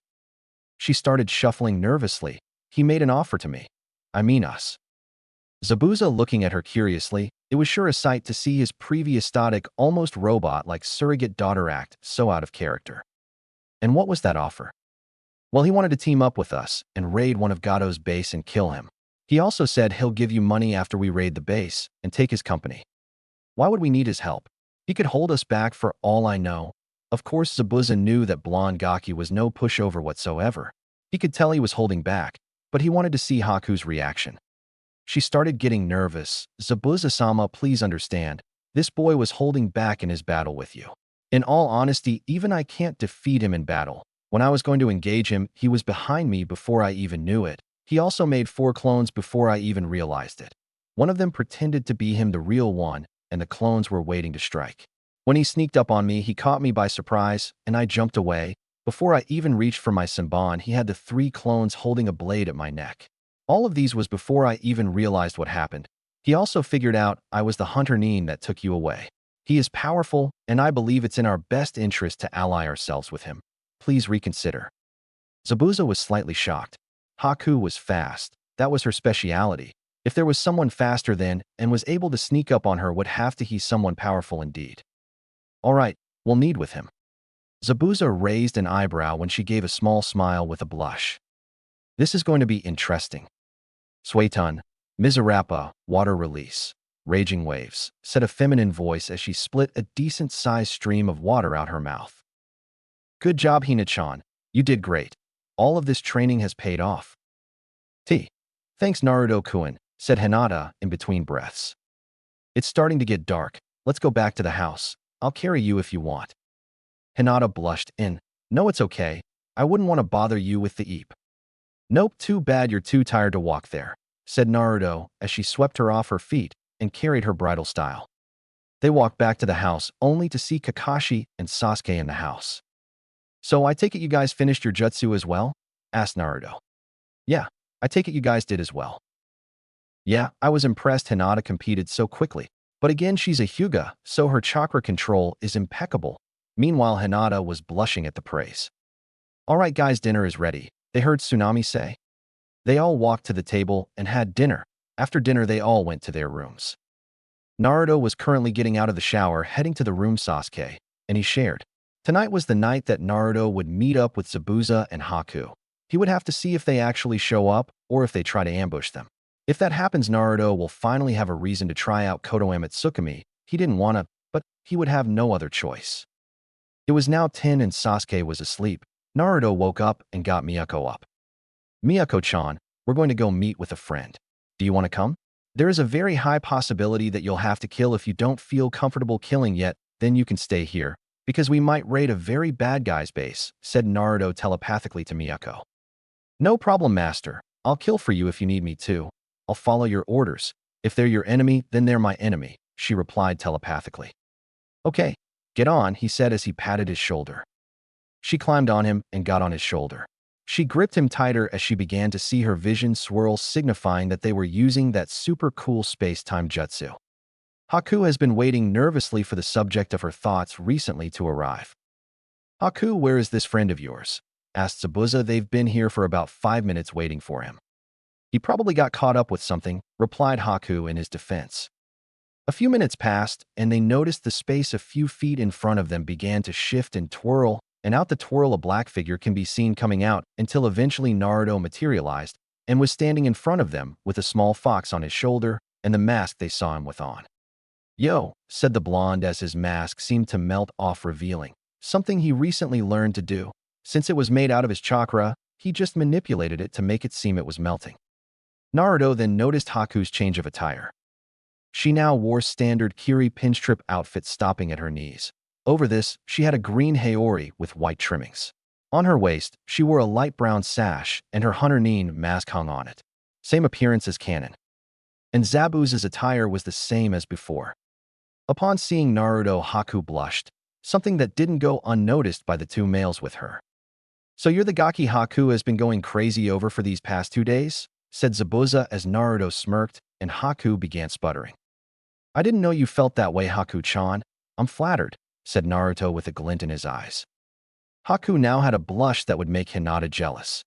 She started shuffling nervously. He made an offer to me. I mean us. Zabuza looking at her curiously, it was sure a sight to see his previous static, almost robot-like surrogate daughter act so out of character. And what was that offer? Well, he wanted to team up with us and raid one of Gato's base and kill him. He also said he'll give you money after we raid the base and take his company. Why would we need his help? He could hold us back for all I know. Of course, Zabuza knew that blonde Gaki was no pushover whatsoever. He could tell he was holding back, but he wanted to see Haku's reaction. She started getting nervous. Zabuza-sama, please understand. This boy was holding back in his battle with you. In all honesty, even I can't defeat him in battle. When I was going to engage him, he was behind me before I even knew it. He also made 4 clones before I even realized it. One of them pretended to be him, the real one, and the clones were waiting to strike. When he sneaked up on me, he caught me by surprise, and I jumped away. Before I even reached for my Senbon, he had the 3 clones holding a blade at my neck. All of these was before I even realized what happened. He also figured out I was the hunter Nin that took you away. He is powerful, and I believe it's in our best interest to ally ourselves with him. Please reconsider. Zabuza was slightly shocked. Haku was fast. That was her speciality. If there was someone faster than and was able to sneak up on her, would have to be someone powerful indeed. All right, we'll need with him. Zabuza raised an eyebrow when she gave a small smile with a blush. This is going to be interesting. Suetun, Mizarapa, water release. Raging waves, said a feminine voice as she split a decent-sized stream of water out her mouth. Good job, Hina-chan. You did great. All of this training has paid off. Thanks, Naruto-kun, said Hinata in between breaths. It's starting to get dark. Let's go back to the house. I'll carry you if you want. Hinata blushed in. No, it's okay. I wouldn't want to bother you with the eep. Nope, too bad you're too tired to walk there, said Naruto as she swept her off her feet and carried her bridal style. They walked back to the house only to see Kakashi and Sasuke in the house. So I take it you guys finished your jutsu as well? Asked Naruto. Yeah, I take it you guys did as well. Yeah, I was impressed Hinata competed so quickly. But again, she's a Hyuga, so her chakra control is impeccable. Meanwhile, Hinata was blushing at the praise. All right guys, dinner is ready, they heard Tsunami say. They all walked to the table and had dinner. After dinner, they all went to their rooms. Naruto was currently getting out of the shower, heading to the room Sasuke, and he shared. Tonight was the night that Naruto would meet up with Zabuza and Haku. He would have to see if they actually show up or if they try to ambush them. If that happens, Naruto will finally have a reason to try out Kotoeme Tsukumi. He didn't want to, but he would have no other choice. It was now 10 and Sasuke was asleep. Naruto woke up and got Miyako up. Miyako-chan, we're going to go meet with a friend. Do you want to come? There is a very high possibility that you'll have to kill. If you don't feel comfortable killing yet, then you can stay here, because we might raid a very bad guy's base, said Naruto telepathically to Miyako. No problem, master. I'll kill for you if you need me to. I'll follow your orders. If they're your enemy, then they're my enemy, she replied telepathically. Okay, get on, he said as he patted his shoulder. She climbed on him and got on his shoulder. She gripped him tighter as she began to see her vision swirl, signifying that they were using that super cool space-time jutsu. Haku has been waiting nervously for the subject of her thoughts recently to arrive. Haku, where is this friend of yours? Asked Zabuza. They've been here for about 5 minutes waiting for him. He probably got caught up with something, replied Haku in his defense. A few minutes passed, and they noticed the space a few feet in front of them began to shift and twirl, and out the twirl a black figure can be seen coming out until eventually Naruto materialized and was standing in front of them with a small fox on his shoulder and the mask they saw him with on. Yo, said the blonde as his mask seemed to melt off, revealing something he recently learned to do. Since it was made out of his chakra, he just manipulated it to make it seem it was melting. Naruto then noticed Haku's change of attire. She now wore standard Kiri pinstrip outfit stopping at her knees. Over this, she had a green haori with white trimmings. On her waist, she wore a light brown sash, and her Hunter Nin mask hung on it. Same appearance as Kanon. And Zabuza's attire was the same as before. Upon seeing Naruto, Haku blushed, something that didn't go unnoticed by the two males with her. So you're the Gaki Haku has been going crazy over for these past 2 days? Said Zabuza as Naruto smirked and Haku began sputtering. I didn't know you felt that way, Haku-chan. I'm flattered, said Naruto with a glint in his eyes. Haku now had a blush that would make Hinata jealous.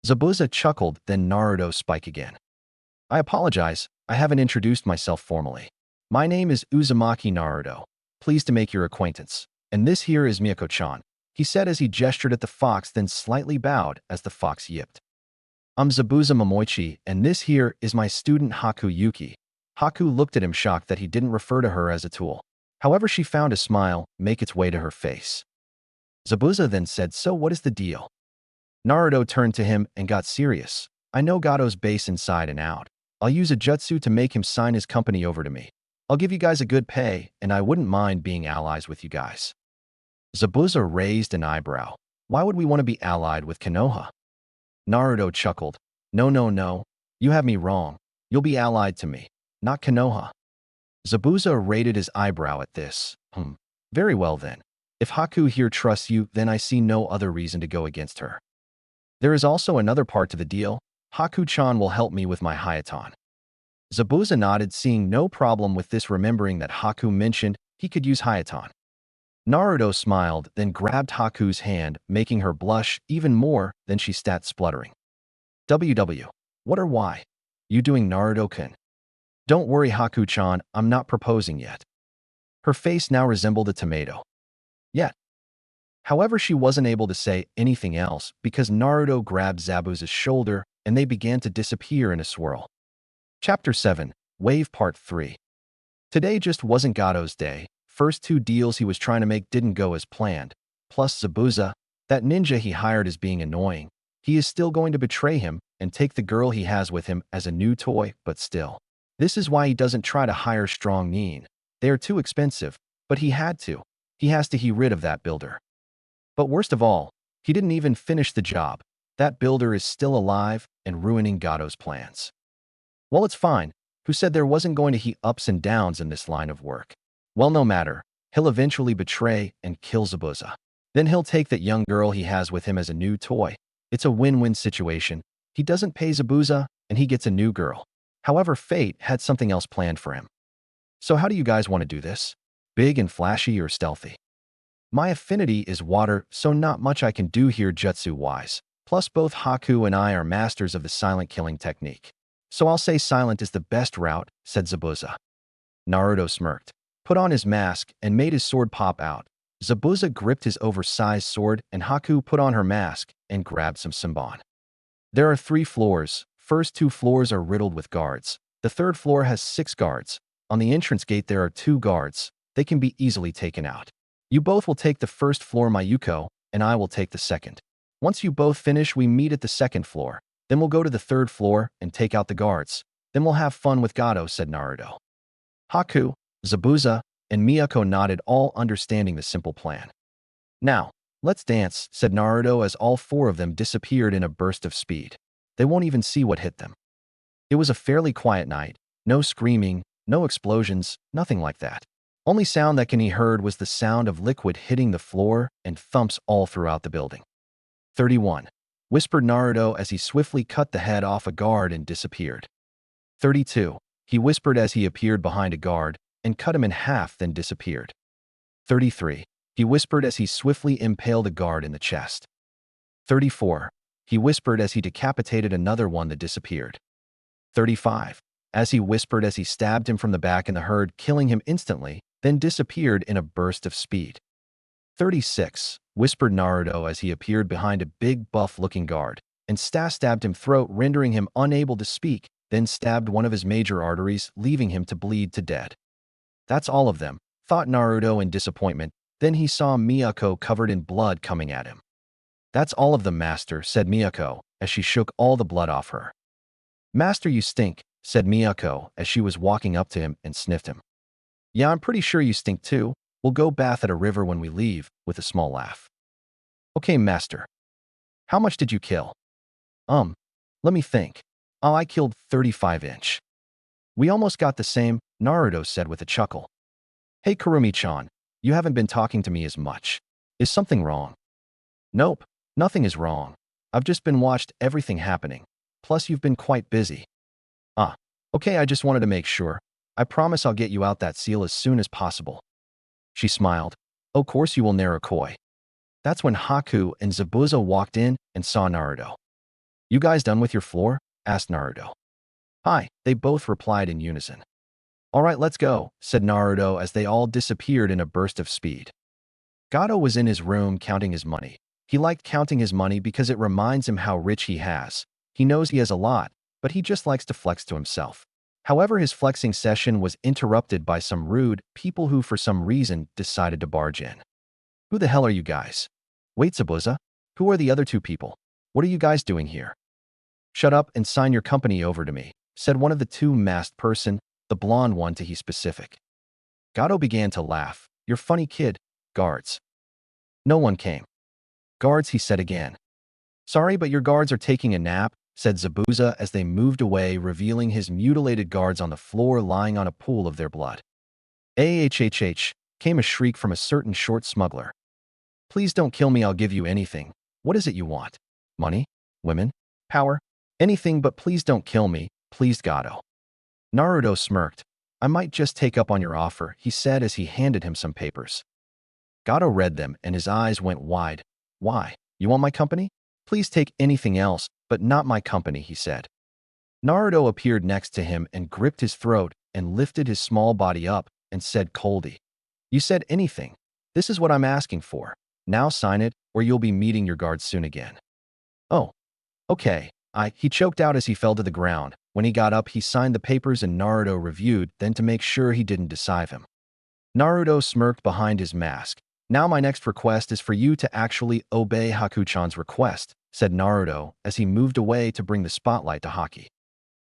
Zabuza chuckled, then Naruto spike again. I apologize, I haven't introduced myself formally. My name is Uzumaki Naruto. Pleased to make your acquaintance. And this here is Miyako-chan, he said as he gestured at the fox, then slightly bowed as the fox yipped. I'm Zabuza Momoichi, and this here is my student Haku Yuki. Haku looked at him, shocked that he didn't refer to her as a tool. However, she found a smile make its way to her face. Zabuza then said, so what is the deal? Naruto turned to him and got serious. I know Gato's base inside and out. I'll use a jutsu to make him sign his company over to me. I'll give you guys a good pay, and I wouldn't mind being allies with you guys. Zabuza raised an eyebrow. Why would we want to be allied with Konoha? Naruto chuckled. No, no, no. You have me wrong. You'll be allied to me, not Konoha. Zabuza raised his eyebrow at this. Very well then. If Haku here trusts you, then I see no other reason to go against her. There is also another part to the deal. Haku-chan will help me with my Hayaton. Zabuza nodded, seeing no problem with this, remembering that Haku mentioned he could use Hayaton. Naruto smiled, then grabbed Haku's hand, making her blush even more than she sat spluttering. WW. What or why? You doing, Naruto-kun? Don't worry, Haku-chan, I'm not proposing yet. Her face now resembled a tomato. Yet. However, she wasn't able to say anything else because Naruto grabbed Zabuza's shoulder and they began to disappear in a swirl. Chapter 7, Wave Part 3. Today just wasn't Gato's day. First two deals he was trying to make didn't go as planned. Plus Zabuza, that ninja he hired, is being annoying. He is still going to betray him and take the girl he has with him as a new toy, but still. This is why he doesn't try to hire strong Nin. They are too expensive, but he had to. He has to get rid of that builder. But worst of all, he didn't even finish the job. That builder is still alive and ruining Gato's plans. Well, it's fine. Who said there wasn't going to be ups and downs in this line of work? Well, no matter. He'll eventually betray and kill Zabuza. Then he'll take that young girl he has with him as a new toy. It's a win-win situation. He doesn't pay Zabuza, and he gets a new girl. However, fate had something else planned for him. So how do you guys want to do this? Big and flashy or stealthy? My affinity is water, so not much I can do here jutsu-wise. Plus both Haku and I are masters of the silent killing technique. So I'll say silent is the best route, said Zabuza. Naruto smirked, put on his mask, and made his sword pop out. Zabuza gripped his oversized sword, and Haku put on her mask and grabbed some Senbon. There are 3 floors. First 2 floors are riddled with guards. The third floor has 6 guards. On the entrance gate there are 2 guards. They can be easily taken out. You both will take the first floor, Mayuko, and I will take the second. Once you both finish, we meet at the second floor. Then we'll go to the third floor and take out the guards. Then we'll have fun with Gato, said Naruto. Haku, Zabuza, and Miyako nodded, all understanding the simple plan. Now, let's dance, said Naruto as all 4 of them disappeared in a burst of speed. They won't even see what hit them. It was a fairly quiet night. No screaming, no explosions, nothing like that. Only sound that can be heard was the sound of liquid hitting the floor and thumps all throughout the building. 31. Whispered Naruto as he swiftly cut the head off a guard and disappeared. 32. He whispered as he appeared behind a guard and cut him in half, then disappeared. 33. He whispered as he swiftly impaled a guard in the chest. 34. He whispered as he decapitated another one that disappeared. 35. As he whispered as he stabbed him from the back in the herd, killing him instantly, then disappeared in a burst of speed. 36. Whispered Naruto as he appeared behind a big buff-looking guard, and stabbed him throat, rendering him unable to speak, then stabbed one of his major arteries, leaving him to bleed to death. That's all of them, thought Naruto in disappointment. Then he saw Miyako covered in blood coming at him. That's all of them, Master, said Miyako, as she shook all the blood off her. Master, you stink, said Miyako as she was walking up to him and sniffed him. Yeah, I'm pretty sure you stink too. We'll go bath at a river when we leave, with a small laugh. Okay, Master. How much did you kill? Let me think. Oh, I killed 35-inch. We almost got the same, Naruto said with a chuckle. Hey, Kurumi-chan, you haven't been talking to me as much. Is something wrong? Nope, nothing is wrong. I've just been watched everything happening. Plus, you've been quite busy. Okay, I just wanted to make sure. I promise I'll get you out that seal as soon as possible. She smiled. Of course you will, Narukoi. That's when Haku and Zabuza walked in and saw Naruto. You guys done with your floor? Asked Naruto. Hi, they both replied in unison. All right, let's go, said Naruto as they all disappeared in a burst of speed. Gato was in his room counting his money. He liked counting his money because it reminds him how rich he has. He knows he has a lot, but he just likes to flex to himself. However, his flexing session was interrupted by some rude people who for some reason decided to barge in. Who the hell are you guys? Wait, Zabuza, who are the other 2 people? What are you guys doing here? Shut up and sign your company over to me, said one of the 2 masked person, the blonde one, to he specific. Gato began to laugh. You're funny kid, guards. No one came. Guards, he said again. Sorry, but your guards are taking a nap, said Zabuza as they moved away, revealing his mutilated guards on the floor lying on a pool of their blood. "Ahhh," came a shriek from a certain short smuggler. "Please don't kill me, I'll give you anything. What is it you want? Money? Women? Power? Anything, but please don't kill me, please Gato." Naruto smirked. "I might just take up on your offer," he said as he handed him some papers. Gato read them and his eyes went wide. "Why? You want my company? Please take anything else, but not my company," he said. Naruto appeared next to him and gripped his throat and lifted his small body up and said coldly, "You said anything. This is what I'm asking for. Now sign it, or you'll be meeting your guards soon again." "Oh, okay." He choked out as he fell to the ground. When he got up, he signed the papers and Naruto reviewed, then to make sure he didn't deceive him. Naruto smirked behind his mask. "Now my next request is for you to actually obey Haku-chan's request," said Naruto as he moved away to bring the spotlight to Haki.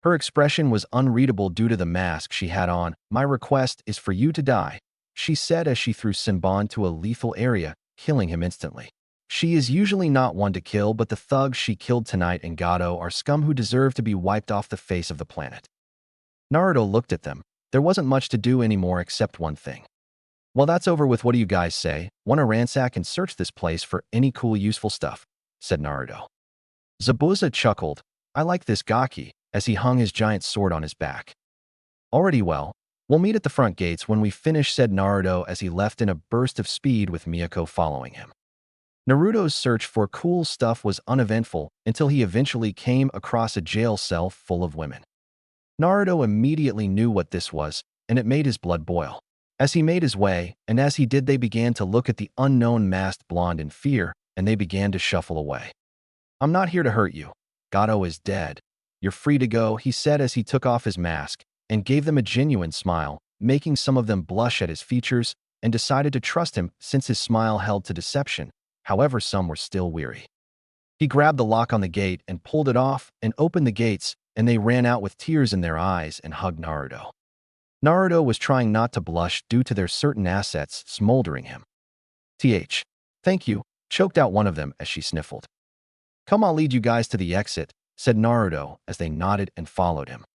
Her expression was unreadable due to the mask she had on. "My request is for you to die," she said as she threw Sinbon to a lethal area, killing him instantly. She is usually not one to kill, but the thugs she killed tonight and Gato are scum who deserve to be wiped off the face of the planet. Naruto looked at them. There wasn't much to do anymore except one thing. "Well, that's over with. What do you guys say? Want to ransack and search this place for any cool useful stuff?" said Naruto. Zabuza chuckled. "I like this Gaki," as he hung his giant sword on his back. "Already, well, we'll meet at the front gates when we finish," said Naruto as he left in a burst of speed with Miyako following him. Naruto's search for cool stuff was uneventful until he eventually came across a jail cell full of women. Naruto immediately knew what this was, and it made his blood boil. As he made his way, and as he did, they began to look at the unknown masked blonde in fear, and they began to shuffle away. "I'm not here to hurt you. Gato is dead. You're free to go," he said as he took off his mask and gave them a genuine smile, making some of them blush at his features, and decided to trust him since his smile held to deception. However, some were still weary. He grabbed the lock on the gate and pulled it off and opened the gates, and they ran out with tears in their eyes and hugged Naruto. Naruto was trying not to blush due to their certain assets smoldering him. Thank you," choked out one of them as she sniffled. "Come, I'll lead you guys to the exit," said Naruto as they nodded and followed him.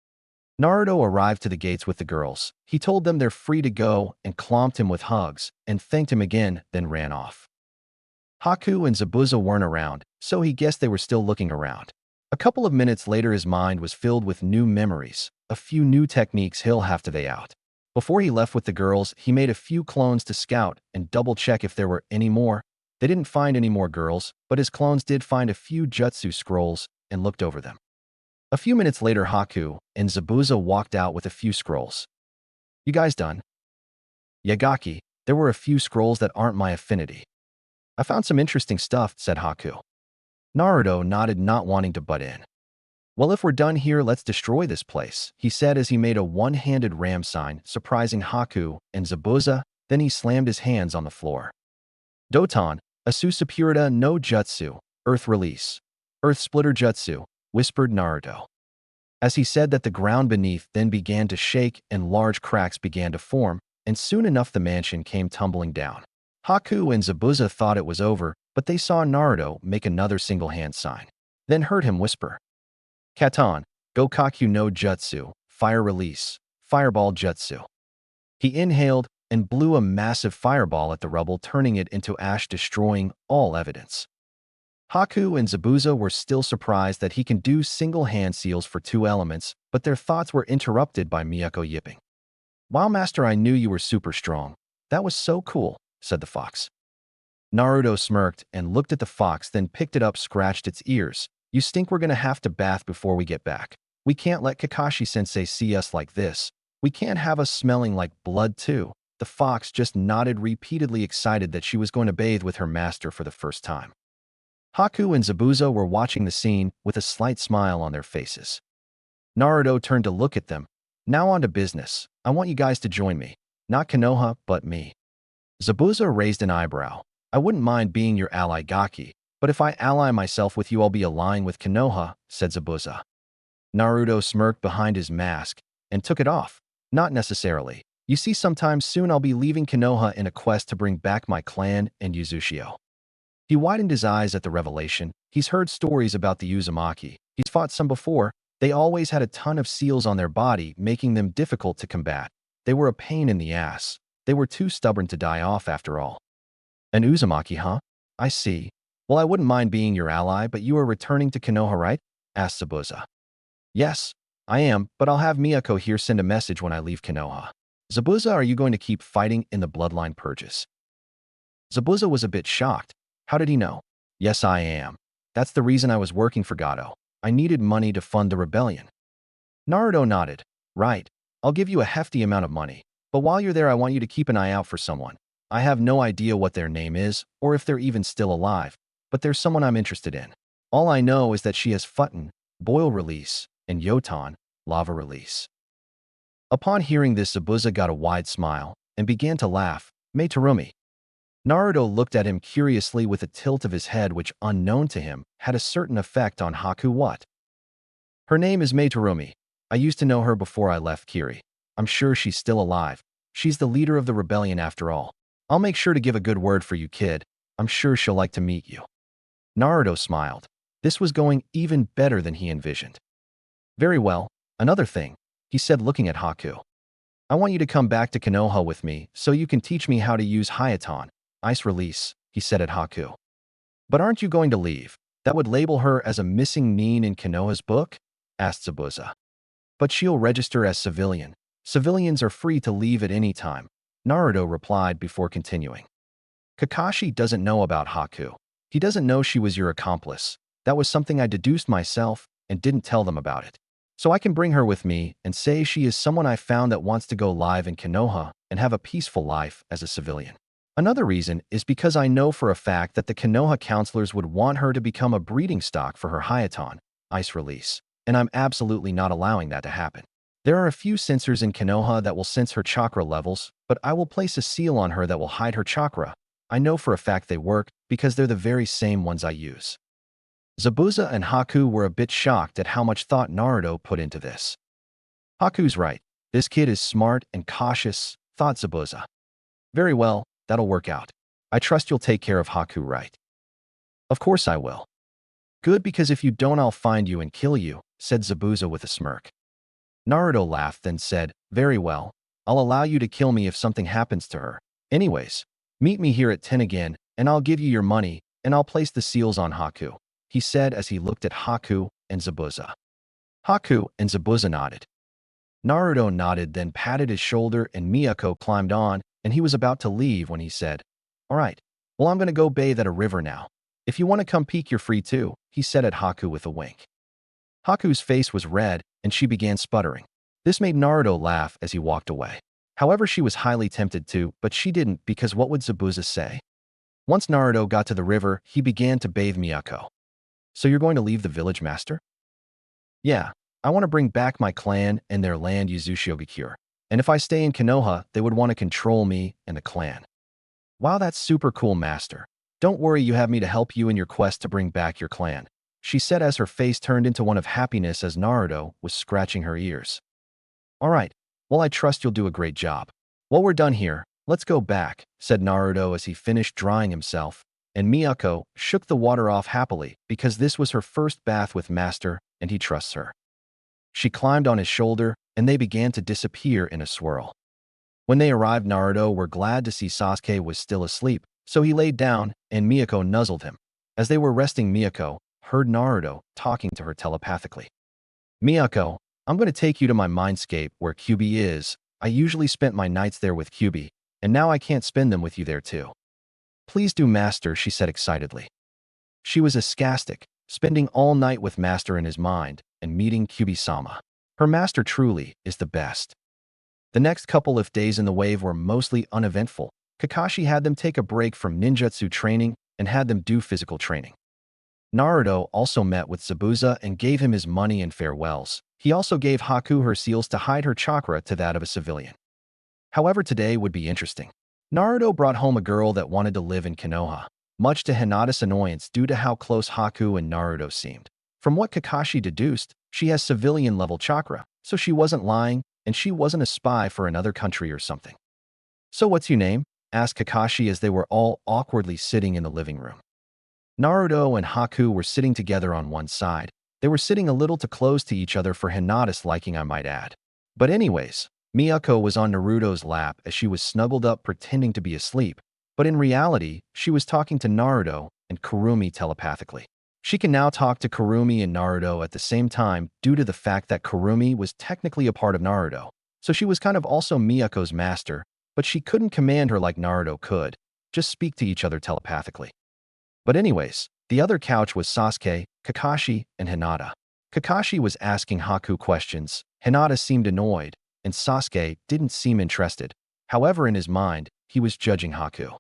Naruto arrived to the gates with the girls. He told them they're free to go and clomped him with hugs and thanked him again, then ran off. Haku and Zabuza weren't around, so he guessed they were still looking around. A couple of minutes later, his mind was filled with new memories, a few new techniques he'll have to lay out. Before he left with the girls, he made a few clones to scout and double-check if there were any more. They didn't find any more girls, but his clones did find a few jutsu scrolls and looked over them. A few minutes later, Haku and Zabuza walked out with a few scrolls. "You guys done?" "Yagaki, there were a few scrolls that aren't my affinity." "I found some interesting stuff," said Haku. Naruto nodded, not wanting to butt in. "Well, if we're done here, let's destroy this place," he said as he made a one-handed ram sign, surprising Haku and Zabuza. Then he slammed his hands on the floor. "Doton, Asusapurita no Jutsu, Earth Release. Earth Splitter Jutsu," whispered Naruto. As he said that, the ground beneath then began to shake and large cracks began to form, and soon enough the mansion came tumbling down. Haku and Zabuza thought it was over, but they saw Naruto make another single-hand sign, then heard him whisper, "Katon, Gokaku no Jutsu, Fire Release, Fireball Jutsu." He inhaled and blew a massive fireball at the rubble, turning it into ash, destroying all evidence. Haku and Zabuza were still surprised that he can do single-hand seals for two elements, but their thoughts were interrupted by Miyako yipping. "Wow, Master, I knew you were super strong. That was so cool," said the fox. Naruto smirked and looked at the fox, then picked it up, scratched its ears. "You stink. We're gonna have to bath before we get back. We can't let Kakashi-sensei see us like this. We can't have us smelling like blood too." The fox just nodded repeatedly, excited that she was going to bathe with her master for the first time. Haku and Zabuza were watching the scene with a slight smile on their faces. Naruto turned to look at them. "Now on to business. I want you guys to join me. Not Konoha, but me." Zabuza raised an eyebrow. "I wouldn't mind being your ally, Gaki, but if I ally myself with you, I'll be allying with Konoha," said Zabuza. Naruto smirked behind his mask and took it off. "Not necessarily. You see, sometime soon I'll be leaving Konoha in a quest to bring back my clan and Yuzushio." He widened his eyes at the revelation. He's heard stories about the Uzumaki. He's fought some before. They always had a ton of seals on their body, making them difficult to combat. They were a pain in the ass. They were too stubborn to die off after all. An Uzumaki, huh? I see. Well, I wouldn't mind being your ally, but you are returning to Konoha, right? Asked Zabuza. Yes, I am, but I'll have Miyako here send a message when I leave Konoha. Zabuza, are you going to keep fighting in the bloodline purges? Zabuza was a bit shocked. How did he know? Yes, I am. That's the reason I was working for Gato. I needed money to fund the rebellion. Naruto nodded. Right. I'll give you a hefty amount of money. But while you're there, I want you to keep an eye out for someone. I have no idea what their name is, or if they're even still alive, but there's someone I'm interested in. All I know is that she has Futon, Boil Release, and Yoton, Lava Release. Upon hearing this, Zabuza got a wide smile and began to laugh. Mei Terumi. Naruto looked at him curiously with a tilt of his head which, unknown to him, had a certain effect on Haku. What? Her name is Mei Terumi. I used to know her before I left Kiri. I'm sure she's still alive. She's the leader of the rebellion after all. I'll make sure to give a good word for you, kid. I'm sure she'll like to meet you. Naruto smiled. This was going even better than he envisioned. Very well. Another thing, he said looking at Haku. I want you to come back to Konoha with me so you can teach me how to use Hayaton, Ice Release, he said at Haku. But aren't you going to leave? That would label her as a missing nin in Konoha's book? Asked Zabuza. But she'll register as civilian. Civilians are free to leave at any time, Naruto replied before continuing. Kakashi doesn't know about Haku. He doesn't know she was your accomplice. That was something I deduced myself and didn't tell them about it. So I can bring her with me and say she is someone I found that wants to go live in Konoha and have a peaceful life as a civilian. Another reason is because I know for a fact that the Konoha counselors would want her to become a breeding stock for her Hayaton, Ice Release, and I'm absolutely not allowing that to happen. There are a few sensors in Konoha that will sense her chakra levels, but I will place a seal on her that will hide her chakra. I know for a fact they work because they're the very same ones I use. Zabuza and Haku were a bit shocked at how much thought Naruto put into this. Haku's right. This kid is smart and cautious, thought Zabuza. Very well, that'll work out. I trust you'll take care of Haku, right? Of course I will. Good, because if you don't, I'll find you and kill you, said Zabuza with a smirk. Naruto laughed and said, very well, I'll allow you to kill me if something happens to her. Anyways, meet me here at 10 again, and I'll give you your money, and I'll place the seals on Haku, he said as he looked at Haku and Zabuza. Haku and Zabuza nodded. Naruto nodded, then patted his shoulder, and Miyako climbed on, and he was about to leave when he said, all right, well, I'm going to go bathe at a river now. If you want to come peek, you're free too, he said at Haku with a wink. Haku's face was red, and she began sputtering. This made Naruto laugh as he walked away. However, she was highly tempted to, but she didn't, because what would Zabuza say? Once Naruto got to the river, he began to bathe Miyako. So you're going to leave the village, master? Yeah, I want to bring back my clan and their land Uzushiogakure. And if I stay in Konoha, they would want to control me and the clan. Wow, that's super cool, master. Don't worry, you have me to help you in your quest to bring back your clan, she said as her face turned into one of happiness as Naruto was scratching her ears. All right, well, I trust you'll do a great job. Well, we're done here. Let's go back, said Naruto as he finished drying himself, and Miyako shook the water off happily because this was her first bath with Master and he trusts her. She climbed on his shoulder and they began to disappear in a swirl. When they arrived, Naruto were glad to see Sasuke was still asleep, so he laid down and Miyako nuzzled him. As they were resting, Miyako heard Naruto talking to her telepathically. Miyako, I'm going to take you to my mindscape where Kyuubi is. I usually spent my nights there with Kyuubi, and now I can't spend them with you there too. Please do, master, she said excitedly. She was ecstatic, spending all night with master in his mind and meeting Kyuubi-sama. Her master truly is the best. The next couple of days in the wave were mostly uneventful. Kakashi had them take a break from ninjutsu training and had them do physical training. Naruto also met with Zabuza and gave him his money and farewells. He also gave Haku her seals to hide her chakra to that of a civilian. However, today would be interesting. Naruto brought home a girl that wanted to live in Konoha, much to Hinata's annoyance due to how close Haku and Naruto seemed. From what Kakashi deduced, she has civilian-level chakra, so she wasn't lying, and she wasn't a spy for another country or something. So what's your name? Asked Kakashi as they were all awkwardly sitting in the living room. Naruto and Haku were sitting together on one side. They were sitting a little too close to each other for Hinata's liking, I might add. But anyways, Miyako was on Naruto's lap as she was snuggled up pretending to be asleep, but in reality, she was talking to Naruto and Kurumi telepathically. She can now talk to Kurumi and Naruto at the same time due to the fact that Kurumi was technically a part of Naruto, so she was kind of also Miyako's master, but she couldn't command her like Naruto could, just speak to each other telepathically. But anyways, the other couch was Sasuke, Kakashi, and Hinata. Kakashi was asking Haku questions, Hinata seemed annoyed, and Sasuke didn't seem interested. However, in his mind, he was judging Haku.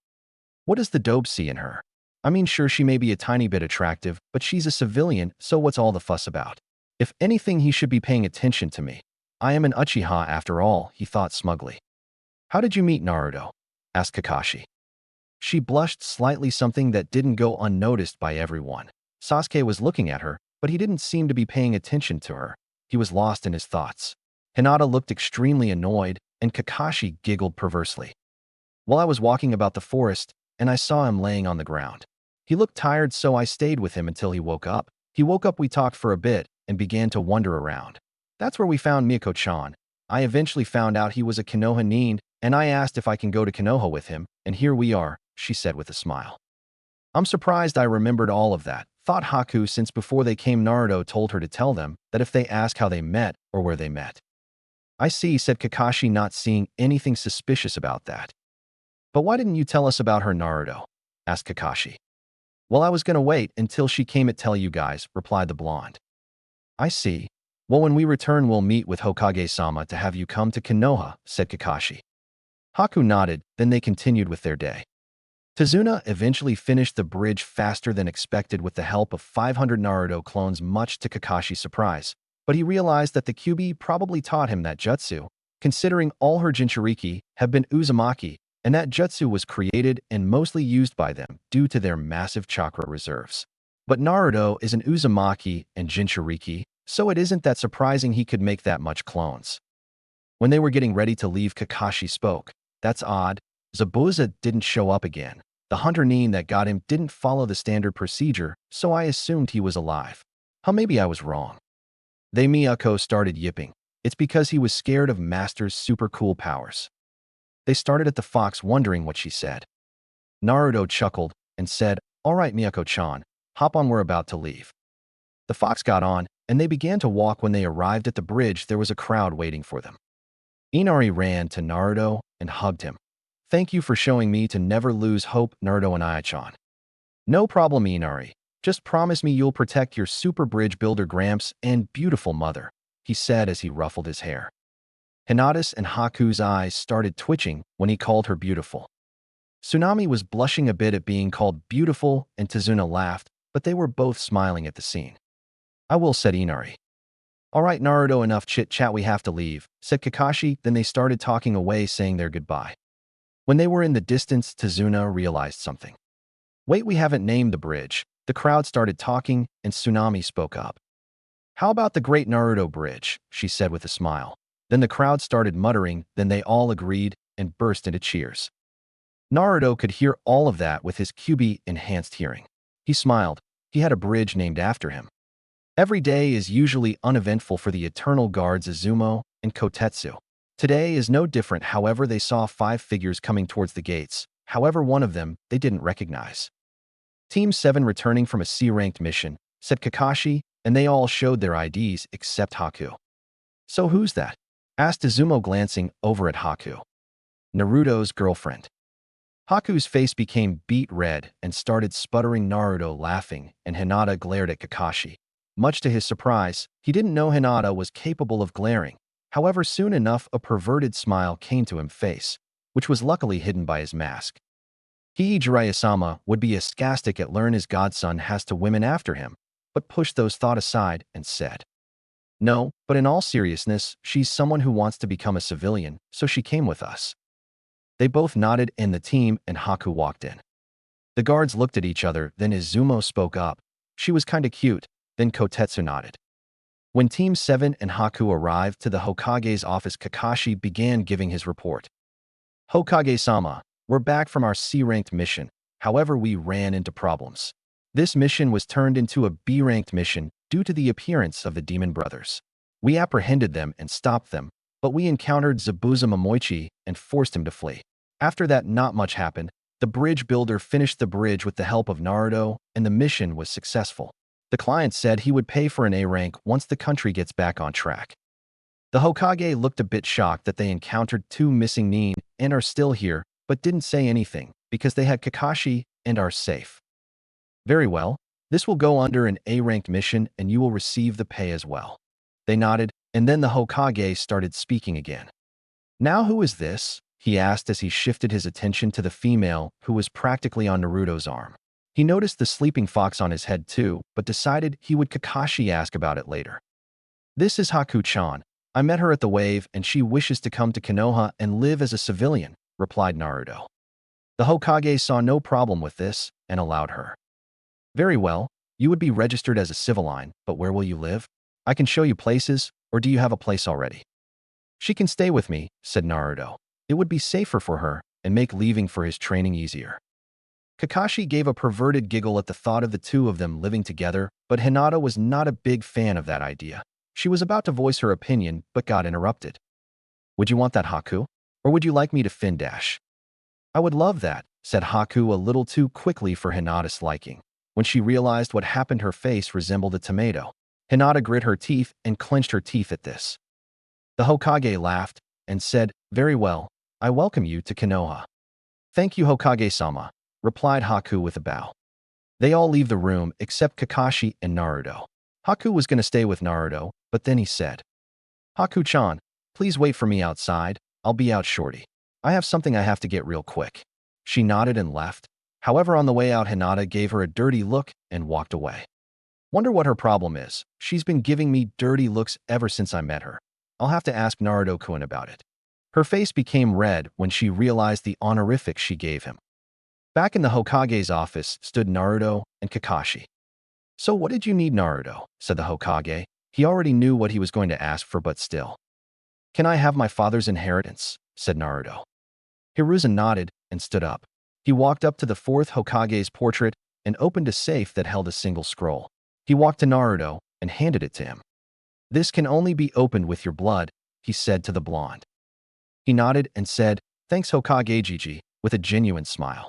What does the dope see in her? I mean, sure, she may be a tiny bit attractive, but she's a civilian, so what's all the fuss about? If anything, he should be paying attention to me. I am an Uchiha after all, he thought smugly. How did you meet Naruto? Asked Kakashi. She blushed slightly, something that didn't go unnoticed by everyone. Sasuke was looking at her, but he didn't seem to be paying attention to her. He was lost in his thoughts. Hinata looked extremely annoyed, and Kakashi giggled perversely. Well, I was walking about the forest, and I saw him laying on the ground. He looked tired, so I stayed with him until he woke up. We talked for a bit, and began to wander around. That's where we found Miyako-chan. I eventually found out he was a Konoha nin, and I asked if I can go to Konoha with him, and here we are, she said with a smile. I'm surprised I remembered all of that, thought Haku, since before they came Naruto told her to tell them that if they ask how they met or where they met. I see, said Kakashi, not seeing anything suspicious about that. But why didn't you tell us about her, Naruto? Asked Kakashi. Well, I was gonna wait until she came to tell you guys, replied the blonde. I see. Well, when we return we'll meet with Hokage-sama to have you come to Konoha, said Kakashi. Haku nodded, then they continued with their day. Tazuna eventually finished the bridge faster than expected with the help of 500 Naruto clones, much to Kakashi's surprise. But he realized that the Kyuubi probably taught him that jutsu, considering all her Jinchuriki have been Uzumaki, and that jutsu was created and mostly used by them due to their massive chakra reserves. But Naruto is an Uzumaki and Jinchuriki, so it isn't that surprising he could make that much clones. When they were getting ready to leave, Kakashi spoke. That's odd. Zabuza didn't show up again. The hunter nin that got him didn't follow the standard procedure, so I assumed he was alive. Maybe I was wrong. Miyako started yipping. It's because he was scared of Master's super cool powers. They started at the fox, wondering what she said. Naruto chuckled and said, all right, Miyako-chan, hop on, we're about to leave. The fox got on, and they began to walk. When they arrived at the bridge, there was a crowd waiting for them. Inari ran to Naruto and hugged him. Thank you for showing me to never lose hope, Naruto and Ai-chan. No problem, Inari. Just promise me you'll protect your super bridge builder Gramps and beautiful mother, he said as he ruffled his hair. Hinata's and Haku's eyes started twitching when he called her beautiful. Tsunami was blushing a bit at being called beautiful, and Tazuna laughed, but they were both smiling at the scene. I will, said Inari. All right, Naruto, enough chit-chat, we have to leave, said Kakashi. Then they started talking away, saying their goodbye. When they were in the distance, Tazuna realized something. Wait, we haven't named the bridge. The crowd started talking, and Tsunami spoke up. How about the Great Naruto Bridge, she said with a smile. Then the crowd started muttering, then they all agreed and burst into cheers. Naruto could hear all of that with his Kyuubi-enhanced hearing. He smiled. He had a bridge named after him. Every day is usually uneventful for the Eternal Guards Izumo and Kotetsu. Today is no different. However, they saw 5 figures coming towards the gates. However, one of them they didn't recognize. Team 7 returning from a C-ranked mission, said Kakashi, and they all showed their IDs except Haku. So who's that? Asked Izumo, glancing over at Haku. Naruto's girlfriend. Haku's face became beet red and started sputtering. Naruto laughing, and Hinata glared at Kakashi. Much to his surprise, he didn't know Hinata was capable of glaring. However, soon enough a perverted smile came to his face, which was luckily hidden by his mask. Jiraiya-sama would be sarcastic at learn his godson has 2 women after him, but pushed those thoughts aside and said, no, but in all seriousness, she's someone who wants to become a civilian, so she came with us. They both nodded, and the team and Haku walked in. The guards looked at each other, then Izumo spoke up. She was kinda cute, then Kotetsu nodded. When Team 7 and Haku arrived to the Hokage's office, Kakashi began giving his report. Hokage-sama, we're back from our C-ranked mission. However, we ran into problems. This mission was turned into a B-ranked mission due to the appearance of the demon brothers. We apprehended them and stopped them, but we encountered Zabuza Momoichi and forced him to flee. After that, not much happened. The bridge builder finished the bridge with the help of Naruto, and the mission was successful. The client said he would pay for an A rank once the country gets back on track. The Hokage looked a bit shocked that they encountered two missing nin and are still here, but didn't say anything because they had Kakashi and are safe. Very well, this will go under an A-ranked mission and you will receive the pay as well. They nodded, and then the Hokage started speaking again. Now who is this? He asked as he shifted his attention to the female who was practically on Naruto's arm. He noticed the sleeping fox on his head too, but decided he would Kakashi ask about it later. This is Haku-chan. I met her at the wave and she wishes to come to Konoha and live as a civilian, replied Naruto. The Hokage saw no problem with this and allowed her. Very well, you would be registered as a civiline, but where will you live? I can show you places, or do you have a place already? She can stay with me, said Naruto. It would be safer for her and make leaving for his training easier. Kakashi gave a perverted giggle at the thought of the two of them living together, but Hinata was not a big fan of that idea. She was about to voice her opinion, but got interrupted. Would you want that, Haku? Or would you like me to fin dash? I would love that, said Haku a little too quickly for Hinata's liking. When she realized what happened, her face resembled a tomato. Hinata grit her teeth and clenched her teeth at this. The Hokage laughed and said, very well, I welcome you to Konoha. Thank you, Hokage-sama, replied Haku with a bow. They all leave the room except Kakashi and Naruto. Haku was going to stay with Naruto, but then he said, Haku-chan, please wait for me outside. I'll be out shortly. I have something I have to get real quick. She nodded and left. However, on the way out, Hinata gave her a dirty look and walked away. Wonder what her problem is. She's been giving me dirty looks ever since I met her. I'll have to ask Naruto-kun about it. Her face became red when she realized the honorific she gave him. Back in the Hokage's office stood Naruto and Kakashi. So what did you need, Naruto? Said the Hokage. He already knew what he was going to ask for, but still. Can I have my father's inheritance? Said Naruto. Hiruzen nodded and stood up. He walked up to the fourth Hokage's portrait and opened a safe that held a single scroll. He walked to Naruto and handed it to him. This can only be opened with your blood, he said to the blonde. He nodded and said, thanks Hokage-jiji, with a genuine smile.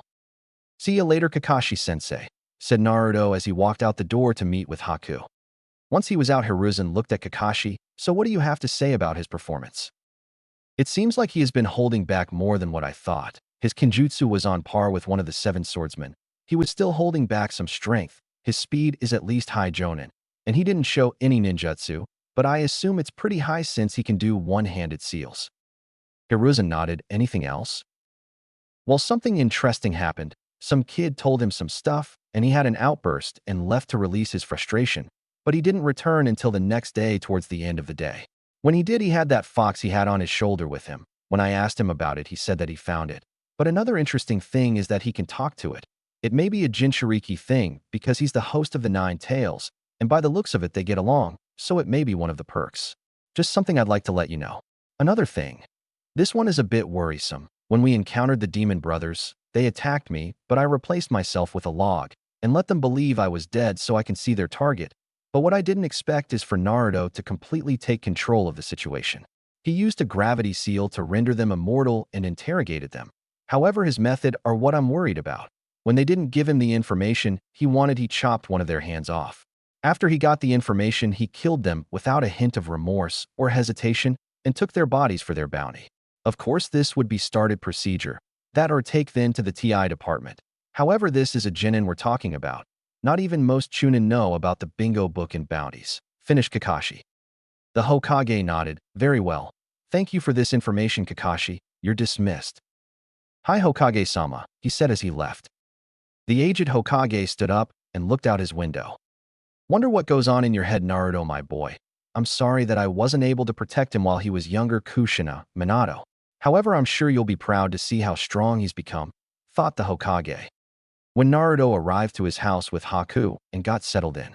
See you later, Kakashi-sensei, said Naruto as he walked out the door to meet with Haku. Once he was out, Hiruzen looked at Kakashi. So what do you have to say about his performance? It seems like he has been holding back more than what I thought. His kenjutsu was on par with one of the 7 swordsmen. He was still holding back some strength. His speed is at least high jonin, and he didn't show any ninjutsu, but I assume it's pretty high since he can do one-handed seals. Hiruzen nodded. Anything else? Well, something interesting happened. Some kid told him some stuff, and he had an outburst and left to release his frustration, but he didn't return until the next day towards the end of the day. When he did, he had that fox he had on his shoulder with him. When I asked him about it, he said that he found it. But another interesting thing is that he can talk to it. It may be a Jinchuriki thing because he's the host of the 9 Tails, and by the looks of it, they get along, so it may be one of the perks. Just something I'd like to let you know. Another thing. This one is a bit worrisome. When we encountered the demon brothers, they attacked me, but I replaced myself with a log and let them believe I was dead so I can see their target. But what I didn't expect is for Naruto to completely take control of the situation. He used a gravity seal to render them immortal and interrogated them. However, his method are what I'm worried about. When they didn't give him the information he chopped one of their hands off. After he got the information, he killed them without a hint of remorse or hesitation and took their bodies for their bounty. Of course, this would be started procedure, that or take them to the TI department. However, this is a genin we're talking about. Not even most Chunin know about the bingo book and bounties. Finished Kakashi. The Hokage nodded. Very well. Thank you for this information, Kakashi. You're dismissed. Hi, Hokage-sama, he said as he left. The aged Hokage stood up and looked out his window. Wonder what goes on in your head, Naruto, my boy. I'm sorry that I wasn't able to protect him while he was younger, Kushina, Minato. However, I'm sure you'll be proud to see how strong he's become, thought the Hokage. When Naruto arrived to his house with Haku and got settled in,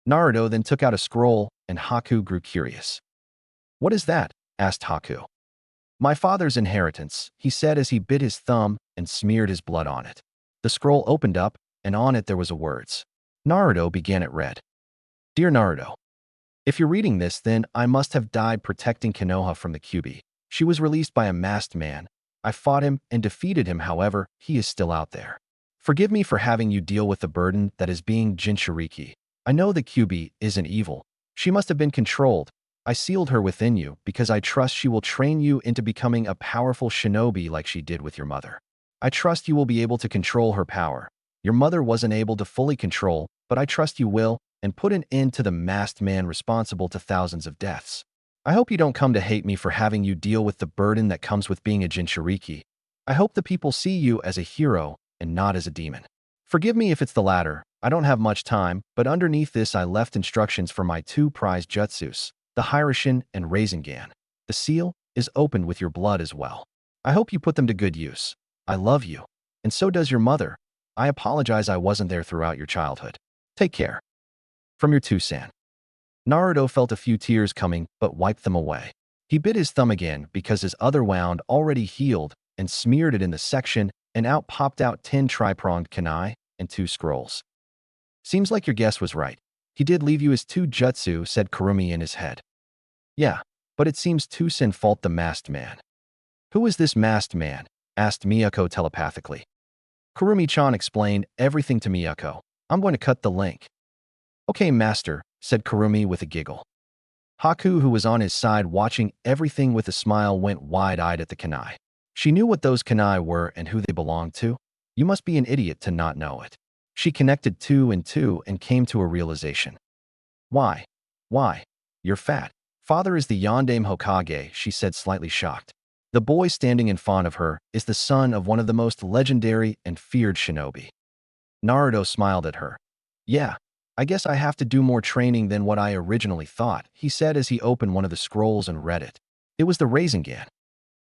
Naruto then took out a scroll and Haku grew curious. What is that? Asked Haku. My father's inheritance, he said as he bit his thumb and smeared his blood on it. The scroll opened up, and on it there was a words. Naruto began it read. Dear Naruto, if you're reading this, then I must have died protecting Konoha from the Kyuubi. She was released by a masked man. I fought him and defeated him, however, he is still out there. Forgive me for having you deal with the burden that is being Jinchuriki. I know the Kyuubi isn't evil. She must have been controlled. I sealed her within you because I trust she will train you into becoming a powerful shinobi like she did with your mother. I trust you will be able to control her power. Your mother wasn't able to fully control, but I trust you will, and put an end to the masked man responsible to thousands of deaths. I hope you don't come to hate me for having you deal with the burden that comes with being a Jinchuriki. I hope the people see you as a hero and not as a demon. Forgive me if it's the latter. I don't have much time, but underneath this I left instructions for my two prized jutsus, the Hiroshin and Rasengan. The seal is opened with your blood as well. I hope you put them to good use. I love you. And so does your mother. I apologize I wasn't there throughout your childhood. Take care. From your Tusan. Naruto felt a few tears coming, but wiped them away. He bit his thumb again because his other wound already healed and smeared it in the section, and out popped out 10 tri-pronged kunai and 2 scrolls. Seems like your guess was right. He did leave you his 2 jutsu, said Kurumi in his head. Yeah, but it seems Tusan fought the masked man. Who is this masked man? Asked Miyako telepathically. Kurumi-chan explained everything to Miyako. I'm going to cut the link. Okay, master, said Kurumi with a giggle. Haku, who was on his side watching everything with a smile, went wide-eyed at the kunai. She knew what those kunai were and who they belonged to. You must be an idiot to not know it. She connected 2 and 2 and came to a realization. Why? You're fat. Father is the Yondaime Hokage, she said, slightly shocked. The boy standing in front of her is the son of one of the most legendary and feared shinobi. Naruto smiled at her. Yeah, I guess I have to do more training than what I originally thought, he said as he opened one of the scrolls and read it. It was the Rasengan.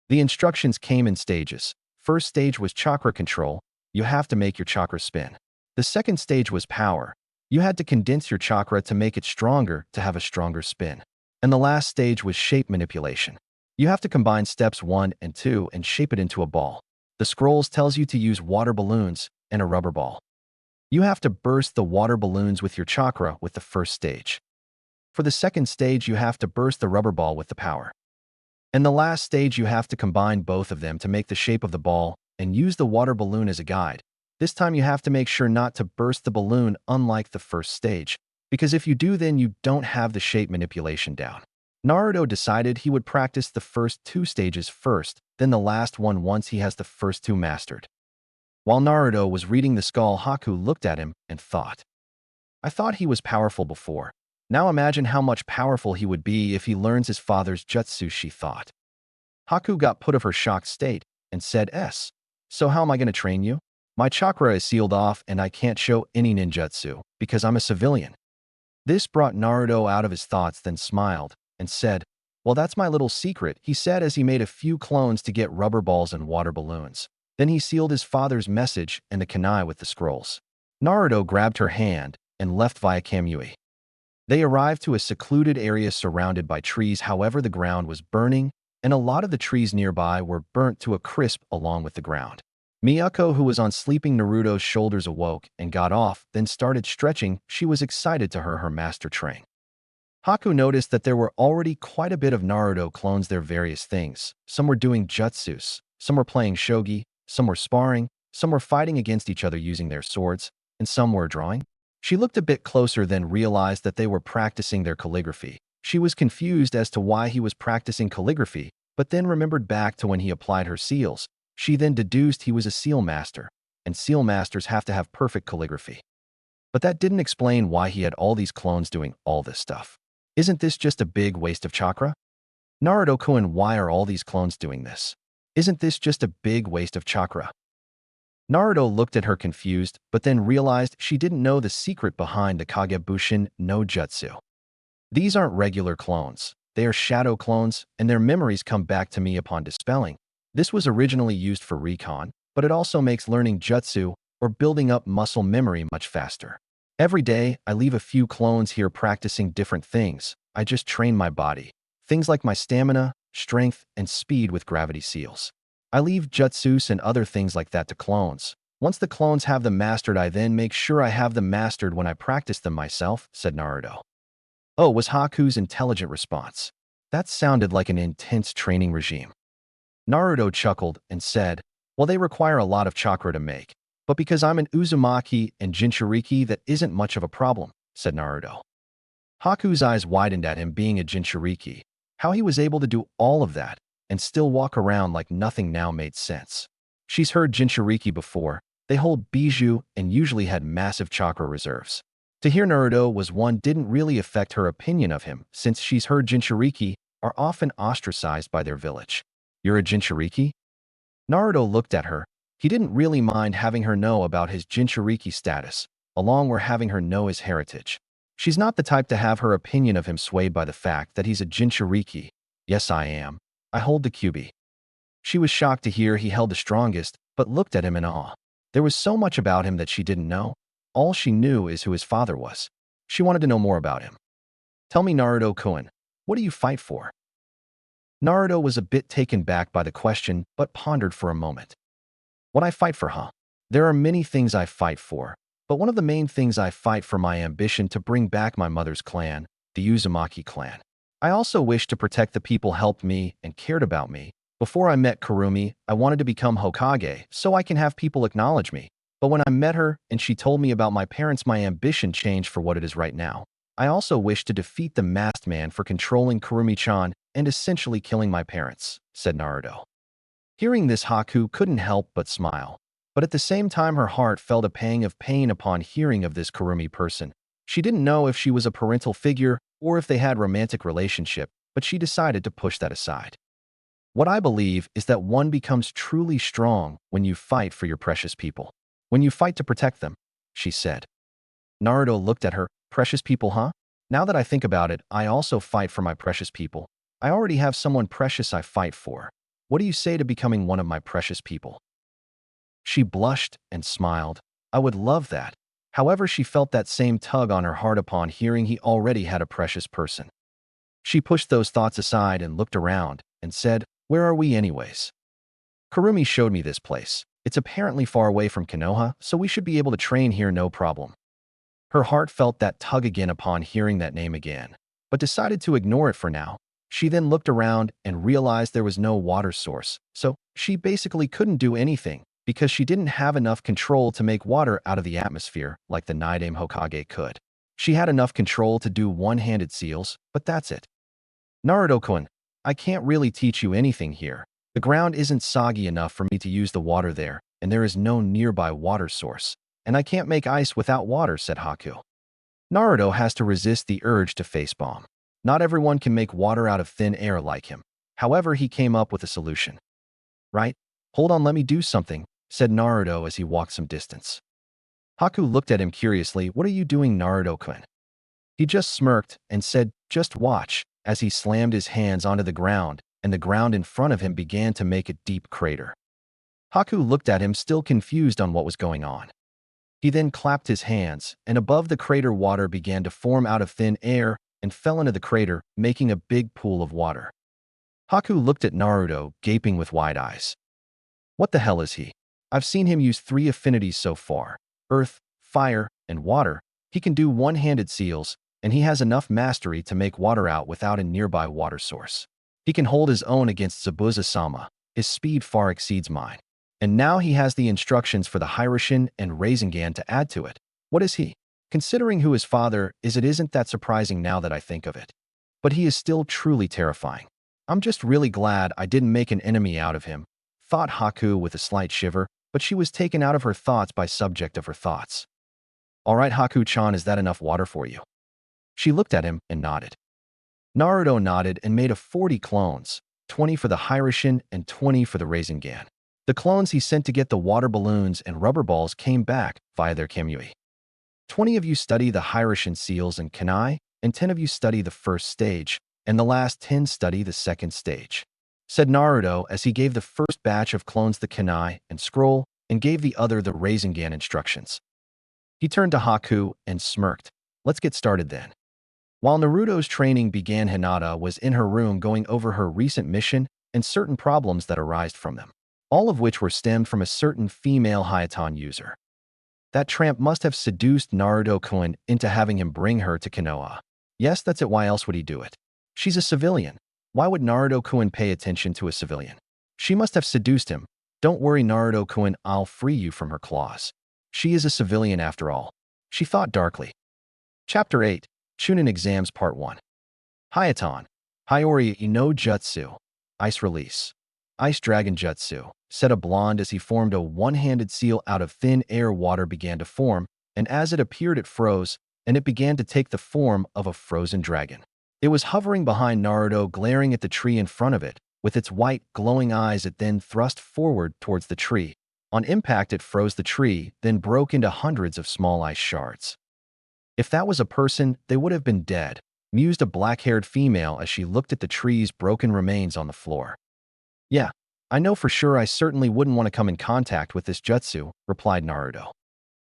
The instructions came in stages. First stage was chakra control. You have to make your chakra spin. The second stage was power. You had to condense your chakra to make it stronger to have a stronger spin. And the last stage was shape manipulation. You have to combine steps 1 and 2 and shape it into a ball. The scrolls tells you to use water balloons and a rubber ball. You have to burst the water balloons with your chakra with the first stage. For the second stage, you have to burst the rubber ball with the power. And the last stage, you have to combine both of them to make the shape of the ball and use the water balloon as a guide. This time you have to make sure not to burst the balloon, unlike the first stage, because if you do, then you don't have the shape manipulation down. Naruto decided he would practice the first 2 stages first, then the last one once he has the first 2 mastered. While Naruto was reading the skull, Haku looked at him and thought, I thought he was powerful before. Now imagine how much powerful he would be if he learns his father's jutsu, she thought. Haku got put of her shocked state and said, So how am I going to train you? My chakra is sealed off and I can't show any ninjutsu because I'm a civilian. This brought Naruto out of his thoughts, then smiled and said, Well, that's my little secret, he said as he made a few clones to get rubber balls and water balloons. Then he sealed his father's message and the kunai with the scrolls. Naruto grabbed her hand and left via Kamui. They arrived to a secluded area surrounded by trees. However, the ground was burning, and a lot of the trees nearby were burnt to a crisp along with the ground. Miyako, who was on sleeping Naruto's shoulders, awoke and got off, then started stretching. She was excited to hear her master train. Haku noticed that there were already quite a bit of Naruto clones, their various things. Some were doing jutsus, some were playing shogi, some were sparring, some were fighting against each other using their swords, and some were drawing. She looked a bit closer, then realized that they were practicing their calligraphy. She was confused as to why he was practicing calligraphy, but then remembered back to when he applied her seals. She then deduced he was a seal master, and seal masters have to have perfect calligraphy. But that didn't explain why he had all these clones doing all this stuff. Isn't this just a big waste of chakra? Naruto-kun, why are all these clones doing this? Isn't this just a big waste of chakra? Naruto looked at her confused, but then realized she didn't know the secret behind the Kagebushin no Jutsu. These aren't regular clones. They are shadow clones, and their memories come back to me upon dispelling. This was originally used for recon, but it also makes learning jutsu or building up muscle memory much faster. Every day, I leave a few clones here practicing different things. I just train my body. Things like my stamina, strength, and speed with gravity seals. I leave jutsus and other things like that to clones. Once the clones have them mastered, I then make sure I have them mastered when I practice them myself, said Naruto. Oh, was Haku's intelligent response. That sounded like an intense training regime. Naruto chuckled and said, well, they require a lot of chakra to make, but because I'm an Uzumaki and Jinchuriki, that isn't much of a problem, said Naruto. Haku's eyes widened at him being a Jinchuriki. How he was able to do all of that and still walk around like nothing now made sense. She's heard Jinchuriki before. They hold bijou and usually had massive chakra reserves. To hear Naruto was one didn't really affect her opinion of him, since she's heard Jinchuriki are often ostracized by their village. You're a Jinchuriki? Naruto looked at her. He didn't really mind having her know about his Jinchuriki status, along with having her know his heritage. She's not the type to have her opinion of him swayed by the fact that he's a Jinchuriki. Yes, I am. I hold the Kyuubi. She was shocked to hear he held the strongest, but looked at him in awe. There was so much about him that she didn't know. All she knew is who his father was. She wanted to know more about him. Tell me, Naruto-kun, what do you fight for? Naruto was a bit taken back by the question, but pondered for a moment. What I fight for, huh? There are many things I fight for, but one of the main things I fight for my ambition to bring back my mother's clan, the Uzumaki clan. I also wish to protect the people helped me and cared about me. Before I met Kurumi, I wanted to become Hokage so I can have people acknowledge me. But when I met her and she told me about my parents, my ambition changed for what it is right now. I also wish to defeat the masked man for controlling Kurumi-chan and essentially killing my parents, said Naruto. Hearing this, Haku couldn't help but smile. But at the same time, her heart felt a pang of pain upon hearing of this Kurumi person. She didn't know if she was a parental figure or if they had romantic relationship, but she decided to push that aside. What I believe is that one becomes truly strong when you fight for your precious people. When you fight to protect them, she said. Naruto looked at her. Precious people, huh? Now that I think about it, I also fight for my precious people. I already have someone precious I fight for. What do you say to becoming one of my precious people? She blushed and smiled. I would love that. However, she felt that same tug on her heart upon hearing he already had a precious person. She pushed those thoughts aside and looked around and said, where are we anyways? Kurumi showed me this place. It's apparently far away from Konoha, so we should be able to train here no problem. Her heart felt that tug again upon hearing that name again, but decided to ignore it for now. She then looked around and realized there was no water source, so she basically couldn't do anything because she didn't have enough control to make water out of the atmosphere like the Naidame Hokage could. She had enough control to do one-handed seals, but that's it. Naruto-kun, I can't really teach you anything here. The ground isn't soggy enough for me to use the water there, and there is no nearby water source. And I can't make ice without water, said Haku. Naruto has to resist the urge to facepalm. Not everyone can make water out of thin air like him. However, he came up with a solution. Right? Hold on, let me do something, said Naruto as he walked some distance. Haku looked at him curiously. What are you doing, Naruto-kun? He just smirked and said, just watch, as he slammed his hands onto the ground, and the ground in front of him began to make a deep crater. Haku looked at him, still confused on what was going on. He then clapped his hands, and above the crater water began to form out of thin air and fell into the crater, making a big pool of water. Haku looked at Naruto, gaping with wide eyes. What the hell is he? I've seen him use 3 affinities so far: earth, fire, and water. He can do one-handed seals, and he has enough mastery to make water out without a nearby water source. He can hold his own against Zabuza-sama. His speed far exceeds mine. And now he has the instructions for the Hiraishin and Rinne-Sharingan to add to it. What is he? Considering who his father is, it isn't that surprising now that I think of it. But he is still truly terrifying. I'm just really glad I didn't make an enemy out of him, thought Haku with a slight shiver, but she was taken out of her thoughts by subject of her thoughts. All right, Haku-chan, is that enough water for you? She looked at him and nodded. Naruto nodded and made 40 clones, 20 for the Hiraishin and 20 for the Rinne-Sharingan. The clones he sent to get the water balloons and rubber balls came back via their Kamui. 20 of you study the Hiraishin seals and Kanai, and 10 of you study the first stage, and the last 10 study the second stage, said Naruto as he gave the first batch of clones the Kanai and scroll and gave the other the Rinne-Sharingan instructions. He turned to Haku and smirked. Let's get started then. While Naruto's training began, Hinata was in her room going over her recent mission and certain problems that arised from them. all of which were stemmed from a certain female Hayaton user. That tramp must have seduced Naruto-kun into having him bring her to Konoha. Yes, that's it. Why else would he do it? She's a civilian. Why would Naruto-kun pay attention to a civilian? She must have seduced him. Don't worry, Naruto-kun, I'll free you from her claws. She is a civilian after all, she thought darkly. Chapter 8, Chunin Exams Part 1. Hayaton. Hiyori no Jutsu. Ice Release. Ice Dragon Jutsu, said a blonde as he formed a one-handed seal out of thin air. Water began to form, and as it appeared it froze, and it began to take the form of a frozen dragon. It was hovering behind Naruto, glaring at the tree in front of it. With its white, glowing eyes, it then thrust forward towards the tree. On impact, it froze the tree, then broke into hundreds of small ice shards. If that was a person, they would have been dead, mused a black-haired female as she looked at the tree's broken remains on the floor. Yeah, I know for sure. I certainly wouldn't want to come in contact with this jutsu, replied Naruto.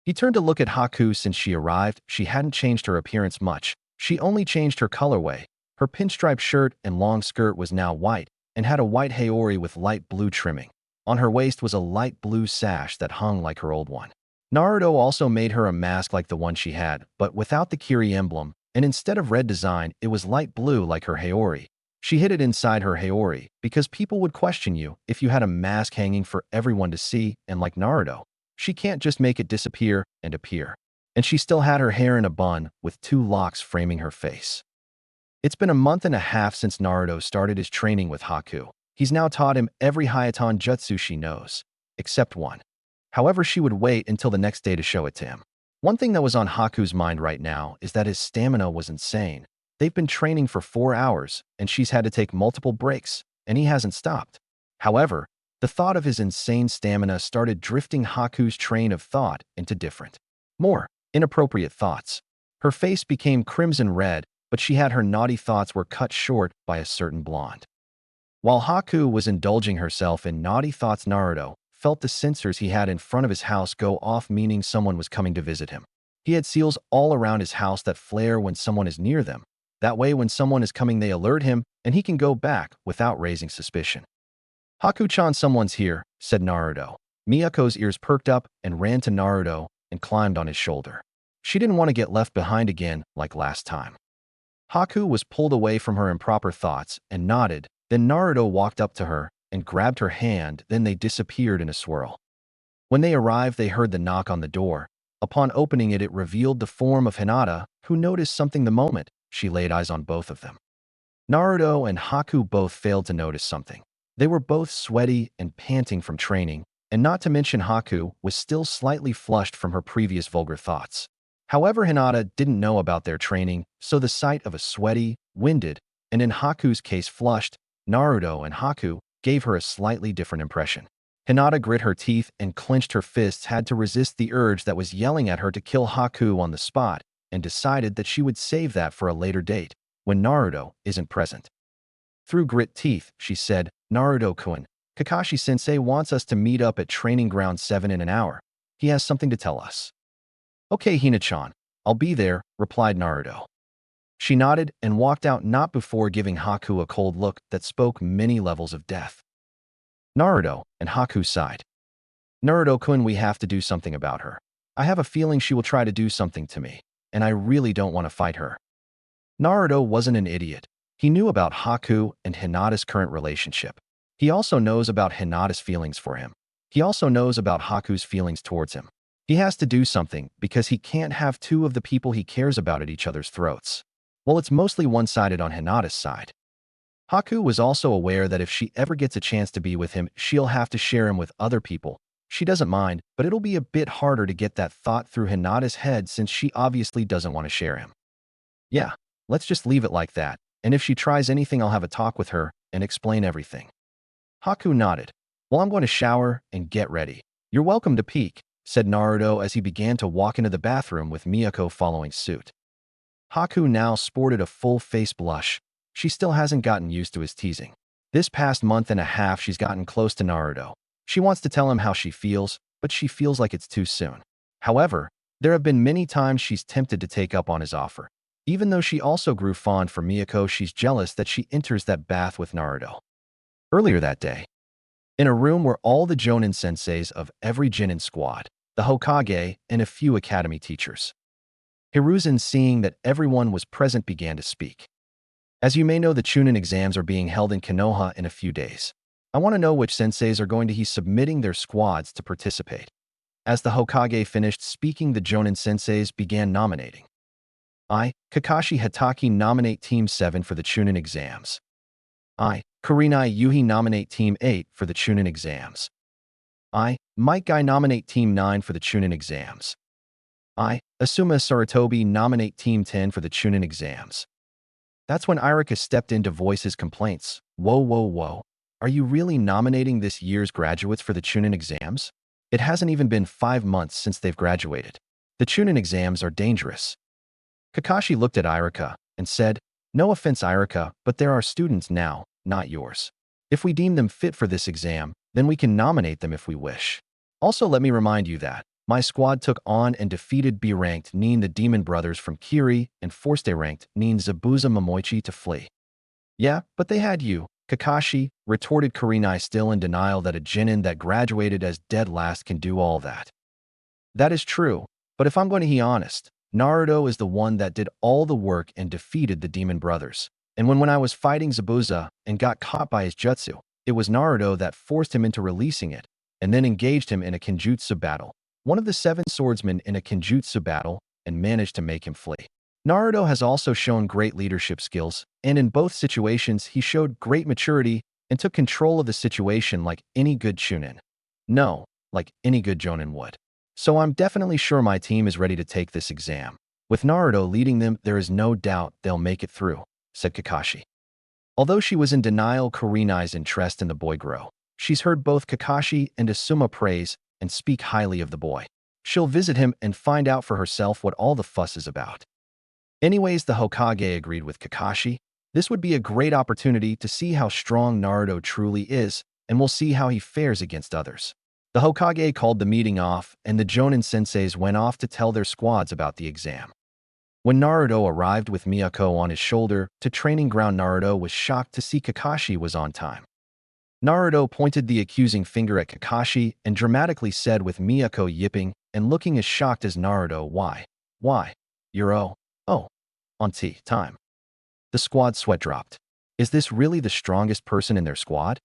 He turned to look at Haku. Since she arrived, she hadn't changed her appearance much. She only changed her colorway. Her pinstripe shirt and long skirt was now white, and had a white hiyori with light blue trimming. On her waist was a light blue sash that hung like her old one. Naruto also made her a mask like the one she had, but without the Kiri emblem, and instead of red design, it was light blue like her hiyori. She hid it inside her hiyori because people would question you if you had a mask hanging for everyone to see, and like Naruto, she can't just make it disappear and appear. And she still had her hair in a bun with 2 locks framing her face. It's been a month and a half since Naruto started his training with Haku. He's now taught him every Hayaton jutsu she knows, except one. However, she would wait until the next day to show it to him. One thing that was on Haku's mind right now is that his stamina was insane. They've been training for 4 hours, and she's had to take multiple breaks, and he hasn't stopped. However, the thought of his insane stamina started drifting Haku's train of thought into different, more inappropriate thoughts. Her face became crimson red, but she had her naughty thoughts were cut short by a certain blonde. While Haku was indulging herself in naughty thoughts, Naruto felt the sensors he had in front of his house go off, meaning someone was coming to visit him. He had seals all around his house that flare when someone is near them. That way, when someone is coming, they alert him, and he can go back without raising suspicion. Haku-chan, someone's here, said Naruto. Miyako's ears perked up and ran to Naruto and climbed on his shoulder. She didn't want to get left behind again like last time. Haku was pulled away from her improper thoughts and nodded. Then Naruto walked up to her and grabbed her hand. Then they disappeared in a swirl. When they arrived, they heard the knock on the door. Upon opening it, it revealed the form of Hinata, who noticed something the moment she laid eyes on both of them. Naruto and Haku both failed to notice something. They were both sweaty and panting from training, and not to mention Haku was still slightly flushed from her previous vulgar thoughts. However, Hinata didn't know about their training, so the sight of a sweaty, winded, and in Haku's case flushed, Naruto and Haku gave her a slightly different impression. Hinata grit her teeth and clenched her fists, had to resist the urge that was yelling at her to kill Haku on the spot, and decided that she would save that for a later date, when Naruto isn't present. Through grit teeth, she said, Naruto-kun, Kakashi-sensei wants us to meet up at Training Ground 7 in an hour. He has something to tell us. Okay, Hina-chan, I'll be there, replied Naruto. She nodded and walked out, not before giving Haku a cold look that spoke many levels of death. Naruto and Haku sighed. Naruto-kun, we have to do something about her. I have a feeling she will try to do something to me, and I really don't want to fight her. Naruto wasn't an idiot. He knew about Haku and Hinata's current relationship. He also knows about Hinata's feelings for him. He also knows about Haku's feelings towards him. He has to do something because he can't have 2 of the people he cares about at each other's throats. Well, it's mostly one-sided on Hinata's side. Haku was also aware that if she ever gets a chance to be with him, she'll have to share him with other people. She doesn't mind, but it'll be a bit harder to get that thought through Hinata's head since she obviously doesn't want to share him. Yeah, let's just leave it like that, and if she tries anything, I'll have a talk with her and explain everything. Haku nodded. Well, I'm going to shower and get ready. You're welcome to peek, said Naruto as he began to walk into the bathroom with Miyako following suit. Haku now sported a full-face blush. She still hasn't gotten used to his teasing. This past month and a half, she's gotten close to Naruto. She wants to tell him how she feels, but she feels like it's too soon. However, there have been many times she's tempted to take up on his offer. Even though she also grew fond for Miyako, she's jealous that she enters that bath with Naruto. Earlier that day, In a room where all the Jonin senseis of every Jinin squad, the Hokage, and a few academy teachers. Hiruzen, seeing that everyone was present, began to speak. As you may know, the Chunin exams are being held in Konoha in a few days. I want to know which senseis are going to be submitting their squads to participate. As the Hokage finished speaking, the Jonin senseis began nominating. I, Kakashi Hatake, nominate Team 7 for the Chunin exams. I, Kurenai Yuhi, nominate Team 8 for the Chunin exams. I, Mike Guy, nominate Team 9 for the Chunin exams. I, Asuma Saratobi, nominate Team 10 for the Chunin exams. That's when Irika stepped in to voice his complaints. Whoa, whoa, whoa. Are you really nominating this year's graduates for the Chunin exams? It hasn't even been 5 months since they've graduated. The Chunin exams are dangerous. Kakashi looked at Irika and said, no offense, Irika, but there are students now, not yours. If we deem them fit for this exam, then we can nominate them if we wish. Also, let me remind you that my squad took on and defeated B-ranked Nin the Demon Brothers from Kiri and forced A-ranked Nin Zabuza Momoichi to flee. Yeah, but they had you, Kakashi, retorted Kurenai, still in denial that a Jinin that graduated as dead last can do all that. That is true, but if I'm going to be honest, Naruto is the one that did all the work and defeated the Demon Brothers. And when I was fighting Zabuza and got caught by his jutsu, it was Naruto that forced him into releasing it, and then engaged him in a Kenjutsu battle, one of the 7 swordsmen in a Kenjutsu battle, and managed to make him flee. Naruto has also shown great leadership skills, and in both situations he showed great maturity and took control of the situation like any good Chunin. No, like any good Jonin would. So I'm definitely sure my team is ready to take this exam. With Naruto leading them, there is no doubt they'll make it through, said Kakashi. Although she was in denial, Kurenai's interest in the boy grew. She's heard both Kakashi and Asuma praise and speak highly of the boy. She'll visit him and find out for herself what all the fuss is about. Anyways, the Hokage agreed with Kakashi. This would be a great opportunity to see how strong Naruto truly is, and we'll see how he fares against others. The Hokage called the meeting off, and the Jonin senseis went off to tell their squads about the exam. When Naruto arrived with Miyako on his shoulder to training ground, Naruto was shocked to see Kakashi was on time. Naruto pointed the accusing finger at Kakashi and dramatically said, with Miyako yipping and looking as shocked as Naruto, Why? You're on time. The squad sweat dropped. Is this really the strongest person in their squad?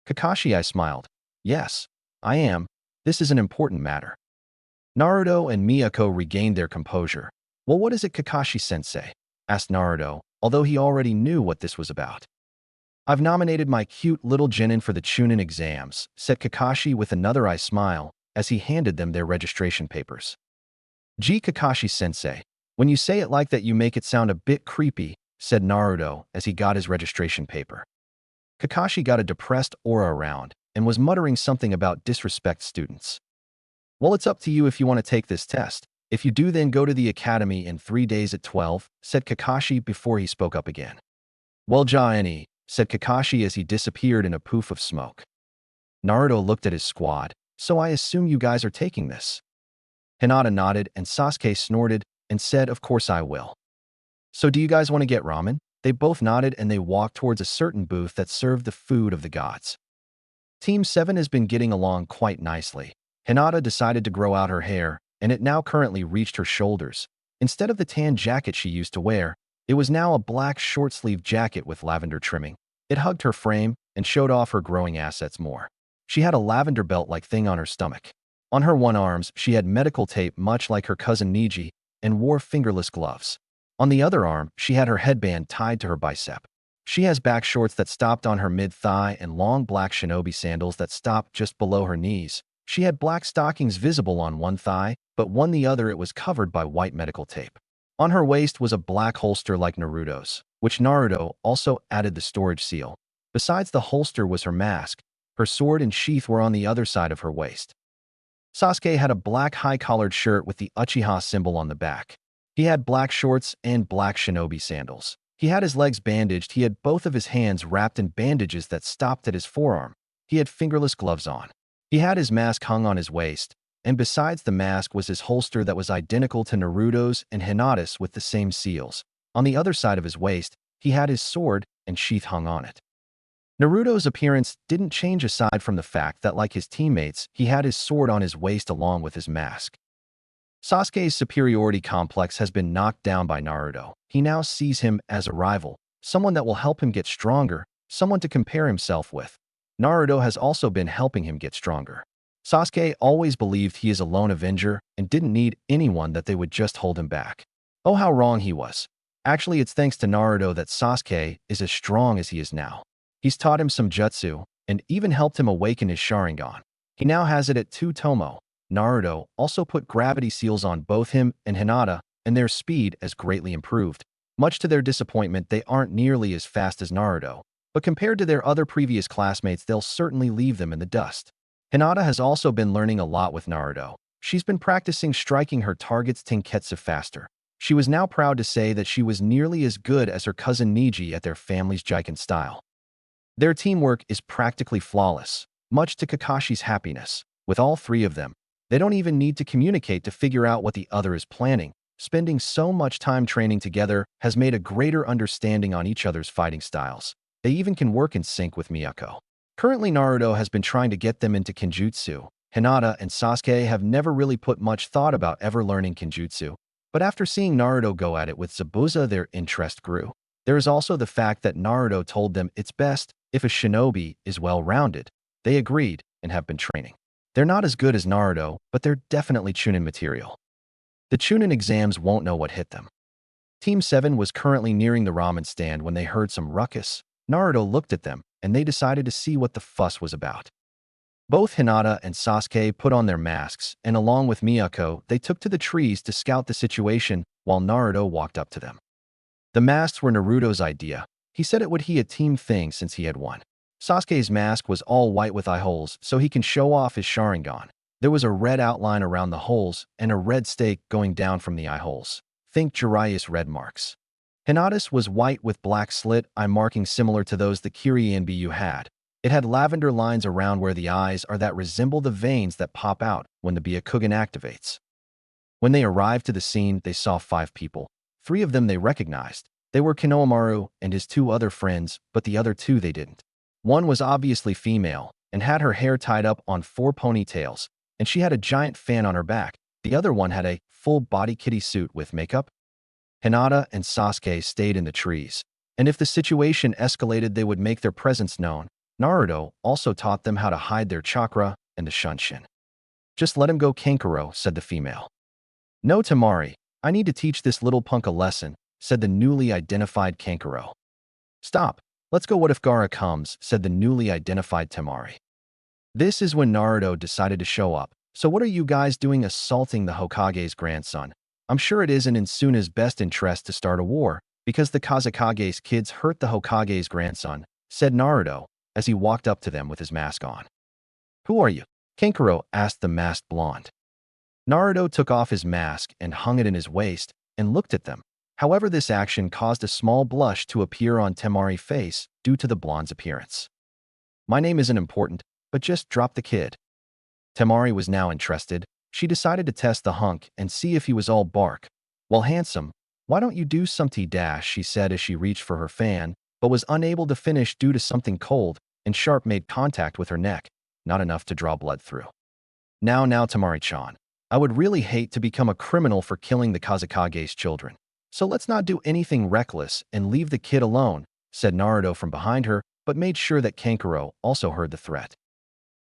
Kakashi, I smiled. Yes, I am. This is an important matter. Naruto and Miyako regained their composure. Well, what is it, Kakashi-sensei? Asked Naruto, although he already knew what this was about. I've nominated my cute little Jinin for the Chunin exams, said Kakashi with another eye smile as he handed them their registration papers. Gee, Kakashi-sensei, when you say it like that you make it sound a bit creepy, said Naruto as he got his registration paper. Kakashi got a depressed aura around and was muttering something about disrespect students. Well, it's up to you if you want to take this test. If you do, then go to the academy in 3 days at 12, said Kakashi before he spoke up again. Well, ja-any, said Kakashi as he disappeared in a poof of smoke. Naruto looked at his squad. So I assume you guys are taking this. Hinata nodded and Sasuke snorted and said, of course I will. So do you guys want to get ramen? They both nodded and they walked towards a certain booth that served the food of the gods. Team 7 has been getting along quite nicely. Hinata decided to grow out her hair, and it now currently reached her shoulders. Instead of the tan jacket she used to wear, it was now a black short-sleeved jacket with lavender trimming. It hugged her frame and showed off her growing assets more. She had a lavender belt-like thing on her stomach. On her one arms, she had medical tape much like her cousin Niji, and wore fingerless gloves. On the other arm, she had her headband tied to her bicep. She has back shorts that stopped on her mid-thigh and long black shinobi sandals that stopped just below her knees. She had black stockings visible on one thigh, but on the other it was covered by white medical tape. On her waist was a black holster like Naruto's, which Naruto also added the storage seal. Besides the holster was her mask. Her sword and sheath were on the other side of her waist. Sasuke had a black high-collared shirt with the Uchiha symbol on the back. He had black shorts and black shinobi sandals. He had his legs bandaged. He had both of his hands wrapped in bandages that stopped at his forearm. He had fingerless gloves on. He had his mask hung on his waist, and besides the mask was his holster that was identical to Naruto's and Hinata's with the same seals. On the other side of his waist, he had his sword and sheath hung on it. Naruto's appearance didn't change aside from the fact that, like his teammates, he had his sword on his waist along with his mask. Sasuke's superiority complex has been knocked down by Naruto. He now sees him as a rival, someone that will help him get stronger, someone to compare himself with. Naruto has also been helping him get stronger. Sasuke always believed he is a lone avenger and didn't need anyone, that they would just hold him back. Oh, how wrong he was. Actually, it's thanks to Naruto that Sasuke is as strong as he is now. He's taught him some jutsu and even helped him awaken his Sharingan. He now has it at 2 Tomo. Naruto also put gravity seals on both him and Hinata, and their speed has greatly improved. Much to their disappointment, they aren't nearly as fast as Naruto, but compared to their other previous classmates, they'll certainly leave them in the dust. Hinata has also been learning a lot with Naruto. She's been practicing striking her target's tenketsu faster. She was now proud to say that she was nearly as good as her cousin Neji at their family's Jiken style. Their teamwork is practically flawless, much to Kakashi's happiness. With all three of them, they don't even need to communicate to figure out what the other is planning. Spending so much time training together has made a greater understanding on each other's fighting styles. They even can work in sync with Miyako. Currently, Naruto has been trying to get them into Kenjutsu. Hinata and Sasuke have never really put much thought about ever learning Kenjutsu, but after seeing Naruto go at it with Zabuza, their interest grew. There is also the fact that Naruto told them it's best if a shinobi is well-rounded. They agreed and have been training. They're not as good as Naruto, but they're definitely Chunin material. The Chunin exams won't know what hit them. Team 7 was currently nearing the ramen stand when they heard some ruckus. Naruto looked at them, and they decided to see what the fuss was about. Both Hinata and Sasuke put on their masks, and along with Miyako, they took to the trees to scout the situation while Naruto walked up to them. The masks were Naruto's idea. He said it would be a team thing since he had won. Sasuke's mask was all white with eye holes so he can show off his Sharingan. There was a red outline around the holes and a red stake going down from the eye holes. Think Jiraiya's red marks. Hinata's was white with black slit eye markings similar to those the Kiryu and Bu had. It had lavender lines around where the eyes are that resemble the veins that pop out when the Byakugan activates. When they arrived to the scene, they saw 5 people. 3 of them they recognized. They were Konohamaru and his 2 other friends, but the other 2 they didn't. One was obviously female and had her hair tied up on 4 ponytails, and she had a giant fan on her back. The other one had a full-body kitty suit with makeup. Hinata and Sasuke stayed in the trees, and if the situation escalated, they would make their presence known. Naruto also taught them how to hide their chakra and the shunshin. "Just let him go, Kankuro," said the female. "No, Temari, I need to teach this little punk a lesson," said the newly identified Kankuro. "Stop. Let's go. What if Gaara comes?" said the newly identified Temari. This is when Naruto decided to show up. "So what are you guys doing assaulting the Hokage's grandson? I'm sure it isn't in Suna's best interest to start a war, because the Kazekage's kids hurt the Hokage's grandson," said Naruto as he walked up to them with his mask on. "Who are you?" Kankuro asked the masked blonde. Naruto took off his mask and hung it in his waist and looked at them. However, this action caused a small blush to appear on Temari's face due to the blonde's appearance. "My name isn't important, but just drop the kid." Temari was now interested. She decided to test the hunk and see if he was all bark. "Well, handsome, why don't you do something dash," she said as she reached for her fan, but was unable to finish due to something cold and sharp made contact with her neck, not enough to draw blood through. Now, Temari-chan, I would really hate to become a criminal for killing the Kazekage's children. So let's not do anything reckless and leave the kid alone," said Naruto from behind her, but made sure that Kankuro also heard the threat.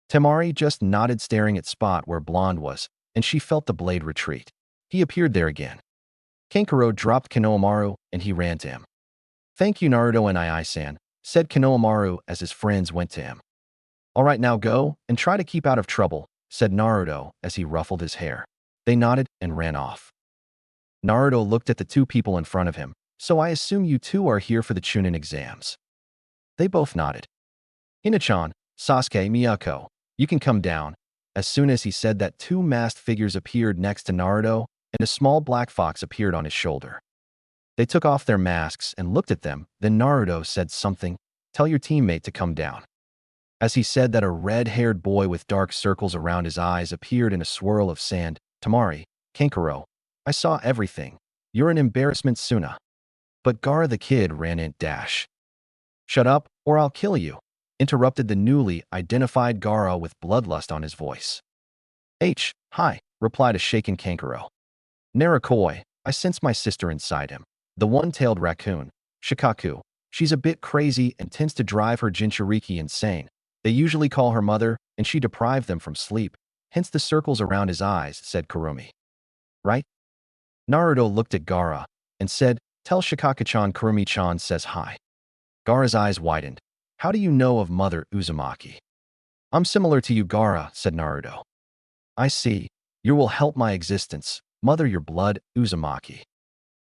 Temari just nodded, staring at spot where blonde was, and she felt the blade retreat. He appeared there again. Kankuro dropped Konohamaru and he ran to him. "Thank you, Naruto and I-san," said Konohamaru as his friends went to him. "All right, now go and try to keep out of trouble," said Naruto as he ruffled his hair. They nodded and ran off. Naruto looked at the 2 people in front of him. "So I assume you 2 are here for the Chunin exams." They both nodded. "Ina-chan, Sasuke, Miyako, you can come down." As soon as he said that, 2 masked figures appeared next to Naruto, and a small black fox appeared on his shoulder. They took off their masks and looked at them. Then Naruto said something. "Tell your teammate to come down." As he said that, a red-haired boy with dark circles around his eyes appeared in a swirl of sand. "Temari, Kankuro, I saw everything. You're an embarrassment, Suna." But Gaara the kid ran in. "Shut up, or I'll kill you." interrupted the newly identified Gaara with bloodlust on his voice. Hi, replied a shaken Kankuro. Narakoi, I sense my sister inside him. The one-tailed raccoon, Shikaku. She's a bit crazy and tends to drive her Jinchuriki insane. They usually call her mother, and she deprived them from sleep, hence the circles around his eyes, said Kurumi. Right? Naruto looked at Gaara and said, tell Shikaku-chan Kurumi-chan says hi. Gaara's eyes widened. How do you know of Mother Uzumaki? I'm similar to you, Gaara, said Naruto. I see. You will help my existence. Mother your blood, Uzumaki.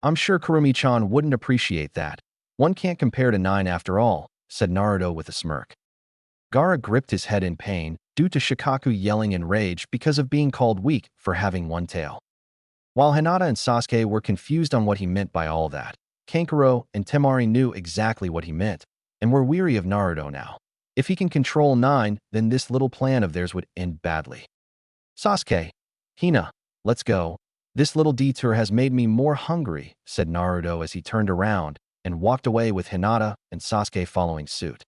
I'm sure Kurumi-chan wouldn't appreciate that. One can't compare to 9 after all, said Naruto with a smirk. Gaara gripped his head in pain due to Shikaku yelling in rage because of being called weak for having one tail. While Hinata and Sasuke were confused on what he meant by all that, Kankuro and Temari knew exactly what he meant and were weary of Naruto now. If he can control 9, then this little plan of theirs would end badly. Sasuke, Hina, let's go. This little detour has made me more hungry, said Naruto as he turned around and walked away with Hinata and Sasuke following suit.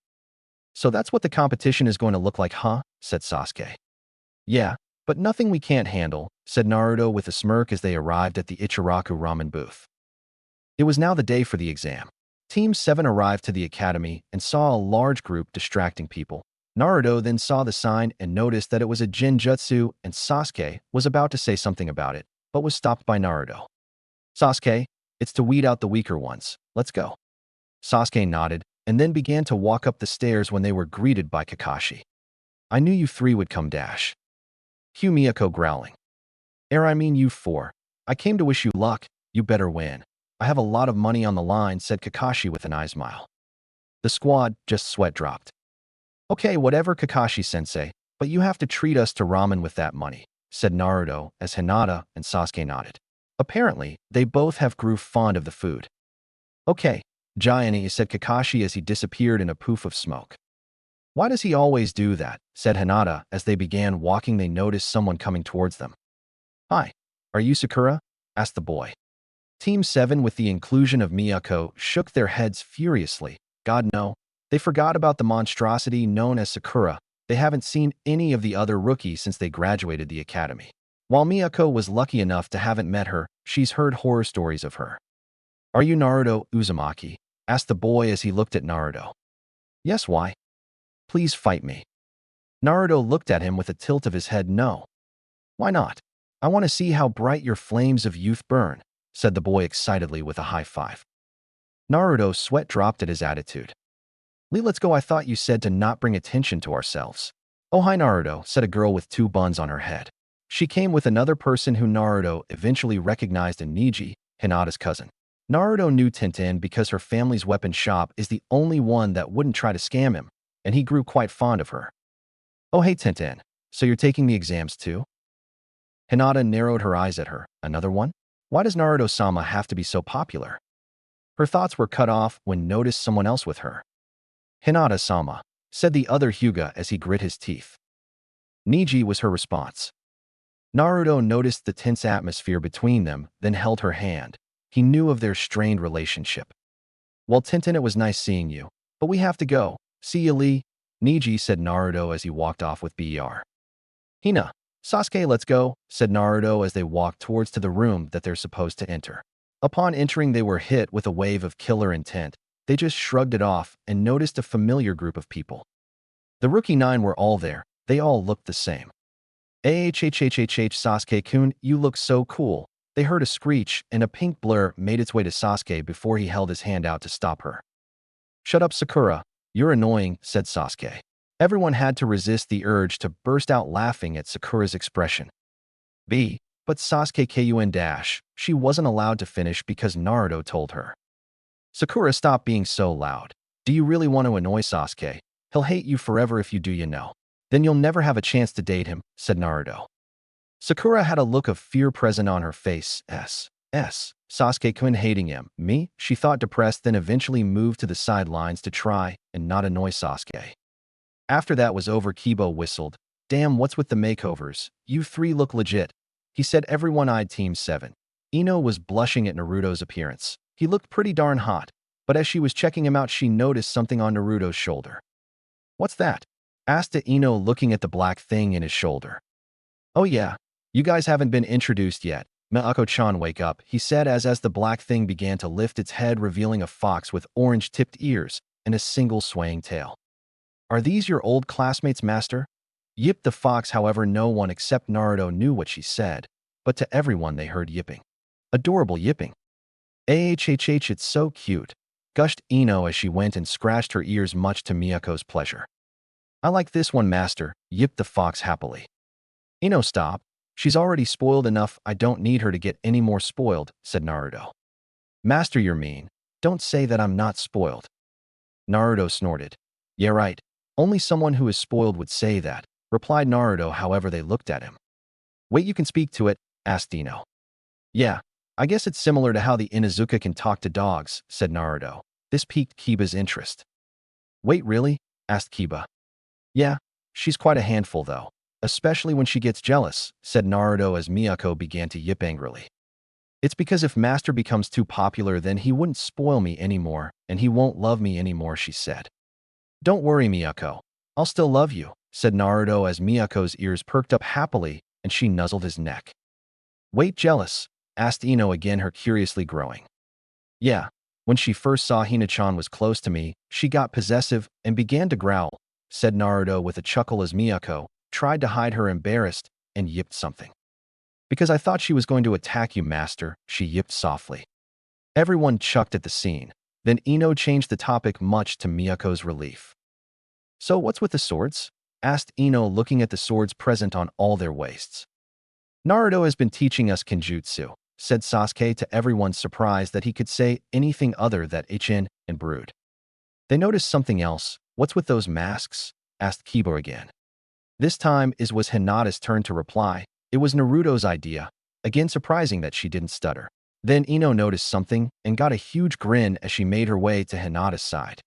So that's what the competition is going to look like, huh? Said Sasuke. Yeah, but nothing we can't handle, said Naruto with a smirk as they arrived at the Ichiraku ramen booth. It was now the day for the exam. Team 7 arrived to the academy and saw a large group distracting people. Naruto then saw the sign and noticed that it was a Genjutsu, and Sasuke was about to say something about it, but was stopped by Naruto. Sasuke, it's to weed out the weaker ones. Let's go. Sasuke nodded and then began to walk up the stairs when they were greeted by Kakashi. I knew you 3 would come dash. Cue Miyako growling. I mean you 4. I came to wish you luck. You better win. I have a lot of money on the line, said Kakashi with an eye smile. The squad just sweat dropped. Okay, whatever, Kakashi-sensei, but you have to treat us to ramen with that money, said Naruto as Hinata and Sasuke nodded. Apparently, they both have grew fond of the food. Okay, Giant, said Kakashi as he disappeared in a poof of smoke. Why does he always do that? Said Hinata as they began walking. They noticed someone coming towards them. Hi, are you Sakura? Asked the boy. Team 7 with the inclusion of Miyako shook their heads furiously. God no, they forgot about the monstrosity known as Sakura. They haven't seen any of the other rookies since they graduated the academy. While Miyako was lucky enough to haven't met her, she's heard horror stories of her. Are you Naruto Uzumaki? Asked the boy as he looked at Naruto. Yes, why? Please fight me. Naruto looked at him with a tilt of his head. No. Why not? I want to see how bright your flames of youth burn, said the boy excitedly with a high five. Naruto's sweat dropped at his attitude. Let's go. I thought you said to not bring attention to ourselves. Oh hi Naruto, said a girl with 2 buns on her head. She came with another person who Naruto eventually recognized in Niji, Hinata's cousin. Naruto knew Tintin because her family's weapon shop is the only one that wouldn't try to scam him, and he grew quite fond of her. Oh hey Tintin, so you're taking the exams too? Hinata narrowed her eyes at her. Another one? Why does Naruto-sama have to be so popular? Her thoughts were cut off when noticed someone else with her. Hinata-sama, said the other Hyuga as he grit his teeth. Niji was her response. Naruto noticed the tense atmosphere between them, then held her hand. He knew of their strained relationship. Well, Tintin, it was nice seeing you, but we have to go. See you, Lee, Niji said Naruto as he walked off with Br. Hina, Sasuke, let's go, said Naruto as they walked towards the room that they're supposed to enter. Upon entering, they were hit with a wave of killer intent. They just shrugged it off and noticed a familiar group of people. The Rookie 9 were all there. They all looked the same. Sasuke-kun, you look so cool. They heard a screech, and a pink blur made its way to Sasuke before he held his hand out to stop her. Shut up, Sakura. You're annoying, said Sasuke. Everyone had to resist the urge to burst out laughing at Sakura's expression. But Sasuke-kun, she wasn't allowed to finish because Naruto told her. Sakura, stop being so loud. Do you really want to annoy Sasuke? He'll hate you forever if you do, you know. Then you'll never have a chance to date him, said Naruto. Sakura had a look of fear present on her face. Sasuke-kun hating him. Me? She thought, depressed, then eventually moved to the sidelines to try and not annoy Sasuke. After that was over, Kibo whistled. Damn, what's with the makeovers? You 3 look legit. He said. Everyone eyed Team 7. Ino was blushing at Naruto's appearance. He looked pretty darn hot, but as she was checking him out, she noticed something on Naruto's shoulder. What's that? Asked Ino, looking at the black thing in his shoulder. Oh yeah, you guys haven't been introduced yet. Miyako-chan, wake up, he said as the black thing began to lift its head, revealing a fox with orange-tipped ears and a single swaying tail. Are these your old classmates, master? Yipped the fox. However, no one except Naruto knew what she said, but to everyone they heard yipping. Adorable yipping. Ahhh, it's so cute, gushed Ino as she went and scratched her ears, much to Miyako's pleasure. I like this one, master, yipped the fox happily. Ino, stop. She's already spoiled enough. I don't need her to get any more spoiled, said Naruto. Master, you're mean. Don't say that I'm not spoiled. Naruto snorted. Yeah, right. Only someone who is spoiled would say that, replied Naruto. However, they looked at him. Wait, you can speak to it? Asked Ino. Yeah, I guess it's similar to how the Inuzuka can talk to dogs, said Naruto. This piqued Kiba's interest. Wait, really? Asked Kiba. Yeah, she's quite a handful though, especially when she gets jealous, said Naruto as Miyako began to yip angrily. It's because if Master becomes too popular, then he wouldn't spoil me anymore, and he won't love me anymore, she said. Don't worry, Miyako. I'll still love you, said Naruto as Miyako's ears perked up happily and she nuzzled his neck. Wait, jealous? Asked Ino, again her curiously growing. Yeah, when she first saw Hina-chan was close to me, she got possessive and began to growl, said Naruto with a chuckle as Miyako tried to hide her embarrassed and yipped something. Because I thought she was going to attack you, master, she yipped softly. Everyone chucked at the scene. Then Ino changed the topic, much to Miyako's relief. So what's with the swords? Asked Ino, looking at the swords present on all their waists. Naruto has been teaching us kenjutsu, said Sasuke, to everyone's surprise that he could say anything other than Ichin and Brood. They noticed something else. What's with those masks? Asked Kiba again. This time it was Hinata's turn to reply. It was Naruto's idea, again surprising that she didn't stutter. Then Ino noticed something and got a huge grin as she made her way to Hinata's side.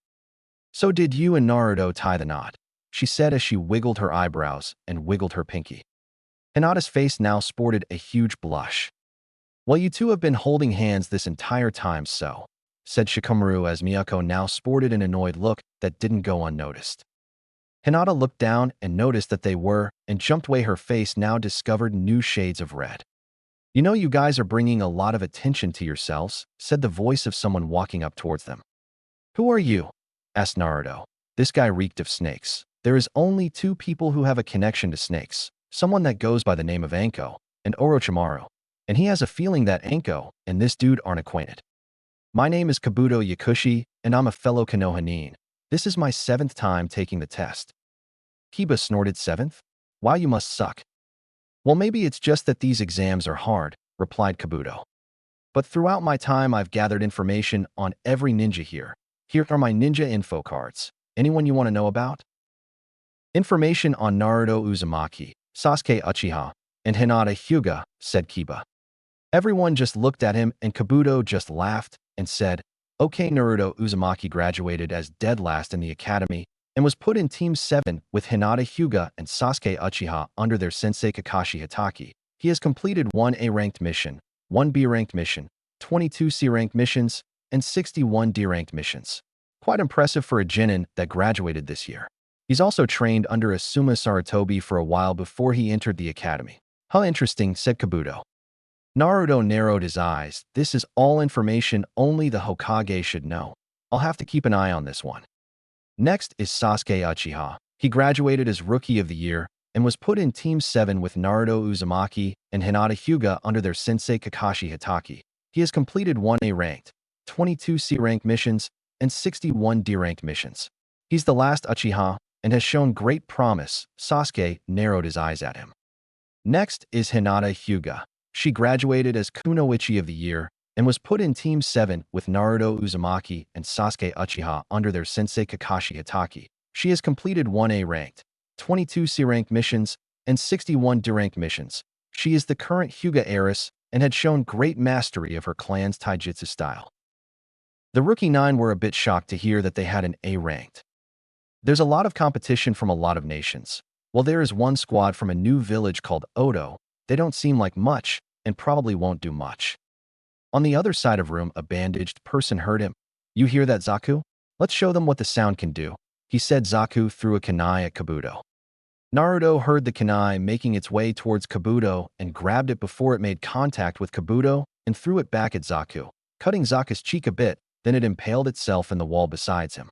So did you and Naruto tie the knot? She said as she wiggled her eyebrows and wiggled her pinky. Hinata's face now sported a huge blush. Well, you two have been holding hands this entire time, so, said Shikamaru as Miyako now sported an annoyed look that didn't go unnoticed. Hinata looked down and noticed that they were, and jumped away. Her face now discovered new shades of red. You know, you guys are bringing a lot of attention to yourselves, said the voice of someone walking up towards them. Who are you? Asked Naruto. This guy reeked of snakes. There is only two people who have a connection to snakes, someone that goes by the name of Anko, and Orochimaru, and he has a feeling that Anko and this dude aren't acquainted. My name is Kabuto Yakushi, and I'm a fellow Konohanin. This is my 7th time taking the test. Kiba snorted. 7th? Wow, you must suck. Well, maybe it's just that these exams are hard, replied Kabuto. But throughout my time, I've gathered information on every ninja here. Here are my ninja info cards. Anyone you want to know about? Information on Naruto Uzumaki, Sasuke Uchiha, and Hinata Hyuga, said Kiba. Everyone just looked at him and Kabuto just laughed and said, okay, Naruto Uzumaki graduated as dead last in the academy and was put in Team 7 with Hinata Hyuga and Sasuke Uchiha under their sensei Kakashi Hatake. He has completed 1 A-ranked mission, 1 B-ranked mission, 22 C-ranked missions, and 61 D-ranked missions. Quite impressive for a genin that graduated this year. He's also trained under Asuma Sarutobi for a while before he entered the academy. How interesting, said Kabuto. Naruto narrowed his eyes. This is all information only the Hokage should know. I'll have to keep an eye on this one. Next is Sasuke Uchiha. He graduated as Rookie of the Year and was put in Team 7 with Naruto Uzumaki and Hinata Hyuga under their sensei Kakashi Hatake. He has completed 1 A-ranked, 22 C-ranked missions, and 61 D-ranked missions. He's the last Uchiha and has shown great promise. Sasuke narrowed his eyes at him. Next is Hinata Hyuga. She graduated as Kunoichi of the Year and was put in Team 7 with Naruto Uzumaki and Sasuke Uchiha under their sensei Kakashi Hatake. She has completed 1 A-ranked, 22 C-ranked missions, and 61 D-ranked missions. She is the current Hyuga heiress and had shown great mastery of her clan's taijutsu style. The Rookie 9 were a bit shocked to hear that they had an A-ranked. There's a lot of competition from a lot of nations. While there is one squad from a new village called Odo, they don't seem like much and probably won't do much. On the other side of room, a bandaged person heard him. You hear that, Zaku? Let's show them what the sound can do. he said. Zaku threw a kunai at Kabuto. Naruto heard the kunai making its way towards Kabuto and grabbed it before it made contact with Kabuto and threw it back at Zaku, cutting Zaku's cheek a bit, then it impaled itself in the wall beside him.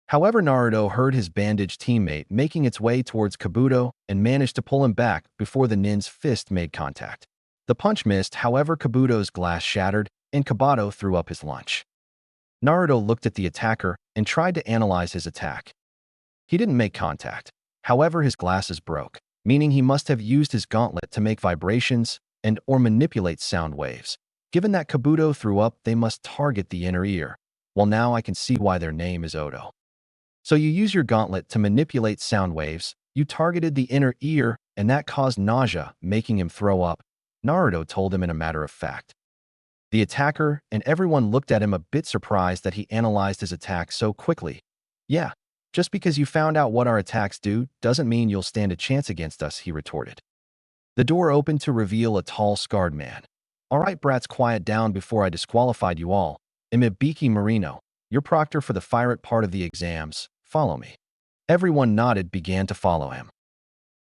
However, Naruto heard his bandaged teammate making its way towards Kabuto and managed to pull him back before the nin's fist made contact. The punch missed, however Kabuto's glass shattered and Kabuto threw up his lunch. Naruto looked at the attacker and tried to analyze his attack. He didn't make contact. However, his glasses broke, meaning he must have used his gauntlet to make vibrations and or manipulate sound waves. Given that Kabuto threw up, they must target the inner ear. Well, now I can see why their name is Odo. So you use your gauntlet to manipulate sound waves, you targeted the inner ear, and that caused nausea, making him throw up, Naruto told him in a matter of fact. The attacker and everyone looked at him a bit surprised that he analyzed his attack so quickly. Yeah, just because you found out what our attacks do doesn't mean you'll stand a chance against us, he retorted. The door opened to reveal a tall, scarred man. All right, brats, quiet down before I disqualified you all. Imibiki Marino, your proctor for the pirate part of the exams. Follow me. Everyone nodded, began to follow him.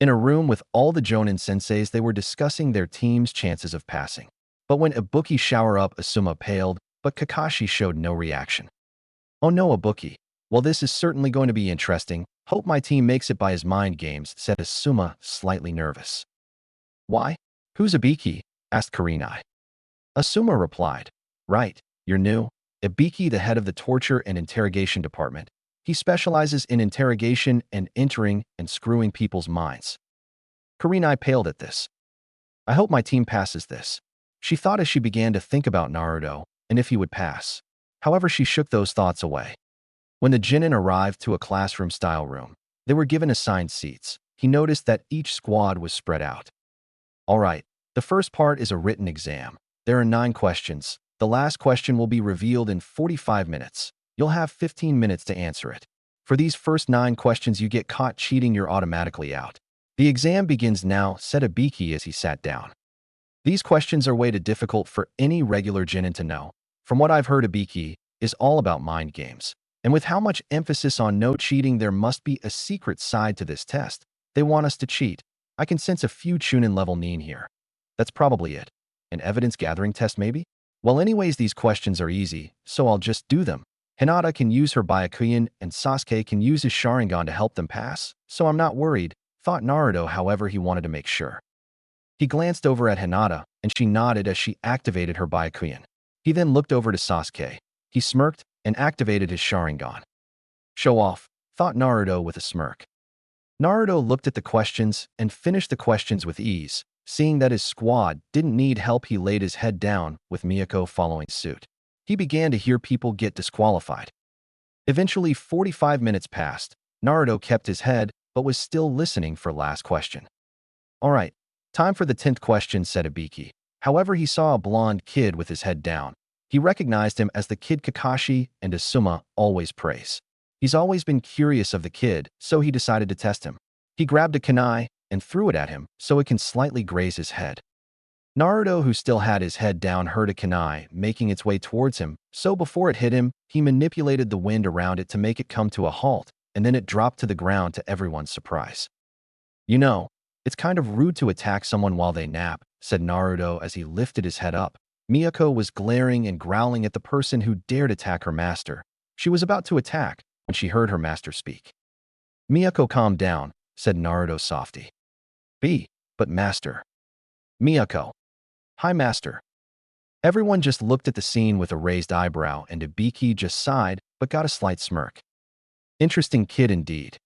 In a room with all the Jonin senseis, they were discussing their team's chances of passing. But when Ibuki showered up, Asuma paled, but Kakashi showed no reaction. Oh no, Ibuki. Well, this is certainly going to be interesting. Hope my team makes it by his mind games, said Asuma, slightly nervous. Why? Who's Ibiki? Asked Kurenai. Asuma replied. Right, you're new. Ibiki, the head of the torture and interrogation department. He specializes in interrogation and entering and screwing people's minds. Kurenai paled at this. I hope my team passes this. She thought as she began to think about Naruto and if he would pass. However, she shook those thoughts away. When the Chunin arrived to a classroom-style room, they were given assigned seats. He noticed that each squad was spread out. All right, the first part is a written exam. There are 9 questions. The last question will be revealed in 45 minutes. You'll have 15 minutes to answer it. For these first 9 questions, you get caught cheating, you're automatically out. The exam begins now, said Ibiki as he sat down. These questions are way too difficult for any regular Chunin to know. From what I've heard, Ibiki is all about mind games. And with how much emphasis on no cheating, there must be a secret side to this test. They want us to cheat. I can sense a few Chunin level Nin here. That's probably it. An evidence-gathering test, maybe? Well, anyways, these questions are easy, so I'll just do them. Hinata can use her Byakuyan and Sasuke can use his Sharingan to help them pass, so I'm not worried, thought Naruto. However, he wanted to make sure. He glanced over at Hinata, and she nodded as she activated her Byakuyan. He then looked over to Sasuke. He smirked and activated his Sharingan. Show off, thought Naruto with a smirk. Naruto looked at the questions and finished the questions with ease. Seeing that his squad didn't need help, he laid his head down, with Miyako following suit. He began to hear people get disqualified. Eventually, 45 minutes passed. Naruto kept his head, but was still listening for last question. All right, time for the 10th question, said Ibiki. However, he saw a blonde kid with his head down. He recognized him as the kid Kakashi and Asuma always praise. He's always been curious of the kid, so he decided to test him. He grabbed a kunai and threw it at him so it can slightly graze his head. Naruto, who still had his head down, heard a kunai making its way towards him, so before it hit him, he manipulated the wind around it to make it come to a halt, and then it dropped to the ground to everyone's surprise. You know, it's kind of rude to attack someone while they nap, said Naruto as he lifted his head up. Miyako was glaring and growling at the person who dared attack her master. She was about to attack when she heard her master speak. Miyako, calm down, said Naruto softly. But master. Miyako. Hi, master. Everyone just looked at the scene with a raised eyebrow, and Ibiki just sighed, but got a slight smirk. Interesting kid indeed.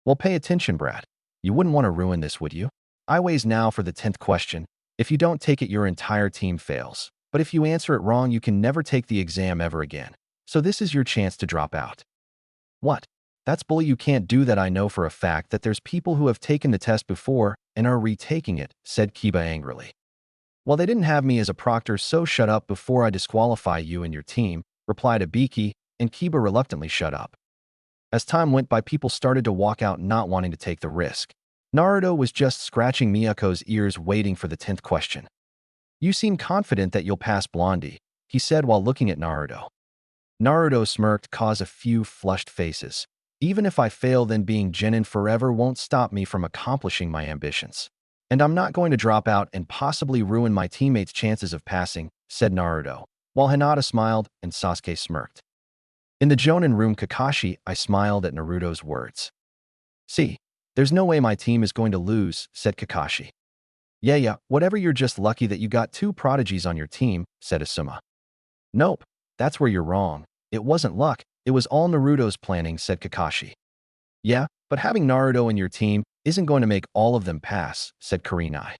Well, pay attention, brat. You wouldn't want to ruin this, would you? I weighs now for the 10th question. If you don't take it, your entire team fails. But if you answer it wrong, you can never take the exam ever again. So this is your chance to drop out. What? That's bully, you can't do that. I know for a fact that there's people who have taken the test before and are retaking it, said Kiba angrily. Well, they didn't have me as a proctor, so shut up before I disqualify you and your team, replied Ibiki, and Kiba reluctantly shut up. As time went by, people started to walk out, not wanting to take the risk. Naruto was just scratching Miyako's ears, waiting for the 10th question. You seem confident that you'll pass, Blondie, he said while looking at Naruto. Naruto smirked, causing a few flushed faces. Even if I fail, then being Genin forever won't stop me from accomplishing my ambitions. And I'm not going to drop out and possibly ruin my teammates' chances of passing, said Naruto, while Hinata smiled and Sasuke smirked. In the Jonin room, Kakashi, I smiled at Naruto's words. See, there's no way my team is going to lose, said Kakashi. Yeah, whatever, you're just lucky that you got two prodigies on your team, said Asuma. Nope, that's where you're wrong. It wasn't luck, it was all Naruto's planning, said Kakashi. Yeah, but having Naruto in your team isn't going to make all of them pass, said Kurenai.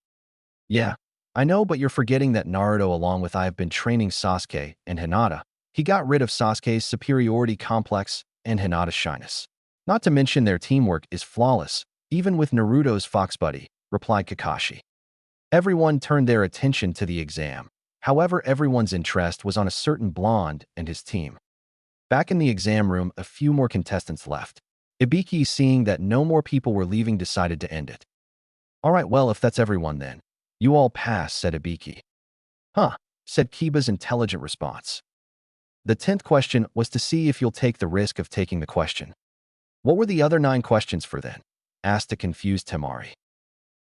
Yeah, I know, but you're forgetting that Naruto, along with I, have been training Sasuke and Hinata. He got rid of Sasuke's superiority complex and Hinata's shyness. Not to mention their teamwork is flawless, even with Naruto's fox buddy, replied Kakashi. Everyone turned their attention to the exam. However, everyone's interest was on a certain blonde and his team. Back in the exam room, a few more contestants left. Ibiki, seeing that no more people were leaving, decided to end it. All right, well, if that's everyone then. You all pass, said Ibiki. Huh, said Kiba's intelligent response. The 10th question was to see if you'll take the risk of taking the question. What were the other 9 questions for then? Asked a confused Temari.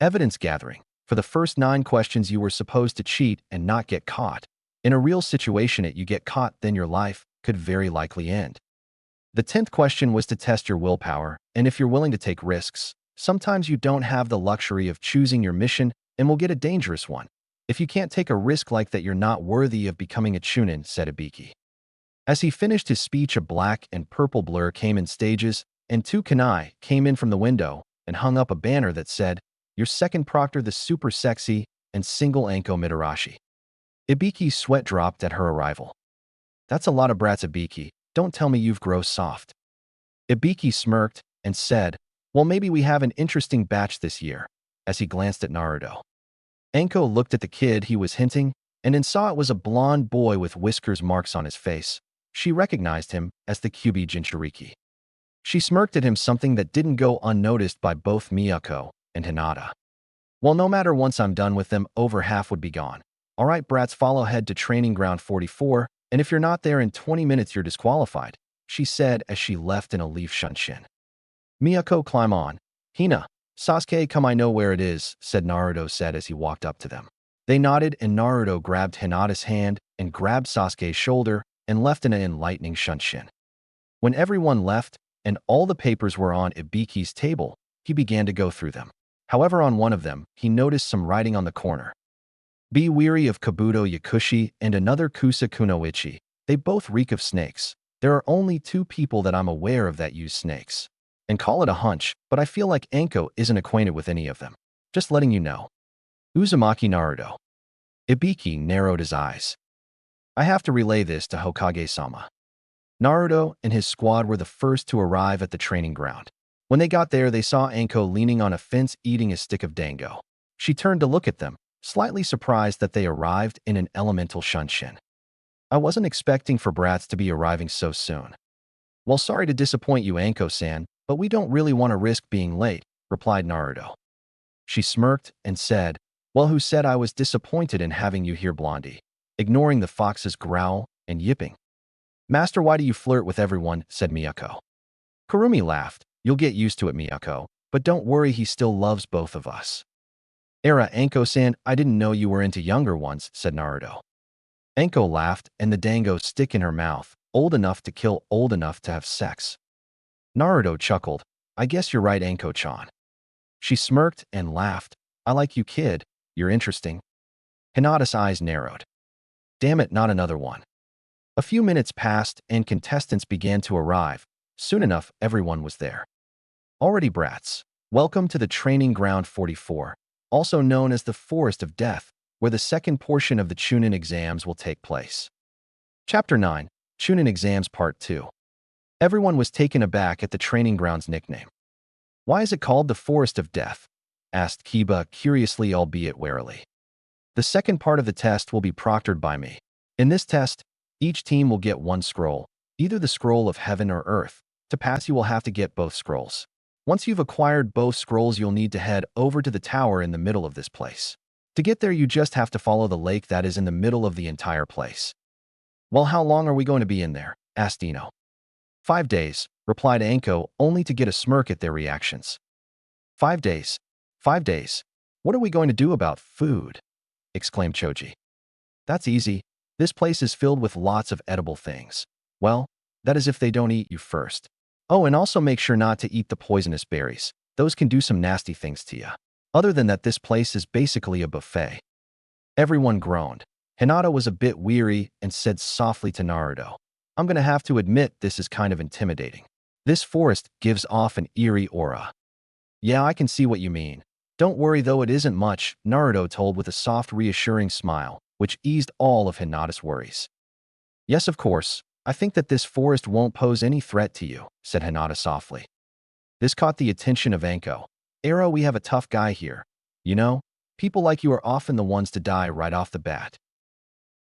Evidence gathering. For the first 9 questions, you were supposed to cheat and not get caught. In a real situation, if you get caught, then your life could very likely end. The 10th question was to test your willpower, and if you're willing to take risks. Sometimes you don't have the luxury of choosing your mission and will get a dangerous one. If you can't take a risk like that, you're not worthy of becoming a Chunin, said Ibiki. As he finished his speech, a black and purple blur came in stages, and 2 Kunai came in from the window and hung up a banner that said, "Your second proctor, the super sexy and single Anko Mitarashi." Ibiki's sweat dropped at her arrival. That's a lot of brats, Ibiki. Don't tell me you've grown soft. Ibiki smirked and said, well, maybe we have an interesting batch this year, as he glanced at Naruto. Anko looked at the kid he was hinting, and then saw it was a blonde boy with whiskers marks on his face. She recognized him as the Kyuubi Jinchuriki. She smirked at him, something that didn't go unnoticed by both Miyako and Hinata. Well, no matter, once I'm done with them, over half would be gone. All right, brats, follow ahead to training ground 44, and if you're not there in 20 minutes, you're disqualified, she said as she left in a leaf shunshin. Miyako, climb on. Hina, Sasuke, come, I know where it is, said Naruto said as he walked up to them. They nodded, and Naruto grabbed Hinata's hand and grabbed Sasuke's shoulder and left in an enlightening shunshin. When everyone left and all the papers were on Ibiki's table, he began to go through them. However, on one of them, he noticed some writing on the corner. Be weary of Kabuto Yakushi and another Kusa Kunoichi. They both reek of snakes. There are only 2 people that I'm aware of that use snakes. And call it a hunch, but I feel like Anko isn't acquainted with any of them. Just letting you know. Uzumaki Naruto. Ibiki narrowed his eyes. I have to relay this to Hokage-sama. Naruto and his squad were the first to arrive at the training ground. When they got there, they saw Anko leaning on a fence eating a stick of dango. She turned to look at them, slightly surprised that they arrived in an elemental shunshin. I wasn't expecting for brats to be arriving so soon. Well, sorry to disappoint you, Anko-san, but we don't really want to risk being late, replied Naruto. She smirked and said, well, who said I was disappointed in having you here, Blondie? Ignoring the fox's growl and yipping. Master, why do you flirt with everyone? Said Miyako. Kurumi laughed. You'll get used to it, Miyako, but don't worry, he still loves both of us. Era, Anko-san, I didn't know you were into younger ones, said Naruto. Anko laughed, and the dango stick in her mouth, old enough to kill, old enough to have sex. Naruto chuckled. I guess you're right, Anko-chan. She smirked and laughed. I like you, kid. You're interesting. Hinata's eyes narrowed. Damn it, not another one. A few minutes passed, and contestants began to arrive. Soon enough, everyone was there. Already, brats. Welcome to the training ground 44, also known as the Forest of Death, where the second portion of the Chunin exams will take place. Chapter 9, Chunin Exams Part 2. Everyone was taken aback at the training ground's nickname. Why is it called the Forest of Death? Asked Kiba curiously, albeit warily. The second part of the test will be proctored by me. In this test, each team will get 1 scroll, either the scroll of heaven or earth. To pass, you will have to get both scrolls. Once you've acquired both scrolls, you'll need to head over to the tower in the middle of this place. To get there, you just have to follow the lake that is in the middle of the entire place. Well, how long are we going to be in there? Asked Ino. 5 days, replied Anko, only to get a smirk at their reactions. 5 days. 5 days. What are we going to do about food? Exclaimed Choji. That's easy. This place is filled with lots of edible things. Well, that is if they don't eat you first. Oh, and also make sure not to eat the poisonous berries. Those can do some nasty things to you. Other than that, this place is basically a buffet. Everyone groaned. Hinata was a bit weary and said softly to Naruto, I'm gonna have to admit this is kind of intimidating. This forest gives off an eerie aura. Yeah, I can see what you mean. Don't worry though, it isn't much, Naruto told with a soft, reassuring smile, which eased all of Hinata's worries. Yes, of course. I think that this forest won't pose any threat to you, said Hinata softly. This caught the attention of Anko. Ero, we have a tough guy here. You know, people like you are often the ones to die right off the bat.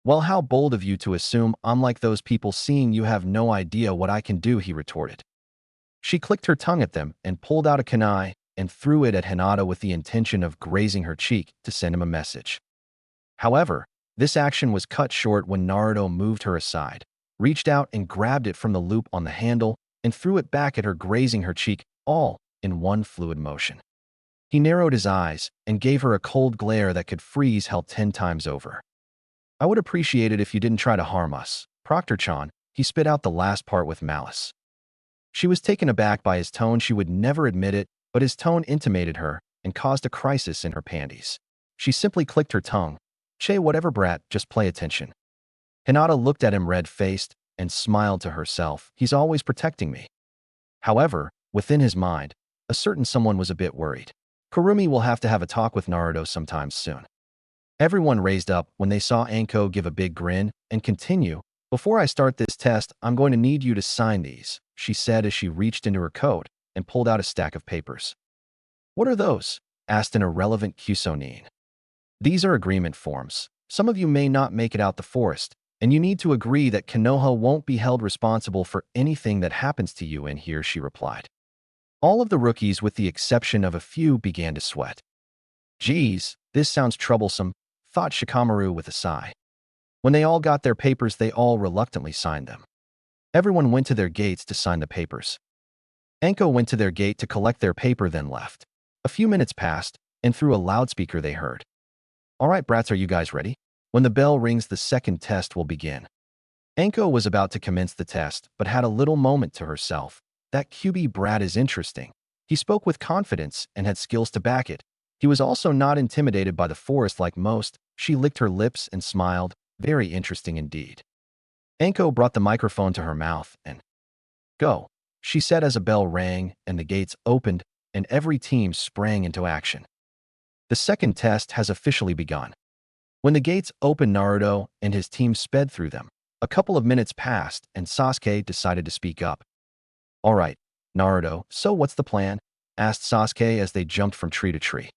Well, how bold of you to assume I'm like those people, seeing you have no idea what I can do, he retorted. She clicked her tongue at them and pulled out a kunai and threw it at Hinata with the intention of grazing her cheek to send him a message. However, this action was cut short when Naruto moved her aside, reached out and grabbed it from the loop on the handle and threw it back at her, grazing her cheek, all in one fluid motion. He narrowed his eyes and gave her a cold glare that could freeze hell 10 times over. I would appreciate it if you didn't try to harm us, Proctor-chan. He spit out the last part with malice. She was taken aback by his tone. She would never admit it, but his tone intimated her and caused a crisis in her panties. She simply clicked her tongue. Che, whatever, brat, just play attention. Hinata looked at him red-faced and smiled to herself. He's always protecting me. However, within his mind, a certain someone was a bit worried. Kurumi will have to have a talk with Naruto sometime soon. Everyone raised up when they saw Anko give a big grin and continue. Before I start this test, I'm going to need you to sign these, she said as she reached into her coat and pulled out a stack of papers. What are those? Asked an irrelevant Kusonin. These are agreement forms. Some of you may not make it out the forest, and you need to agree that Konoha won't be held responsible for anything that happens to you in here, she replied. All of the rookies, with the exception of a few, began to sweat. Geez, this sounds troublesome, thought Shikamaru with a sigh. When they all got their papers, they all reluctantly signed them. Everyone went to their gates to sign the papers. Anko went to their gate to collect their paper, then left. A few minutes passed, and through a loudspeaker they heard, All right, brats, are you guys ready? When the bell rings, the second test will begin. Anko was about to commence the test, but had a little moment to herself. That QB brat is interesting. He spoke with confidence and had skills to back it. He was also not intimidated by the forest like most. She licked her lips and smiled. Very interesting indeed. Anko brought the microphone to her mouth and, Go, she said as a bell rang and the gates opened and every team sprang into action. The second test has officially begun. When the gates opened, Naruto and his team sped through them. A couple of minutes passed and Sasuke decided to speak up. All right, Naruto, so what's the plan? Asked Sasuke as they jumped from tree to tree.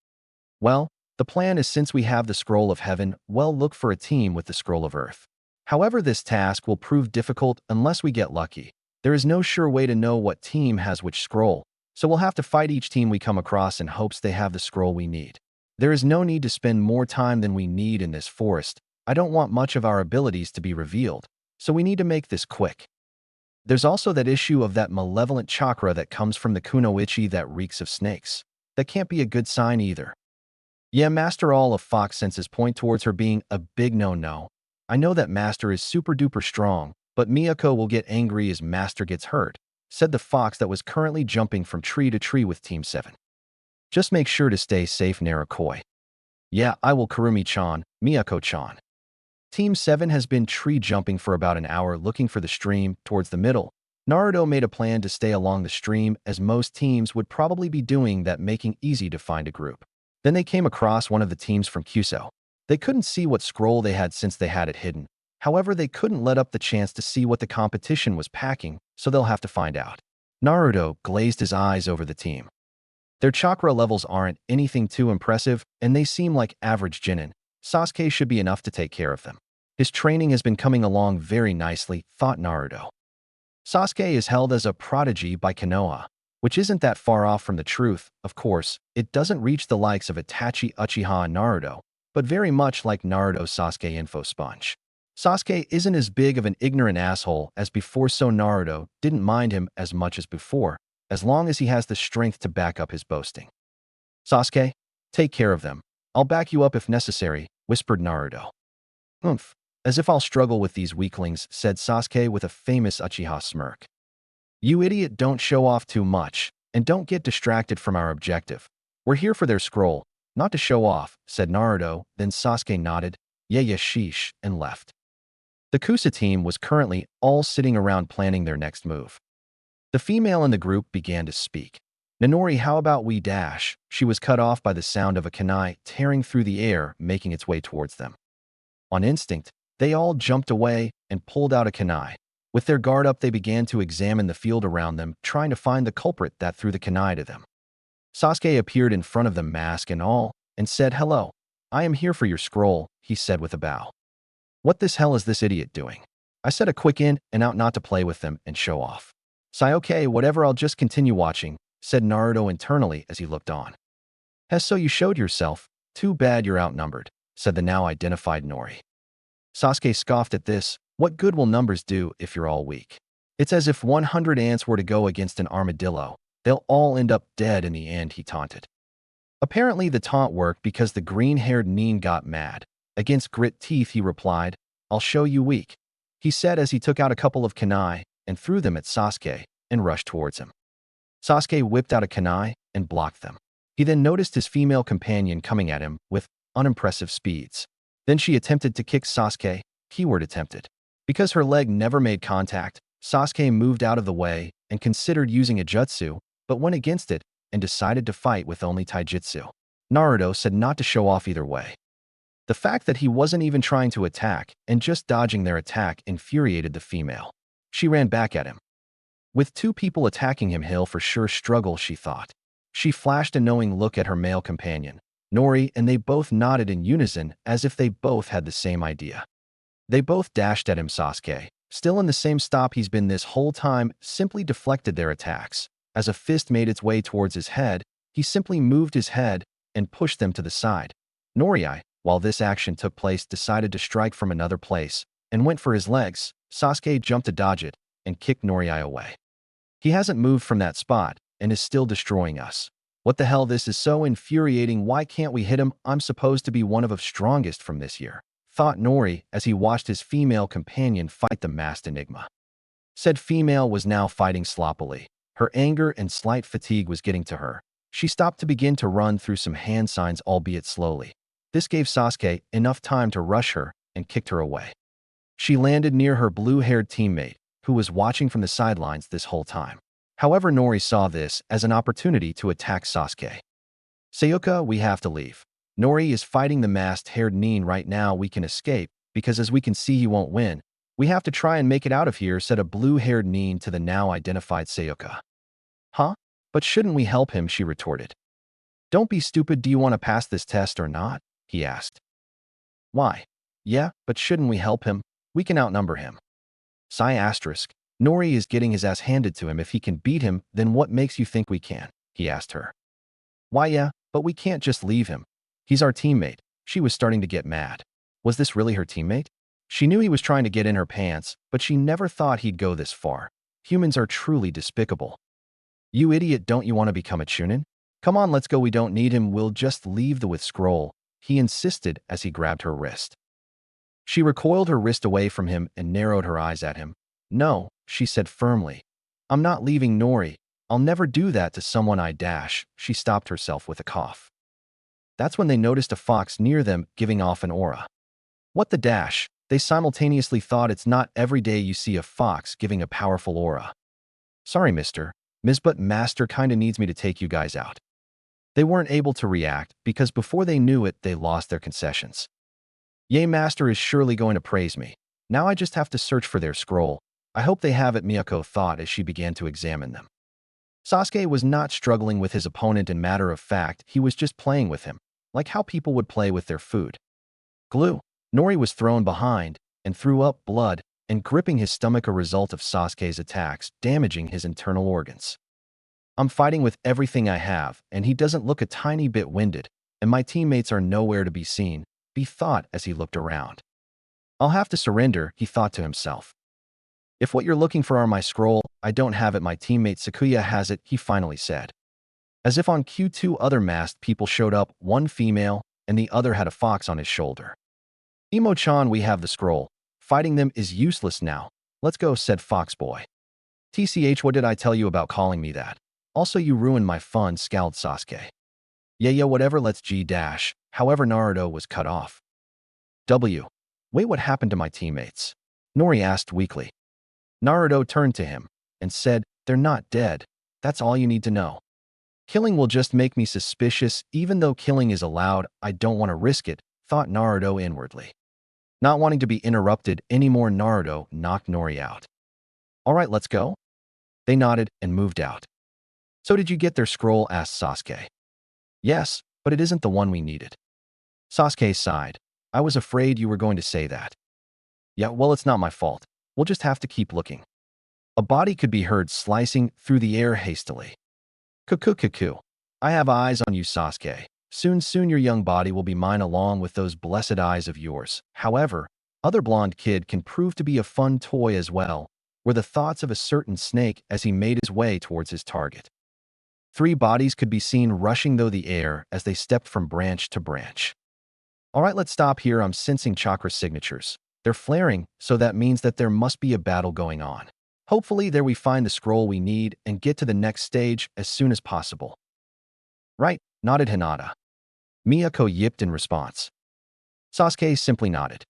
Well, the plan is, since we have the Scroll of Heaven, well, look for a team with the Scroll of Earth. However, this task will prove difficult unless we get lucky. There is no sure way to know what team has which scroll, so we'll have to fight each team we come across in hopes they have the scroll we need. There is no need to spend more time than we need in this forest. I don't want much of our abilities to be revealed, so we need to make this quick. There's also that issue of that malevolent chakra that comes from the kunoichi that reeks of snakes. That can't be a good sign either. Yeah, Master, all of Fox senses point towards her being a big no-no. I know that Master is super-duper strong, but Miyako will get angry as Master gets hurt, said the fox that was currently jumping from tree to tree with Team 7. Just make sure to stay safe, Narakoi. Yeah, I will, Kurumi-chan, Miyako-chan. Team 7 has been tree jumping for about an hour looking for the stream towards the middle. Naruto made a plan to stay along the stream, as most teams would probably be doing that, making easy to find a group. Then they came across one of the teams from Kyusho. They couldn't see what scroll they had since they had it hidden. However, they couldn't let up the chance to see what the competition was packing, so they'll have to find out. Naruto glazed his eyes over the team. Their chakra levels aren't anything too impressive, and they seem like average genin. Sasuke should be enough to take care of them. His training has been coming along very nicely, thought Naruto. Sasuke is held as a prodigy by Konoha, which isn't that far off from the truth. Of course, it doesn't reach the likes of Itachi, Uchiha, and Naruto, but very much like Naruto, Sasuke info sponge. Sasuke isn't as big of an ignorant asshole as before, so Naruto didn't mind him as much as before, as long as he has the strength to back up his boasting. Sasuke, take care of them. I'll back you up if necessary, whispered Naruto. Oomph. As if I'll struggle with these weaklings, said Sasuke with a famous Uchiha smirk. You idiot, don't show off too much, and don't get distracted from our objective. We're here for their scroll, not to show off, said Naruto, then Sasuke nodded, yeah sheesh, and left. The Kusa team was currently all sitting around planning their next move. The female in the group began to speak. Ninori, how about we dash? She was cut off by the sound of a kunai tearing through the air, making its way towards them. On instinct, they all jumped away and pulled out a kunai. With their guard up, they began to examine the field around them, trying to find the culprit that threw the kunai to them. Sasuke appeared in front of them, mask and all, and said, hello. I am here for your scroll, he said with a bow. What this hell is this idiot doing? I said a quick in and out not to play with them and show off. Sai, okay, whatever, I'll just continue watching, said Naruto internally as he looked on. So you showed yourself. Too bad you're outnumbered, said the now identified Nori. Sasuke scoffed at this. What good will numbers do if you're all weak? It's as if 100 ants were to go against an armadillo. They'll all end up dead in the end, he taunted. Apparently the taunt worked because the green-haired Nin got mad. Against grit teeth, he replied, I'll show you weak, he said as he took out a couple of kunai and threw them at Sasuke and rushed towards him. Sasuke whipped out a kunai and blocked them. He then noticed his female companion coming at him with unimpressive speeds. Then she attempted to kick Sasuke, keyword attempted. Because her leg never made contact, Sasuke moved out of the way and considered using a jutsu, but went against it and decided to fight with only taijutsu. Naruto said not to show off either way. The fact that he wasn't even trying to attack and just dodging their attack infuriated the female. She ran back at him. With two people attacking him, he'll for sure struggle, she thought. She flashed a knowing look at her male companion, Nori, and they both nodded in unison as if they both had the same idea. They both dashed at him. Sasuke, still in the same stop he's been this whole time, simply deflected their attacks. As a fist made its way towards his head, he simply moved his head and pushed them to the side. Nori, while this action took place, decided to strike from another place and went for his legs. Sasuke jumped to dodge it and kicked Nori away. He hasn't moved from that spot and is still destroying us. What the hell, this is so infuriating. Why can't we hit him? I'm supposed to be one of the strongest from this year, thought Nori as he watched his female companion fight the masked enigma. Said female was now fighting sloppily. Her anger and slight fatigue was getting to her. She stopped to begin to run through some hand signs, albeit slowly. This gave Sasuke enough time to rush her and kicked her away. She landed near her blue-haired teammate, who was watching from the sidelines this whole time. However, Nori saw this as an opportunity to attack Sasuke. Sayuka, we have to leave. Nori is fighting the masked-haired Nin right now. We can escape, because as we can see, he won't win. We have to try and make it out of here, said a blue-haired Nin to the now identified Sayuka. Huh? But shouldn't we help him, she retorted. Don't be stupid, do you want to pass this test or not? He asked. Why? Yeah, but shouldn't we help him? We can outnumber him. Sigh asterisk. Nori is getting his ass handed to him. If he can beat him, then what makes you think we can? He asked her. Why yeah, but we can't just leave him. He's our teammate. She was starting to get mad. Was this really her teammate? She knew he was trying to get in her pants, but she never thought he'd go this far. Humans are truly despicable. You idiot, don't you want to become a Chunin? Come on, let's go, we don't need him, we'll just leave the with scroll, he insisted as he grabbed her wrist. She recoiled her wrist away from him and narrowed her eyes at him. No, she said firmly. I'm not leaving Nori. I'll never do that to someone I dash. She stopped herself with a cough. That's when they noticed a fox near them giving off an aura. What the dash? They simultaneously thought. It's not every day you see a fox giving a powerful aura. Sorry, Ms. but Master kinda needs me to take you guys out. They weren't able to react because before they knew it, they lost their concessions. Yay, Master is surely going to praise me. Now I just have to search for their scroll. I hope they have it, Miyako thought as she began to examine them. Sasuke was not struggling with his opponent. In matter of fact, he was just playing with him, like how people would play with their food. Glue. Nori was thrown behind and threw up blood and gripping his stomach, a result of Sasuke's attacks, damaging his internal organs. I'm fighting with everything I have, and he doesn't look a tiny bit winded, and my teammates are nowhere to be seen, he thought as he looked around. I'll have to surrender, he thought to himself. If what you're looking for are my scroll, I don't have it. My teammate Sakuya has it, he finally said. As if on cue, two other masked people showed up, one female, and the other had a fox on his shoulder. Imo-chan, we have the scroll. Fighting them is useless now. Let's go, said Fox Boy. TCH, what did I tell you about calling me that? Also, you ruined my fun, scowled Sasuke. Yeah, whatever, let's G dash. However, Naruto was cut off. Wait, what happened to my teammates? Nori asked weakly. Naruto turned to him and said, they're not dead. That's all you need to know. Killing will just make me suspicious. Even though killing is allowed, I don't want to risk it, thought Naruto inwardly. Not wanting to be interrupted anymore, Naruto knocked Nori out. All right, let's go. They nodded and moved out. So did you get their scroll? Asked Sasuke. Yes, but it isn't the one we needed. Sasuke sighed. I was afraid you were going to say that. Yeah, well, it's not my fault. We'll just have to keep looking. A body could be heard slicing through the air hastily. Cuckoo. I have eyes on you, Sasuke. Soon your young body will be mine along with those blessed eyes of yours. However, other blonde kid can prove to be a fun toy as well, were the thoughts of a certain snake as he made his way towards his target. Three bodies could be seen rushing through the air as they stepped from branch to branch. All right, let's stop here. I'm sensing chakra signatures. They're flaring, so that means that there must be a battle going on. Hopefully there we find the scroll we need and get to the next stage as soon as possible. Right, nodded Hinata. Miyako yipped in response. Sasuke simply nodded.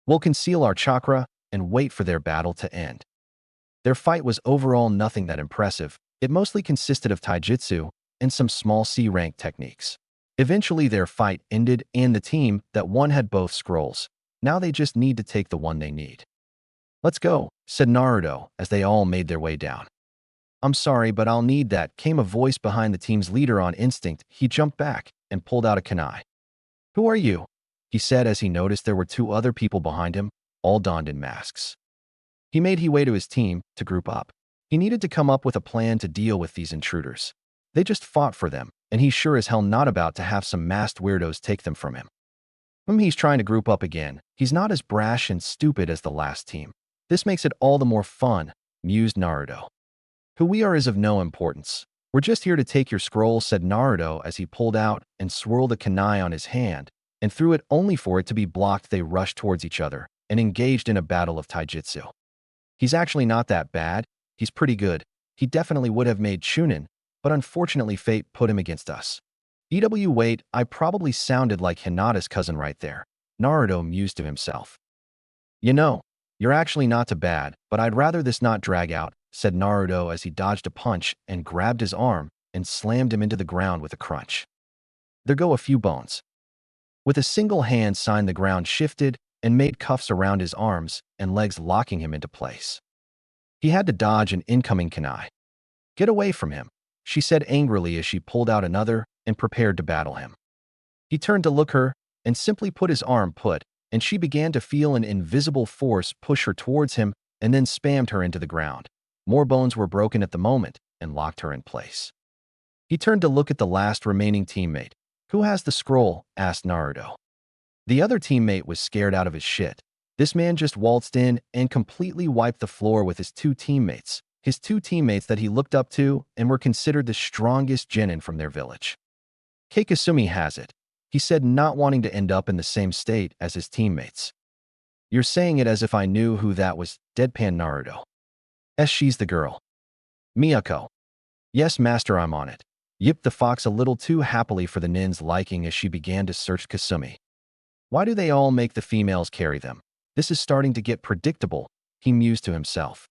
We'll conceal our chakra and wait for their battle to end. Their fight was overall nothing that impressive. It mostly consisted of taijutsu and some small C-rank techniques. Eventually their fight ended and the team that won had both scrolls. Now they just need to take the one they need. Let's go, said Naruto as they all made their way down. I'm sorry, but I'll need that, came a voice behind the team's leader. On instinct, he jumped back and pulled out a kunai. Who are you? He said as he noticed there were two other people behind him, all donned in masks. He made his way to his team to group up. He needed to come up with a plan to deal with these intruders. They just fought for them, and he's sure as hell not about to have some masked weirdos take them from him. He's trying to group up again. He's not as brash and stupid as the last team. This makes it all the more fun, mused Naruto. Who we are is of no importance. We're just here to take your scroll, said Naruto as he pulled out and swirled a kunai on his hand and threw it only for it to be blocked. They rushed towards each other and engaged in a battle of taijutsu. He's actually not that bad. He's pretty good. He definitely would have made Chunin, but unfortunately fate put him against us. Wait, I probably sounded like Hinata's cousin right there. Naruto mused to himself. You know, you're actually not too bad, but I'd rather this not drag out, said Naruto as he dodged a punch and grabbed his arm and slammed him into the ground with a crunch. There go a few bones. With a single hand sign, the ground shifted and made cuffs around his arms and legs, locking him into place. He had to dodge an incoming kunai. Get away from him, she said angrily as she pulled out another and prepared to battle him. He turned to look her and simply put his arm put, and she began to feel an invisible force push her towards him and then spammed her into the ground. More bones were broken at the moment and locked her in place. He turned to look at the last remaining teammate. Who has the scroll? Asked Naruto. The other teammate was scared out of his shit. This man just waltzed in and completely wiped the floor with his two teammates that he looked up to and were considered the strongest genin from their village. Keikasumi has it, he said, not wanting to end up in the same state as his teammates. You're saying it as if I knew who that was, deadpan Naruto. She's the girl. Miyako. Yes, master, I'm on it. Yipped the fox a little too happily for the nin's liking as she began to search Kasumi. Why do they all make the females carry them? This is starting to get predictable, he mused to himself.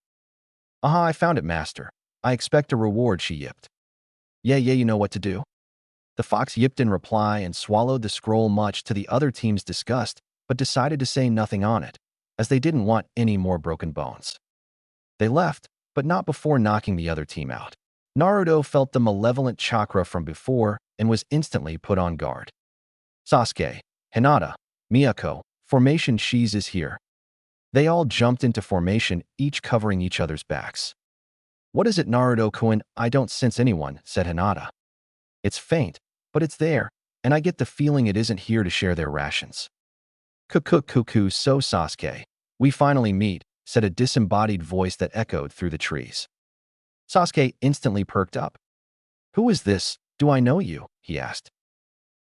Aha, I found it, master. I expect a reward, she yipped. Yeah, you know what to do. The fox yipped in reply and swallowed the scroll, much to the other team's disgust, but decided to say nothing on it, as they didn't want any more broken bones. They left, but not before knocking the other team out. Naruto felt the malevolent chakra from before and was instantly put on guard. Sasuke, Hinata, Miyako, formation, she's is here. They all jumped into formation, each covering each other's backs. What is it, Naruto-kun? I don't sense anyone, said Hinata. It's faint, but it's there, and I get the feeling it isn't here to share their rations. Cuckoo, so Sasuke. We finally meet, said a disembodied voice that echoed through the trees. Sasuke instantly perked up. Who is this? Do I know you? He asked.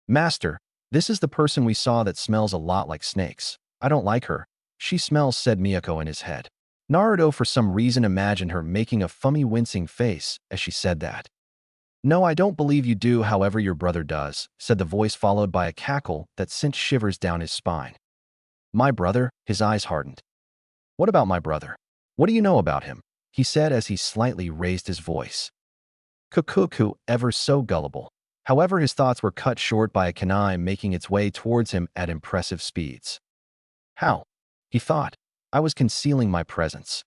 Master, this is the person we saw that smells a lot like snakes. I don't like her. She smells, said Miyako in his head. Naruto for some reason imagined her making a funny wincing face as she said that. No, I don't believe you do, however your brother does, said the voice followed by a cackle that sent shivers down his spine. My brother? His eyes hardened. What about my brother? What do you know about him? He said as he slightly raised his voice. Cuckoo, ever so gullible. However, his thoughts were cut short by a kunai making its way towards him at impressive speeds. How? He thought. I was concealing my presence.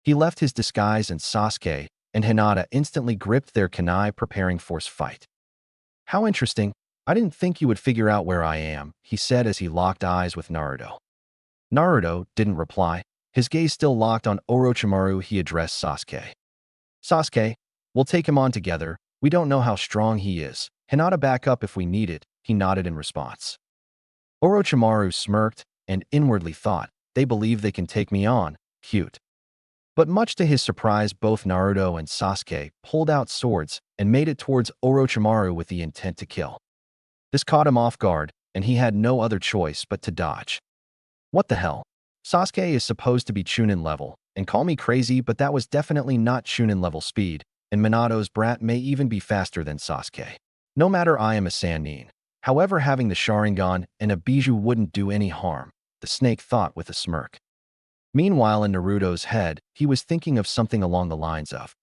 He left his disguise and Sasuke and Hinata instantly gripped their kunai preparing for fight. How interesting. I didn't think you would figure out where I am, he said as he locked eyes with Naruto. Naruto didn't reply. His gaze still locked on Orochimaru. He addressed Sasuke. Sasuke, we'll take him on together. We don't know how strong he is. Hinata back up if we need it, he nodded in response. Orochimaru smirked and inwardly thought, they believe they can take me on, cute. But much to his surprise, both Naruto and Sasuke pulled out swords and made it towards Orochimaru with the intent to kill. This caught him off guard, and he had no other choice but to dodge. What the hell? Sasuke is supposed to be Chunin level, and call me crazy, but that was definitely not Chunin level speed, and Minato's brat may even be faster than Sasuke. No matter, I am a Sannin. However, having the Sharingan and a Bijou wouldn't do any harm, the snake thought with a smirk. Meanwhile, in Naruto's head, he was thinking of something along the lines of,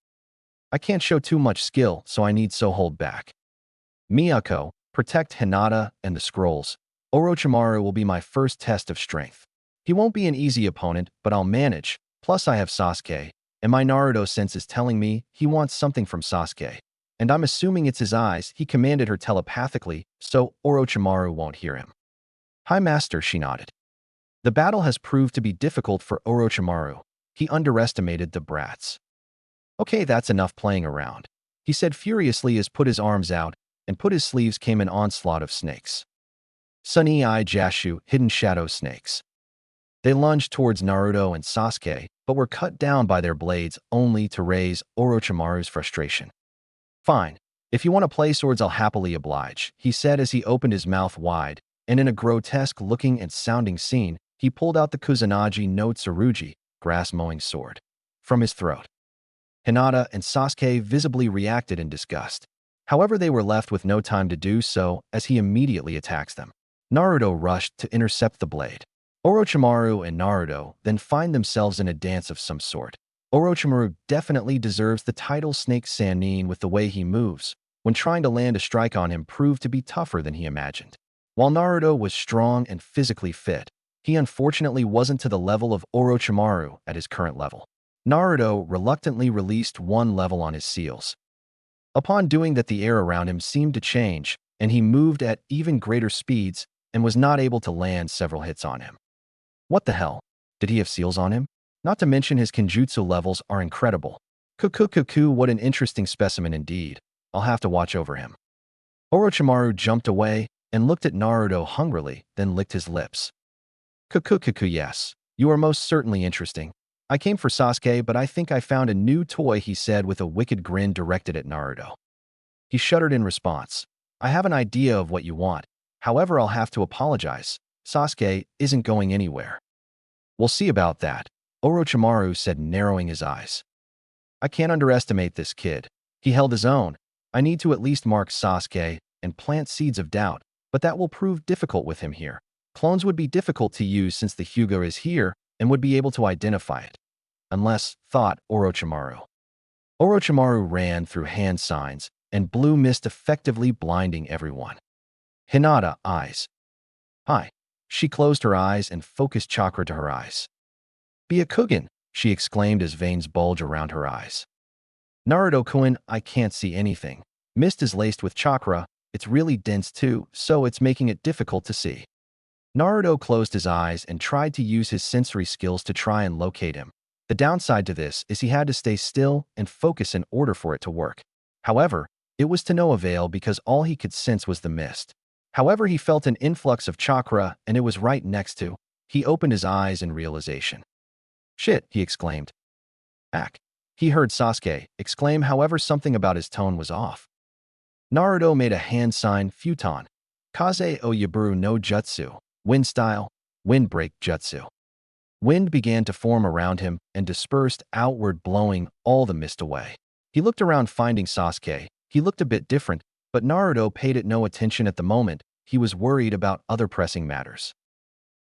I can't show too much skill, so I need so hold back. Miyako, protect Hinata and the scrolls. Orochimaru will be my first test of strength. He won't be an easy opponent, but I'll manage, plus I have Sasuke, and my Naruto sense is telling me he wants something from Sasuke. And I'm assuming it's his eyes, he commanded her telepathically, so Orochimaru won't hear him. Hi Master, she nodded. The battle has proved to be difficult for Orochimaru. He underestimated the brats. Okay, that's enough playing around, he said furiously as put his arms out, and put his sleeves came an onslaught of snakes. Sunny-Eye Jashu, hidden shadow snakes. They lunged towards Naruto and Sasuke, but were cut down by their blades only to raise Orochimaru's frustration. Fine, if you want to play swords I'll happily oblige, he said as he opened his mouth wide, and in a grotesque-looking and sounding scene, he pulled out the Kusanagi no Tsurugi, grass-mowing sword, from his throat. Hinata and Sasuke visibly reacted in disgust. However, they were left with no time to do so as he immediately attacks them. Naruto rushed to intercept the blade. Orochimaru and Naruto then find themselves in a dance of some sort. Orochimaru definitely deserves the title Snake Sannin with the way he moves. When trying to land a strike on him proved to be tougher than he imagined. While Naruto was strong and physically fit, he unfortunately wasn't to the level of Orochimaru at his current level. Naruto reluctantly released one level on his seals. Upon doing that, the air around him seemed to change, and he moved at even greater speeds and was not able to land several hits on him. What the hell? Did he have seals on him? Not to mention his Kenjutsu levels are incredible. Cuckoo, what an interesting specimen indeed. I'll have to watch over him. Orochimaru jumped away and looked at Naruto hungrily, then licked his lips. Cuckoo, yes. You are most certainly interesting. I came for Sasuke, but I think I found a new toy, he said with a wicked grin directed at Naruto. He shuddered in response. I have an idea of what you want. However, I'll have to apologize. Sasuke isn't going anywhere. We'll see about that, Orochimaru said, narrowing his eyes. I can't underestimate this kid. He held his own. I need to at least mark Sasuke and plant seeds of doubt, but that will prove difficult with him here. Clones would be difficult to use since the Hyuga is here and would be able to identify it. Unless, thought Orochimaru. Orochimaru ran through hand signs and blue mist effectively blinding everyone. Hinata, eyes. Hi. She closed her eyes and focused chakra to her eyes. Byakugan, she exclaimed as veins bulge around her eyes. Naruto-kun, I can't see anything. Mist is laced with chakra. It's really dense too, so it's making it difficult to see. Naruto closed his eyes and tried to use his sensory skills to try and locate him. The downside to this is he had to stay still and focus in order for it to work. However, it was to no avail because all he could sense was the mist. However, he felt an influx of chakra, and it was right next to. He opened his eyes in realization. Shit, he exclaimed. Ack. He heard Sasuke exclaim, however something about his tone was off. Naruto made a hand sign, futon. Kaze o Yaburu no Jutsu. Wind style. Wind break jutsu. Wind began to form around him and dispersed outward, blowing all the mist away. He looked around, finding Sasuke. He looked a bit different, but Naruto paid it no attention at the moment. He was worried about other pressing matters.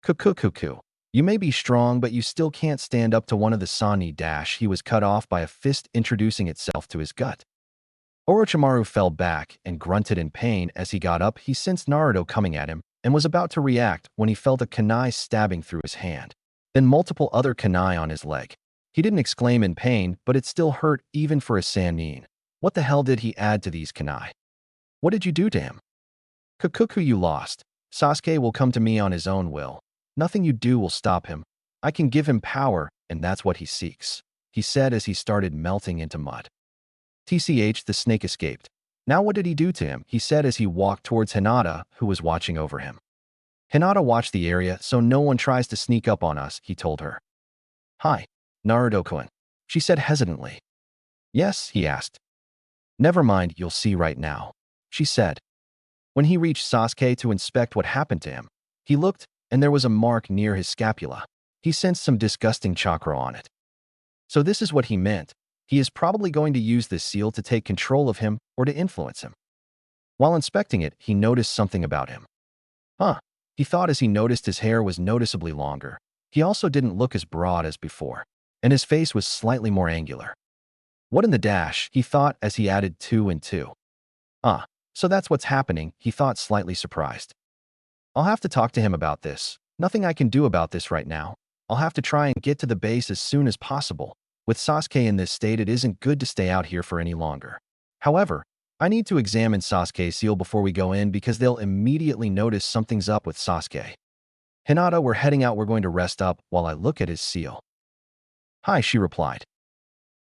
Kukukuku. You may be strong, but you still can't stand up to one of the Sani dash. He was cut off by a fist introducing itself to his gut. Orochimaru fell back and grunted in pain as he got up. He sensed Naruto coming at him and was about to react when he felt a kunai stabbing through his hand. Then multiple other kunai on his leg. He didn't exclaim in pain, but it still hurt even for a Sannin. What the hell did he add to these kunai? What did you do to him? Kukuku, you lost. Sasuke will come to me on his own will. Nothing you do will stop him. I can give him power, and that's what he seeks, he said as he started melting into mud. TCH, the snake escaped. Now what did he do to him? He said as he walked towards Hinata, who was watching over him. Hinata watched the area so no one tries to sneak up on us, he told her. Hi, Naruto-kun, she said hesitantly. Yes, he asked. Never mind, you'll see right now, she said. When he reached Sasuke to inspect what happened to him, he looked, and there was a mark near his scapula. He sensed some disgusting chakra on it. So this is what he meant. He is probably going to use this seal to take control of him or to influence him. While inspecting it, he noticed something about him. Huh, he thought as he noticed his hair was noticeably longer. He also didn't look as broad as before, and his face was slightly more angular. What in the dash, he thought as he added 2 and 2. So that's what's happening, he thought, slightly surprised. I'll have to talk to him about this. Nothing I can do about this right now. I'll have to try and get to the base as soon as possible. With Sasuke in this state, it isn't good to stay out here for any longer. However, I need to examine Sasuke's seal before we go in because they'll immediately notice something's up with Sasuke. Hinata, we're heading out. We're going to rest up while I look at his seal. Hi, she replied.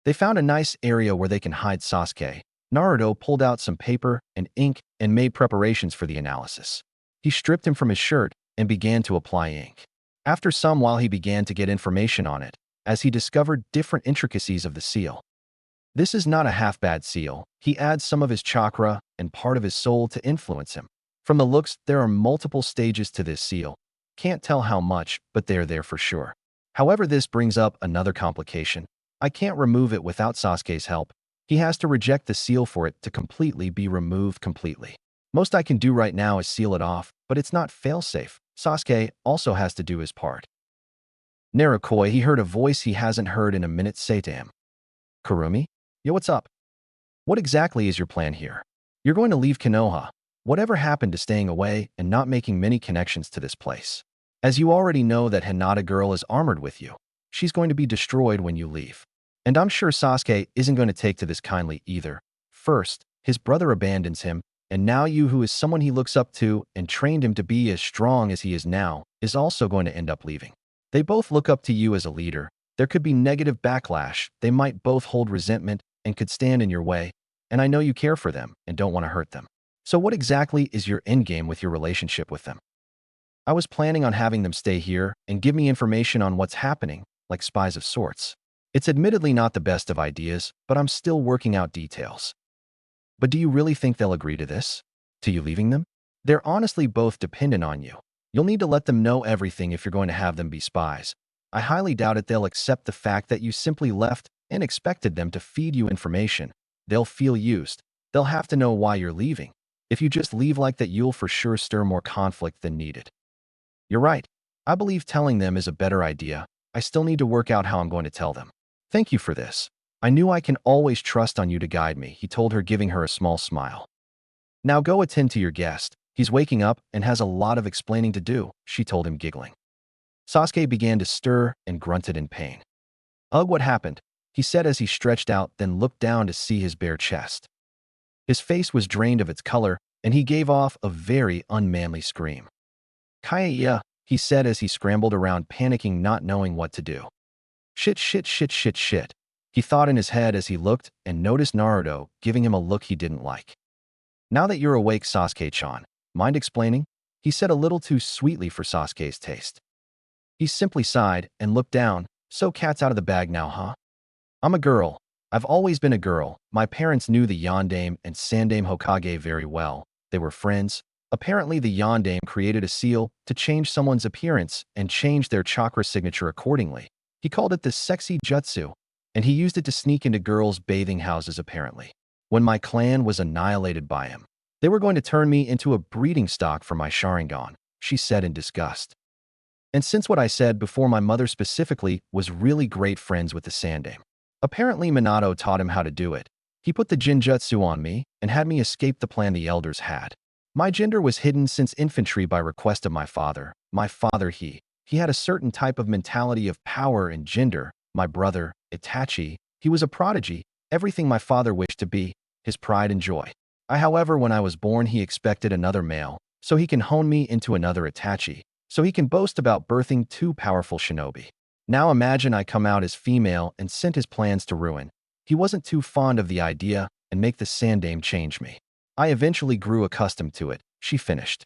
They found a nice area where they can hide Sasuke. Naruto pulled out some paper and ink and made preparations for the analysis. He stripped him from his shirt and began to apply ink. After some while, he began to get information on it, as he discovered different intricacies of the seal. This is not a half-bad seal. He adds some of his chakra and part of his soul to influence him. From the looks, there are multiple stages to this seal. Can't tell how much, but they're there for sure. However, this brings up another complication. I can't remove it without Sasuke's help. He has to reject the seal for it to completely be removed completely. Most I can do right now is seal it off, but it's not fail-safe. Sasuke also has to do his part. Narukoi, he heard a voice he hasn't heard in a minute say to him. Kurumi? Yo, what's up? What exactly is your plan here? You're going to leave Konoha. Whatever happened to staying away and not making many connections to this place? As you already know that Hinata girl is armored with you. She's going to be destroyed when you leave. And I'm sure Sasuke isn't going to take to this kindly either. First, his brother abandons him, and now you, who is someone he looks up to and trained him to be as strong as he is now, is also going to end up leaving. They both look up to you as a leader. There could be negative backlash. They might both hold resentment and could stand in your way, and I know you care for them and don't want to hurt them. So what exactly is your endgame with your relationship with them? I was planning on having them stay here and give me information on what's happening, like spies of sorts. It's admittedly not the best of ideas, but I'm still working out details. But do you really think they'll agree to this? To you leaving them? They're honestly both dependent on you. You'll need to let them know everything if you're going to have them be spies. I highly doubt it they'll accept the fact that you simply left and expected them to feed you information. They'll feel used. They'll have to know why you're leaving. If you just leave like that, you'll for sure stir more conflict than needed. You're right. I believe telling them is a better idea. I still need to work out how I'm going to tell them. Thank you for this. I knew I can always trust on you to guide me, he told her, giving her a small smile. Now go attend to your guest. He's waking up and has a lot of explaining to do, she told him, giggling. Sasuke began to stir and grunted in pain. Ugh, what happened? He said as he stretched out, then looked down to see his bare chest. His face was drained of its color, and he gave off a very unmanly scream. Kaya, he said as he scrambled around, panicking, not knowing what to do. Shit, he thought in his head as he looked and noticed Naruto giving him a look he didn't like. Now that you're awake, Sasuke-chan, Mind explaining? He said a little too sweetly for Sasuke's taste. He simply sighed and looked down. So cat's out of the bag now, huh? I'm a girl. I've always been a girl. My parents knew the Yondaime and Sandaime Hokage very well. They were friends. Apparently, the Yondaime created a seal to change someone's appearance and change their chakra signature accordingly. He called it the sexy jutsu, and he used it to sneak into girls' bathing houses apparently. When my clan was annihilated by him, they were going to turn me into a breeding stock for my Sharingan, she said in disgust. And since what I said before, my mother specifically was really great friends with the Sandaime. Apparently Minato taught him how to do it. He put the Jinjutsu on me and had me escape the plan the elders had. My gender was hidden since infantry by request of my father. My father, he had a certain type of mentality of power and gender. My brother, Itachi, he was a prodigy, everything my father wished to be, his pride and joy. However, when I was born, he expected another male, so he can hone me into another Itachi, so he can boast about birthing two powerful shinobi. Now imagine I come out as female and sent his plans to ruin. He wasn't too fond of the idea and make the Sandaime change me. I eventually grew accustomed to it, she finished.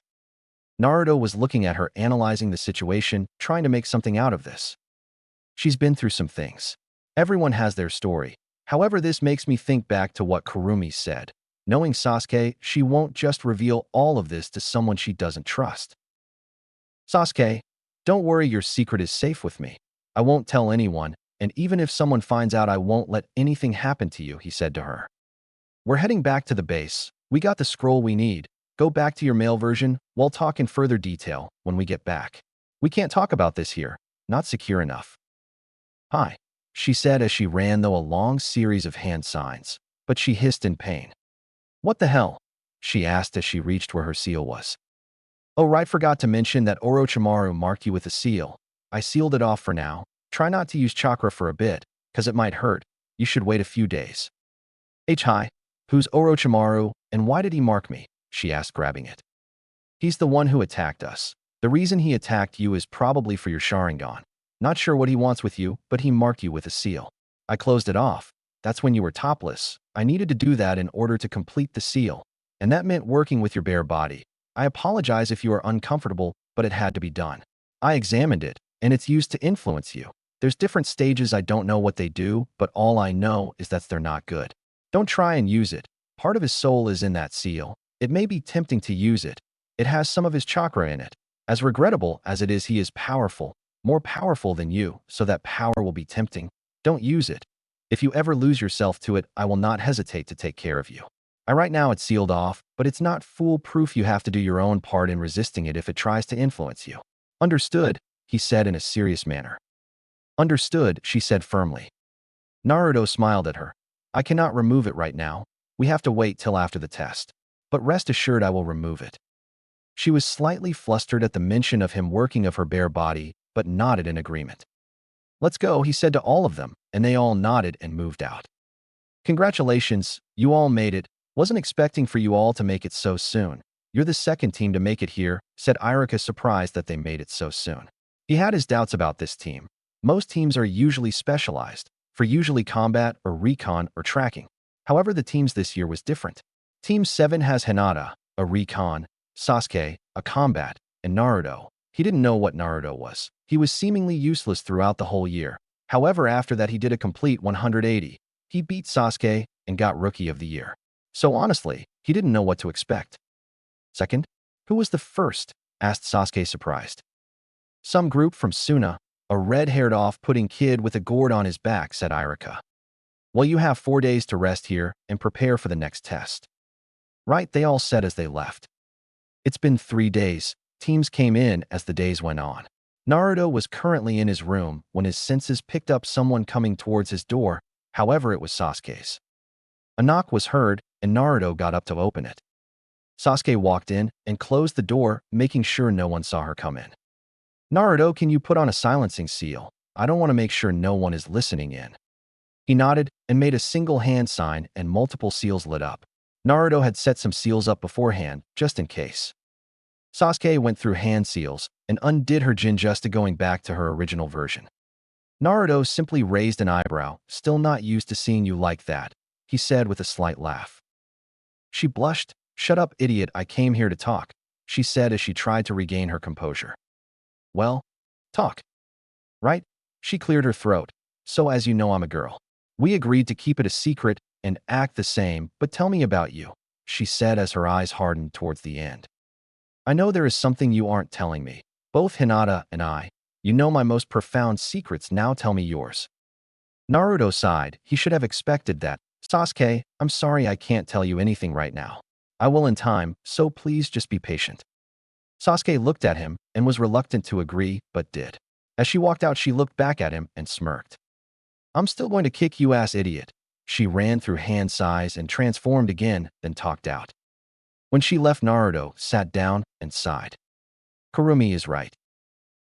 Naruto was looking at her, analyzing the situation, trying to make something out of this. She's been through some things. Everyone has their story. However, this makes me think back to what Kurumi said. Knowing Sasuke, she won't just reveal all of this to someone she doesn't trust. Sasuke, don't worry, your secret is safe with me. I won't tell anyone, and even if someone finds out, I won't let anything happen to you, he said to her. We're heading back to the base. We got the scroll we need. Go back to your male version. We'll talk in further detail when we get back. We can't talk about this here. Not secure enough. Hi, she said as she ran through a long series of hand signs, but she hissed in pain. What the hell? She asked as she reached where her seal was. Oh right, forgot to mention that Orochimaru marked you with a seal. I sealed it off for now. Try not to use chakra for a bit, cause it might hurt. You should wait a few days. Hi, who's Orochimaru, and why did he mark me? She asked, grabbing it. He's the one who attacked us. The reason he attacked you is probably for your Sharingan. Not sure what he wants with you, but he marked you with a seal. I closed it off. That's when you were topless. I needed to do that in order to complete the seal, and that meant working with your bare body. I apologize if you are uncomfortable, but it had to be done. I examined it, and it's used to influence you. There's different stages. I don't know what they do, but all I know is that they're not good. Don't try and use it. Part of his soul is in that seal. It may be tempting to use it. It has some of his chakra in it. As regrettable as it is, he is powerful, more powerful than you, so that power will be tempting. Don't use it. If you ever lose yourself to it, I will not hesitate to take care of you. Right now it's sealed off, but it's not foolproof. You have to do your own part in resisting it if it tries to influence you. Understood, he said in a serious manner. Understood, she said firmly. Naruto smiled at her. I cannot remove it right now. We have to wait till after the test. But rest assured I will remove it. She was slightly flustered at the mention of him working of her bare body, but nodded in agreement. Let's go, he said to all of them, and they all nodded and moved out. Congratulations, you all made it. Wasn't expecting for you all to make it so soon. You're the second team to make it here, said Iruka, surprised that they made it so soon. He had his doubts about this team. Most teams are usually specialized, for usually combat or recon or tracking. However, the teams this year was different. Team 7 has Hinata, a recon, Sasuke, a combat, and Naruto. He didn't know what Naruto was. He was seemingly useless throughout the whole year. However, after that he did a complete 180. He beat Sasuke and got Rookie of the Year. So honestly, he didn't know what to expect. Second? Who was the first? Asked Sasuke, surprised. Some group from Suna, a red-haired off-putting kid with a gourd on his back, said Iruka. Well, you have 4 days to rest here and prepare for the next test. Right, they all said as they left. It's been 3 days. Teams came in as the days went on. Naruto was currently in his room when his senses picked up someone coming towards his door. However, it was Sasuke's. A knock was heard, and Naruto got up to open it. Sasuke walked in and closed the door, making sure no one saw her come in. Naruto, can you put on a silencing seal? I don't want to make sure no one is listening in. He nodded and made a single hand sign, and multiple seals lit up. Naruto had set some seals up beforehand, just in case. Sasuke went through hand seals and undid her Jinjutsu, going back to her original version. Naruto simply raised an eyebrow. Still not used to seeing you like that, he said with a slight laugh. She blushed. Shut up, idiot, I came here to talk. she said as she tried to regain her composure. Well, talk. Right? She cleared her throat. So as you know, I'm a girl. We agreed to keep it a secret and act the same, but tell me about you, she said as her eyes hardened towards the end. I know there is something you aren't telling me. Both Hinata and I, you know my most profound secrets, now tell me yours. Naruto sighed. He should have expected that. Sasuke, I'm sorry I can't tell you anything right now. I will in time, so please just be patient. Sasuke looked at him and was reluctant to agree, but did. As she walked out, she looked back at him and smirked. I'm still going to kick you ass, idiot. She ran through hand size and transformed again, then talked out. When she left, Naruto sat down and sighed. Kurumi is right.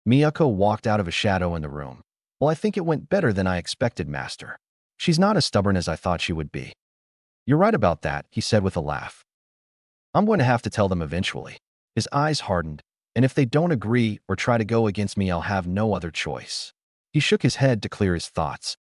Miyako walked out of a shadow in the room. Well, I think it went better than I expected, Master. She's not as stubborn as I thought she would be. You're right about that, he said with a laugh. I'm going to have to tell them eventually. His eyes hardened, and if they don't agree or try to go against me, I'll have no other choice. He shook his head to clear his thoughts.